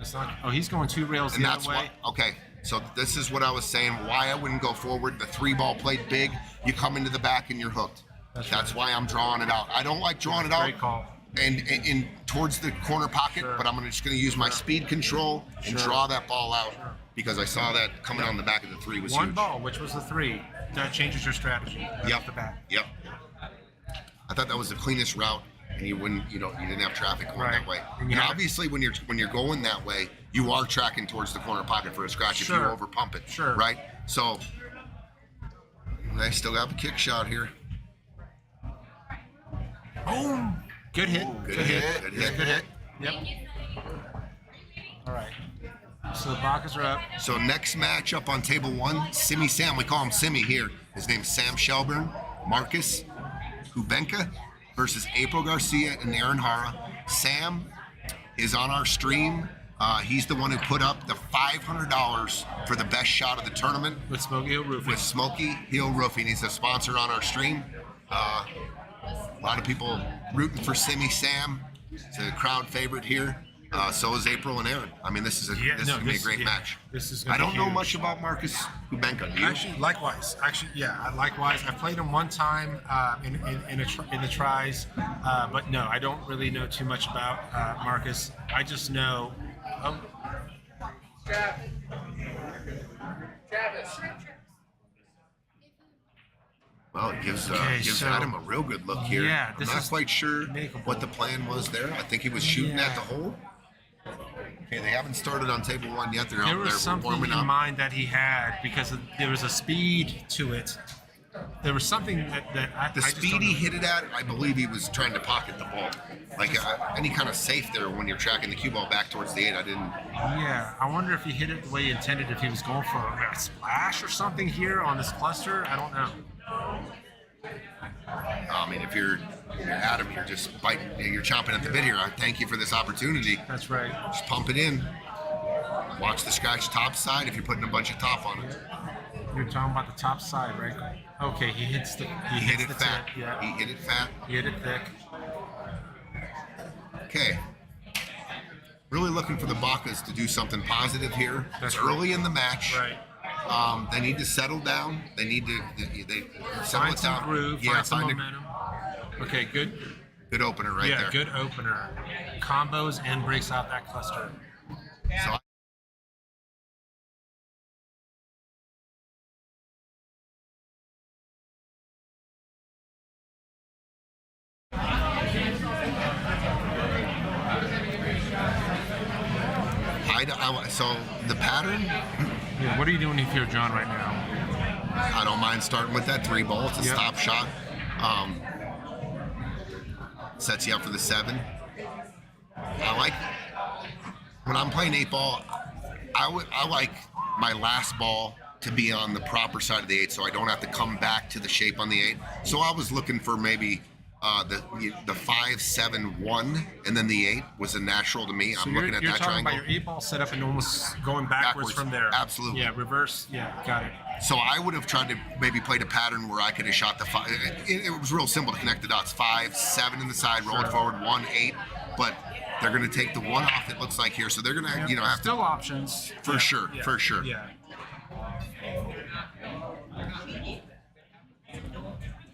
It's not. Oh, he's going 2 rails And the that's other way. what. Okay. So this is what I was saying. Why I wouldn't go forward. The 3 ball played big. You come into the back and you're hooked. That's why I'm drawing it out. I don't like drawing it out. Great call. And towards the corner pocket, Sure. but I'm just going to use my speed control and Sure. draw that ball out because I saw that coming on the back of the 3 was 1 huge. ball, which was the 3. That changes your strategy right Yep. off the bat. Yep. I thought that was the cleanest route, and you didn't have traffic going Right. that way. And And, you have- obviously, when you're going that way, you are tracking towards the corner pocket for a scratch if you Sure. over pump it. Sure. Right. So I still have a kick shot here. Boom. Good hit. Good hit. Good hit. Good hit. Yep. All right. So the Bacchus are up. So next match up on table 1, Simi Sam. We call him Simi here. His name's Sam Shelburne, Marcus Hubenka versus April Garcia and Aaron Hara. Sam is on our stream. He's the one who put up the $500 for the best shot of the tournament With Smoky Hill Roofing. with Smoky Hill Roofing. He's a sponsor on our stream. A lot of people rooting for Simi Sam. It's a crowd favorite here. So is April and Aaron. I mean, this is gonna be a great match. This is I gonna don't be know huge. much about Marcus Hubenka. Do you? Actually, likewise. Likewise. I played him one time in the tries, but no, I don't really know too much about Marcus. I just know. Oh, Well, it gives Okay, gives so- Adam a real good look here. Yeah, I'm this not is quite sure makeable. what the plan was there. I think he was shooting at Yeah. the hole. Okay, they haven't started on table 1 yet. They're there out was there something warming in up. mind that he had because there was a speed to it. There was something that I The I just speed don't he know. hit it at, I believe he was trying to pocket the ball. Like any kind of safe there when you're tracking the cue ball back towards the 8. I didn't. Yeah, I wonder if he hit it the way he intended. If he was going for a splash or something here on this cluster, I don't know. I mean, if you're Adam, you're just biting, you're chomping at the bit here. I thank you for this opportunity. That's right. Just pump it in. Watch the scratch top side if you're putting a bunch of top on it. You're talking about the top side, right? Okay, he hits the. He hit it the fat. tip, Yeah, He hit it fat. he hit it thick. Okay. Really looking for the Bacchus to do something positive here. That's It's early in the match. Right. They need to settle down. They need to they settle Find it some down. groove. Yeah, Find some find a momentum. Okay, good. good opener right Yeah, there. good opener. Combos and breaks out that cluster. So so the pattern, Yeah, what are you doing here, John, right now? I don't mind starting with that 3 ball. It's a Yep. stop shot. Sets you up for the 7. I like when I'm playing 8 ball. I like my last ball to be on the proper side of the 8, so I don't have to come back to the shape on the 8. So I was looking for maybe the 5, 7, 1, and then the 8 was a natural to me. So I'm you're, looking at you're that talking triangle. about your 8-ball setup and almost going backwards from there. Absolutely. Yeah, reverse. Yeah, got it. So I would have tried to maybe played a pattern where I could have shot the 5. It was real simple to connect the dots. 5, 7 in the side, roll it forward, 1, 8. But they're going to take the 1 off. It looks like here, so they're going to have to Still options. for sure. Yeah.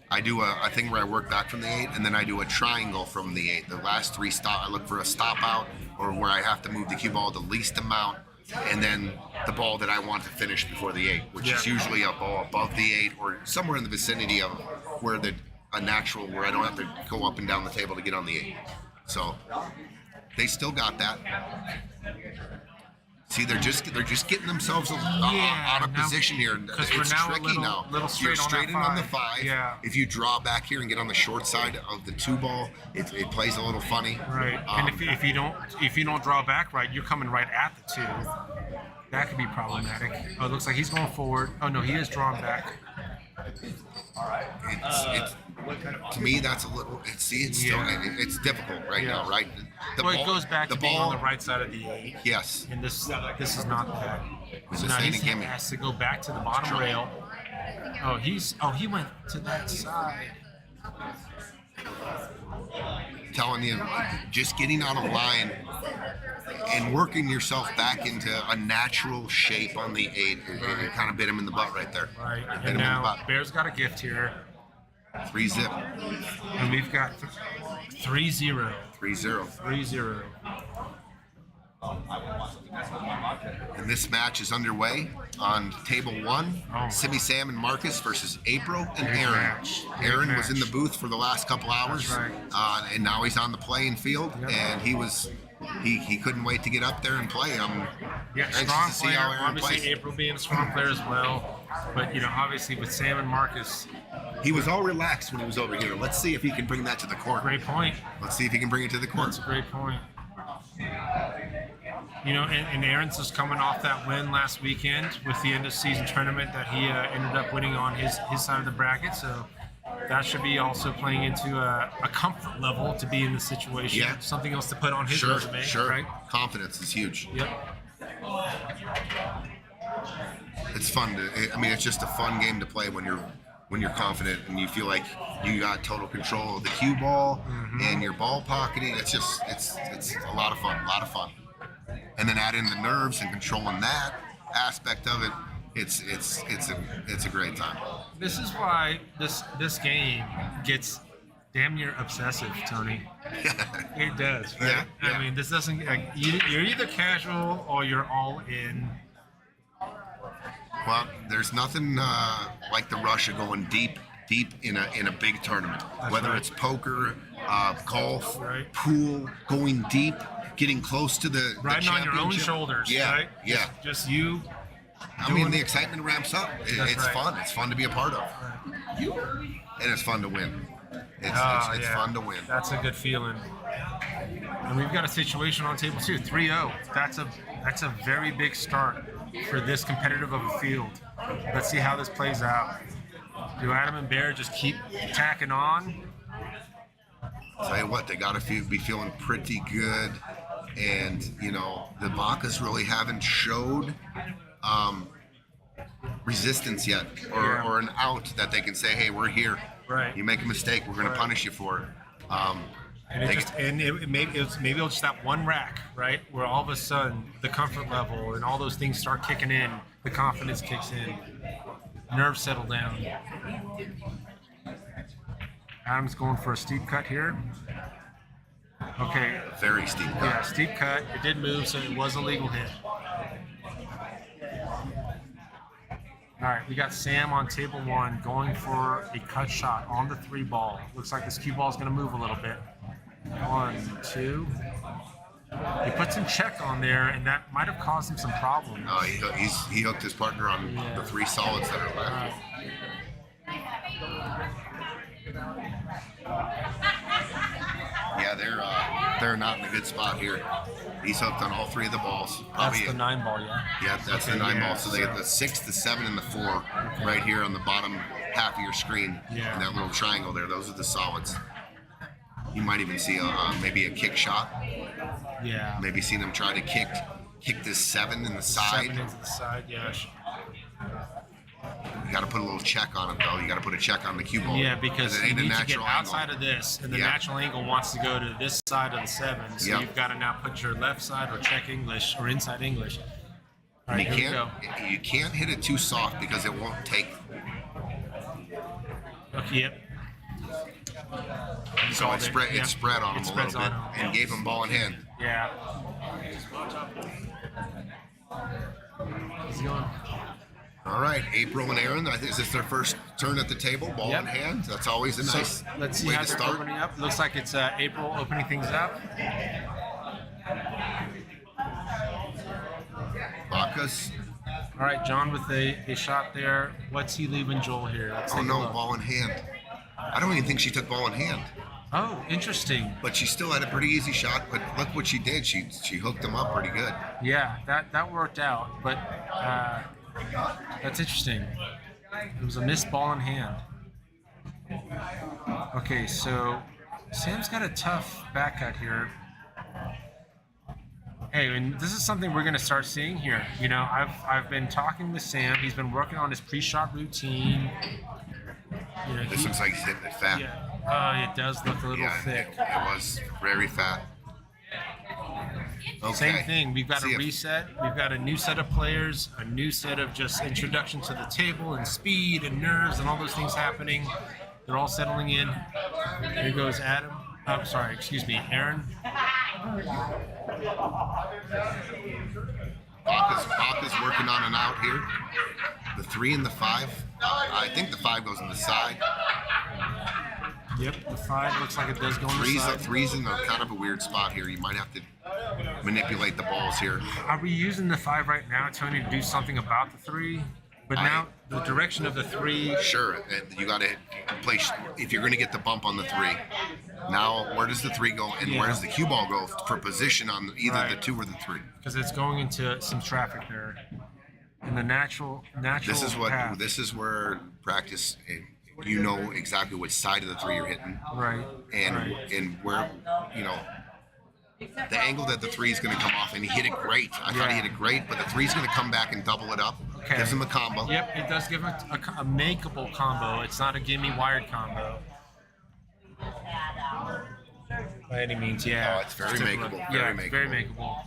I do a thing where I work back from the 8, and then I do a triangle from the 8. The last 3 stop, I look for a stop out, or where I have to move the cue ball the least amount, and then the ball that I want to finish before the 8, which is usually a ball above the 8 or somewhere in the vicinity of where a natural, where I don't have to go up and down the table to get on the 8. So they still got that. See, they're just getting themselves out of position here. Because we're It's now tricky a little, now. little straight You're on straight that in on the 5. 5. Yeah. If you draw back here and get on the short side of the 2 ball, it plays a little funny. Right. And if you don't draw back right, you're coming right at the 2. That could be problematic. Oh, it looks like he's going forward. Oh no, he is drawn back. It's to me that's a little. It's difficult right now, right? It goes back the to being ball on the right side of the 8. Yes. And this is not that. It's So a now he standing gimme. has to go back to the bottom rail. He went to that side. Telling you, just getting out of line and working yourself back into a natural shape on the 8. It kind of bit him in the butt right there. Right. Bit him And in the now butt. Bears got a gift here. 3-zip. And we've got 3-0. 3-0. 3-0. And this match is underway on table 1. Simi Sam and Marcus versus April and Big Aaron. match. Big Aaron was in match. the booth for the last couple hours, That's and now he's on the playing field, and he couldn't wait to get up there and play. I'm Yeah, anxious strong to see player. how Aaron Obviously, plays. April being a strong player as well. But, obviously with Sam and Marcus, He was all relaxed when he was over here. Let's see if he can bring that to the court. great point. Let's see if he can bring it to the court. That's a great point. And Aaron's just coming off that win last weekend with the end of season tournament that he ended up winning on his side of the bracket. So that should be also playing into a comfort level to be in this situation. Yeah. Something else to put on his Sure, resume. sure. Right? Confidence is huge. Yep. It's fun it's just a fun game to play when you're confident and you feel like you got total control of the cue ball and your ball pocketing. It's a lot of fun. And then add in the nerves and controlling that aspect of it. It's a great time. This is why this game gets damn near obsessive, Tony. It does, right? Yeah. I mean, this doesn't. You're either casual or you're all in. Well, there's nothing like the rush of going deep in a big tournament. Whether right. it's poker, golf, Right. pool, going deep, getting close to the Riding on your own championship. shoulders, Yeah, right? yeah. Just you. I mean, the excitement ramps up. That's It's right. fun. It's fun to be a part of, and it's fun to win. It's Yeah. fun to win. That's a good feeling. And we've got a situation on table 2, 3-0. That's a very big start for this competitive of a field. Let's see how this plays out. Do Adam and Bear just keep tacking on? Tell you what, they got to be feeling pretty good, and the Bacas really haven't showed resistance yet, or an out that they can say, hey, we're here. Right. You make a mistake, we're going to punish you for it. Maybe it'll just that one rack, right, where all of a sudden the comfort level and all those things start kicking in, the confidence kicks in, nerves settle down. Adam's going for a steep cut here. Okay. Very steep cut. Yeah, steep cut. It did move, so it was a legal hit. All right, we got Sam on table 1 going for a cut shot on the 3 ball. Looks like this cue ball is going to move a little bit. 1, 2. He puts in check on there, and that might have caused him some problems. He hooked his partner on the 3 solids that are left. Yeah, they're not in a good spot here. He's hooked on all 3 of the balls. That's the 9 ball, yeah? Yeah, that's the Okay, 9 yeah, ball. So they get the 6, the 7, and the 4 right here on the bottom half of your screen. Yeah. And that little triangle there, those are the solids. You might even see maybe a kick shot. Yeah. Maybe seen him try to kick this 7 in the side. 7 into the side, yeah. You got to put a little check on it, though. You got to put a check on the cue ball. Yeah, because it you ain't a need to get natural outside angle. of this, and the Yeah. natural angle wants to go to this side of the 7. So Yep. you've got to now put your left side or check English or inside English. All right, You here we go. you can't hit it too soft because it won't take. Okay, yep. So it spread Yep. on him It a little spreads bit on him. and gave him ball in hand. Yeah. He's going. All right, April and Aaron. I think is this their first turn at the table, ball Yep. in hand. That's always a nice So let's see way how to they're start. opening up. Looks like it's April opening things up. Bacchus. All right, John with a shot there. What's he leaving Joel here? Let's Oh take a no, look. ball in hand. I don't even think she took ball in hand, Oh, interesting. but she still had a pretty easy shot. But look what she did. She hooked him up pretty good. Yeah, that worked out, but that's interesting. It was a missed ball in hand. Okay, so Sam's got a tough back cut here. Hey, and this is something we're gonna start seeing here. You know, I've been talking with Sam. He's been working on his pre-shot routine. You know, This looks like he's hitting it fat. yeah, it does look a little Yeah, thick. it was very fat. Okay. Same thing. We've got See a if- reset. We've got a new set of players, a new set of just introduction to the table and speed and nerves and all those things happening. They're all settling in. Here goes Adam. Oh, sorry, excuse me, Aaron. Bacchus working on an out here. The 3 and the 5. I think the 5 goes on the side. Yep, the 5 looks like it does go on the side. Three's in a kind of a weird spot here. You might have to manipulate the balls here. Are we using the 5 right now, Tony, to do something about the 3? But now the direction of the 3. Sure, and you got to place if you're going to get the bump on the 3. Now, where does the 3 go, and where does the cue ball go for position on either the Right. 2 or the 3? Because it's going into some traffic there. And the natural path. This is where practice. You know exactly which side of the 3 you're hitting, Right. and right. and where the angle that the 3 is going to come off, and he hit it great. I thought he hit it great, but the 3 is going to come back and double it up. Okay. Gives him a combo. Yep, it does give a makeable combo. It's not a gimme wired combo. By any means, yeah. Oh, it's very Just a- makeable, Yeah, very it's very makeable.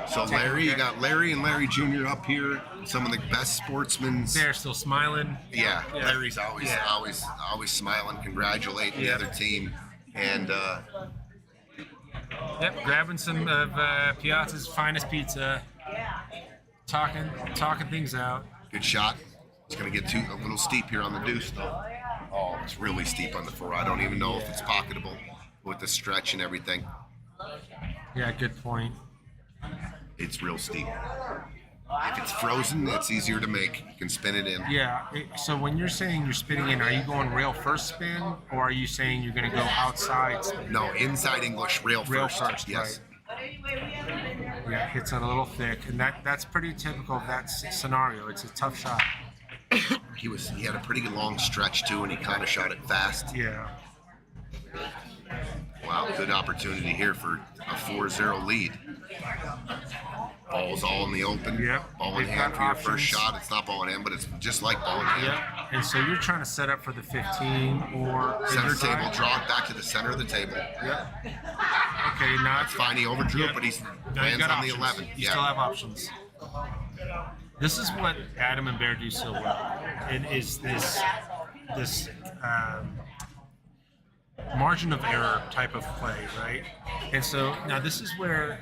So Larry, you got Larry and Larry Jr. up here. Some of the best sportsmen. They're still smiling. Yeah, Yeah. Larry's always smiling, congratulating the other team, and Yep, grabbing some of Piazza's finest pizza. Talking things out. good shot. It's gonna get a little steep here on the deuce, though. Oh, it's really steep on the 4. I don't even know if it's pocketable with the stretch and everything. Yeah, good point. It's real steep. If it's frozen, it's easier to make. You can spin it in. Yeah. So when you're saying you're spinning in, are you going rail first spin, or are you saying you're going to go outside spin? No, inside English, rail first. Yes. Yeah, it hits it a little thick, and that's pretty typical of that scenario. It's a tough shot. He had a pretty long stretch too, and he kind of shot it fast. Yeah. Wow, good opportunity here for a 4-0 lead. Ball's all in the open. Yep. Ball in They've hand got for your options. first shot. It's not ball in hand, but it's just like ball in hand. Yep. And so you're trying to set up for the 15 or Center bigger table, time? draw it back to the center of the table. Yep. Okay, now That's fine. He overdrew Yep. it, but he's now you lands got on options. the 11. You still have options. This is what Adam and Bear do so well. It is this margin of error type of play, right? And so now this is where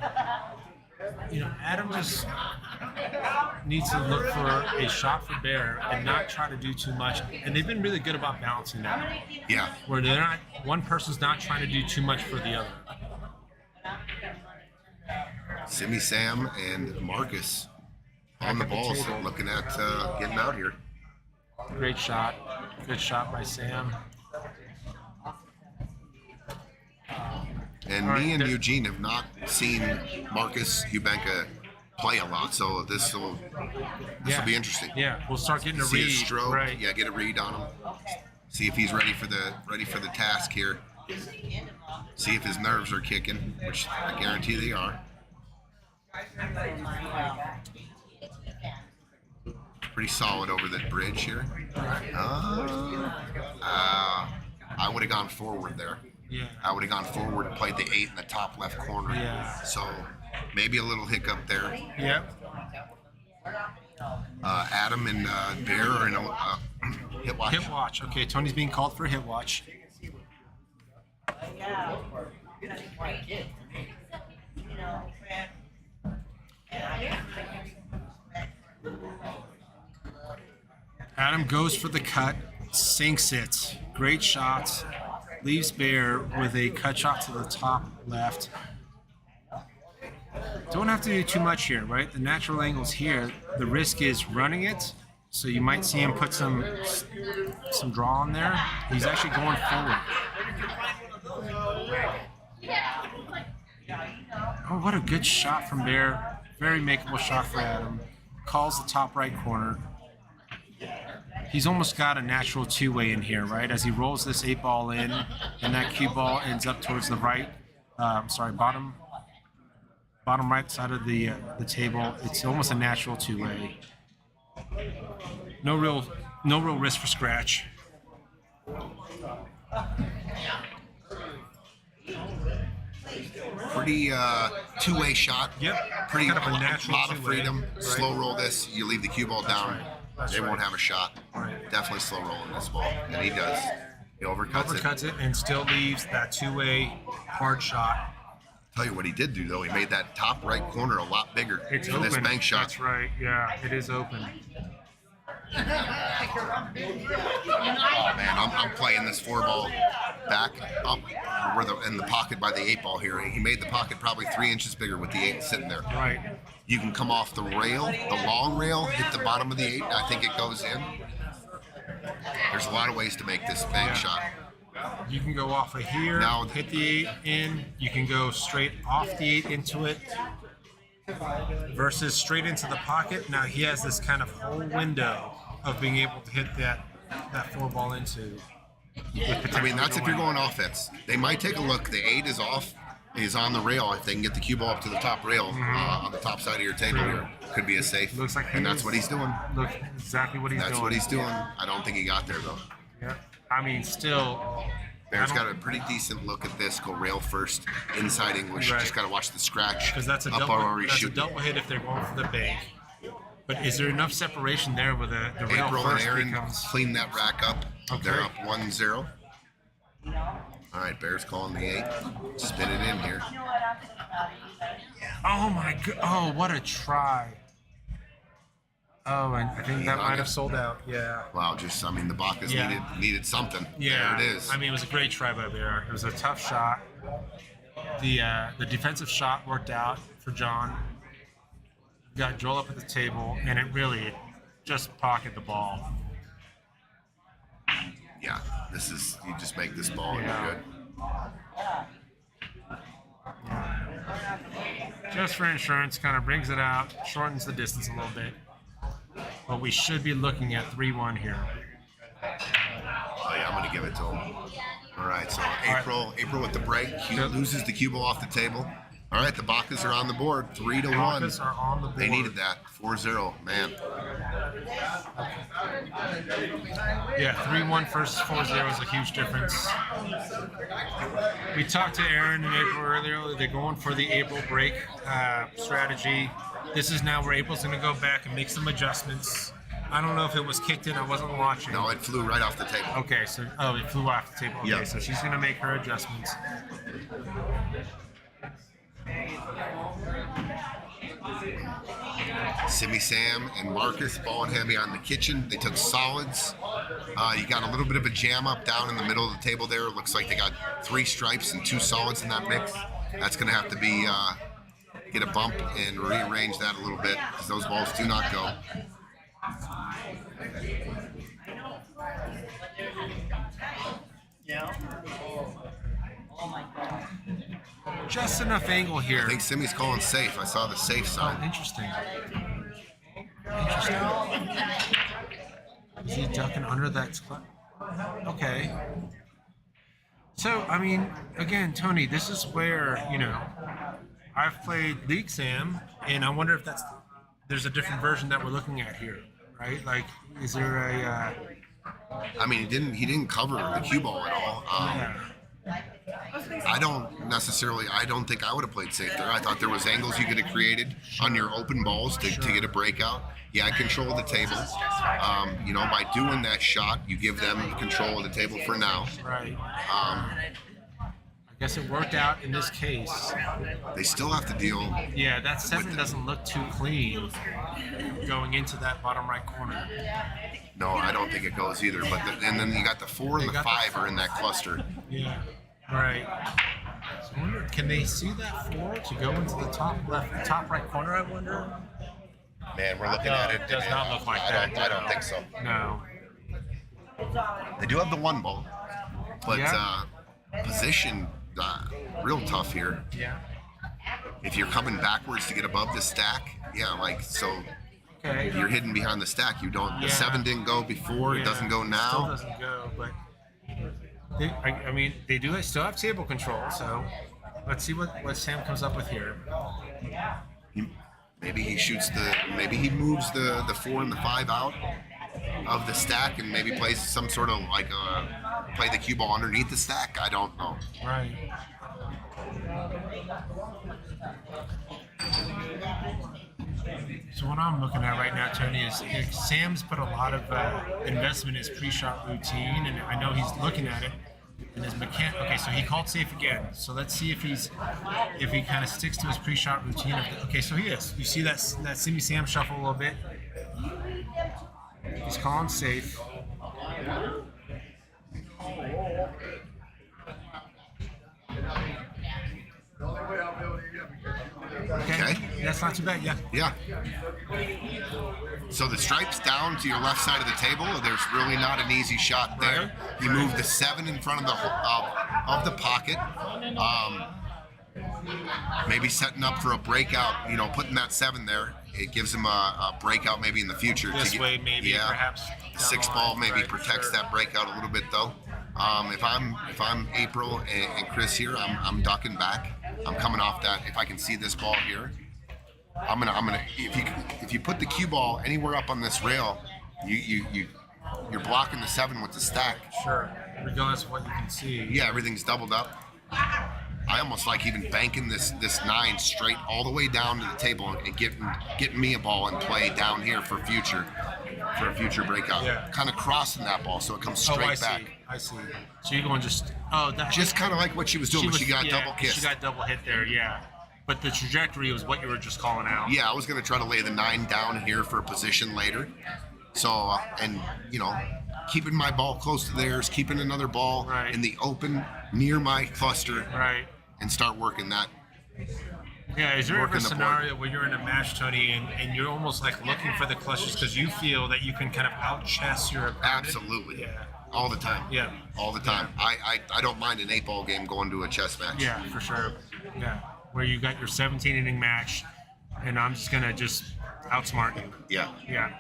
Adam just needs to look for a shot for Bear and not try to do too much. And they've been really good about balancing that, Yeah. where they're not one person's not trying to do too much for the other. Simi Sam and Marcus on the Back at the balls, table. looking at getting out here. Great shot. Good shot by Sam. And All right, me and there- Eugene have not seen Marcus Hubenka play a lot, so this will be interesting. Yeah, we'll start getting a See read. his stroke, Right. yeah, get a read on him. See if he's ready for the task here. See if his nerves are kicking, which I guarantee they are. Pretty solid over the bridge here. I would have gone forward there. Yeah. I would have gone forward and played the 8 in the top left corner. Yeah. So maybe a little hiccup there. Yep. Adam and Bear are in a hit watch. Hit watch. Okay, Tony's being called for a hit watch. Adam goes for the cut, sinks it. Great shot. Leaves Bear with a cut shot to the top left. Don't have to do too much here, right? The natural angle's here. The risk is running it, so you might see him put some draw on there. He's actually going forward. Oh, what a good shot from Bear. Very makeable shot for Adam. Calls the top right corner. He's almost got a natural two-way in here, right? As he rolls this 8-ball in, and that cue ball ends up towards the right, bottom right side of the table. It's almost a natural two-way. No real risk for scratch. Pretty two-way shot. Yep. Pretty Kind of a natural lot of two-way, freedom. right? Slow roll this. You leave the cue ball down. They right. won't have a shot. Right. Definitely slow rolling this ball, and he does. He overcuts it. It and still leaves that two-way hard shot. Tell you what he did do though. He made that top right corner a lot bigger It's for open. this bank shot. That's right. Yeah, it is open. Oh man, I'm playing this 4-ball back up in the pocket by the 8-ball here. He made the pocket probably 3 inches bigger with the 8 sitting there. Right. You can come off the rail, the long rail, hit the bottom of the 8. I think it goes in. There's a lot of ways to make this bank shot. You can go off of here, Now- hit the 8 in. You can go straight off the 8 into it versus straight into the pocket. Now he has this kind of whole window of being able to hit that 4-ball into. I mean, that's if you're going offense. They might take a look. The 8 is off. Is on the rail. If they can get the cue ball up to the top rail on the top side of your table here, could be a safe. Looks like and that's what he's doing. Look exactly what he's doing. That's what he's doing. I don't think he got there though. Yeah. I mean, still. Bear's got a pretty decent look at this. Go rail first, inside English. Right. Just got to watch the scratch. Because that's a up double. already That's a shooting. double hit if they're going for the bank. But is there enough separation there with the rail April and first Aaron becomes? clean that rack up. Okay. They're up 1-0. All right, Bear's calling the 8. Spin it in here. Oh my god! Oh, what a try! Oh, and I think that might have sold out. Yeah. Wow, I mean, the Bacchus needed something. Yeah. There it is. I mean, it was a great try by Bear. It was a tough shot. The defensive shot worked out for John. Got Joel up at the table, and it really just pocketed the ball. Yeah, you just make this ball and Yeah. you're good. Just for insurance, kind of brings it out, shortens the distance a little bit. But we should be looking at 3-1 here. Oh yeah, I'm gonna give it to him. All right, so April with the break, he loses the cue ball off the table. All right, the Bacchus are on the board, 3-1. Bacchus are on the board. They needed that, 4-0, man. Yeah, 3-1 versus 4-0 is a huge difference. We talked to Aaron and April earlier. They're going for the April break strategy. This is now where April's going to go back and make some adjustments. I don't know if it was kicked in. I wasn't watching. No, it flew right off the table. Okay, so it flew off the table. Okay, Yeah. so she's going to make her adjustments. Simmy Sam and Marcus, ball and heavy on the kitchen. They took solids. You got a little bit of a jam up down in the middle of the table there. It looks like they got 3 stripes and 2 solids in that mix. That's going to have to be get a bump and rearrange that a little bit because those balls do not go. Just enough angle here. I think Simmy's calling safe. I saw the safe sign. Oh, interesting. Is he ducking under that spot? Okay. So, I mean, again, Tony, this is where, I've played League Sam, and I wonder if there's a different version that we're looking at here, right? Like, is there a, I mean, he didn't cover the cue ball at all. I don't think I would have played safe there. I thought there was angles you could have created on your open balls to get a breakout. Yeah, I control the table. By doing that shot, you give them control of the table for now. right? I guess it worked out in this case. They still have to deal. Yeah, that 7 doesn't look too clean going into that bottom right corner. No, I don't think it goes either. And then you got the 4 and the 5 are in that cluster. Yeah, right. So I wonder, can they see that 4 to go into the top right corner, I wonder? Man, we're looking No, at it. it does not look like that. I don't think so. No. They do have the 1 ball, but Yeah. position real tough here. Yeah. If you're coming backwards to get above the stack, Okay. you're hidden behind the stack. You don't. The Yeah. 7 didn't go before. It Yeah, doesn't go Still now. doesn't go, but they do still have table control. So let's see what Sam comes up with here. Maybe he moves the 4 and the 5 out of the stack and maybe plays some sort of play the cue ball underneath the stack. I don't know. Right. So what I'm looking at right now, Tony, is Sam's put a lot of investment in his pre-shot routine, and I know he's looking at it. And his okay, so he called safe again. So let's see if he kind of sticks to his pre-shot routine. Okay, so he is. You see that Simmy Sam shuffle a little bit. He's calling safe. Okay. That's not too bad. Yeah. Yeah. So the stripes down to your left side of the table. There's really not an easy shot there. You move the 7 in front of the pocket. Maybe setting up for a breakout. Putting that 7 there. It gives him a breakout maybe in the future. This way, maybe perhaps. The 6 ball maybe protects that breakout a little bit though. If I'm April and Chris here, I'm ducking back. I'm coming off that. If I can see this ball here, I'm gonna. If you put the cue ball anywhere up on this rail, you're blocking the 7 with the stack. Sure. Regardless of what you can see. Yeah, everything's doubled up. I almost like even banking this 9 straight all the way down to the table and getting me a ball and play down here for a future breakout. Yeah. Kind of crossing that ball so it comes straight back. I see. So you're going just Kind of like what she was doing, but she got double kissed. She got double hit there, yeah. But the trajectory was what you were just calling out. Yeah, I was going to try to lay the 9 down here for a position later. So, keeping my ball close to theirs, keeping another ball in the open near my cluster, right, and start working that. Yeah, is there ever a working the scenario where you're in a match, Tony, and you're almost like looking for the clutches because you feel that you can kind of out-chess your opponent? Absolutely. Yeah. All the time. Yeah. All the time. I don't mind an 8-ball game going to a chess match. Yeah, for sure. Yeah, where you got your 17-inning match, and I'm just gonna outsmart you. Yeah. Yeah.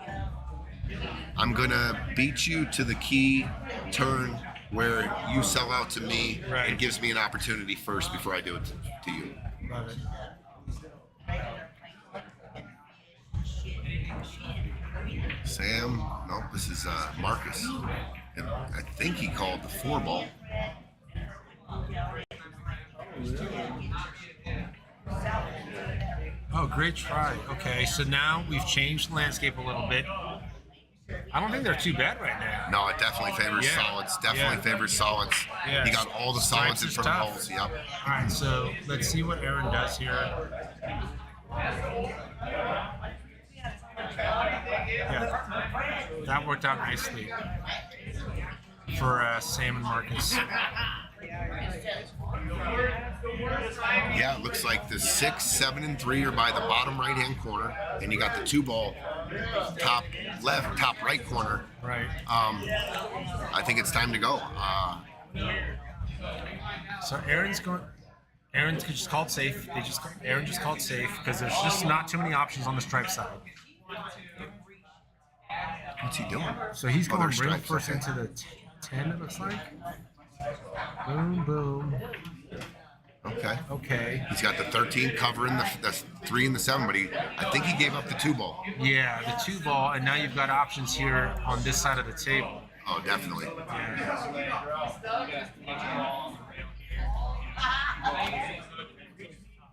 I'm gonna beat you to the key turn where you sell out to me and gives me an opportunity first before I do it to you. Love it. Sam, nope, this is Marcus. And I think he called the 4-ball. Oh, great try. Okay, so now we've changed the landscape a little bit. I don't think they're too bad right now. No, it definitely favors solids. Definitely favors solids. Yeah. You got all the solids in front of tough. holes. Yep. All right, so let's see what Aaron does here. Yeah, that worked out nicely for Sam and Marcus. Yeah, it looks like the 6, 7, and 3 are by the bottom right-hand corner, and you got the 2-ball top left, top right corner. Right. I think it's time to go. So Aaron's just called safe. Aaron just called safe because there's just not too many options on the stripe side. What's he doing? So he's going there's real stripes, first okay. into the 10, it looks like. Boom, boom. Okay. Okay. He's got the 13 covering the 3 and the 7, but I think he gave up the 2 ball. Yeah, the 2 ball, and now you've got options here on this side of the table. Oh, definitely.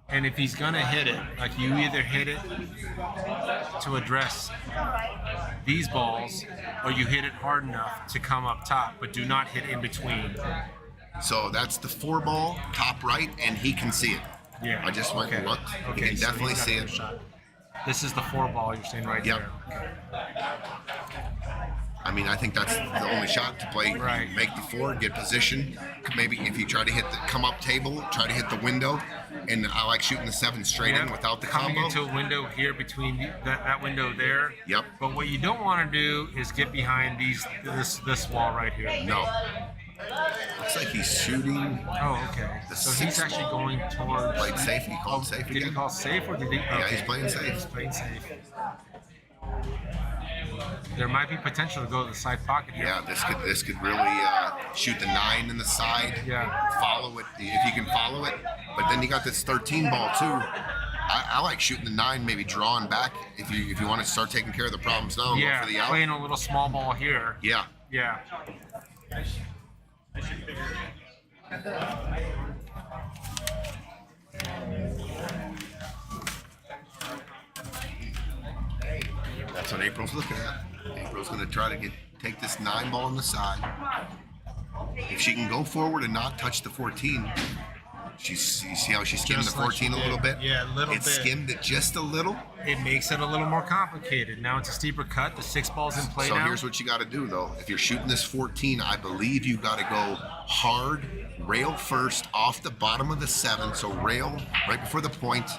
And if he's gonna hit it, like you either hit it to address these balls, or you hit it hard enough to come up top, but do not hit in between. So that's the 4 ball, top right, and he can see it. Yeah. I just went and looked. He can so definitely he's got see the it. shot. This is the 4 ball you're saying right Yep. there. I mean, I think that's the only shot to play. Right. Make the 4, get position. Maybe if you try to hit the come up table, try to hit the window. And I like shooting the 7 straight in without the coming combo. into a window here between that window there. Yep. But what you don't want to do is get behind this wall right here. No. Looks like he's shooting. Oh, okay. The So he's 6 actually ball. going towards. Played safe. He called safe Did he again. call safe or did he? Yeah, okay. he's playing safe. He's playing safe. There might be potential to go to the side pocket here. Yeah, this could really shoot the 9 in the side. Yeah. Follow it if you can follow it. But then you got this 13 ball too. I like shooting the 9, maybe drawing back if you want to start taking care of the problems now. And Yeah, go for the out. playing a little small ball here. Yeah. Yeah. That's what April's looking at. April's going to try to take this 9 ball on the side. If she can go forward and not touch the 14, you see how she skimmed Just the like she 14 a little did. bit? Yeah, a little it bit. skimmed it just a little. It makes it a little more complicated. Now it's a steeper cut. The 6 ball's in play So now. here's what you got to do, though. If you're shooting this 14, I believe you got to go hard, rail first, off the bottom of the 7. So rail right before the point,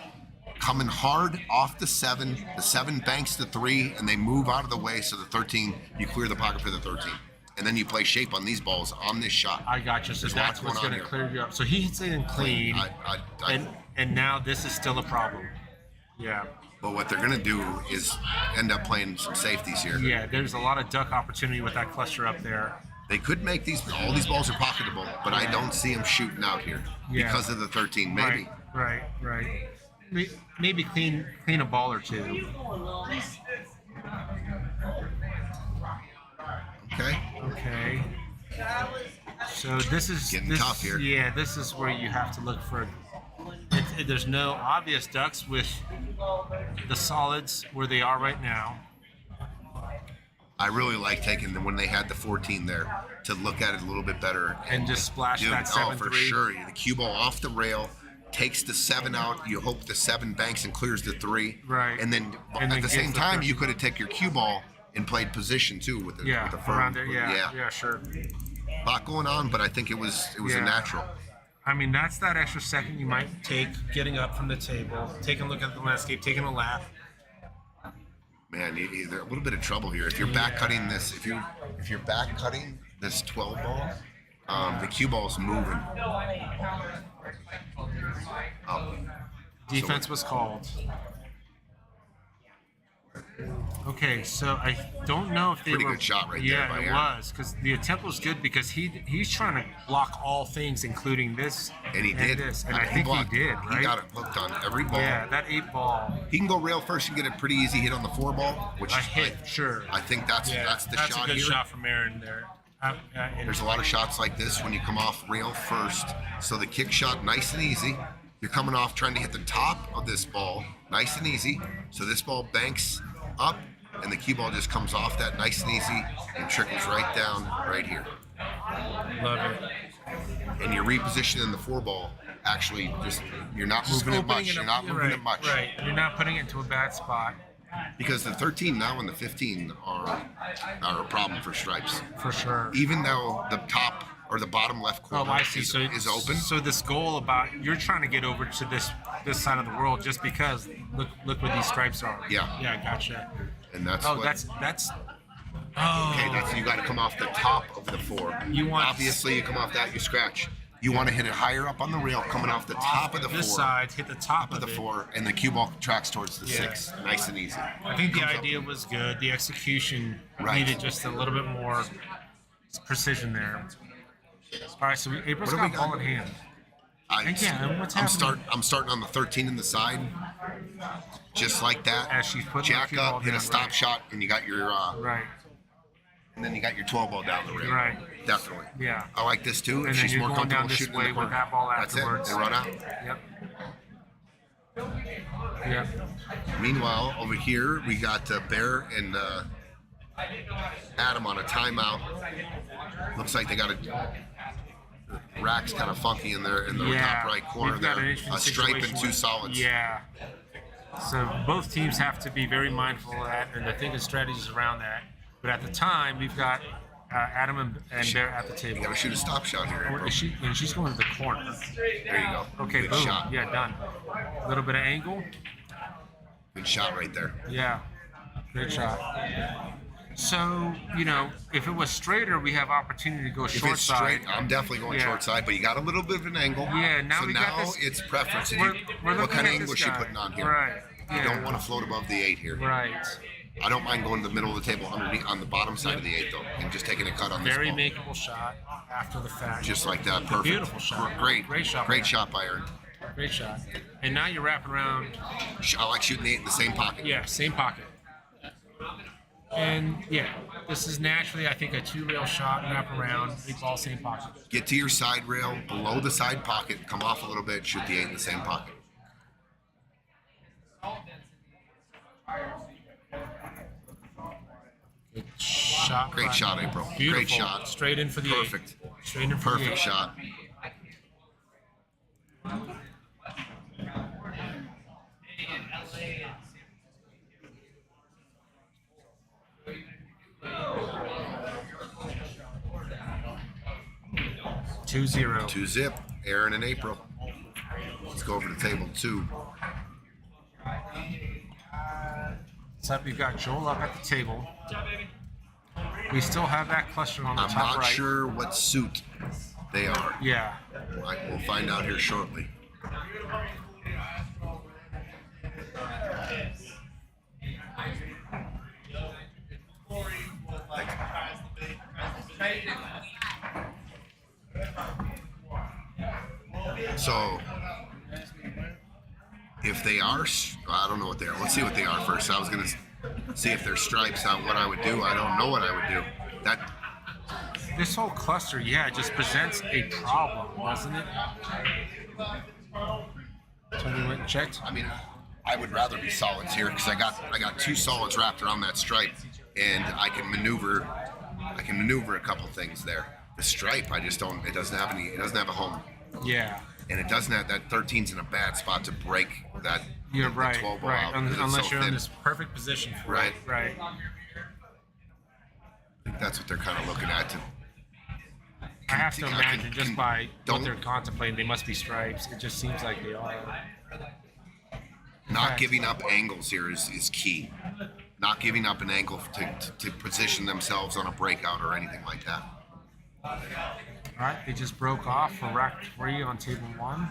coming hard off the 7. The 7 banks the 3, and they move out of the way. So the 13, you clear the pocket for the 13. And then you play shape on these balls on this shot. I got you. So There's that's lots what's going going on to here. clear you up. So he hits it in clean, and now this is still a problem. Yeah. But what they're going to do is end up playing some safeties here. Yeah, there's a lot of duck opportunity with that cluster up there. They could make all these balls are pocketable, but I don't see them shooting out here Yeah. because of the 13. Maybe. Right. Maybe clean a ball or two. Okay. So this is Getting tough here. Yeah, this is where you have to look for. There's no obvious ducks with the solids where they are right now. I really like taking them when they had the 14 there to look at it a little bit better And just splash that 7-3. for sure. The cue ball off the rail takes the 7 out. You hope the 7 banks and clears the 3. Right. And then And at then the same gets the time, 13. you could have taken your cue ball and played position too with the Yeah, with the firm. around there. Yeah, sure. A lot going on, but I think it was a Yeah. natural. I mean, that's that extra second you might take getting up from the table, taking a look at the landscape, taking a lap. Man, they're a little bit of trouble here. If you're back cutting this, if you're back cutting this 12 ball, the cue ball's moving. Up. Defense was called. Okay, so I don't know if they Pretty were. good shot right there yeah, by it Aaron. was because the attempt was good because he's trying to block all things, including this And he did. this, and I I mean, think he blocked- did. Right? He got it hooked on every ball. Yeah, that 8 ball. He can go rail first and get a pretty easy hit on the 4 ball, which A hit, sure. I think that's Yeah, the that's shot a good here. shot from Aaron there. And There's a lot of shots like this when you come off rail first. So the kick shot, nice and easy. You're coming off trying to hit the top of this ball, nice and easy. So this ball banks up, and the cue ball just comes off that nice and easy and trickles right down right here. Love it. And you're repositioning the 4 ball. Actually, you're not moving it much. You're not moving it much. Right. You're not putting it into a bad spot. Because the 13 now and the 15 are a problem for stripes. For sure. Even though the top or the bottom left Oh, corner I see. is open. So this goal about you're trying to get over to this side of the world just because look where these stripes are. Yeah. Yeah, gotcha. And that's Oh, what. that's. Okay, that's you got to come off the top of the 4. You want- obviously you come off that, you scratch. You want to hit it higher up on the rail, coming off the top of the 4. This side, hit the top of the it. 4, and the cue ball tracks towards the Yeah. 6. Nice and easy. I think the Comes up. idea was good. The execution Right. needed just a little bit more precision there. All right, so April's What do we got ball got? in hand. And yeah, what's happening? I'm starting on the 13 in the side, just like that. As she's putting Jack the cue ball up, hit a down, stop right. shot, and you got your Right. and then you got your 12 ball down the rail. Right. Definitely. Yeah. I like this too. And If then she's you're more going comfortable down this shooting way in the with corner. that ball That's afterwards. it. And run out. Yep. Yep. Meanwhile, over here we got Bear and Adam on a timeout. Looks like they got the rack's kind of funky in the top right corner we've got there. an interesting A stripe and situation 2 solids. Yeah. So both teams have to be very mindful of that, and they're thinking strategies around that. But at the time, we've got Adam and Bear at the table. You got to shoot a stop shot here, Oh, April. and she's going to the corner. There you go. Okay, Good boom. shot. Yeah, done. A little bit of angle. Good shot right there. Yeah, great shot. So, if it was straighter, we have opportunity to go If short it's straight, side. I'm definitely going Yeah. short side, but you got a little bit of an angle. Yeah, now so we now got this- it's preference. We're What looking kind of at angle this is she guy. putting on here? Right. You Yeah. don't want to float above the 8 here. Right. I don't mind going to the middle of the table underneath on the bottom side of the 8 though, and just taking a cut on this Very ball. makeable shot after the fact. Just like that, perfect. Beautiful shot. Great, Great shot. Great shot by Aaron. Great shot. And now you're wrapping around. I like shooting the 8 in the same pocket. Yeah, same pocket. And yeah, this is naturally, I think, a 2-rail shot, wrap around, 8 ball, same pocket. Get to your side rail, below the side pocket, come off a little bit, shoot the 8 in the same pocket. Good shot. Great by- shot, April. Beautiful. Great shot. Straight in for the Perfect. 8. Straight in for the 8. Perfect shot. Two 0. 2-zip, Aaron and April. Let's go over to table 2. So we've got Joel up at the table. We still have that cluster on the I'm top not right. sure what suit they are. Yeah. We'll find out here shortly. So, if they are, I don't know what they are. Let's see what they are first. I was going to see if they're stripes, what I would do. I don't know what I would do. That This whole cluster, yeah, just presents a problem, doesn't it? So we went and checked. I mean, I would rather be solids here because I got 2 solids wrapped around that stripe, and I can maneuver a couple things there. The stripe, I just don't. It doesn't have any. It doesn't have a home, Yeah. and it doesn't have that 13's in a bad spot to break that. You're the right. 12 ball Right. out 'cause it's Unless so you're in thin. this perfect position for Right. it. Right. I think that's what they're kind of looking at. I have to I can- imagine just by what don't- they're contemplating, they must be stripes. It just seems like they are. Not Okay. giving up angles here is key. Not giving up an angle to position themselves on a breakout or anything like that. All right. They just broke off for rack 3 on table 1.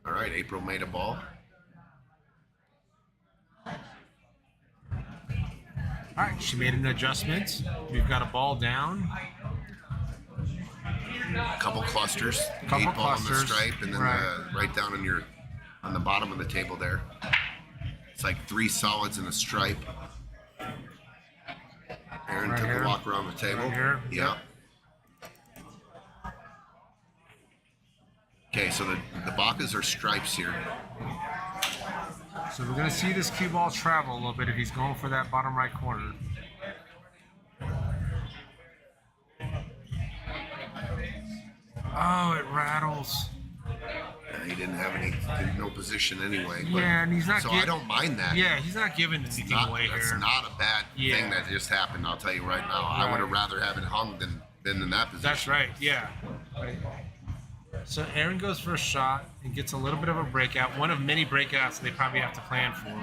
All right, April made a ball. All right. She made an adjustment. We've got a ball down. A couple clusters, Couple 8 ball on the clusters, stripe, and then right. right down on the bottom of the table there. It's like 3 solids and a stripe. Aaron Right took here. a walk around the table. Right here. Yeah. Okay, so the Bacas are stripes here. So we're going to see this cue ball travel a little bit if he's going for that bottom right corner. Oh, it rattles. He didn't have no position anyway. But, Yeah, and he's not So gi- I don't mind that. Yeah, he's not giving anything away That's here. not a bad Yeah. thing that just happened. I'll tell you right now. I would have rather have it hung than in that position. That's right, yeah. Right. So Aaron goes for a shot and gets a little bit of a breakout. One of many breakouts they probably have to plan for.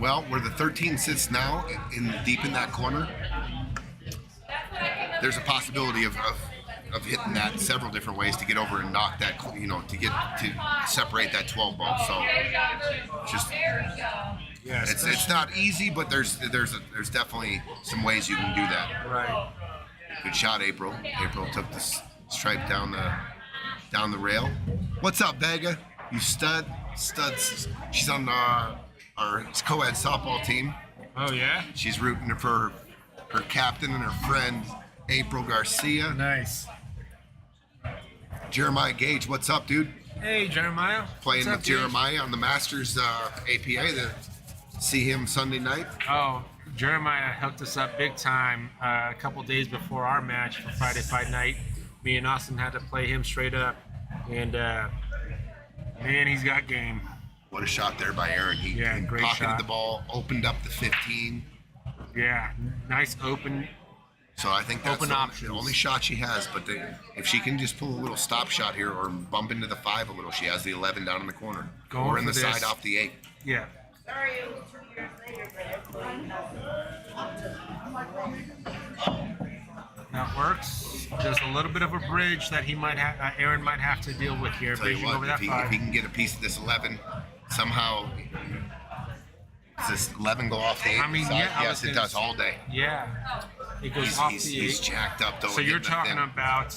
Well, where the 13 sits now, deep in that corner, there's a possibility of of hitting that several different ways to get over and knock that, to separate that 12 ball. So just Yeah, it's not easy, but there's definitely some ways you can do that. right. Good shot, April. April took the stripe down the rail. What's up, Vega? You stud. Studs. She's on our co-ed softball team. Oh yeah, She's rooting for her captain and her friend April Garcia. nice. Jeremiah Gage, what's up, dude? Hey Jeremiah, Playing What's up, with dude? Jeremiah on the Masters APA. To see him Sunday night. Oh, Jeremiah hooked us up big time a couple days before our match for Friday Fight Night. Me and Austin had to play him straight up, and man, he's got game. What a shot there by Aaron. He Great pocketed shot. the ball, opened up the 15. Yeah, nice open. So I think that's Open the options. only shot she has. But if she can just pull a little stop shot here or bump into the 5 a little, she has the 11 down in the corner. Going or in for the this. side off the 8. Yeah. That works. Just a little bit of a bridge that Aaron might have to deal with here, Tell you bridging what, over if that he 5. can get a piece of this 11, somehow does this 11 go off the 8? I mean, yeah, I Yes, was it gonna does all day. Yeah, it goes He's, off he's, the he's 8. jacked up though. So you're talking about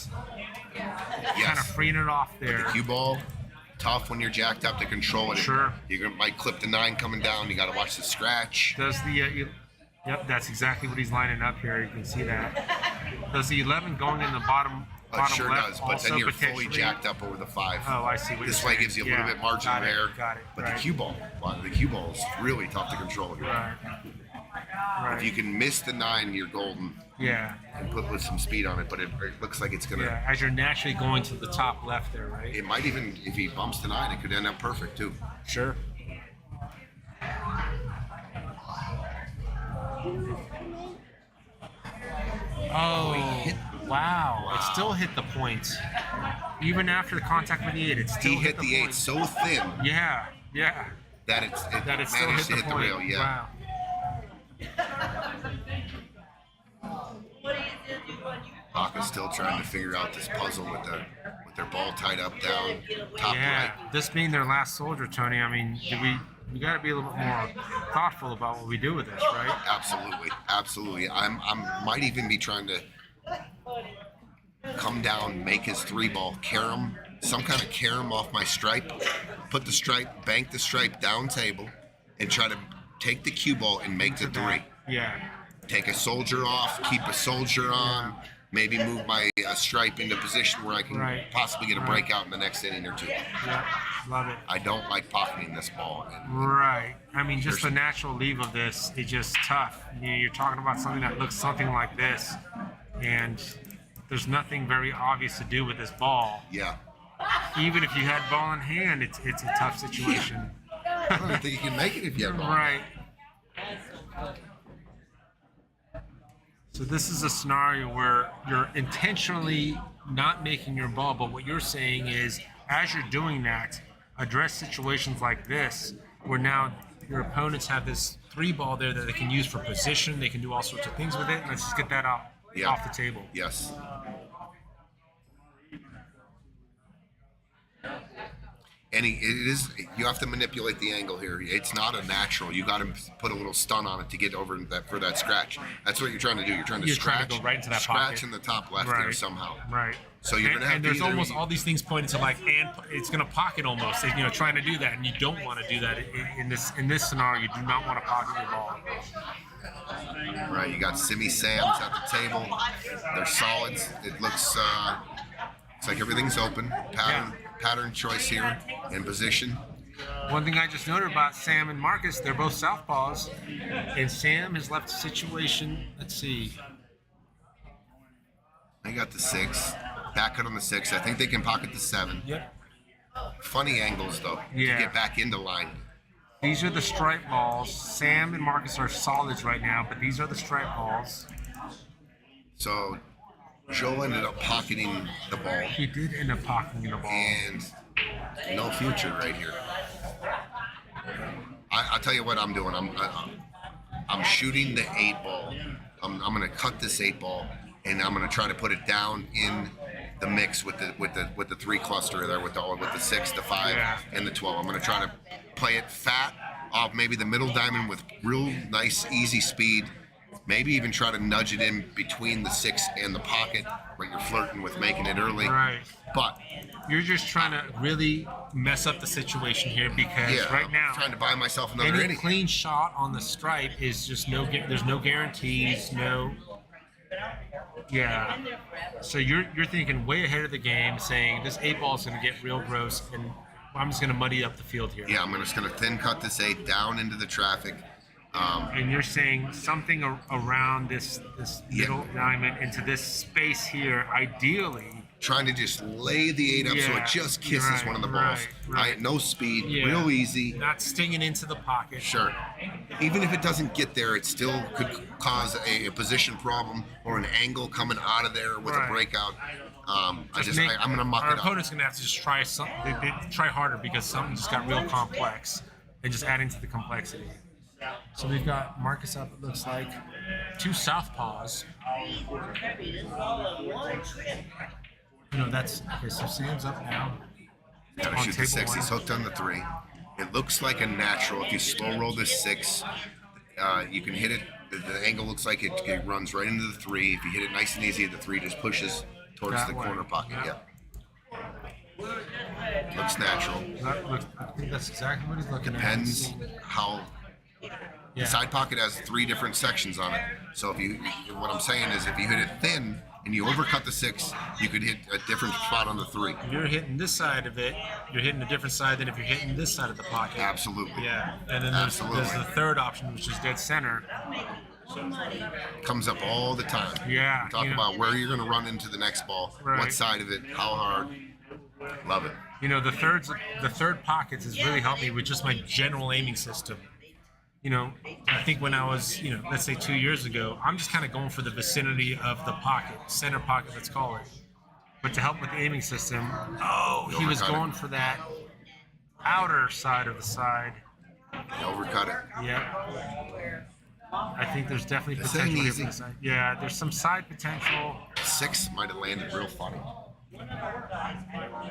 kind of freeing it off there. The cue ball, tough when you're jacked up to control it. Sure. You might clip the 9 coming down. You got to watch the scratch. Does the yep, that's exactly what he's lining up here. You can see that. Does the 11 going in the bottom It sure left does, but also then you're fully potentially- jacked up over the 5. Oh, I see what This you're way saying. gives you a little Yeah, bit margin got it, there. got it, But right. the cue ball is really tough to control here. Right. Right. If you can miss the 9, you're golden Yeah. and put with some speed on it. But it looks like it's gonna. Yeah. As you're naturally going to the top left there, right? It might even, if he bumps the 9, it could end up perfect too. Sure. Oh, wow. It still hit the point. Even after the contact with the 8, it still He hit the 8 point. so thin Yeah, yeah. that That it still hit managed to the hit the point. rail. Yeah. Wow. Baka's still trying to figure out this puzzle with their ball tied up down top Yeah. right. This being their last soldier, Tony, I mean, we got to be a little bit more thoughtful about what we do with this, right? Absolutely. I might even be trying to come down, make his 3 ball, carom, some kind of carom off my stripe, put the stripe, bank the stripe down table, and try to take the cue ball and make the 3. Yeah. Take a soldier off, keep a soldier on, maybe move my stripe into position where I can Right. possibly get a Right. breakout in the next inning or 2. Yeah. Love it. I don't like pocketing this ball. And Right. I mean, just the natural leave of this is just tough. You're talking about something that looks something like this, and there's nothing very obvious to do with this ball. yeah, Even if you had ball in hand, it's a tough situation. I don't think you can make it if you have ball. Right. So this is a scenario where you're intentionally not making your ball, but what you're saying is, as you're doing that, address situations like this, where now your opponents have this 3 ball there that they can use for position. They can do all sorts of things with it. Let's just get that off the table. Yes. And you have to manipulate the angle here. It's not a natural. You got to put a little stun on it to get over for that scratch. That's what you're trying to do. You're trying to You're trying scratch, to go right into that scratch pocket. in the top left here somehow. Right. So you're and, gonna have and to there's either- almost all these things pointing to and it's gonna pocket almost. Trying to do that, and you don't want to do that in this scenario. You do not want to pocket your ball. Right. You got Simi Sam's at the table. They're solids. It looks like everything's open. Pattern choice here and position. One thing I just noted about Sam and Marcus, they're both southpaws, and Sam has left the situation. Let's see. They got the 6. Back cut on the 6. I think they can pocket the 7. Yep. Funny angles though Yeah. to get back into line. These are the stripe balls. Sam and Marcus are solids right now, but these are the stripe balls. So Joe ended up pocketing the ball He did end up pocketing the ball. and no future right here. I'll tell you what I'm doing. I'm shooting the 8 ball. I'm going to cut this 8 ball and I'm going to try to put it down in the mix with the 3 cluster there with the 6, the 5, and the 12. I'm going to try to play it fat off maybe the middle diamond with real nice, easy speed. Maybe even try to nudge it in between the 6 and the pocket, where you're flirting with making it early. Right. But You're just trying to really mess up the situation here because yeah, right I'm now, trying to buy myself another any inning. clean shot on the stripe is just there's no guarantees, no. Yeah. So you're thinking way ahead of the game, saying this 8 ball is going to get real gross, and I'm just going to muddy up the field here. Yeah, I'm just going to thin cut this 8 down into the traffic. And you're saying something around this middle diamond into this space here, ideally. Trying to just lay the 8 up so it just kisses one of the balls. Right. No speed, Yeah. real easy. Not stinging into the pocket. Sure. Even if it doesn't get there, it still could cause a position problem or an angle coming out of there with a breakout. I'm going to muck Our it up. opponent's going to have to just try they try harder because something just got real complex and just adding to the complexity. So we've got Marcus up, it looks like. 2 southpaws. That's okay. So Sam's up now. Gotta on shoot the table 6. 1. He's hooked on the 3. It looks like a natural. If you slow roll this 6, you can hit it. The angle looks like it runs right into the 3. If you hit it nice and easy, the 3 just pushes towards That the way. corner pocket. Yeah. Looks natural. I think that's exactly what he's looking Depends how. at. The side pocket has 3 different sections on it. So what I'm saying is, if you hit it thin and you overcut the 6, you could hit a different spot on the 3. If you're hitting this side of it, you're hitting a different side than if you're hitting this side of the pocket. Absolutely. Yeah, and then there's the third option, which is dead center. Comes up all the time. Yeah. Talk about where you're going to run into the next ball, what side of it, how hard. Love it. The third pockets has really helped me with just my general aiming system. I think when I was, let's say 2 years ago, I'm just kind of going for the vicinity of the pocket, center pocket, let's call it. But to help with the aiming system, he was going for that outer side of the side. You overcut it. Yeah. I think there's definitely This potential ain't here easy. for the side. Yeah, there's some side potential. 6 might have landed real funny.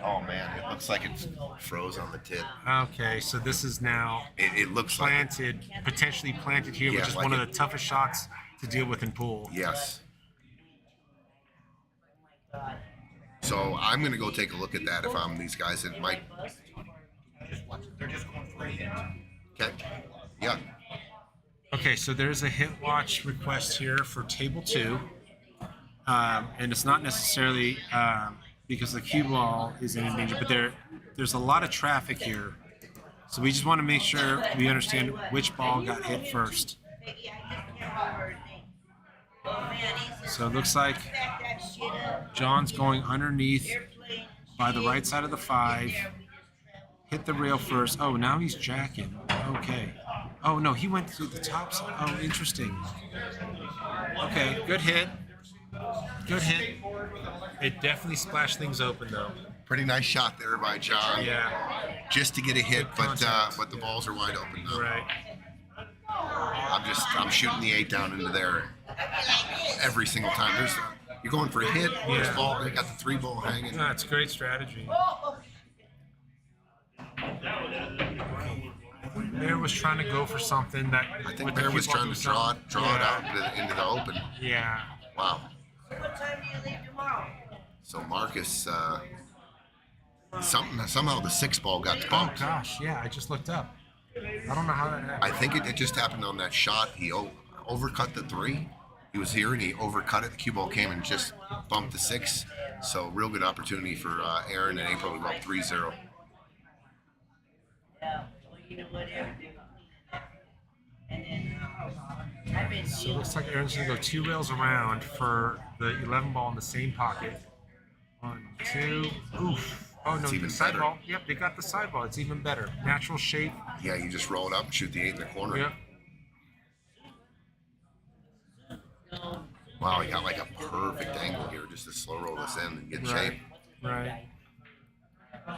Oh man, it looks like it froze on the tip. Okay, so this is now It looks planted, potentially planted here, Yeah, which is like one of the toughest shots to deal with in pool. like yes. So I'm gonna go take a look at that if I'm these guys. It might. They're just going for a hit. Okay. Yeah. Okay, so there's a hit watch request here for table 2, and it's not necessarily because the cue ball is in danger, but there's a lot of traffic here, so we just want to make sure we understand which ball got hit first. So it looks like John's going underneath by the right side of the 5. Hit the rail first. Oh, now he's jacking. Okay. Oh, no, he went through the top side. Oh, interesting. Okay, good hit. Good hit. It definitely splashed things open, though. Pretty nice shot there by John. Yeah. Just to get a hit, Good but contact. the balls are wide open now. Right. I'm shooting the 8 down into there every single time. You're going for a hit. There's Yeah. ball. They got the 3 ball hanging. No, it's a great strategy. Bear was trying to go for something that I think Bear was trying to draw it out into the open. Yeah. Wow. So Marcus, somehow the 6 ball got Oh bumped. gosh, yeah, I just looked up. I don't know how that happened. I think it just happened on that shot. He overcut the 3. He was here and he overcut it. The cue ball came and just bumped the 6. So real good opportunity for Aaron and April to go up 3-0. So it looks like Aaron's gonna go 2 rails around for the 11 ball in the same pocket. 1, 2. Oof. Oh no, It's even the side better. ball. Yep, they got the side ball. It's even better. Natural shape. Yeah, you just roll it up and shoot the 8 in the corner. Yep. Wow, you got like a perfect angle here just to slow roll this in and get Right. shape. Right.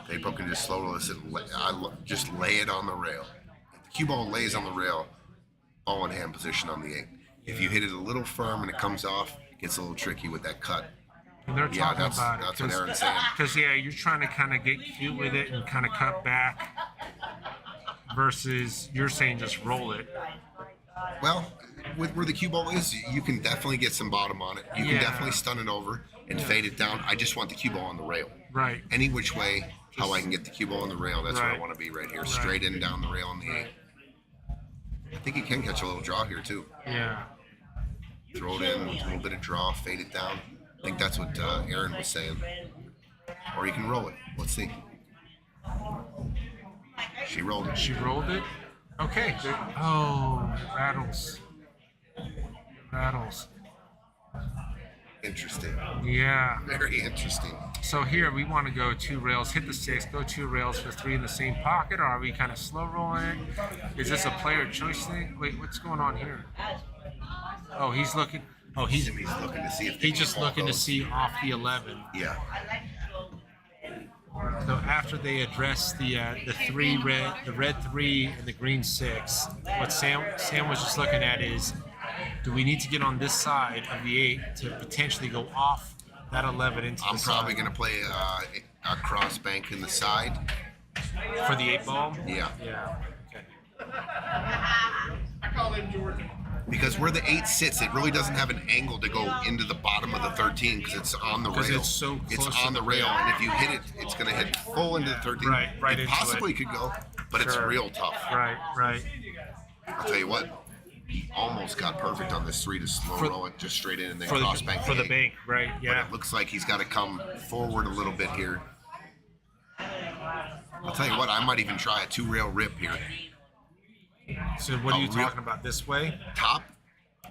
April can just slow roll this in, just lay it on the rail. If the cue ball lays on the rail, ball in hand position on the 8. If you hit it a little firm and it comes off, it gets a little tricky with that cut. And they're Yeah, talking that's about what it. Aaron's saying. Because, yeah, you're trying to kind of get cute with it and kind of cut back versus you're saying just roll it. Well, with where the cue ball is, you can definitely get some bottom on it. You can Yeah. definitely stun it over and fade it down. I just want the cue ball on the rail. Right. Any which way, how I can get the cue ball on the rail, that's where I Right. want to be right here. Straight in, down the rail on the 8. I think he can catch a little draw here, too. Yeah. Throw it in with a little bit of draw, fade it down. I think that's what Aaron was saying. Or you can roll it. Let's see. She rolled it. She rolled it. Okay. Oh, it rattles. It rattles. Interesting. Yeah. Very interesting. So here we want to go 2 rails, hit the 6, go 2 rails for 3 in the same pocket, or are we kind of slow rolling it? Is this a player choice thing? Wait, what's going on here? Oh, he's looking. Oh, he's He's looking to see if he's just ball looking to goes. see off the 11. Yeah. So after they address the 3 red, the red 3 and the green 6, what Sam was just looking at is, do we need to get on this side of the 8 to potentially go off that 11 into I'm the probably side going to play a cross bank in the side. for the 8 ball? Yeah. Yeah. Okay. I call him Jordan. Because where the 8 sits, it really doesn't have an angle to go into the bottom of the 13 because it's on the 'Cause rail. it's so It's close to on the the rail, rail. and if you hit it, it's going to hit full into the 13. Right it into possibly it. could go, but it's Sure. real tough. Right. I'll tell you what, he almost got perfect on this 3 to slow For- roll it just straight in and then For cross the, bank for the 8. bank, right? But Yeah. it looks like he's got to come forward a little bit here. I'll tell you what, I might even try a 2 rail rip here. So what are you a real- talking about? This way? Top,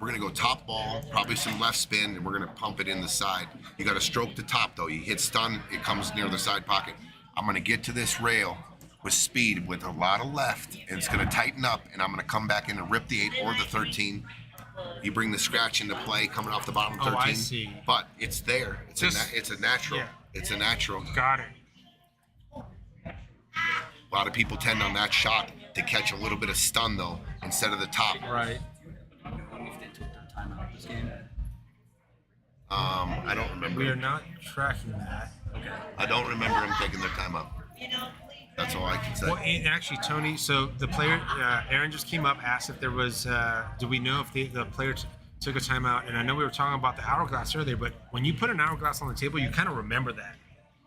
we're gonna go top ball, probably some left spin, and we're gonna pump it in the side. You gotta stroke the top though. You hit stun, it comes near the side pocket. I'm gonna get to this rail with speed with a lot of left, and it's gonna tighten up, and I'm gonna come back in and rip the 8 or the 13. You bring the scratch into play coming off the bottom 13. Oh, I see. But it's there. It's Just- it's a natural. yeah. It's a natural. Got it. A lot of people tend on that shot to catch a little bit of stun though, instead of the top. Right. I don't know if they took their time out this game. I don't remember. We are not tracking that. Okay. I don't remember them taking their time up. That's all I can say. Well, and actually, Tony, so the player, Aaron just came up, asked if there was, do we know if the player took a timeout? And I know we were talking about the hourglass earlier, but when you put an hourglass on the table, you kind of remember that.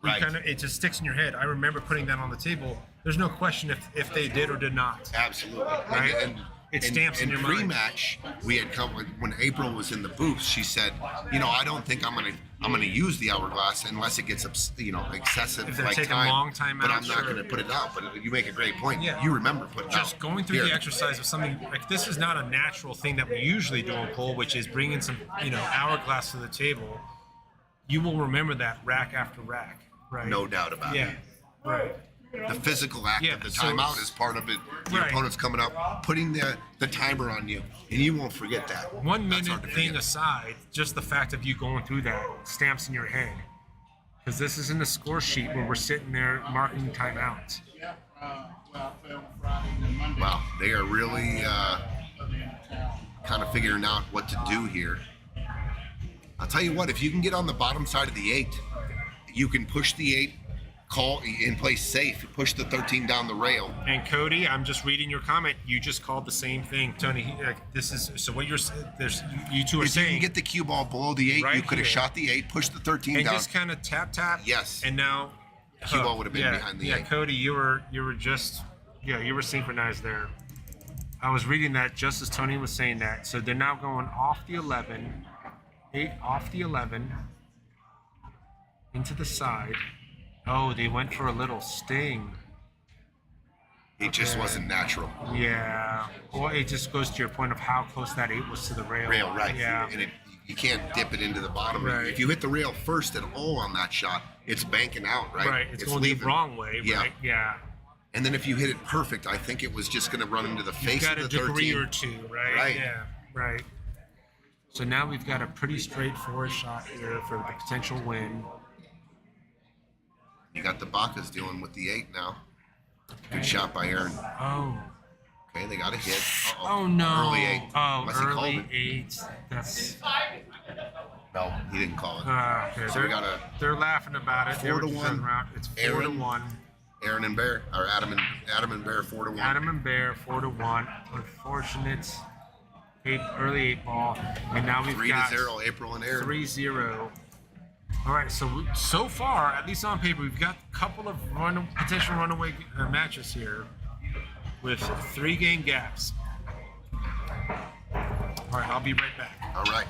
Right. It just sticks in your head. I remember putting that on the table. There's no question if they did or did not. Absolutely. Right? It stamps in your mind. pre-match, we had come when April was in the booth. She said, I don't think I'm gonna use the hourglass unless it gets excessive If they're like taking time. long time but out, I'm not sure. gonna put it out. But you make a great point. Yeah. You remember putting it out. Just going through Here. the exercise of something like this is not a natural thing that we usually do in pool, which is bringing some, hourglass to the table. You will remember that rack after rack, right? No doubt about Yeah, it. right. The physical act Yeah, of the so timeout it's- is part of it. Your Right. opponent's coming up, putting the timer on you, and you won't forget that. 1 That's minute hard to thing forget. aside, just the fact of you going through that stamps in your head. Because this is in the score sheet where we're sitting there marking timeouts. Yeah. Well, I play on Friday and Monday. Wow, they are really kind of figuring out what to do here. I'll tell you what, if you can get on the bottom side of the 8, you can push the 8, call and play safe, push the 13 down the rail. And Cody, I'm just reading your comment. You just called the same thing, Tony. This is so what you're. There's you two are If you saying. can get the cue ball below the 8, Right you could have here. shot the 8, pushed the 13 and down. just kind of tap. Yes. And now. Cue ball would have been behind the 8. Cody, you were just you were synchronized there. I was reading that just as Tony was saying that. So they're now going off the 11, 8 off the 11, into the side. Oh, they went for a little sting. It just Okay. wasn't natural. Yeah. Well, it just goes to your point of how close that 8 was to the rail. Rail, right. Yeah. And you can't dip it into the bottom. Right. If you hit the rail first at all on that shot, it's banking out, right? Right. It's going the wrong way, Yeah. right? Yeah. And then if you hit it perfect, I think it was just going to run into the You've face got of a the 13. degree or two, right? Right. Yeah. Right. So now we've got a pretty straightforward shot here for the potential win. You got the Bacas dealing with the 8 now. Good shot by Aaron. Oh. Okay, they got a hit. Uh-oh. Oh no. Early 8. Oh, Unless he called early it. 8. That's. No, he didn't call it. Okay, So we got a they're laughing about it. They 4 were to just 1. running around. It's 4 to Aaron. 1. Aaron and Bear, or Adam and Bear 4 to 1. Adam and Bear 4 to 1. Unfortunate early 8 ball, and now we've 3 got to 0. April and Aaron. 3-0. All right, so far, at least on paper, we've got a couple of potential runaway matches here with 3-game gaps. All right, I'll be right back. All right.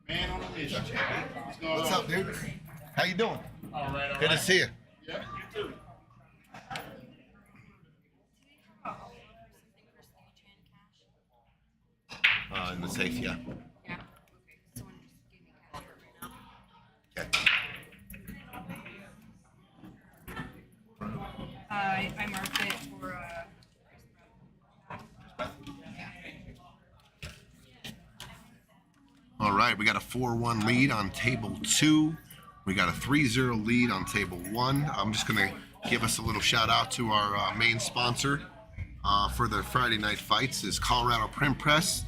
Man on a mission. What's going What's on? up, dude? How you doing? All right, all Good to right. see you. Yeah, you too. In the safe, yeah. Yeah. Okay. Someone just gave me cash right now. Okay. I marked it for All right, we got a 4-1 lead on table 2. We got a 3-0 lead on table 1. I'm just going to give us a little shout out to our main sponsor for the Friday night fights is Colorado Print Press.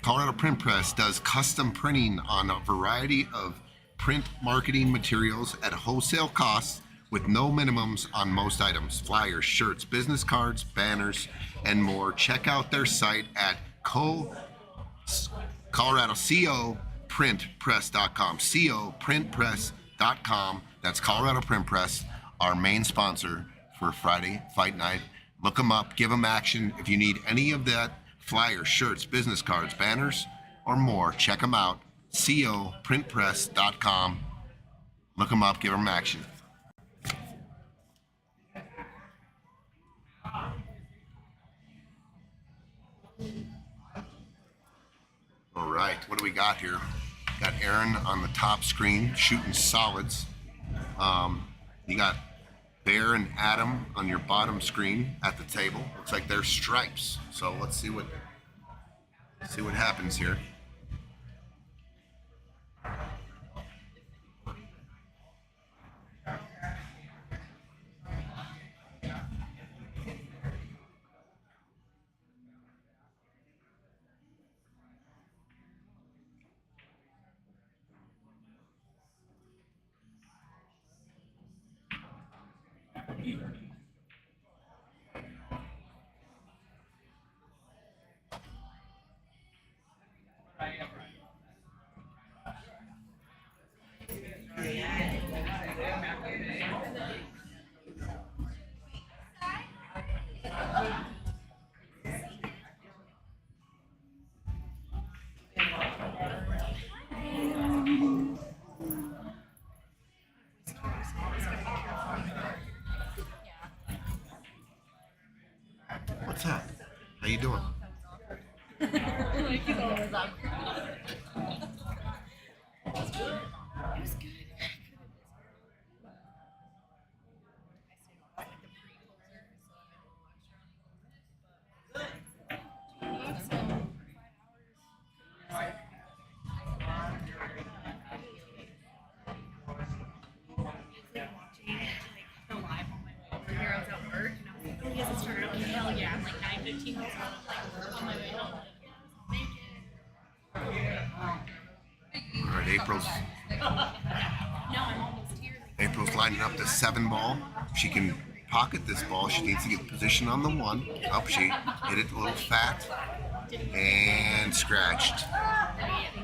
Colorado Print Press does custom printing on a variety of print marketing materials at wholesale costs with no minimums on most items. Flyers, shirts, business cards, banners, and more. Check out their site at ColoradoCOPrintPress.com. COPrintPress.com. That's Colorado Print Press, our main sponsor for Friday Fight Night. Look them up, give them action. If you need any of that, flyers, shirts, business cards, banners, or more, check them out. COPrintPress.com. Look them up, give them action. All right, what do we got here? Got Aaron on the top screen shooting solids. You got Bear and Adam on your bottom screen at the table. Looks like they're stripes. So let's see what happens here. What's up? How you doing? All right, April's lining up the 7 ball. She can pocket this ball. She needs to get position on the 1. Up, she hit it a little fat and scratched.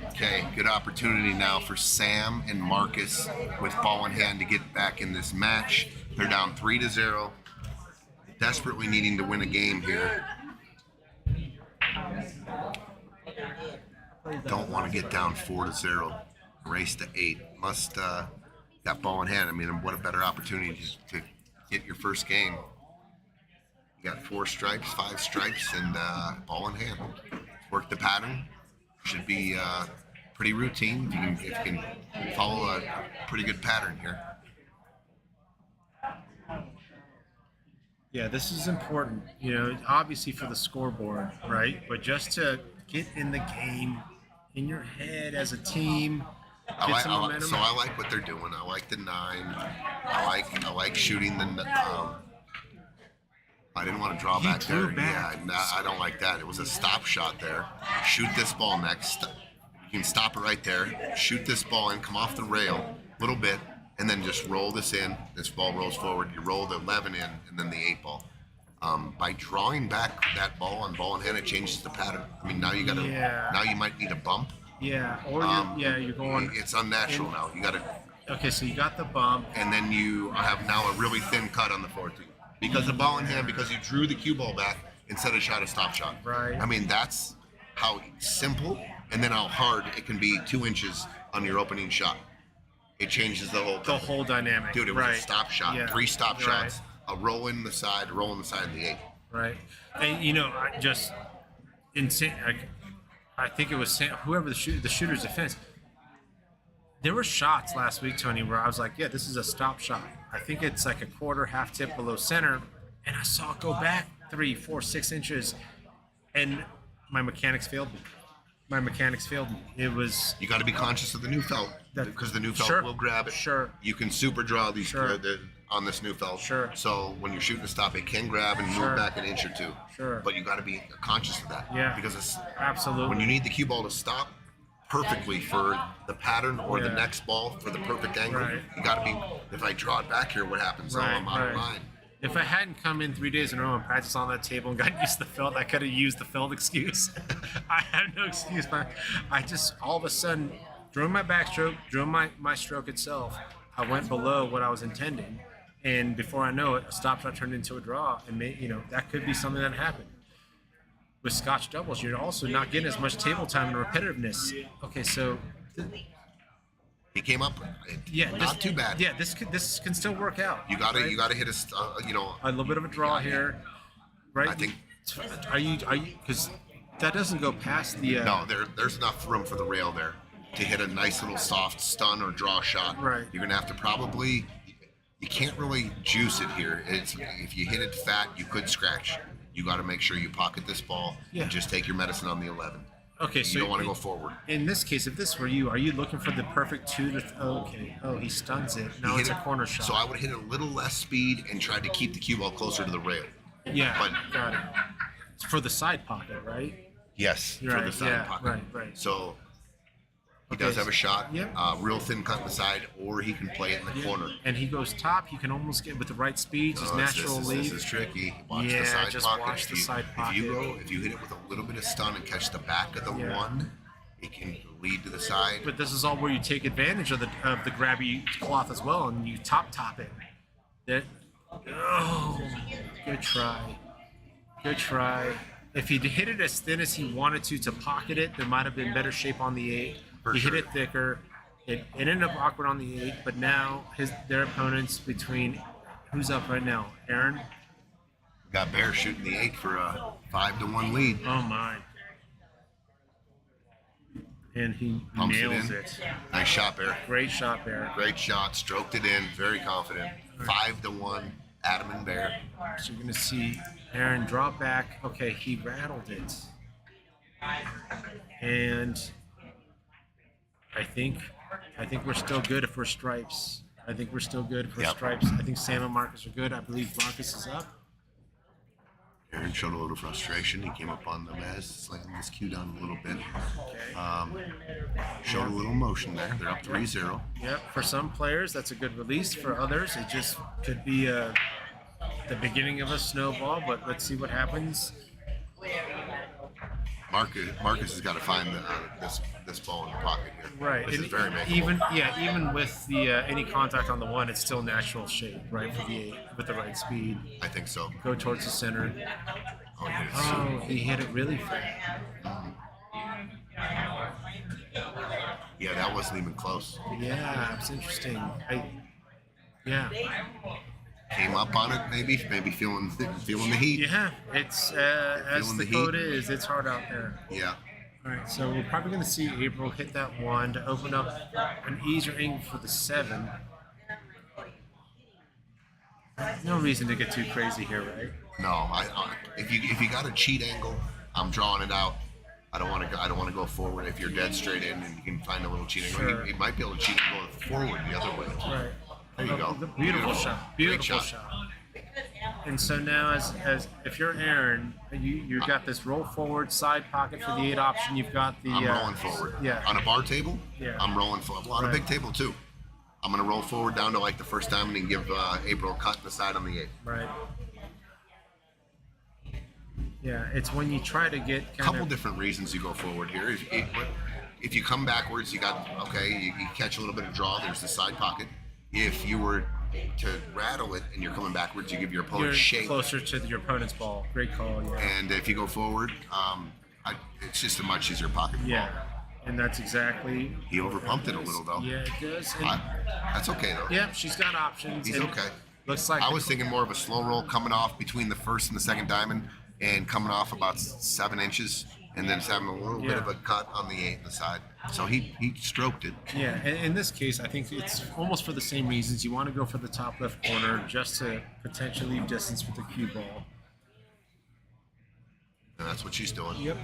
Okay, good opportunity now for Sam and Marcus with ball in hand to get back in this match. They're down 3-0. Desperately needing to win a game here. Don't want to get down 4-0. Race to 8. Must got ball in hand. I mean, what a better opportunity to get your first game. You got 4 stripes, 5 stripes, and ball in hand. Work the pattern. Should be pretty routine. If you can follow a pretty good pattern here. Yeah, this is important, you know, obviously for the scoreboard, right? But just to get in the game, in your head as a team, get some momentum. So I like what they're doing. I like the 9. I like shooting the. I didn't want to draw back there. back. Yeah, I don't like that. It was a stop shot there. Shoot this ball next. You can stop it right there. Shoot this ball and come off the rail a little bit, and then just roll this in. This ball rolls forward. You roll the 11 in, and then the 8 ball. By drawing back that ball on ball in hand, it changes the pattern. I mean, now you got to. Yeah. Now you might need a bump. Yeah, or you're going. It's unnatural now. You got to. Okay, so you got the bump. And then you have now a really thin cut on the 14 because the ball in hand, because you drew the cue ball back instead of shot a stop shot. Right. I mean, that's how simple and then how hard it can be 2 inches on your opening shot. It changes the whole dynamic. Dude, it was a stop shot, Yeah. 3 stop Right. shots, a roll in the side, a roll in the side of the 8. Right. And you know, I just insane. I think it was whoever the shooter's defense. There were shots last week, Tony, where I was like, yeah, this is a stop shot. I think it's like a quarter, half tip below center. And I saw it go back 3, 4, 6 inches. And my mechanics failed me. It was. You got to be conscious of the new felt because the new felt Sure. will grab it. Sure. You can super draw these Sure. on this new felt. Sure. So when you're shooting a stop, it can grab and Sure. move back an inch or 2. Sure. But you got to be conscious of that. Yeah. Because it's Absolutely. when you need the cue ball to stop perfectly for the pattern or the Yeah. next ball for the perfect angle, Right. you got to be. If I draw it back here, what happens? Right, Oh, I'm out right. of line. If I hadn't come in 3 days in a row and practiced on that table and got used to the felt, I could have used the felt excuse. I have no excuse, but I just all of a sudden drew my backstroke, drew my stroke itself. I went below what I was intending, and before I know it, a stop shot turned into a draw, and that could be something that happened. With Scotch doubles, you're also not getting as much table time and repetitiveness. Okay, so He came up. Not too bad. Yeah, this can still work out. You got to right? you got to hit a little bit of a draw here, right? I think. Are you because that doesn't go past the. No, there's enough room for the rail there to hit a nice little soft stun or draw shot. Right. You're gonna have to probably. You can't really juice it here. If you hit it fat, you could scratch. You got to make sure you pocket this ball and just take your medicine on the 11. Okay, so you don't want to go forward. In this case, if this were you, are you looking for the perfect 2 to? Okay. Oh, he stuns it. Now He it's hit a corner shot. So I would hit a little less speed and try to keep the cue ball closer to the rail. Yeah. But got it. It's for the side pocket, right? yes, for the Right, side yeah, pocket. right. So he Okay, does have a shot. Yep. Real thin cut in the side, or he can play it in the corner. And he goes top. You can almost get with the right speed, just Oh, natural this lead. is tricky. Watch Yeah, the side just pocket. watch the side If you pocket. if you hit it with a little bit of stun and catch the back of the Yeah. 1, it can lead to the side. But this is all where you take advantage of the grabby cloth as well, and you top it. Good try. If he'd hit it as thin as he wanted to pocket it, there might have been better shape on the 8. For He sure. hit it thicker. It ended up awkward on the 8, but now their opponents between who's up right now? Aaron. Got Bear shooting the 8 for a 5-1 lead. Oh my. And he Pumps nails it in. it. Nice shot, Bear. Great shot there. Great shot. Stroked it in. Very confident. 5-1. Adam and Bear. So you're gonna see Aaron drop back. Okay, he rattled it. And I think we're still good if we're stripes. I think we're still good for Yep. stripes. I think Sam and Marcus are good. I believe Marcus is up. Aaron showed a little frustration. He came up on the mez, slammed his cue down a little bit. Showed a little motion there. They're up 3-0. Yep. For some players, that's a good release. For others, it just could be the beginning of a snowball. But let's see what happens. Marcus has got to find this ball in the pocket here. Right. This And is very makeable. even with the any contact on the 1, it's still natural shape, right? For the 8 with the right speed. I think so. Go towards the center. Oh, he hit it Oh, he hit it really fast. Yeah, that wasn't even close. Yeah, it's interesting. Yeah, Came up on it, maybe feeling the heat. yeah. It's as Feeling the the code heat. is. It's hard out there. Yeah. All right, so we're probably going to see April hit that 1 to open up an easier angle for the 7. No reason to get too crazy here, right? No, if you got a cheat angle, I'm drawing it out. I don't want to go forward. If you're dead straight in and you can find a little cheat angle, Sure. you might be able to cheat and go forward the other way. Right. There you go. Beautiful shot. Beautiful Great shot. And so now, as if you're Aaron, you've got this roll forward side pocket for the 8 option. You've got the I'm rolling forward. Yeah. On a bar table, Yeah. I'm rolling forward. Well, on a big table too. I'm gonna roll forward down to like the first diamond and give April a cut in the side on the 8. Right. Yeah, it's when you try to get A couple different reasons you go forward here. If you come backwards, you catch a little bit of draw. There's the side pocket. If you were to rattle it and you're coming backwards, you give your opponent you're shape. closer to your opponent's ball. Great call. Yeah. And if you go forward, it's just a much easier pocket. Yeah, and that's exactly. He overpumped it a little though. Yeah, it does. And, That's okay though. yeah, she's got options. He's and okay. Looks like I was thinking more of a slow roll coming off between the first and the second diamond and coming off about 7 inches and then just having a little bit of a cut on the 8 in the side. So he stroked it. Yeah, and in this case, I think it's almost for the same reasons. You want to go for the top left corner just to potentially leave distance with the cue ball. And that's what she's doing. Yep.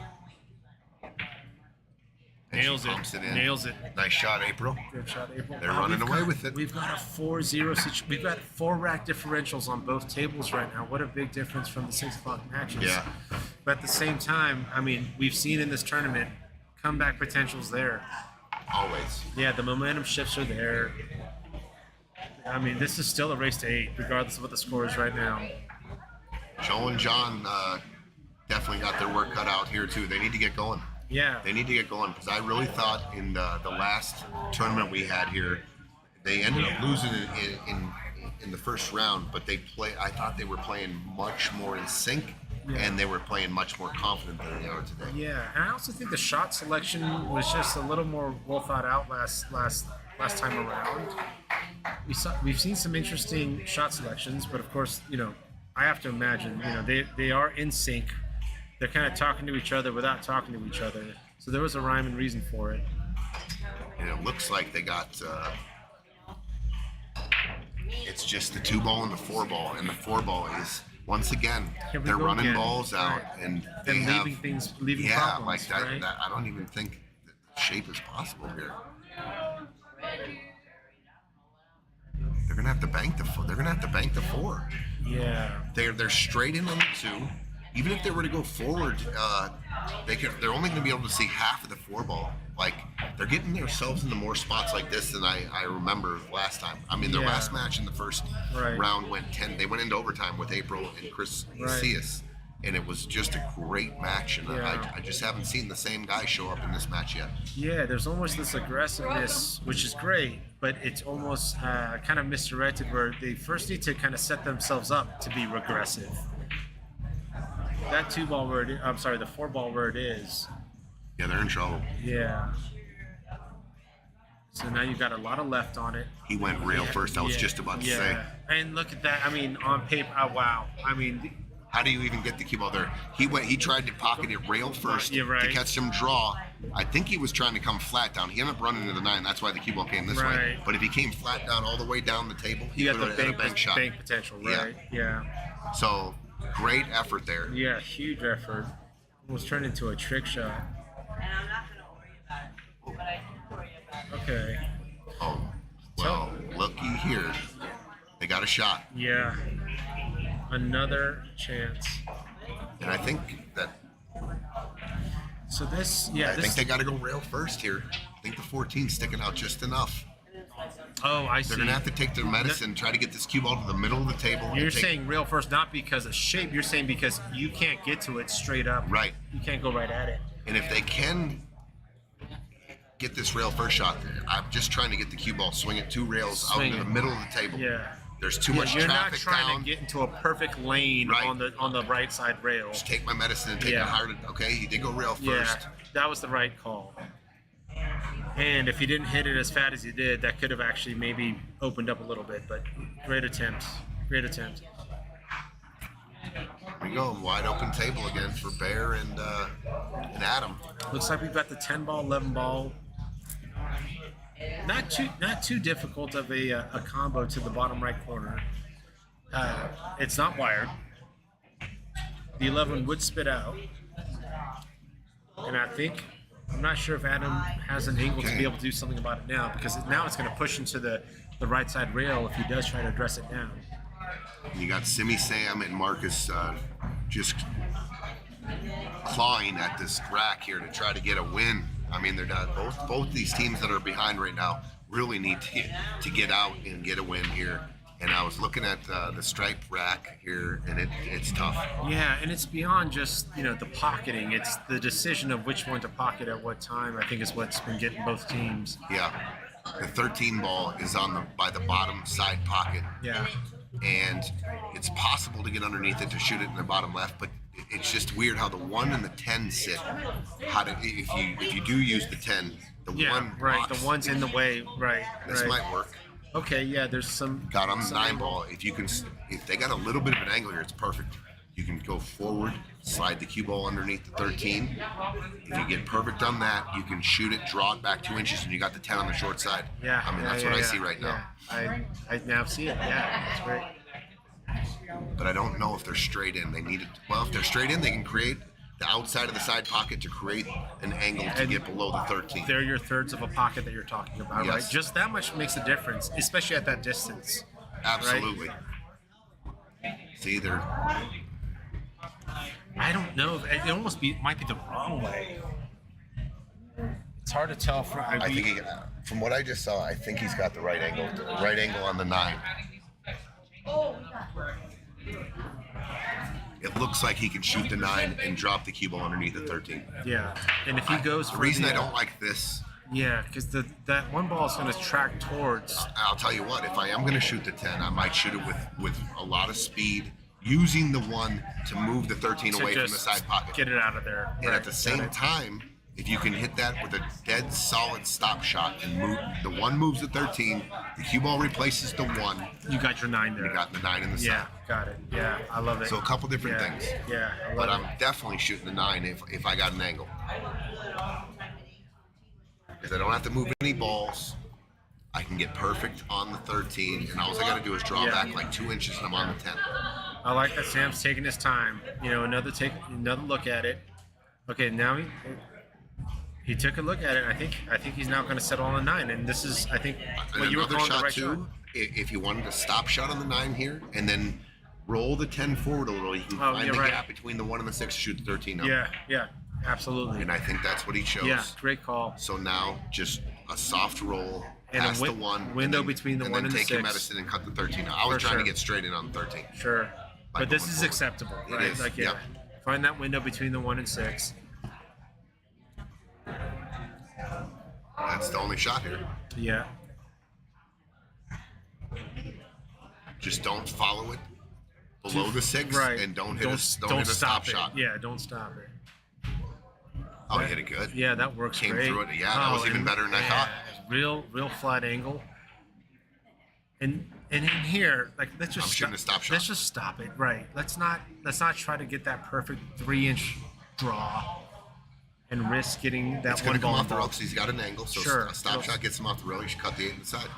And she Nails it. pumps in. Nails it. Nice shot, April. Good shot, April. They're running we've away got- with it. We've got a 4-0 situation. We've got 4 rack differentials on both tables right now. What a big difference from the 6 o'clock matches. Yeah. But at the same time, I mean, we've seen in this tournament comeback potentials there. Always. Yeah, the momentum shifts are there. I mean, this is still a race to 8, regardless of what the score is right now. Joe and John definitely got their work cut out here too. They need to get going. Yeah. They need to get going because I really thought in the last tournament we had here, they ended up losing in the first round, but I thought they were playing much more in sync, and they were playing much more confident than they are today. Yeah, and I also think the shot selection was just a little more well thought out last time around. We've seen some interesting shot selections, but of course, I have to imagine, they are in sync. They're kind of talking to each other without talking to each other. So there was a rhyme and reason for it. And it looks like they got. It's just the 2-ball and the 4-ball, and the 4-ball is once again Here we they're go running again. balls out, Right. and they And have leaving yeah, problems, like that, right? I don't even think that the shape is possible here. They're gonna have to bank the 4. They're gonna have to bank the 4. Yeah. They're straight in on the 2. Even if they were to go forward, they're only going to be able to see half of the 4-ball. Like they're getting themselves into more spots like this than I remember last time. I mean, their Yeah. last match in the first round went 10. They went into overtime with April and Chris Cias, and it was just a great match. And I just haven't seen the same guy show up in this match yet. Yeah, there's almost this aggressiveness, which is great, but it's almost kind of misdirected where they first need to kind of set themselves up to be regressive. That 2-ball where the 4-ball where it is. Yeah, they're in trouble. Yeah. So now you've got a lot of left on it. He went rail first. I was just about to say. And look at that. I mean, on paper, wow. I mean, how do you even get the cue ball there? He tried to pocket it rail first to catch some draw. I think he was trying to come flat down. He ended up running to the 9. That's why the cue ball came this way. But if he came flat down all the way down the table, he got would the have had a bank shot. bank potential, right? Yeah. So great effort there. Yeah, huge effort. Almost turned into a trick shot. And I'm not going to worry about it, but I do worry about it. Okay. Oh, well, looky here. They got a shot. Yeah. Another chance. And I think that. So this, I think they got to go rail first here. I think the 14's sticking out just enough. Oh, I see. They're going to have to take their medicine, try to get this cue ball to the middle of the table. You're saying rail first, not because of shape. You're saying because you can't get to it straight up. Right. You can't go right at it. And if they can get this rail first shot, I'm just trying to get the cue ball, swing it 2 rails out into the middle of the table. Yeah. There's too much You're traffic not trying down. to get into a perfect lane on the right side rail. Just take my medicine and take it hard. Okay, he did go rail first. Yeah, that was the right call. And if he didn't hit it as fat as he did, that could have actually maybe opened up a little bit. But great attempt. Great attempt. Here we go, wide open table again for Bear and Adam. Looks like we've got the 10 ball, 11 ball. Not too difficult of a combo to the bottom right corner. It's not wired. The 11 would spit out, and I'm not sure if Adam has an angle to be able to do something about it now, because now it's going to push into the right side rail if he does try to address it down. You got Simmy Sam and Marcus just clawing at this rack here to try to get a win. I mean, they're not both these teams that are behind right now really need to get out and get a win here. And I was looking at the stripe rack here, and it's tough. Yeah, and it's beyond just the pocketing. It's the decision of which one to pocket at what time. I think is what's been getting both teams. Yeah, the 13 ball is by the bottom side pocket. Yeah, and it's possible to get underneath it to shoot it in the bottom left, but it's just weird how the 1 and the 10 sit. If you do use the 10, the 1 right. blocks. The 1's in the way. Right. This right. might work. Okay, yeah, there's some. Got on the 9 ball. If they got a little bit of an angle here, it's perfect. You can go forward, slide the cue ball underneath the 13. If you get perfect on that, you can shoot it, draw it back 2 inches, and you got the 10 on the short side. Yeah. I mean, that's what I see right now. Yeah. I now see it. Yeah, that's great. But I don't know if they're straight in. They need it. Well, if they're straight in, they can create the outside of the side pocket to create an angle to get below the 13. They're your thirds of a pocket that you're talking about, Yes. right? Just that much makes a difference, especially at that distance. Absolutely. See, they're. I don't know. It almost might be the wrong way. It's hard to tell. I think from what I just saw, I think he's got the right angle. Right angle on the 9. It looks like he can shoot the 9 and drop the cue ball underneath the 13. Yeah, and if he goes The for reason I don't like this. Yeah, because that one ball is going to track towards. I'll tell you what. If I am going to shoot the 10, I might shoot it with a lot of speed, using the 1 to move the 13 away from the side pocket. Get it out of there. And at the same time, if you can hit that with a dead solid stop shot and move, the 1 moves the 13, the cue ball replaces the 1. You got your 9 there. You got the 9 in the side. Yeah, got it. Yeah, I love it. So a couple different things. Yeah, I love but it. I'm definitely shooting the 9 if I got an angle. Because I don't have to move any balls. I can get perfect on the 13, and all I got to do is draw back like 2 inches, and I'm on the 10. I like that Sam's taking his time. Another look at it. Okay, now he took a look at it. I think he's now going to settle on the 9, and this is what you were calling the right shot. If you wanted to stop shot on the 9 here, and then roll the 10 forward a little, you can find the gap between the 1 and the 6, shoot the 13 up. Yeah, absolutely. And I think that's what he chose. Yeah, great call. So now just a soft roll and past the 1 window between the 1 and the 6. Take your medicine and cut the 13 out. I was trying to get straight in on the 13. Sure. But this is acceptable, right? It is. Yep. Find that window between the 1 and 6. That's the only shot here. Yeah. Just don't follow it below the 6, and don't hit a stop shot. Yeah, don't stop it. Oh, he hit it good. Yeah, that works Came great. through it. Yeah, that was even better than I thought. Real flat angle. And in here, let's just shooting a stop shot. Let's just stop it. Right. Let's not try to get that perfect 3-inch draw and risk getting that it's one gonna come ball off the rail because he's got an angle. So sure. a stop shot gets him off the rail. You should cut the 8 inside.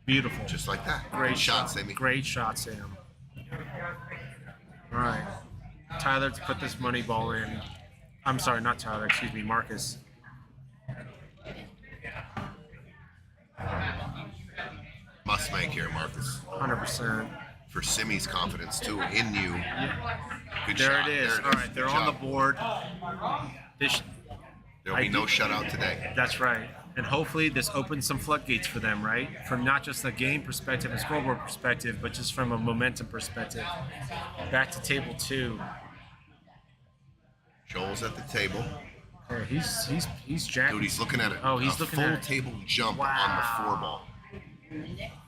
Beautiful. Just like that. Great shot, Sammy. Great shot, Sam. All right. Tyler to put this money ball in. I'm sorry, not Tyler. Excuse me, Marcus. Must make here, Marcus. 100%. For Simmy's confidence too in you. Good there shot. It is. There All right, they're on the board. There'll be no shutout today. That's right. And hopefully this opens some floodgates for them, right? From not just a game perspective and scoreboard perspective, but just from a momentum perspective. Back to table 2. Joel's at the table. Okay, he's jacking. Dude, he's looking at it. Oh, he's looking at full table jump on the 4 ball.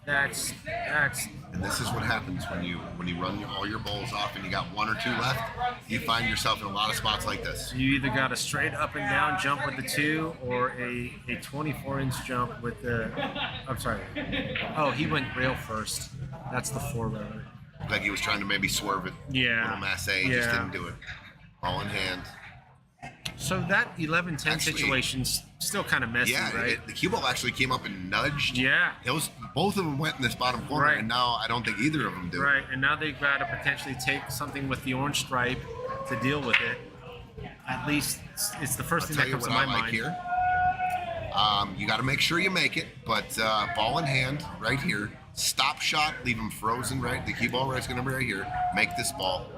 That's. And this is what happens when you run all your balls off and you got 1 or 2 left. You find yourself in a lot of spots like this. You either got a straight up and down jump with the 2, or a 24-inch jump with the. I'm sorry. Oh, he went rail first. That's the 4 rather. Looked like he was trying to maybe swerve it. Yeah. Little Massey just Yeah. didn't do it. Ball in hand. So that 11-10 Actually- situation's still kind of messy, Yeah, right? the cue ball actually came up and nudged. Yeah. Both of them went in this bottom corner, Right. and now I don't think either of them do. Right, and now they've got to potentially take something with the orange stripe to deal with it. At least it's the first I'll thing tell that you comes what to my I like mind. here. You got to make sure you make it, but ball in hand right here. Stop shot, leave him frozen right. The cue ball right's going to be right here. Make this ball,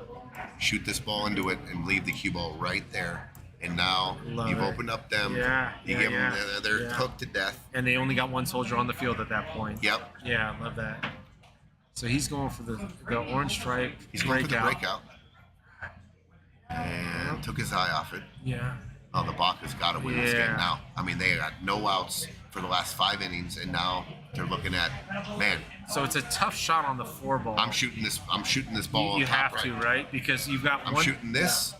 shoot this ball into it, and leave the cue ball right there. And now Love you've it. opened up them. Yeah, You yeah, give yeah, them, they're yeah. cooked to death. And they only got one soldier on the field at that point. Yep. Yeah, I love that. So he's going for the orange stripe. He's going for the breakout. And took his eye off it. Yeah. Oh, the Bacchus got to win this Yeah. game now. I mean, they got no outs for the last 5 innings, and now they're looking at, man, So it's a tough shot on the 4 ball. I'm shooting this ball. You top have right. to, right? Because you've got I'm one. shooting this,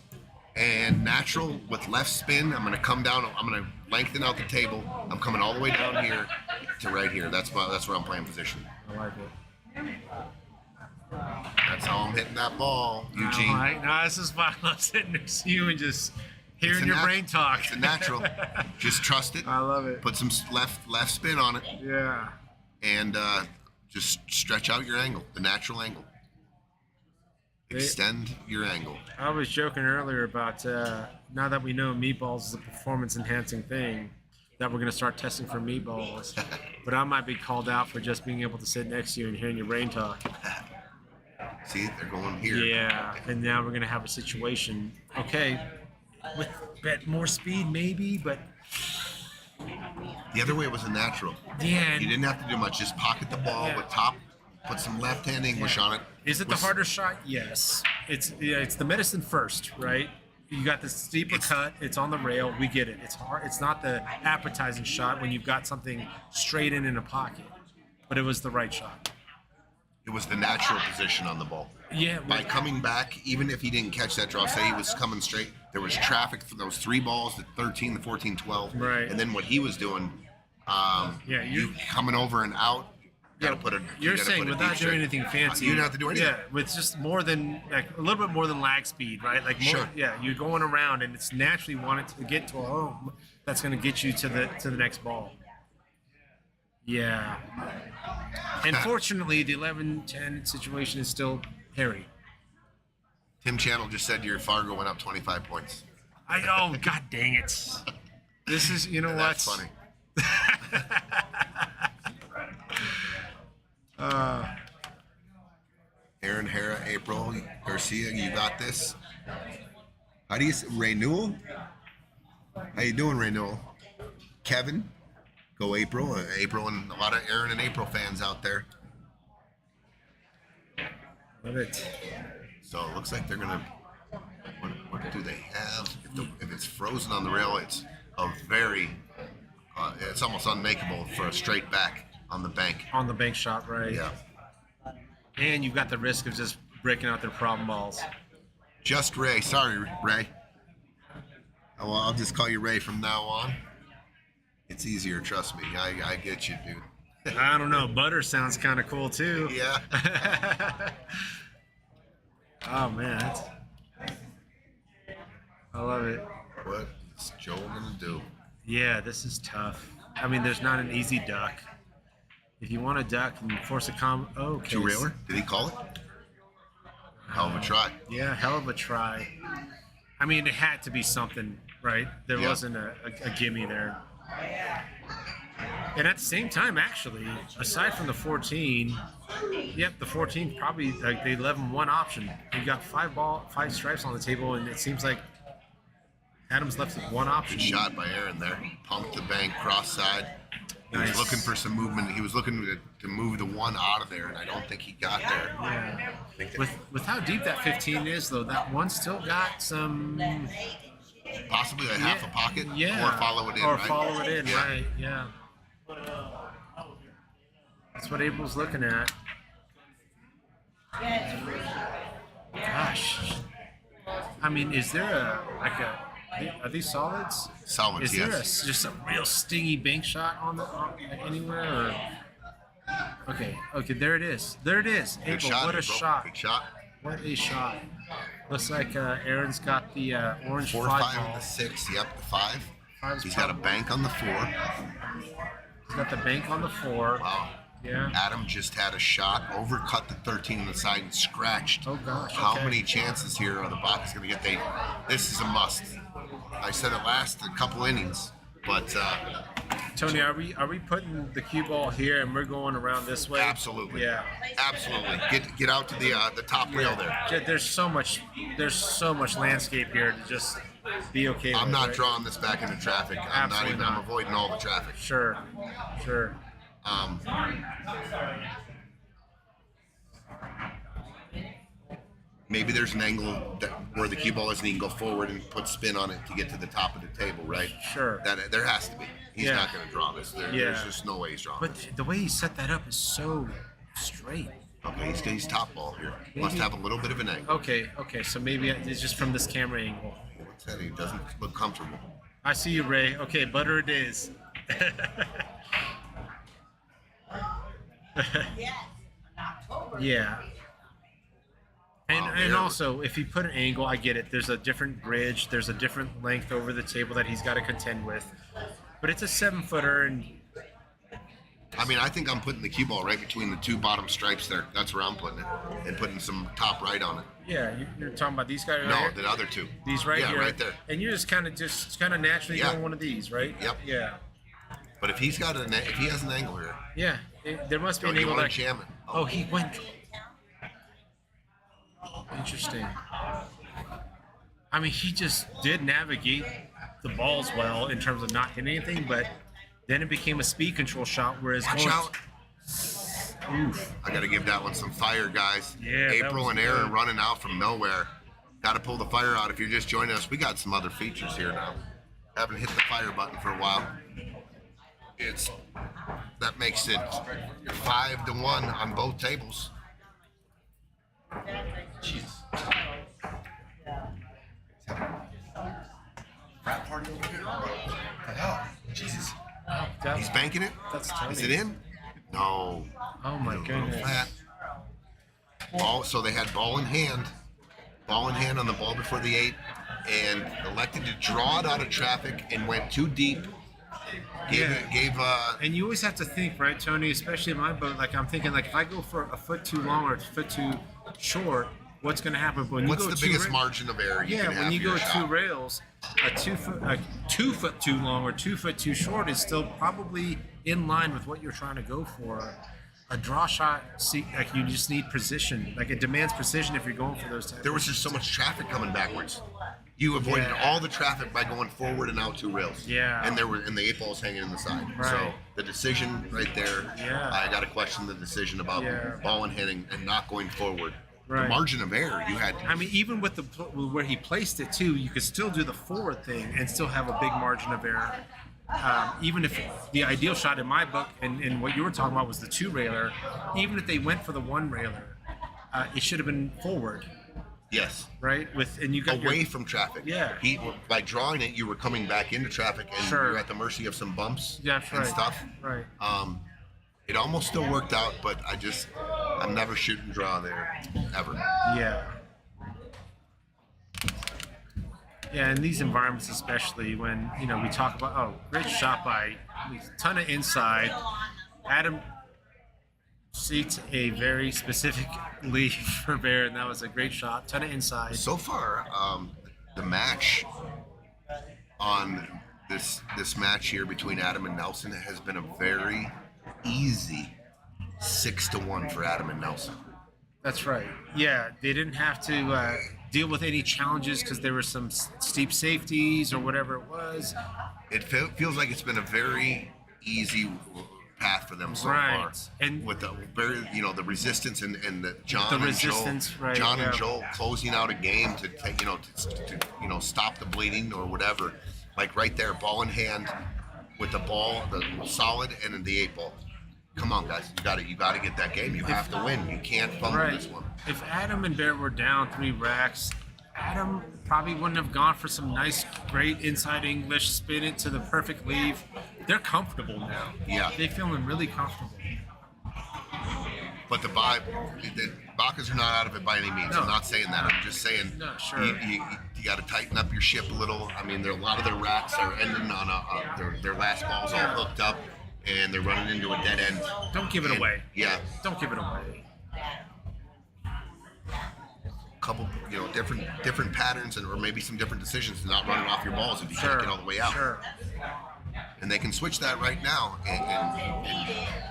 and natural with left spin. I'm going to come down. I'm going to lengthen out the table. I'm coming all the way down here to right here. That's where I'm playing position. I like it. That's how I'm hitting that ball, Eugene. All right. No, this is fun. I'm sitting next to you and just hearing It's a your nat- brain talk. It's a natural. Just trust it. I love it. Put some left spin on it, Yeah. and just stretch out your angle, the natural angle. Extend your angle. I was joking earlier about now that we know meatballs is a performance-enhancing thing, that we're going to start testing for meatballs. But I might be called out for just being able to sit next to you and hearing your brain talk. See, they're going here. Yeah, and now we're going to have a situation. Okay, with bit more speed maybe, but The other way was a natural. yeah. You didn't have to do much. Just pocket the ball with top, put some left-hand English on it. Is it the Was- harder shot? Yes. It's the medicine first, right? You got the steeper cut. It's on the rail. We get it. It's hard. It's not the appetizing shot when you've got something straight in a pocket, but it was the right shot. It was the natural position on the ball. Yeah. By coming back, even if he didn't catch that draw, say he was coming straight, there was traffic for those 3 balls, the 13, the 14, 12. Right. And then what he was doing, Yeah, you coming over and out, gotta put a. You're gotta saying put a without deep doing shot. anything fancy. You don't have to do anything. Yeah, with just more than like a little bit more than lag speed, right? Like more, Sure. yeah, you're going around and it's naturally wanting to get to a home that's going to get you to the next ball. Yeah. And fortunately, the 11-10 situation is still hairy. Tim Channel just said your Fargo went up 25 points. Oh, god dang it. This is, you know what? That's funny. Aaron, Hera, April, Garcia, you got this. How do you say Renewal? How you doing, Renewal? Kevin, go April. April and a lot of Aaron and April fans out there. Love it. So it looks like they're gonna. What do they have? If it's frozen on the rail, it's a very. It's almost unmakeable for a straight back on the bank. On the bank shot, right? Yeah. And you've got the risk of just breaking out their problem balls. Just Ray. Sorry, Ray. Oh, well, I'll just call you Ray from now on. It's easier, trust me. I get you, dude. I don't know. Butter sounds kind of cool too. Yeah. Oh man, I love it. What is Joel gonna do? Yeah, this is tough. I mean, there's not an easy duck. If you want a duck and you force a okay. Derailleur? Did he call it? Hell of a try. Yeah, hell of a try. I mean, it had to be something, right? There Yeah. wasn't a gimme there. And at the same time, actually, aside from the 14, yep, the 14 probably like the 11-1 option. You got 5 stripes on the table, and it seems like Adams left with one option. Good shot by Aaron there. Pumped the bank cross side. He was looking for some movement. He was looking to move the one out of there, and I don't think he got there. Yeah. With how deep that 15 is, though, that one still got some. Possibly a half a pocket, Yeah. or follow it in, Or right? follow it in, Yeah. right? Yeah. That's what April's looking at. Gosh. I mean, is there are these solids? Solids, Is there yes. just a real stingy bank shot on anywhere? Or Okay, there it is. There it is. Good April, shot, what a April. shot. Good shot. What a shot. Looks like Aaron's got the orange 4, fly 5, ball. and the 6. Yep, the 5. Five's He's got a bank on the 4. He's got the bank on the 4. Wow. Yeah. Adam just had a shot, overcut the 13 on the side and scratched. Oh, gosh, How okay. many chances here are the Bacchus going to get? This is a must. I said it last a couple innings, but Tony, are we putting the cue ball here and we're going around this way? absolutely. Yeah. Absolutely. Get out to the top rail there. There's so much landscape here to just be okay with. I'm not right? drawing this back into traffic. I'm Absolutely I'm not. avoiding all the traffic. Sure. Maybe there's an angle where the cue ball isn't. He can go forward and put spin on it to get to the top of the table, right? Sure. That there has to be. He's Yeah. not going to draw this. There's just no way he's drawing But this. the way he set that up is so straight. Okay, he's top ball here. Must have a little bit of an angle. Okay. So maybe it's just from this camera angle. What's that? He doesn't look comfortable. I see you, Ray. Okay, butter it is. Yeah. Wow, And there- also, if you put an angle, I get it. There's a different bridge. There's a different length over the table that he's got to contend with. But it's a 7-footer, and I mean, I think I'm putting the cue ball right between the 2 bottom stripes there. That's where I'm putting it, and putting some top right on it. yeah, you're talking about these guys right No, here? the other 2. These right yeah, here. right there. And you're just kind of naturally Yeah. going one of these, right? Yep. Yeah. But if he has an angle here, Yeah. There must be so an you angle want that. to jam it. Oh, he went. Interesting. I mean, he just did navigate the balls well in terms of not hitting anything, but then it became a speed control shot, whereas Watch going. out. Oof. I got to give that one some fire, guys. Yeah, that April was and Aaron good. running out from nowhere. Got to pull the fire out. If you're just joining us, we got some other features here now. Haven't hit the fire button for a while. That makes it 5-1 on both tables. Jesus. Frat party over here? What the hell? Jesus. That- He's banking it? That's Tony. Is it in? No. Oh my goodness. Flat. Ball, so they had ball in hand on the ball before the 8, and elected to draw it out of traffic and went too deep. And you always have to think, right, Tony? Especially in my boat, like I'm thinking, like if I go for a foot too long or a foot too short, what's going to happen? But when What's you go the two biggest margin of error you Yeah, can have when you for go your 2 shot? rails, a 2 foot too long or 2 foot too short is still probably in line with what you're trying to go for. A draw shot, like you just need precision. Like it demands precision if you're going for those types. There was just so much traffic coming backwards. You avoided all the traffic by going forward and out 2 rails. Yeah. And the 8 ball's hanging in the side. Right. So the decision right there, Yeah. I got to question the decision about Yeah. ball in hand and not going forward. Right. The margin of error you had. I mean, even with where he placed it too, you could still do the forward thing and still have a big margin of error. Even if the ideal shot in my book and what you were talking about was the 2 railer, even if they went for the 1 railer, it should have been forward, Yes. right? And you got Away from traffic. Yeah. By drawing it, you were coming back into traffic, and Sure. you're at the mercy of some bumps That's and right. stuff. Right. It almost still worked out, but I'm never shoot and draw there, ever. Yeah. Yeah, in these environments, especially when we talk about great shot by a ton of inside. Adam seats a very specific lead for Bear, and that was a great shot. Ton of inside. So far, the match on this match here between Adam and Nelson has been a very easy 6-1 for Adam and Nelson. That's right. Yeah, they didn't have to deal with any challenges because there were some steep safeties or whatever it was. It feels like it's been a very easy path for them so Right. far. And with the very, the resistance and the John The and resistance, Joel, right, John yeah. and Joel closing out a game to take, to stop the bleeding or whatever. Like right there, ball in hand, with the ball, the solid, and then the 8 ball. Come on, guys, you got to get that game. You have to win. You can't fumble Right. this one. If Adam and Bear were down 3 racks, Adam probably wouldn't have gone for some nice, great inside English, spin it to the perfect leave. They're comfortable now. Yeah. They're feeling really comfortable. but the Bacas are not out of it by any means. No. I'm not saying that. I'm just saying No, sure. you got to tighten up your ship a little. I mean, a lot of their racks are ending on their last balls all hooked up, and they're running into a dead end. Don't give it And, away. Yeah, Don't give it away. couple, different patterns or maybe some different decisions to not running off your balls if you can't get all the way out. Sure. And they can switch that right now and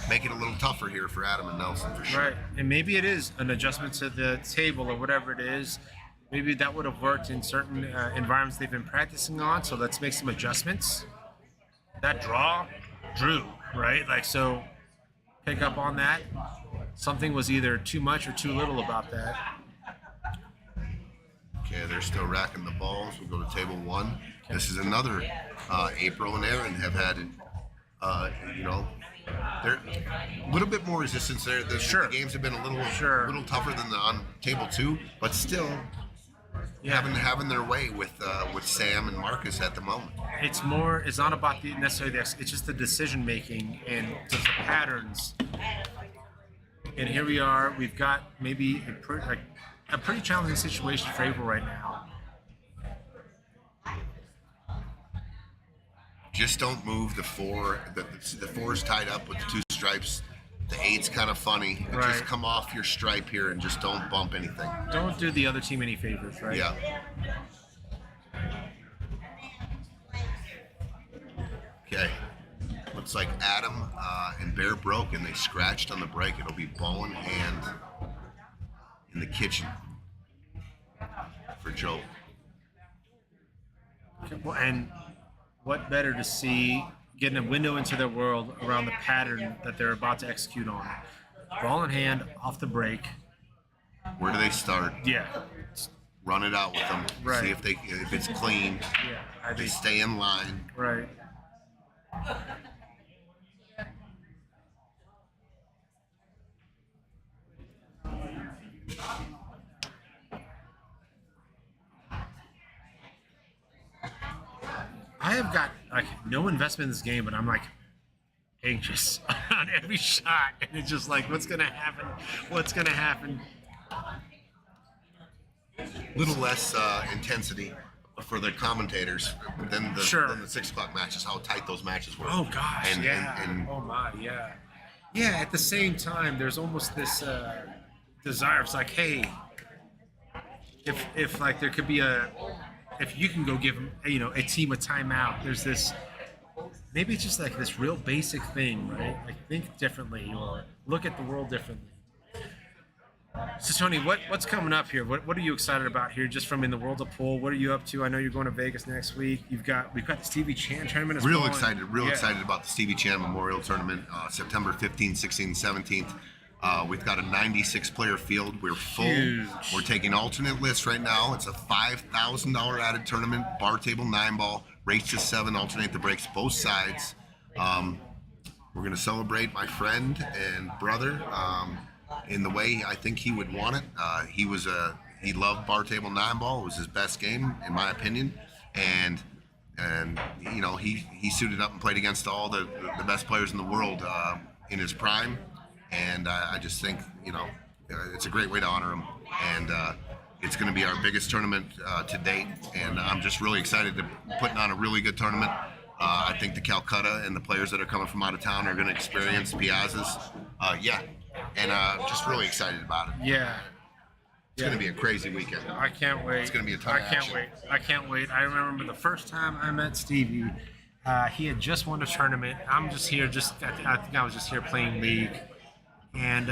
make it a little tougher here for Adam and Nelson for sure. Right. And maybe it is an adjustment to the table or whatever it is. Maybe that would have worked in certain environments they've been practicing on. So let's make some adjustments. That draw drew, right? Like, so pick up on that. Something was either too much or too little about that. Okay, they're still racking the balls. We'll go to table one. This is another April and Aaron have had, they're a little bit more resistance there. The games have been a little tougher than on table two, but still having their way with Sam and Marcus at the moment. It's not about necessarily it's just the decision making and just the patterns. And here we are. We've got maybe a pretty challenging situation for April right now. Just don't move the four. The four is tied up with the two stripes. The eight's kind of funny. Right. Just come off your stripe here and just don't bump anything. Don't do the other team any favors, right? Yeah. Okay. Looks like Adam and Bear broke and they scratched on the break. It'll be ball in hand in the kitchen for Joe. Well, and what better to see getting a window into their world around the pattern that they're about to execute on. Ball in hand, off the break. Where do they start? Yeah. Run it out with them. Right. See if it's clean. Yeah. They stay in line. Right. I have got no investment in this game, but I'm anxious on every shot, and it's just what's gonna happen? What's gonna happen? Little less intensity for the commentators than the 6 o'clock matches. How tight those matches were. Oh gosh, yeah. And oh my, yeah. Yeah. At the same time, there's almost this desire. It's hey, if there could be if you can go give them, a team a timeout, there's this, maybe it's just this real basic thing, right? Think differently or look at the world differently. So Tony, what's coming up here? What are you excited about here, just from in the world of pool? What are you up to? I know you're going to Vegas next week. We've got the Stevie Chan tournament as well. Excited about the Stevie Chan Memorial Tournament, September 15th, 16th, 17th. We've got a 96-player field. We're full. Huge. We're taking alternate lists right now. It's a $5,000 added tournament, bar table 9-ball, race to 7, alternate the breaks both sides. We're going to celebrate my friend and brother in the way I think he would want it. He loved bar table 9-ball. It was his best game, in my opinion. And he suited up and played against all the best players in the world in his prime. And I just think, it's a great way to honor him. And it's going to be our biggest tournament to date. And I'm just really excited to putting on a really good tournament. I think the Calcutta and the players that are coming from out of town are going to experience Piazzas. And just really excited about it. Yeah. It's going to be a crazy weekend. I can't wait. It's going to be a ton of action. I can't wait. I remember the first time I met Stevie, he had just won a tournament. I'm just here, I think I was just here playing League. And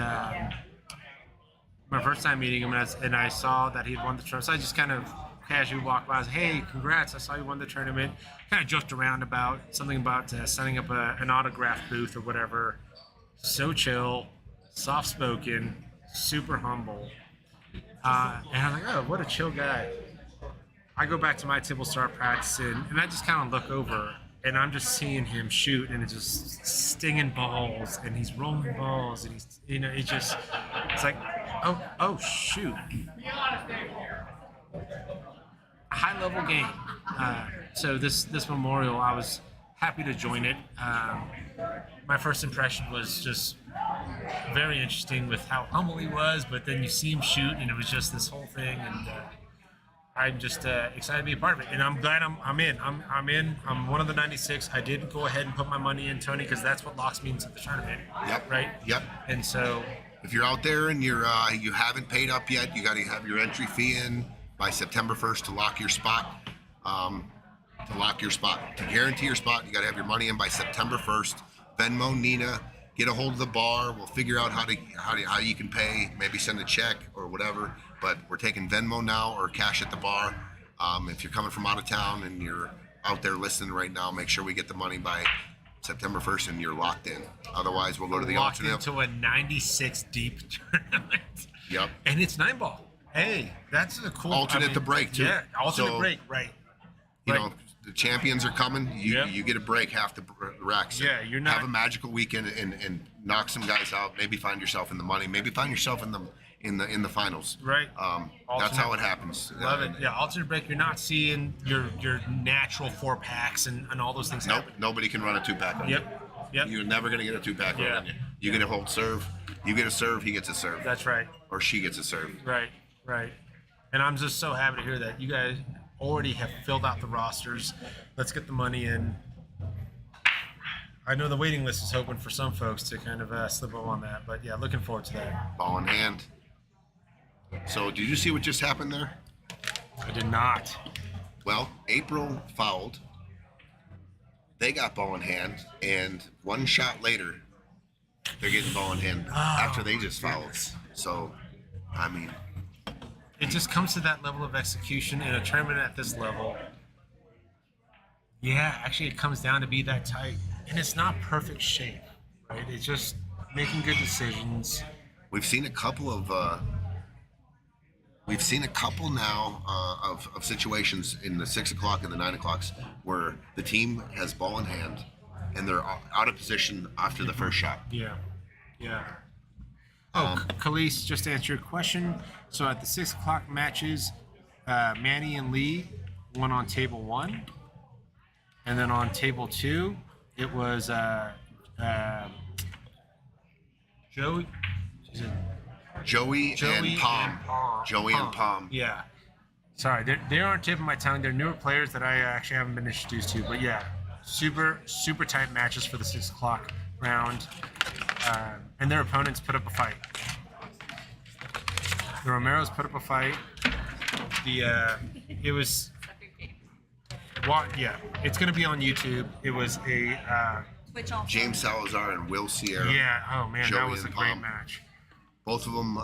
my first time meeting him, and I saw that he had won the tournament. So I just kind of casually walked by. I was, hey, congrats! I saw you won the tournament. Kind of joked around about something about setting up an autograph booth or whatever. So chill, soft-spoken, super humble. And I'm like, oh, what a chill guy. I go back to my table, start practicing, and I just kind of look over. And I'm just seeing him shoot, and it's just stinging balls, and he's rolling balls, and he's, it's oh shoot. A high level game. So this memorial, I was happy to join it. My first impression was just very interesting with how humble he was, but then you see him shoot, and it was just this whole thing. And I'm just excited to be a part of it, and I'm glad I'm in. I'm in. I'm one of the 96. I did go ahead and put my money in, Tony, because that's what locks me into the tournament. Yep. Right. Yep. And so, If you're out there and you haven't paid up yet, you got to have your entry fee in by September 1st to lock your spot. To guarantee your spot, you got to have your money in by September 1st. Venmo Nina, get a hold of the bar. We'll figure out how you can pay. Maybe send a check or whatever. But we're taking Venmo now or cash at the bar. If you're coming from out of town and you're out there listening right now, make sure we get the money by September 1st and you're locked in. Otherwise, we'll go to the locked alternate. into a 96 deep tournament. Yep. And it's 9-ball. Hey, that's a cool. Alternate the break, too. Yeah, alternate So, break, right. You Right. know, the champions are coming. You Yep. you get a break half the racks. Yeah, you're not- have a magical weekend and knock some guys out. Maybe find yourself in the money. Maybe find yourself in the finals. Right. That's how it happens. Love it. Yeah, alternate break. You're not seeing your natural 4-packs and all those things Nope. happen. Nobody can run a 2-pack on Yep. Yep. you. You're never gonna get a 2-pack Yeah. on you. You get a hold serve. You get a serve. He gets a serve. That's right. Or she gets a serve. Right. Right. And I'm just so happy to hear that you guys already have filled out the rosters. Let's get the money in. I know the waiting list is open for some folks to kind of slip up on that, but yeah, looking forward to that. Ball in hand. So did you see what just happened there? I did not. Well, April fouled. They got ball in hand, and one shot later, they're getting ball in hand after they just fouled. So, I mean, It just comes to that level of execution in a tournament at this level. Yeah, actually, it comes down to be that tight, and it's not perfect shape, right? It's just making good decisions. we've seen a couple now of situations in the 6 o'clock and the 9 o'clocks where the team has ball in hand, and they're out of position after the first shot. Yeah, yeah. Oh, Khalees, just to answer your question. So at the 6 o'clock matches, Manny and Lee won on table 1. And then on table 2, it was Joey. Joey and Palm. Joey and Palm. Yeah. Sorry, they aren't tip of my tongue. They're newer players that I actually haven't been introduced to. But yeah, super tight matches for the 6 o'clock round. And their opponents put up a fight. The Romeros put up a fight. It was. Yeah, it's gonna be on YouTube. It was a. Twitch also. James Salazar and Will Sierra. Yeah. Oh man, Joey that was a and great Palm. match. Both of them,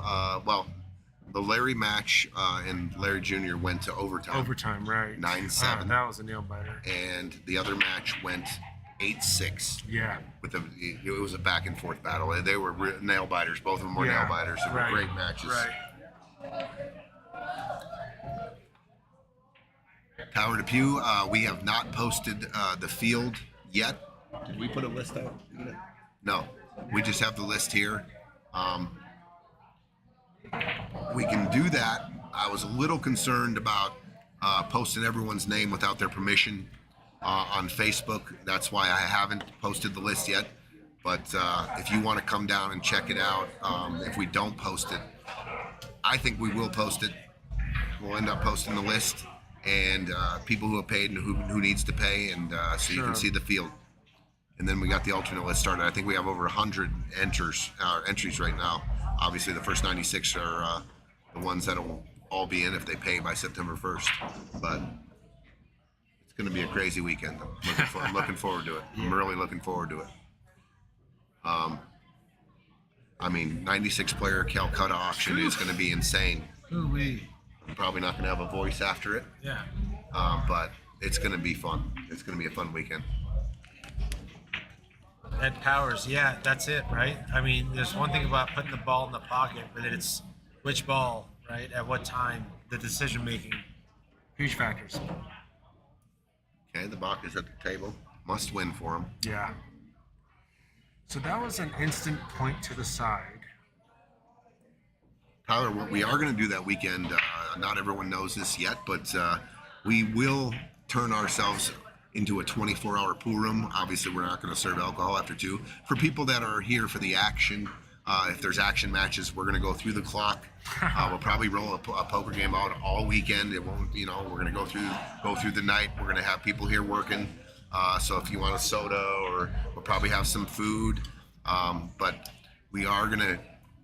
the Larry match and Larry Jr. went to overtime. Overtime, right? 9-7. That was a nail biter. And the other match went 8-6. Yeah. It was a back and forth battle. They were nail biters. Both of them were Yeah, nail biters. They were right, great matches. Right. Tower to Pew, we have not posted the field yet. Did we put a list out? No, we just have the list here. We can do that. I was a little concerned about posting everyone's name without their permission on Facebook. That's why I haven't posted the list yet. But if you want to come down and check it out, if we don't post it, I think we will post it. We'll end up posting the list and people who have paid and who needs to pay, and so you can see the field. And then we got the alternate list started. I think we have over 100 entries right now. Obviously, the first 96 are the ones that will all be in if they pay by September 1st. But it's going to be a crazy weekend. I'm looking forward to it. I'm really looking forward to it. I mean, 96 player Calcutta auction is going to be insane. Ooh-wee. I'm probably not going to have a voice after it, Yeah. but it's going to be fun. It's going to be a fun weekend. Ed Powers, yeah, that's it, right? I mean, there's one thing about putting the ball in the pocket, but it's which ball, right? At what time? The decision making. Huge factors. Okay, the Bach is at the table. Must win for him. Yeah. So that was an instant point to the side. Tyler, what we are going to do that weekend, not everyone knows this yet, but we will turn ourselves into a 24-hour pool room. Obviously, we're not going to serve alcohol after 2. For people that are here for the action, if there's action matches, we're going to go through the clock. We'll probably roll a poker game out all weekend. It won't, we're going to go through the night. We're going to have people here working. So if you want a soda, or we'll probably have some food. But we are going to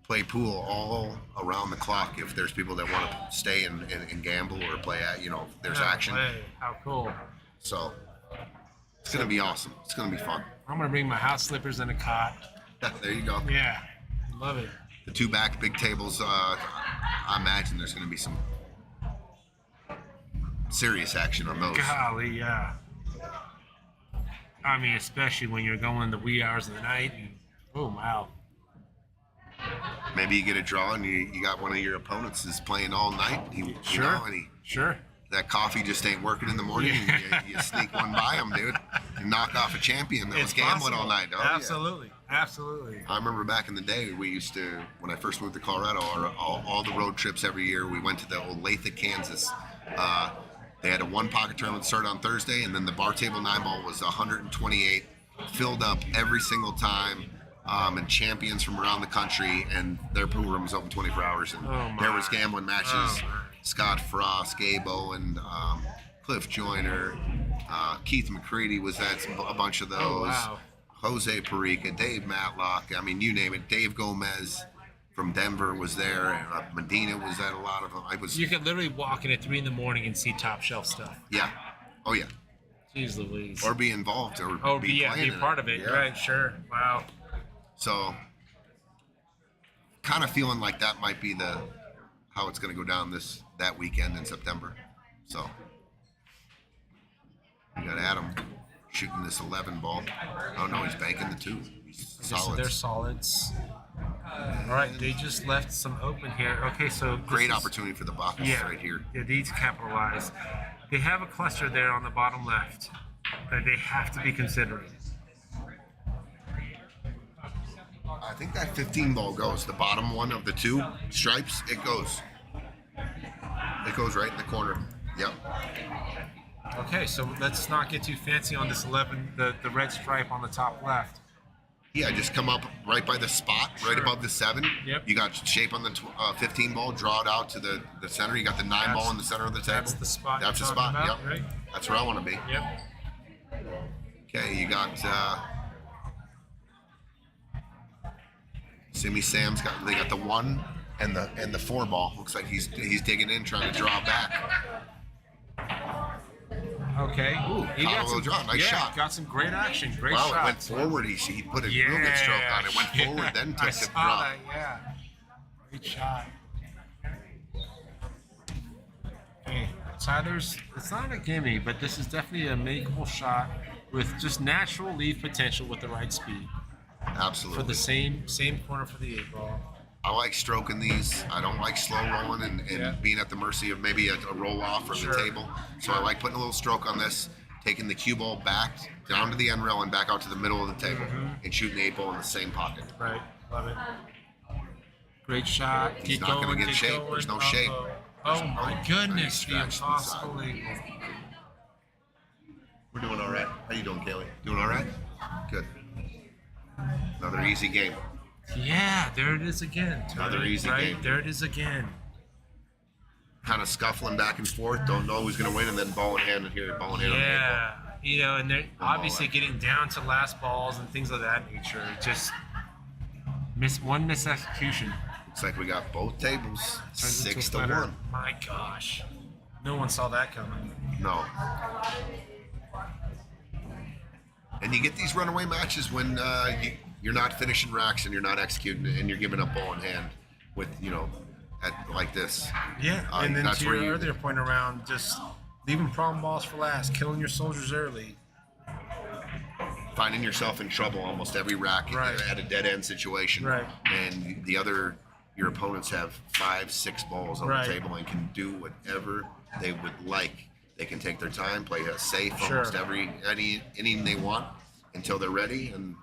play pool all around the clock. If there's people that want to stay and gamble or play at, if there's action. Hey, how cool. So it's going to be awesome. It's going to be fun. I'm going to bring my house slippers and a cot. There you go. Yeah, love it. The 2 back big tables, I imagine there's going to be some serious action on those. Golly, yeah. I mean, especially when you're going the wee hours of the night. And, oh, wow. Maybe you get a draw and you got one of your opponents is playing all night. Sure. That coffee just ain't working in the morning. And you sneak one by them, dude, and knock off a champion that was gambling all night. Oh, Absolutely. Yeah. Absolutely. I remember back in the day, we used to, when I first moved to Colorado, all the road trips every year, we went to the Olathe, Kansas. They had a 1-pocket tournament start on Thursday, and then the bar table 9-ball was 128, filled up every single time. And champions from around the country, and their pool room was open 24 hours, and there was gambling matches. Scott Frost, Gabe Owen, Cliff Joyner, Keith McCready was at a bunch of those. Oh, wow. Jose Perica, Dave Matlock, I mean, you name it. Dave Gomez from Denver was there, and Medina was at a lot of them. You could literally walk in at 3 a.m. and see top shelf stuff. Yeah. Oh, yeah. Jeez Louise. Or be involved, or be playing part of it. Yeah. Right, sure. Wow. So, kind of feeling like that might be how it's going to go down that weekend in September. So, we got Adam shooting this 11 ball. Oh no, he's banking the 2. He's So solids. they're solids. All right, they just left some open here. Okay, so Great opportunity for the Bacchus right here. Yeah, these capitalize. They have a cluster there on the bottom left that they have to be considering. I think that 15 ball goes. The bottom one of the 2 stripes, it goes. It goes right in the corner. Yep. Okay, so let's not get too fancy on this 11, the red stripe on the top left. Yeah, just come up right by the spot, right above the 7. Yep. You got shape on the 15 ball, draw it out to the center. You got the 9 ball in the center of the table. That's the spot. That's the you're spot. talking about, Yep. Right? That's where I want to be. Yep. Okay, you got Simmy Sam's they got the 1 and the 4 ball. Looks like he's digging in, trying to draw back. Okay. Ooh, he caught a got little draw. Nice shot. Got some great action. Great Well, shot. it went forward. He put a real good stroke on it. Went forward, then I took the saw drop. that, yeah. Great shot. Okay, Tyler's, it's not a gimme, but this is definitely a makeable shot with just natural lead potential with the right speed. Absolutely. For the same corner for the 8-ball. I like stroking these. I don't like slow rolling and being at the mercy of maybe a roll off from the table. So I like putting a little stroke on this, taking the cue ball back down to the end rail and back out to the middle of the table, and shooting the 8-ball in the same pocket. Right, love it. Great shot. He's Keep not going, going to get keep shape. going. There's no shape. Oh my goodness, the Nice impossible angle. We're doing all right. How you doing, Kaylee? Doing all right? Good. Another easy game. Yeah, there it is again. Another easy right? game. There it is again. Kind of scuffling back and forth. Don't know who's going to win, and then ball in hand here, ball in hand on the 8-ball. Yeah, and they're obviously getting down to last balls and things of that nature. Just one misexecution. Looks like we got both tables Turns into 6 a to flutter. 1. My gosh, no one saw that coming. No. And you get these runaway matches when you're not finishing racks and you're not executing and you're giving up ball in hand with, like this. Yeah, and then that's to where your earlier point around just leaving problem balls for last, killing your soldiers early. Finding yourself in trouble almost every rack at a dead end situation. Right. And your opponents have 5-6 balls on the table and can do whatever they would like. They can take their time, play a safe almost any inning they want until they're ready, and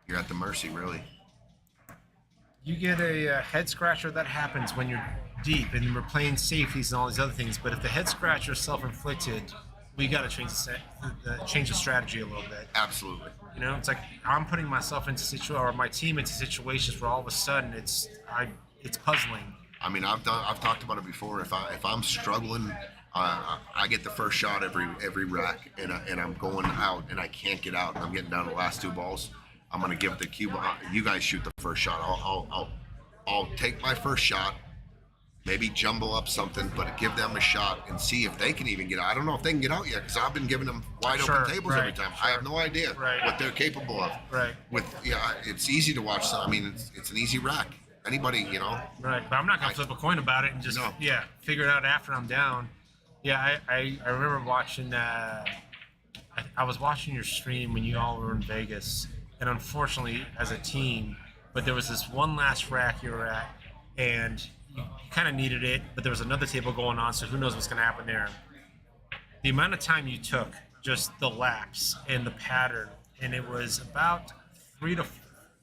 you're at the mercy, really. You get a head scratcher, that happens when you're deep and we're playing safeties and all these other things. But if the head scratcher is self-inflicted, we got to change the strategy a little bit. Absolutely. You know, it's like I'm putting myself into or my team into situations where all of a sudden it's puzzling. I mean, I've talked about it before. If I'm struggling, I get the first shot every rack, and I'm going out and I can't get out, and I'm getting down to the last 2 balls. I'm gonna give the cue. You guys shoot the first shot. I'll take my first shot, maybe jumble up something, but give them a shot and see if they can even get out. I don't know if they can get out yet because I've been giving them wide open tables every time. I have no idea what they're capable of. Right. It's easy to watch. I mean, it's an easy rack. Anybody, you know. Right, but I'm not gonna flip a coin about it and just figure it out after I'm down. Yeah, I remember watching. I was watching your stream when you all were in Vegas, and unfortunately, as a team, but there was this one last rack you were at, and you kind of needed it, but there was another table going on, so who knows what's gonna happen there. The amount of time you took, just the laps and the pattern, and it was about 3 to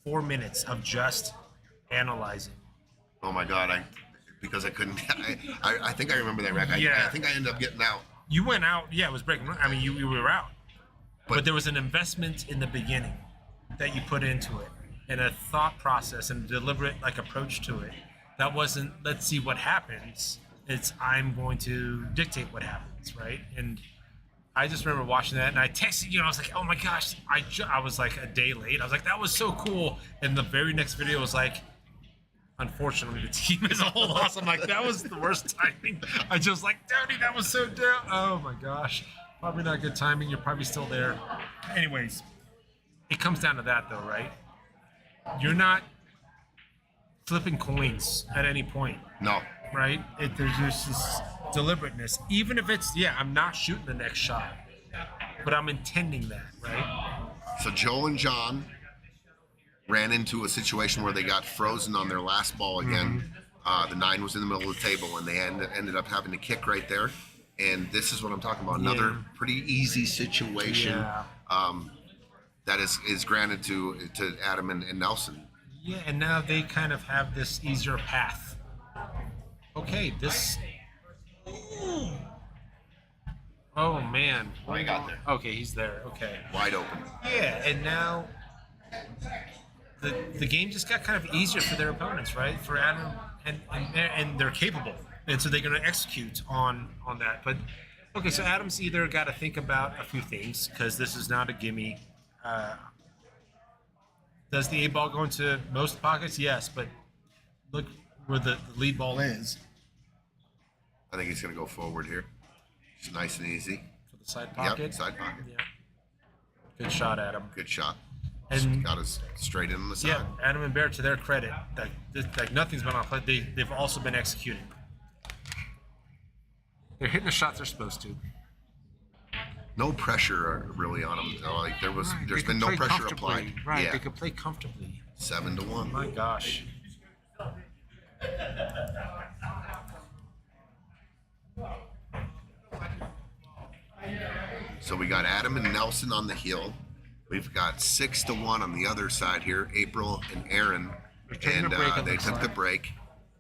4 minutes of just analyzing. Oh my God! Because I couldn't. I think I remember that rack. I think I ended up getting out. You went out. Yeah, it was breaking. I mean, you were out. But there was an investment in the beginning that you put into it, and a thought process and a deliberate approach to it. That wasn't let's see what happens. It's I'm going to dictate what happens, right? And I just remember watching that, and I texted you, and I was like, oh my gosh, I was like a day late. I was like, that was so cool. And the very next video was like, unfortunately, the team as a whole lost. I'm like, that was the worst timing. I just like, Tony, that was so down. Oh my gosh. Probably not good timing. You're probably still there. Anyways, it comes down to that though, right? You're not flipping coins at any point. No. Right? There's just this deliberateness. Even if it's, I'm not shooting the next shot, but I'm intending that, right? So Joe and John ran into a situation where they got frozen on their last ball again. The 9 was in the middle of the table, and they ended up having to kick right there. And this is what I'm talking about. Another pretty easy situation that is granted to Adam and Nelson. Yeah, and now they kind of have this easier path. Okay, this. Ooh. Oh man. What do you got there? Okay, he's there. Okay. Wide open. Yeah, and now the game just got kind of easier for their opponents, right? For Adam and they're capable, and so they're going to execute on that. But okay, so Adam's either got to think about a few things because this is not a gimme. Does the 8 ball go into most pockets? Yes, but look where the lead ball is. I think he's going to go forward here. It's nice and easy. For the side pocket? Yep, side pocket. Yeah. Good shot, Adam. Good shot. And got us straight in on the side. Yeah, Adam and Bear, to their credit, nothing's been off play. They've also been executing. They're hitting the shots they're supposed to. No pressure really on them. There's been no pressure applied. Right, they could play comfortably. 7-1. My gosh. So we got Adam and Nelson on the heel. We've got 6-1 on the other side here. April and Aaron, and they took the break,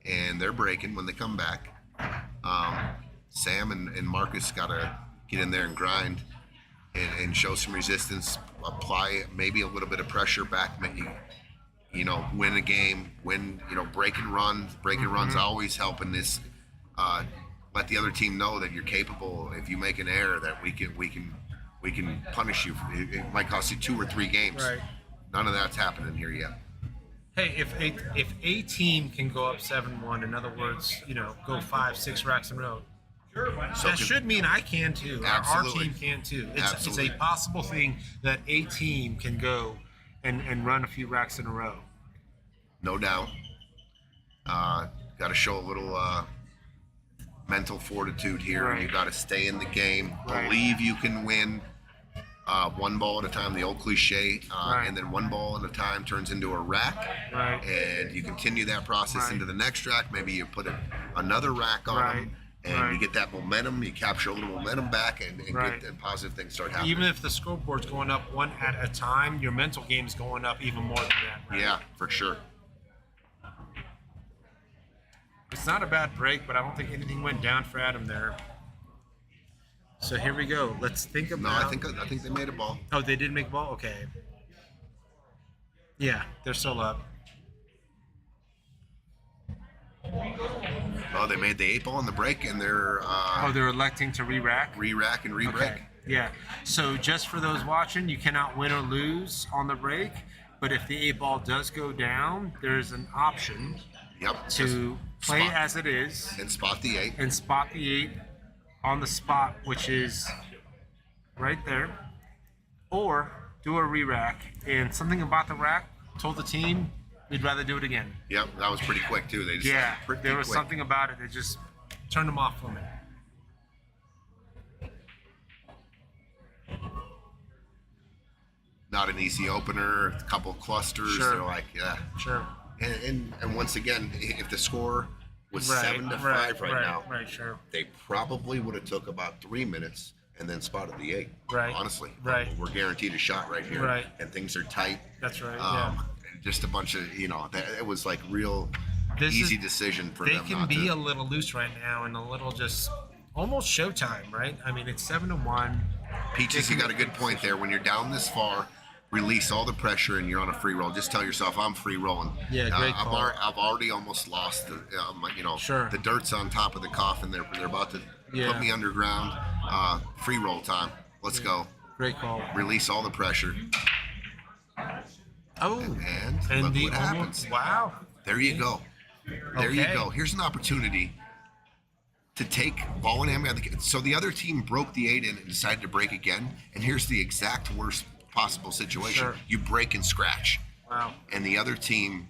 and they're breaking when they come back. Sam and Marcus got to get in there and grind and show some resistance, apply maybe a little bit of pressure back, maybe, win a game, breaking runs always help in this. Let the other team know that you're capable. If you make an error, that we can punish you. It might cost you 2 or 3 games. Right. None of that's happening here yet. Hey, if a team can go up 7-1, in other words, go 5-6 racks in a row, that should mean I can too. Our team can too. It's a possible thing that a team can go and run a few racks in a row. No doubt. Got to show a little mental fortitude here. Right. You got to stay in the game. Right. Believe you can win. 1 ball at a time, the old cliche, Right. and then 1 ball at a time turns into a rack, Right. and you continue that process Right. into the next rack. Maybe you put another rack on Right. them, and Right. you get that momentum. You capture a little momentum back, and Right. get positive things start happening. Even if the scoreboard's going up 1 at a time, your mental game's going up even more than that. Right? Yeah, for sure. It's not a bad break, but I don't think anything went down for Adam there. So here we go. Let's think about. No, I think they made a ball. Oh, they did make ball. Okay. Yeah, they're still up. Oh, they made the 8 ball in the break, and they're They're electing to re-rack. re-rack and re-break. Okay. Yeah. So just for those watching, you cannot win or lose on the break, but if the 8 ball does go down, there's an option Yep. to Just play spot- as it is and spot the 8. and spot the 8 on the spot, which is right there, or do a re-rack. And something about the rack told the team we'd rather do it again. Yep, that was pretty quick too. They just Yeah, pretty there was quick. something about it that just turned them off from it. Not an easy opener. A couple clusters. Sure. They're like, yeah. Sure. And once again, if the score was Right, 7-5 right now, Right, sure. they probably would have took about 3 minutes and then spotted the 8. Right. Honestly. Right. We're guaranteed a shot right here. Right. And things are tight. That's right. Just a bunch of, it was like real This easy is- decision for They them can not be to. a little loose right now and a little just almost showtime, right? I mean, it's 7-1. Peaches, you got a good point there. When you're down this far, release all the pressure and you're on a free roll. Just tell yourself, I'm free rolling. Yeah, great I've, call. I've already almost lost. Sure. The dirt's on top of the coffin. They're about to put me underground. Free roll time. Let's go. Great call. Release all the pressure. Oh, And look the what happens. Wow. There you go. There you Okay. go. Here's an opportunity to take ball and ammo. So the other team broke the 8 in and decided to break again. And here's the exact worst possible situation. Sure. You break and scratch. Wow. And the other team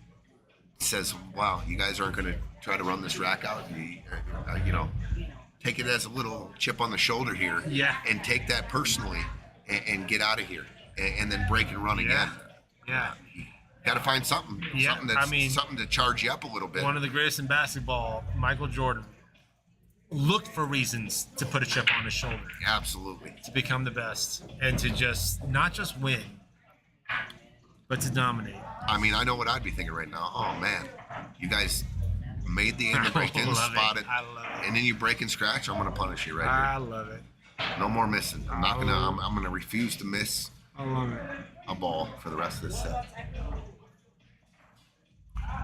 says, wow, you guys aren't going to try to run this rack out. Take it as a little chip on the shoulder here. Yeah. And take that personally and get out of here. And then break and run again. Yeah. Got to find something. Yeah, Something that's I mean, something to charge you up a little bit. One of the greatest in basketball, Michael Jordan, looked for reasons to put a chip on his shoulder Absolutely. to become the best and to just not just win, but to dominate. I mean, I know what I'd be thinking right now. Oh man, you guys made the end, break in, Love it. spotted, I love it. and then you break and scratch. I'm gonna punish you right I love it. here. No more missing. I'm not gonna. I'm gonna refuse to miss I love it. a ball for the rest of this set.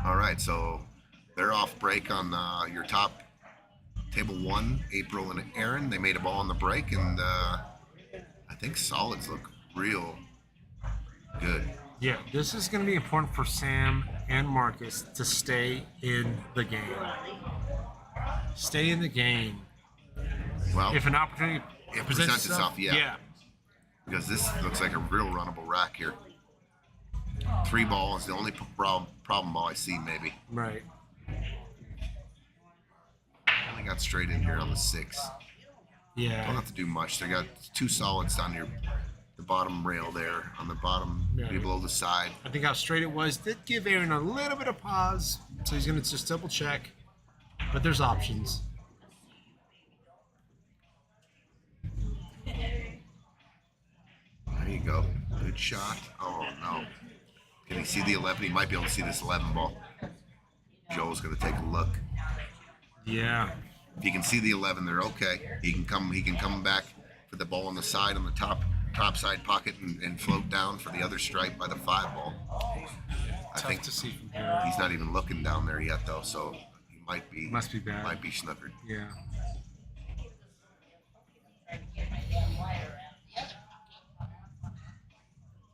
All right, so they're off break on your top table 1, April and Aaron. They made a ball on the break, and I think solids look real good. Yeah, this is going to be important for Sam and Marcus to stay in the game. Stay in the game. Well, If an opportunity it presents itself, yeah. yeah. Because this looks like a real runnable rack here. 3 ball is the only problem ball I see, maybe. Right. Only got straight in here on the 6. Don't Yeah. have to do much. They got 2 solids down here, the bottom rail there, on the bottom, Yeah. below the side. I think how straight it was did give Aaron a little bit of pause, so he's going to just double check. But there's options. There you go. Good shot. Oh, no. Can he see the 11? He might be able to see this 11 ball. Joe's going to take a look. Yeah. If he can see the 11, they're okay. He can come back for the ball on the side, on the top side pocket, and float down for the other stripe by the 5 ball. I Tough think to see from here. he's not even looking down there yet, though, so he might be. Must be bad. Might be snookered. Yeah.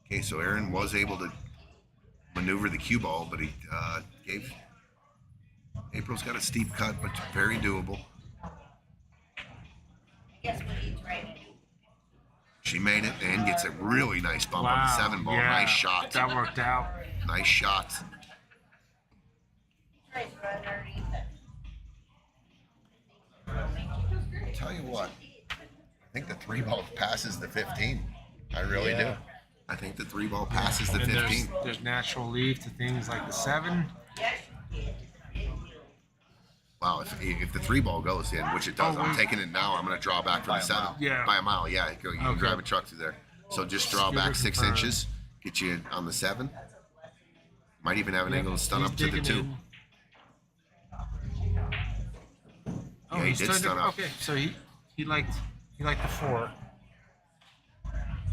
Okay, so Aaron was able to maneuver the cue ball, but he gave. April's got a steep cut, but very doable. Guess what he's trying to do? She made it and gets a really nice bump on the 7 ball. Yeah. Nice shot. That worked out. Nice shot. Tries to run underneath it. Tell you what, I think the 3 ball passes the 15. I really do. Yeah. I think the 3 ball passes the And 15. there's natural leave to things like the 7. Wow, if the 3 ball goes in, which it does, I'm taking it now. I'm going to draw back for the 7. Yeah. By a mile, yeah. You can Okay. drive a truck through there. So just draw Scooter back 6 confirmed. inches, get you on the 7. Might even have an Yep, angle to stun he's up to the digging 2. in. Oh, Yeah, he he's did starting stun to, up. okay, so he liked You like the 4.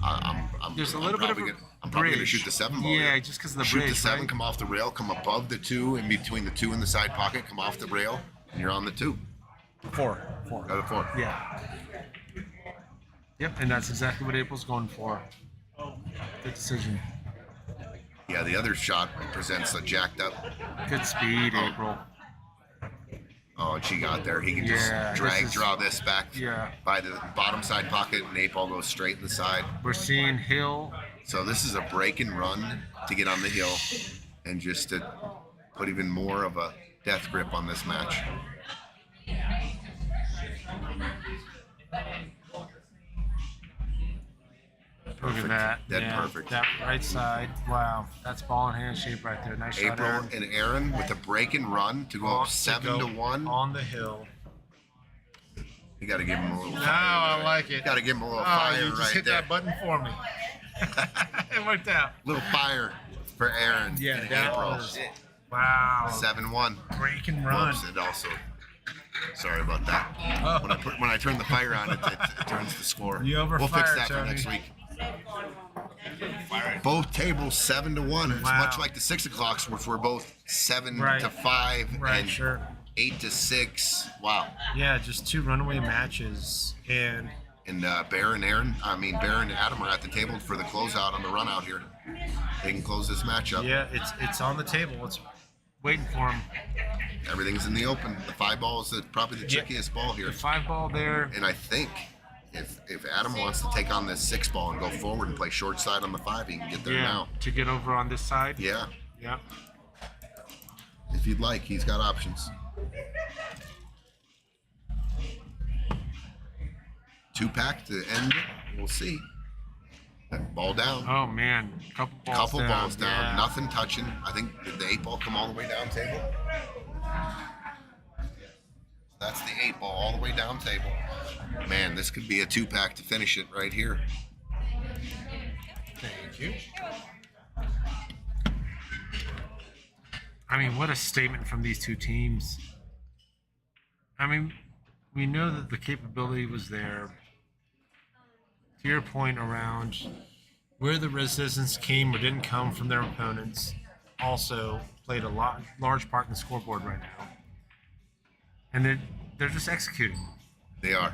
I'm There's a little bit of a I'm probably gonna bridge. shoot the 7 ball. Yeah, here. just 'cause of the shoot bridge, the 7, right? come off the rail, come above the 2, in between the 2 and the side pocket, come off the rail, and you're on the 2. 4. Got a 4. Yeah. Yep, and that's exactly what April's going for. Good decision. Yeah, the other shot presents a jacked up. Good speed, April. Oh, and she got there. He can just Yeah, drag, this is- draw this back Yeah. by the bottom side pocket, and 8 ball goes straight in the side. We're seeing Hill. So this is a break and run to get on the hill, and just to put even more of a death grip on this match. Look at that. Dead yeah, perfect. That right side. Wow. That's ball in hand shape right there. Nice shot, April Aaron. and Aaron with a break and run to go On- up 7 to 1. On the hill. You got to give him a little. No, I like it. Got to give him a little Oh, fire you just right hit there. that button for me. It worked out. Little fire for Aaron Yeah, and that April. was. Wow. 7-1. Break and run. Whoops, it also. Sorry about that. When I turn the fire on, it turns the score. You We'll fix overfired, that for Tony. next week. Both tables 7 to 1. It's Wow. much like the 6 o'clocks, which were both 7 Right. to 5 Right, and sure. 8 to 6. Wow. Yeah, just 2 runaway matches. And And Bear and Adam are at the table for the closeout on the run out here. They can close this match up. yeah, it's on the table. It's waiting for him. Everything's in the open. The 5 ball is probably the trickiest ball here. The 5 ball there. And I think if Adam wants to take on this 6 ball and go forward and play short side on the 5, he can get there Yeah, now. to get over on this side. Yeah. Yeah. If you'd like, he's got options. 2-pack to end it. We'll see. That ball down. Oh man, couple balls down. Yeah. Nothing touching. I think did the 8 ball come all the way down table? That's the 8 ball all the way down table. Man, this could be a 2-pack to finish it right here. Thank you. I mean, what a statement from these two teams. I mean, we know that the capability was there. To your point around where the resistance came or didn't come from their opponents, also played a large part in the scoreboard right now. And they're just executing. They are.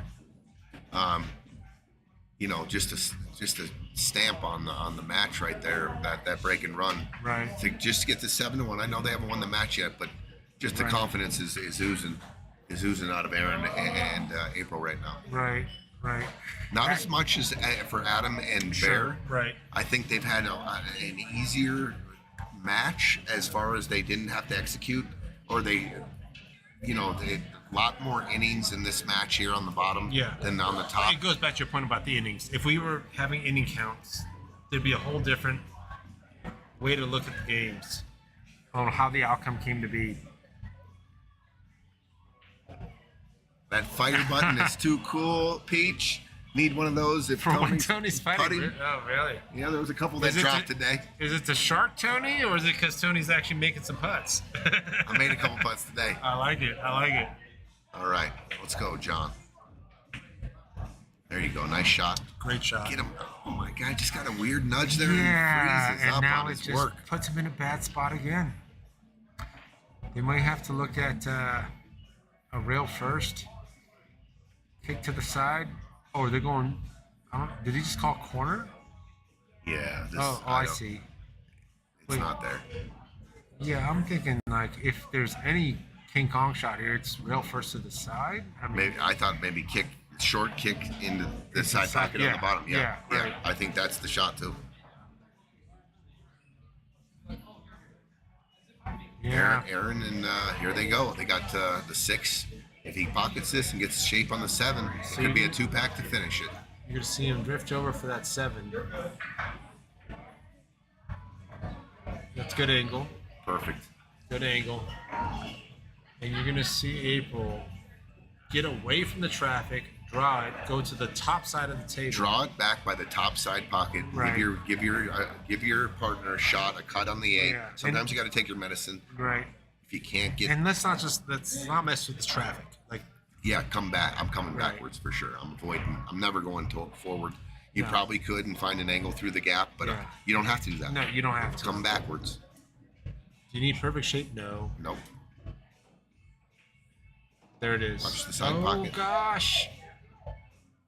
Just a stamp on the match right there. That break and run. Right. To just get to 7 to 1. I know they haven't won the match yet, but just the Right. confidence is oozing out of Aaron and April right now. Right. Not as much as for Adam and Sure. Bear. Right. I think they've had an easier match as far as they didn't have to execute, or they a lot more innings in this match here on the bottom Yeah. than on the top. It goes back to your point about the innings. If we were having inning counts, there'd be a whole different way to look at the games on how the outcome came to be. That fire button is too cool, Peach. Need one of those if For when Tony's Tony's fighting. putting. Oh, really? Yeah, there was a couple that Is it dropped the- today. Is it the shark Tony, or is it because Tony's actually making some putts? I made a couple putts today. I like it. All right, let's go, John. There you go. Nice shot. Great shot. Get him. Oh my God, just got a weird nudge there Yeah, and freezes and up now on it his just work. puts him in a bad spot again. They might have to look at a rail first, kick to the side. Oh, they're going. Did he just call corner? Yeah. This, I don't- see. It's Wait. not there. Yeah, I'm thinking like if there's any King Kong shot here, it's rail first to the side. I mean, I thought maybe short kick into the side side- pocket on yeah, the bottom. Yeah, yeah, right. I think that's the shot too. yeah. Aaron and here they go. They got the 6. If he pockets this and gets shape on the 7, it could be a 2-pack to finish it. You're gonna see him drift over for that 7. That's good angle. Perfect. Good angle. And you're gonna see April get away from the traffic, draw it, go to the top side of the table. Draw it back by the top side pocket. Right. Give your partner a shot, a cut on the 8. Yeah. Sometimes you got to take your medicine Right. if you can't get. And let's not mess with the traffic. Like Yeah, come back. I'm coming Right. backwards for sure. I'm avoiding. I'm never going forward. You No. probably could and find an angle through the gap, but Yeah. you don't have to do that. No, you don't have to. Come backwards. Do you need perfect shape? No. Nope. There it is. Watch the side oh pocket. gosh.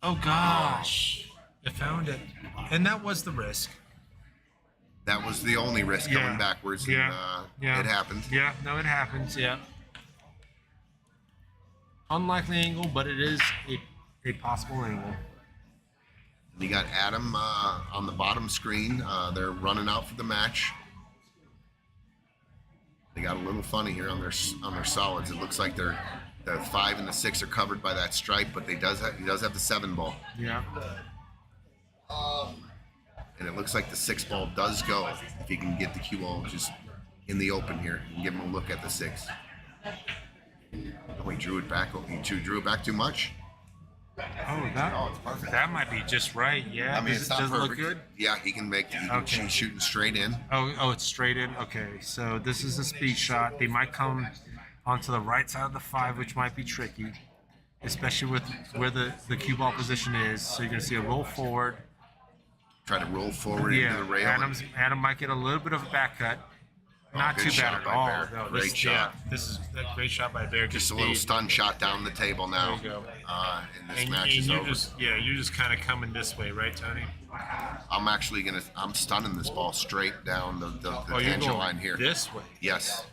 Oh gosh. It found it. And that was the risk. That was the only risk Yeah. coming backwards. And, Yeah. Yeah. It happened. Yeah, no, it happens. Yeah. Unlikely angle, but it is a possible angle. You got Adam on the bottom screen. They're running out for the match. They got a little funny here on their solids. It looks like the 5 and the 6 are covered by that stripe, but he does have the 7 ball, Yeah. and it looks like the 6 ball does go if he can get the cue ball just in the open here and give him a look at the 6. Oh, he drew it back. He drew it back too much. Oh, it's perfect. that might be just right. Yeah. I mean, does it's it, not does it perfect. look good? Yeah, he can make. Okay. He's shooting straight in. Oh, it's straight in. Okay, so this is a speed shot. They might come onto the right side of the 5, which might be tricky, especially with where the cue ball position is. So you're gonna see a roll forward. Try to roll forward Yeah, into the rail. Adam might get a little bit of a back cut. Not good too shot bad at by all. Bear. No, Great shot. This is a great shot by Bear. Just a Good little speed. stun shot down the table now. There you go. And this And, match and is you're over. you're just kind of coming this way, right, Tony? I'm stunning this ball straight down the Oh, you're tangent going line here. this way. Yes.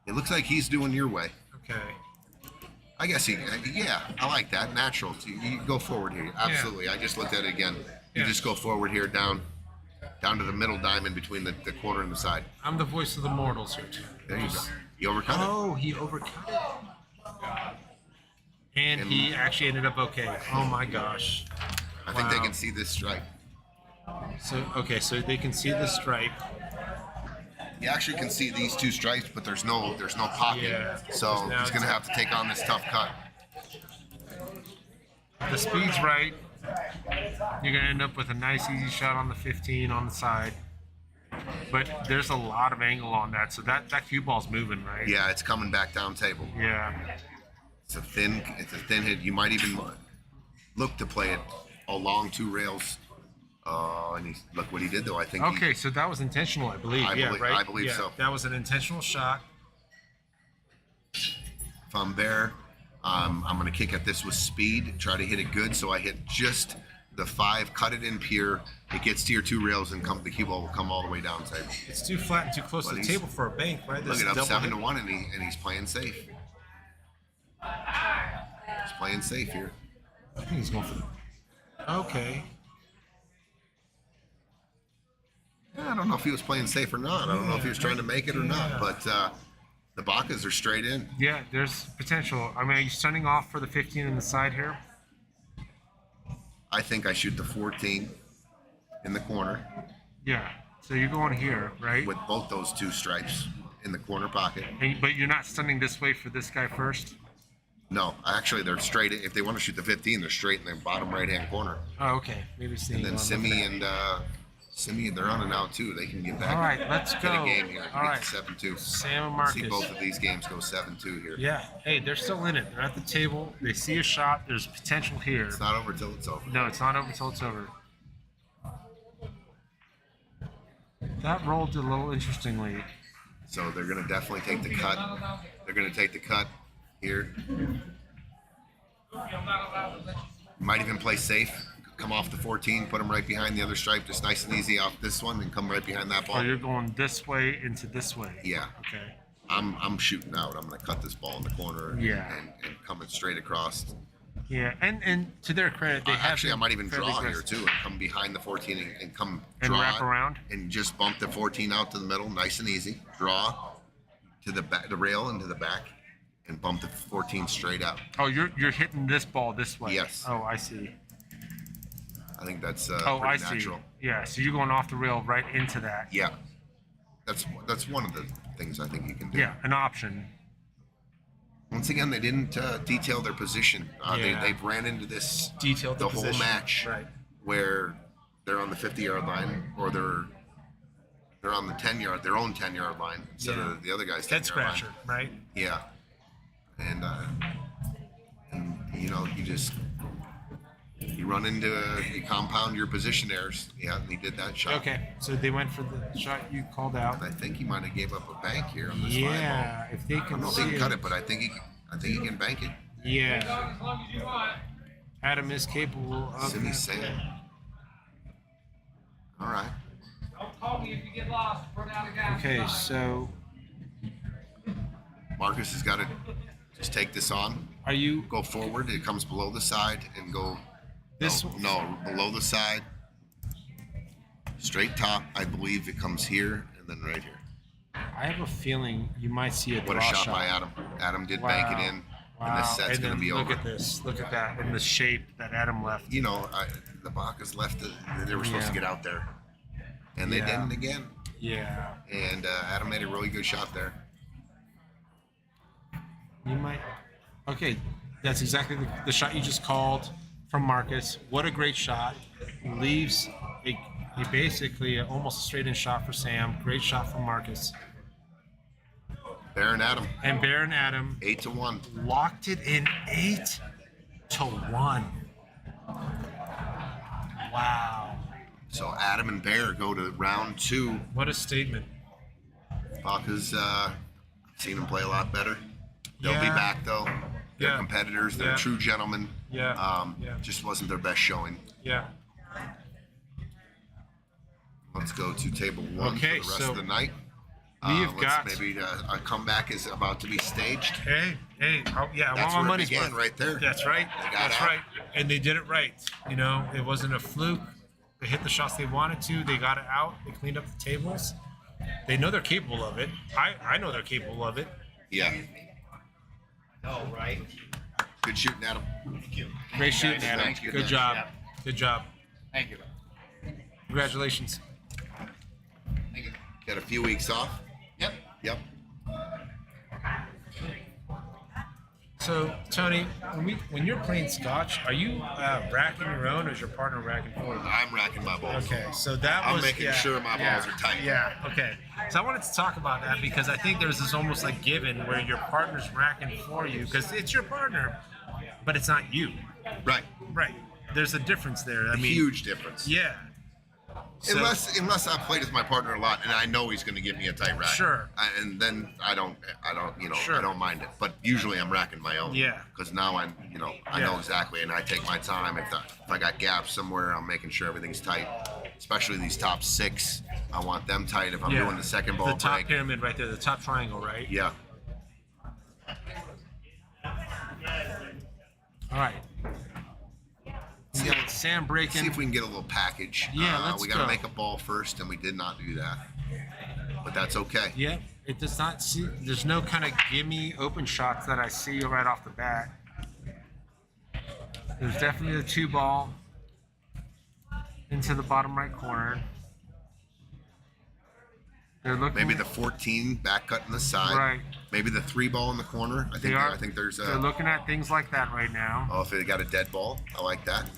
It looks like he's doing your way. Okay. I guess yeah, I like that. Natural. You go forward here. Absolutely. I just looked at it again. You Yeah. just go forward here down to the middle diamond between the corner and the side. I'm the voice of the mortals here, too. There you go. You overcut it. Oh, he overcut it. And he actually ended up okay. Oh my gosh. I think they Wow. can see this stripe. So they can see the stripe. You actually can see these 2 stripes, but there's no pocket. Yeah. So Because now he's gonna it's- have to take on this tough cut. The speed's right. You're gonna end up with a nice easy shot on the 15 on the side. But there's a lot of angle on that, so that cue ball's moving, right? Yeah, it's coming back down table. Yeah. It's a thin hit. You might even look to play it along 2 rails. And look what he did though. I think. Okay, so that was intentional, I believe. Right? I believe Yeah, so. That was an intentional shot. If I'm Bear, I'm going to kick at this with speed, try to hit it good. So I hit just the 5, cut it in pure. It gets to your 2 rails, and the cue ball will come all the way down table. It's too flat and too close Well, to the he's- table for a bank, right? Look This at is up double 7-1, hit. and he's playing safe. He's playing safe here. I think he's going for the. Okay. I don't know if he was playing safe or not. I don't know if he was trying to make it or not. But the Bacas are straight in. Yeah, there's potential. I mean, are you stunning off for the 15 in the side here? I think I shoot the 14 in the corner Yeah. So you're going here, right? with both those 2 stripes in the corner pocket. But you're not stunning this way for this guy first? No, actually, they're straight. If they want to shoot the 15, they're straight in the bottom right-hand corner. Oh, okay. Maybe And then Simi and Simi, they're on and out too. They can get back. All right, let's Get go. a game here. All Get right. to 7-2. Sam and See Marcus. both of these games go 7-2 here. Yeah. Hey, they're still in it. They're at the table. They see a shot. There's potential here. It's not over till it's over. No, it's not over until it's over. That rolled a little interestingly. So they're gonna definitely take the cut. They're gonna take the cut here. Might even play safe. Come off the 14, put them right behind the other stripe, just nice and easy off this one, and come right behind that Oh, ball. you're going this way into this way. Yeah, Okay. I'm shooting out. I'm gonna cut this ball in the corner. Yeah. And coming straight across. Yeah, and to their credit, they have Actually, I been might even fairly draw here aggressive. too, and come behind the 14 and come And draw wrap it, around? and just bump the 14 out to the middle, nice and easy. Draw to the back, the rail into the back, and bump the 14 straight out. Oh, you're hitting this ball this way. Yes. Oh, I see. I think that's Oh, I pretty see. natural. Yeah, so you're going off the rail right into that. Yeah, that's one of the things I think you can do. Yeah, an option. Once again, they didn't detail their position. Yeah. They've ran into this Detailed the the whole position. match Right. where they're on the 50-yard line or they're on the 10-yard, their own 10-yard line instead Yeah. of the other guy's Head 10-yard line. scratcher, right? Yeah, and you know, you run into you compound your position errors. Yeah, and he did that shot. Okay, so they went for the shot you called out. I think he might have gave up a bank here on this Yeah, if they five ball. I can don't know if see he can cut it. it, but I think he can bank it. Yeah. Adam is capable of Simi that. Sam. All right. Don't call me if you get lost. Put out a guy. Okay, so Marcus has got to just take this on, are you go forward. It comes below the side and go. this? No, below the side. Straight top. I believe it comes here and then right here. I have a feeling you might see a What draw a shot by Adam. Adam did bank it in, and this set's and going then to be look over. at this. Look at that. And the shape that Adam left. You know, the Bacchus left it. They were supposed to Yeah. get out there, and they Yeah. didn't again. Yeah. And Adam made a really good shot there. You might. Okay, that's exactly the shot you just called from Marcus. What a great shot. Leaves a basically almost a straight in shot for Sam. Great shot from Marcus. Baron Adam, And Baron Adam 8-1. locked it in 8-1. Wow. So Adam and Bear go to round 2. What a statement. Bacchus, seen him play a lot better. They'll be Yeah. back though. They're Yeah. competitors. They're Yeah. true gentlemen. Yeah. Yeah. Just wasn't their best showing. Yeah. Let's go to table 1 Okay, for the rest so of the night. we've got- Maybe a comeback is about to be staged. Hey. Oh, yeah. I That's want my where it money's began, worth. right there. That's right. They got That's out. right. And they did it right. You know, it wasn't a fluke. They hit the shots they wanted to. They got it out. They cleaned up the tables. They know they're capable of it. I know they're capable of it. Yeah. Oh, right. Good shooting, Adam. Great shooting, Adam. Thank you. Good job. Good job. Thank you. Congratulations. Got a few weeks off. Yep. Yep. So, Tony, when you're playing scotch, are you racking your own, or is your partner racking for you? I'm racking my balls. Okay, so that I'm was making sure my balls are tight. Yeah, okay. So I wanted to talk about that because I think there's this almost like given where your partner's racking for you because it's your partner, but it's not you. Right. Right. There's a difference there. I mean, Huge difference. yeah. So- Unless I played with my partner a lot and I know he's going to give me a tight rack. Sure. And then I don't, Sure. I don't mind it. But usually I'm racking my own. Yeah. Because now I know Yeah. exactly, and I take my time. If I got gaps somewhere, I'm making sure everything's tight. Especially these top 6, I want them tight. If I'm doing the second ball the top break, pyramid right there, the top triangle, right? yeah. All right. We got Sam breaking. See if we can get a little package. Yeah, let's we got to go. make a ball first, and we did not do that. But that's okay. Yeah, it does not see. There's no kind of gimme open shots that I see right off the bat. There's definitely the 2 ball into the bottom right corner. They're looking. Maybe the 14 back cut in the side. Right. Maybe the 3 ball in the corner. I think there's They're a. looking at things like that right now. Oh, if they got a dead ball, I like that.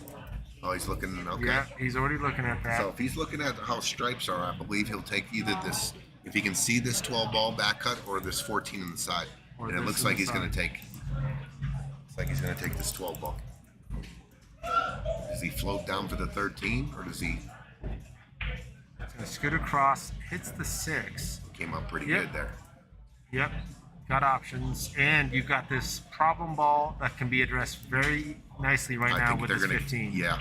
Oh, he's looking okay. Yeah, he's already looking at that. So if he's looking at how stripes are, I believe he'll take either this, if he can see this 12 ball back cut, or this 14 in the side. Or And it this looks in like the he's going side. to take. Looks like he's going to take this 12 ball. Does he float down for the 13, or does he? It's gonna scoot across, hits the 6. Came up pretty Yep. good there. Yep, got options, and you've got this problem ball that can be addressed very nicely right I now think with they're this gonna. 15. Yeah.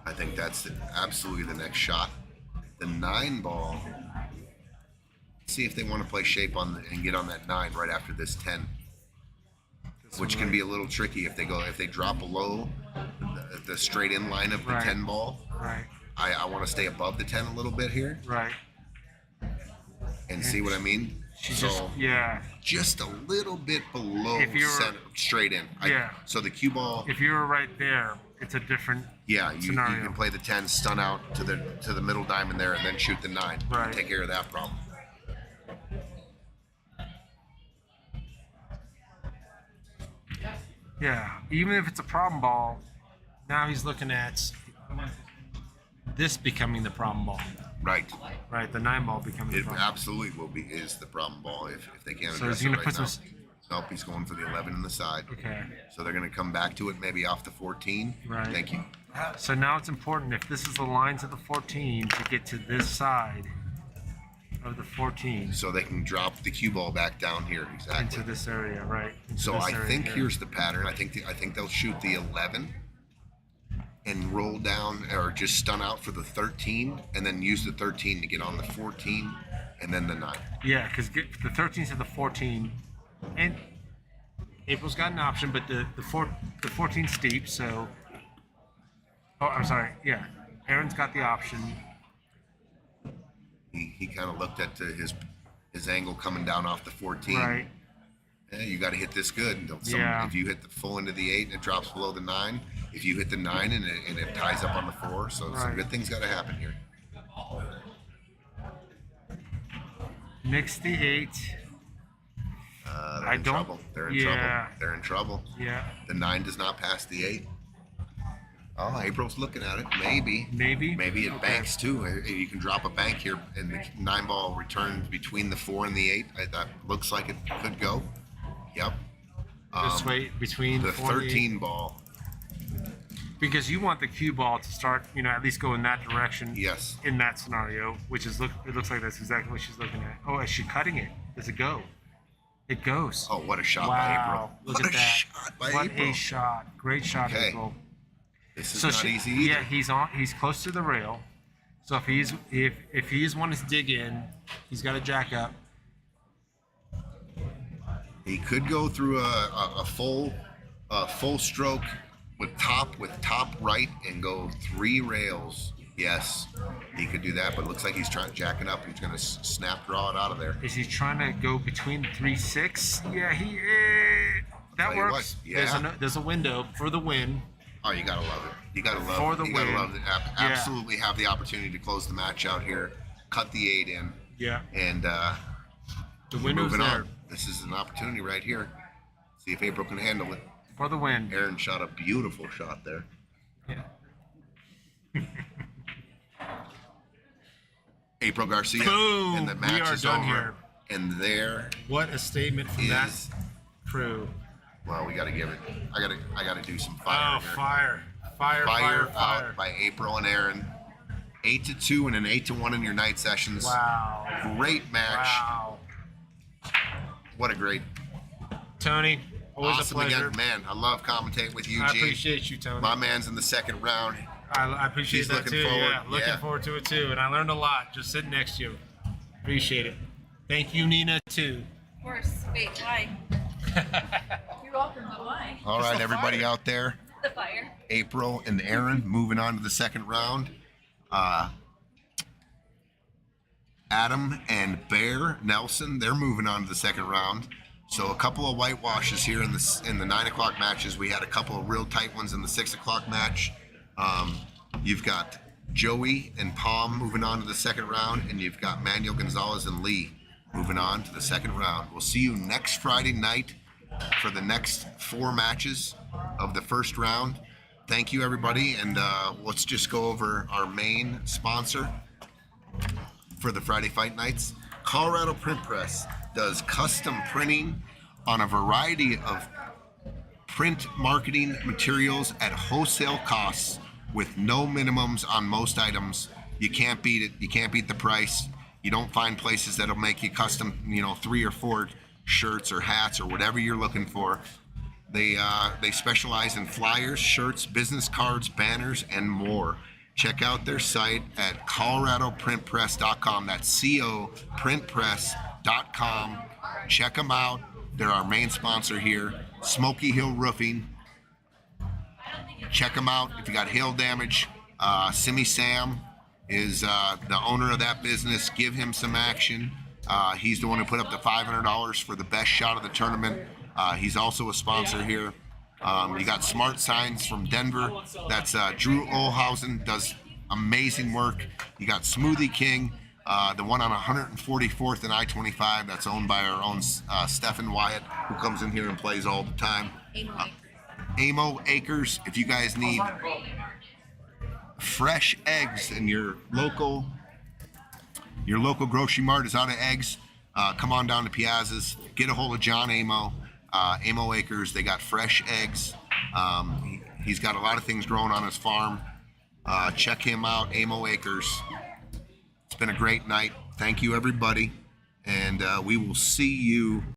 I think that's absolutely the next shot. The 9 ball. See if they want to play shape and get on that 9 right after this 10, which can be a little tricky if they drop below the straight in line of the Right. 10 ball. Right, I want to stay above the 10 a little bit here right. and see what I mean. She So just just a little bit below If you were- center, straight in. Yeah. So the cue ball. if you were right there, it's a different Yeah, you scenario. can play the 10, stun out to the middle diamond there, and then shoot the 9. Right. Take care of that problem. Yeah, even if it's a problem ball, now he's looking at this becoming the problem ball, Right. right? The 9 ball becoming the It problem. absolutely is the problem ball if they can't So address he's it gonna right put now. some. Nope, he's going for the 11 in the side. Okay. So they're going to come back to it maybe off the 14. Right. Thank you. So now it's important, if this is the lines of the 14, to get to this side of the 14 So they can drop the cue ball back down here. Exactly. into this area, right? Into So this I area think here. here's the pattern. I think they'll shoot the 11 and roll down or just stun out for the 13 and then use the 13 to get on the 14 and then the 9. Yeah, because the 13 to the 14, and April's got an option, but the 14's steep, so. Oh, I'm sorry. Yeah, Aaron's got the option. He kind of looked at his angle coming down off the 14. Right. Yeah, you got to hit this good. Yeah. If you hit the full into the 8 and it drops below the 9, if you hit the 9 and it ties up on the 4, so some Right. good things got to happen here. Mix the 8. They're I in don't- trouble. They're in yeah. trouble. They're in trouble. Yeah. The 9 does not pass the 8. Oh, April's looking at it. Maybe. Maybe. Maybe it Okay. banks too. You can drop a bank here, and the 9 ball returns between the 4 and the 8. That looks like it could go. Yep. This way between The 4 and 8. 13 ball. Because you want the cue ball to start, at least go in that direction. Yes. In that scenario, which is it looks like that's exactly what she's looking at. Oh, is she cutting it? Does it go? It goes. Oh, what a shot by April! Look What at a that. shot by What April! a shot. Great shot, Okay. April. This is not easy either. Yeah, he's close to the rail. So if he's wanting to dig in, he's got to jack up. He could go through a full stroke with top right and go 3 rails. Yes, he could do that, but it looks like he's jacking up. He's going to snap draw it out of there. Is he trying to go between 3-6? Yeah, that tell you what, works. yeah. There's a window for the win. Oh, you gotta love it. You gotta love For it. the You gotta win. love it. Absolutely have the opportunity to close the match out here, cut the 8 in, Yeah. and The window's moving there on. This is an opportunity right here. See if April can handle it. for the win. Aaron shot a beautiful shot there. Yeah. April Garcia. Boom! And the We match are is done over. here. And there What a statement from that is. crew. Well, we gotta give it. I gotta do some Oh, fire here. fire. Fire, Fire fire, out fire. by April and Aaron. 8-2 and an 8-1 in your night sessions. Wow. Great match. Wow. What a great. Tony, always Awesome a pleasure. again, man. I love commentating with you, I G. appreciate you, Tony. My man's in the second round. I appreciate He's that looking too. forward. Yeah, looking Yeah. forward to it too. And I learned a lot just sitting next to you. Appreciate it. Thank you, Nina, too. Of course. Wait, why? You're welcome, but why? All Just right, the everybody fire. out there. The fire. April and Aaron moving on to the second round. Adam and Bear Nelson, they're moving on to the second round. So a couple of whitewashes here in the 9 o'clock matches. We had a couple of real tight ones in the 6 o'clock match. You've got Joey and Palm moving on to the second round, and you've got Manuel Gonzalez and Lee moving on to the second round. We'll see you next Friday night for the next 4 matches of the first round. Thank you, everybody, and let's just go over our main sponsor for the Friday Fight Nights. Colorado Print Press does custom printing on a variety of print marketing materials at wholesale costs with no minimums on most items. You can't beat it. You can't beat the price. You don't find places that'll make you custom, 3 or 4 shirts or hats or whatever you're looking for. They specialize in flyers, shirts, business cards, banners, and more. Check out their site at coloradoprintpress.com. That's coprintpress.com. Check them out. They're our main sponsor here. Smoky Hill Roofing. Check them out. If you got hail damage, Simi Sam is the owner of that business. Give him some action. He's the one who put up the $500 for the best shot of the tournament. He's also a sponsor here. You got Smart Signs from Denver. That's Drew Olhausen, does amazing work. You got Smoothie King, the one on 144th and I-25. That's owned by our own Stephen Wyatt, who comes in here and plays all the time. Amo Acres. If you guys need fresh eggs and your local grocery mart is out of eggs, come on down to Piazza's. Get a hold of John Amo. Amo Acres. They got fresh eggs. He's got a lot of things growing on his farm. Check him out, Amo Acres. It's been a great night. Thank you, everybody. And we will see you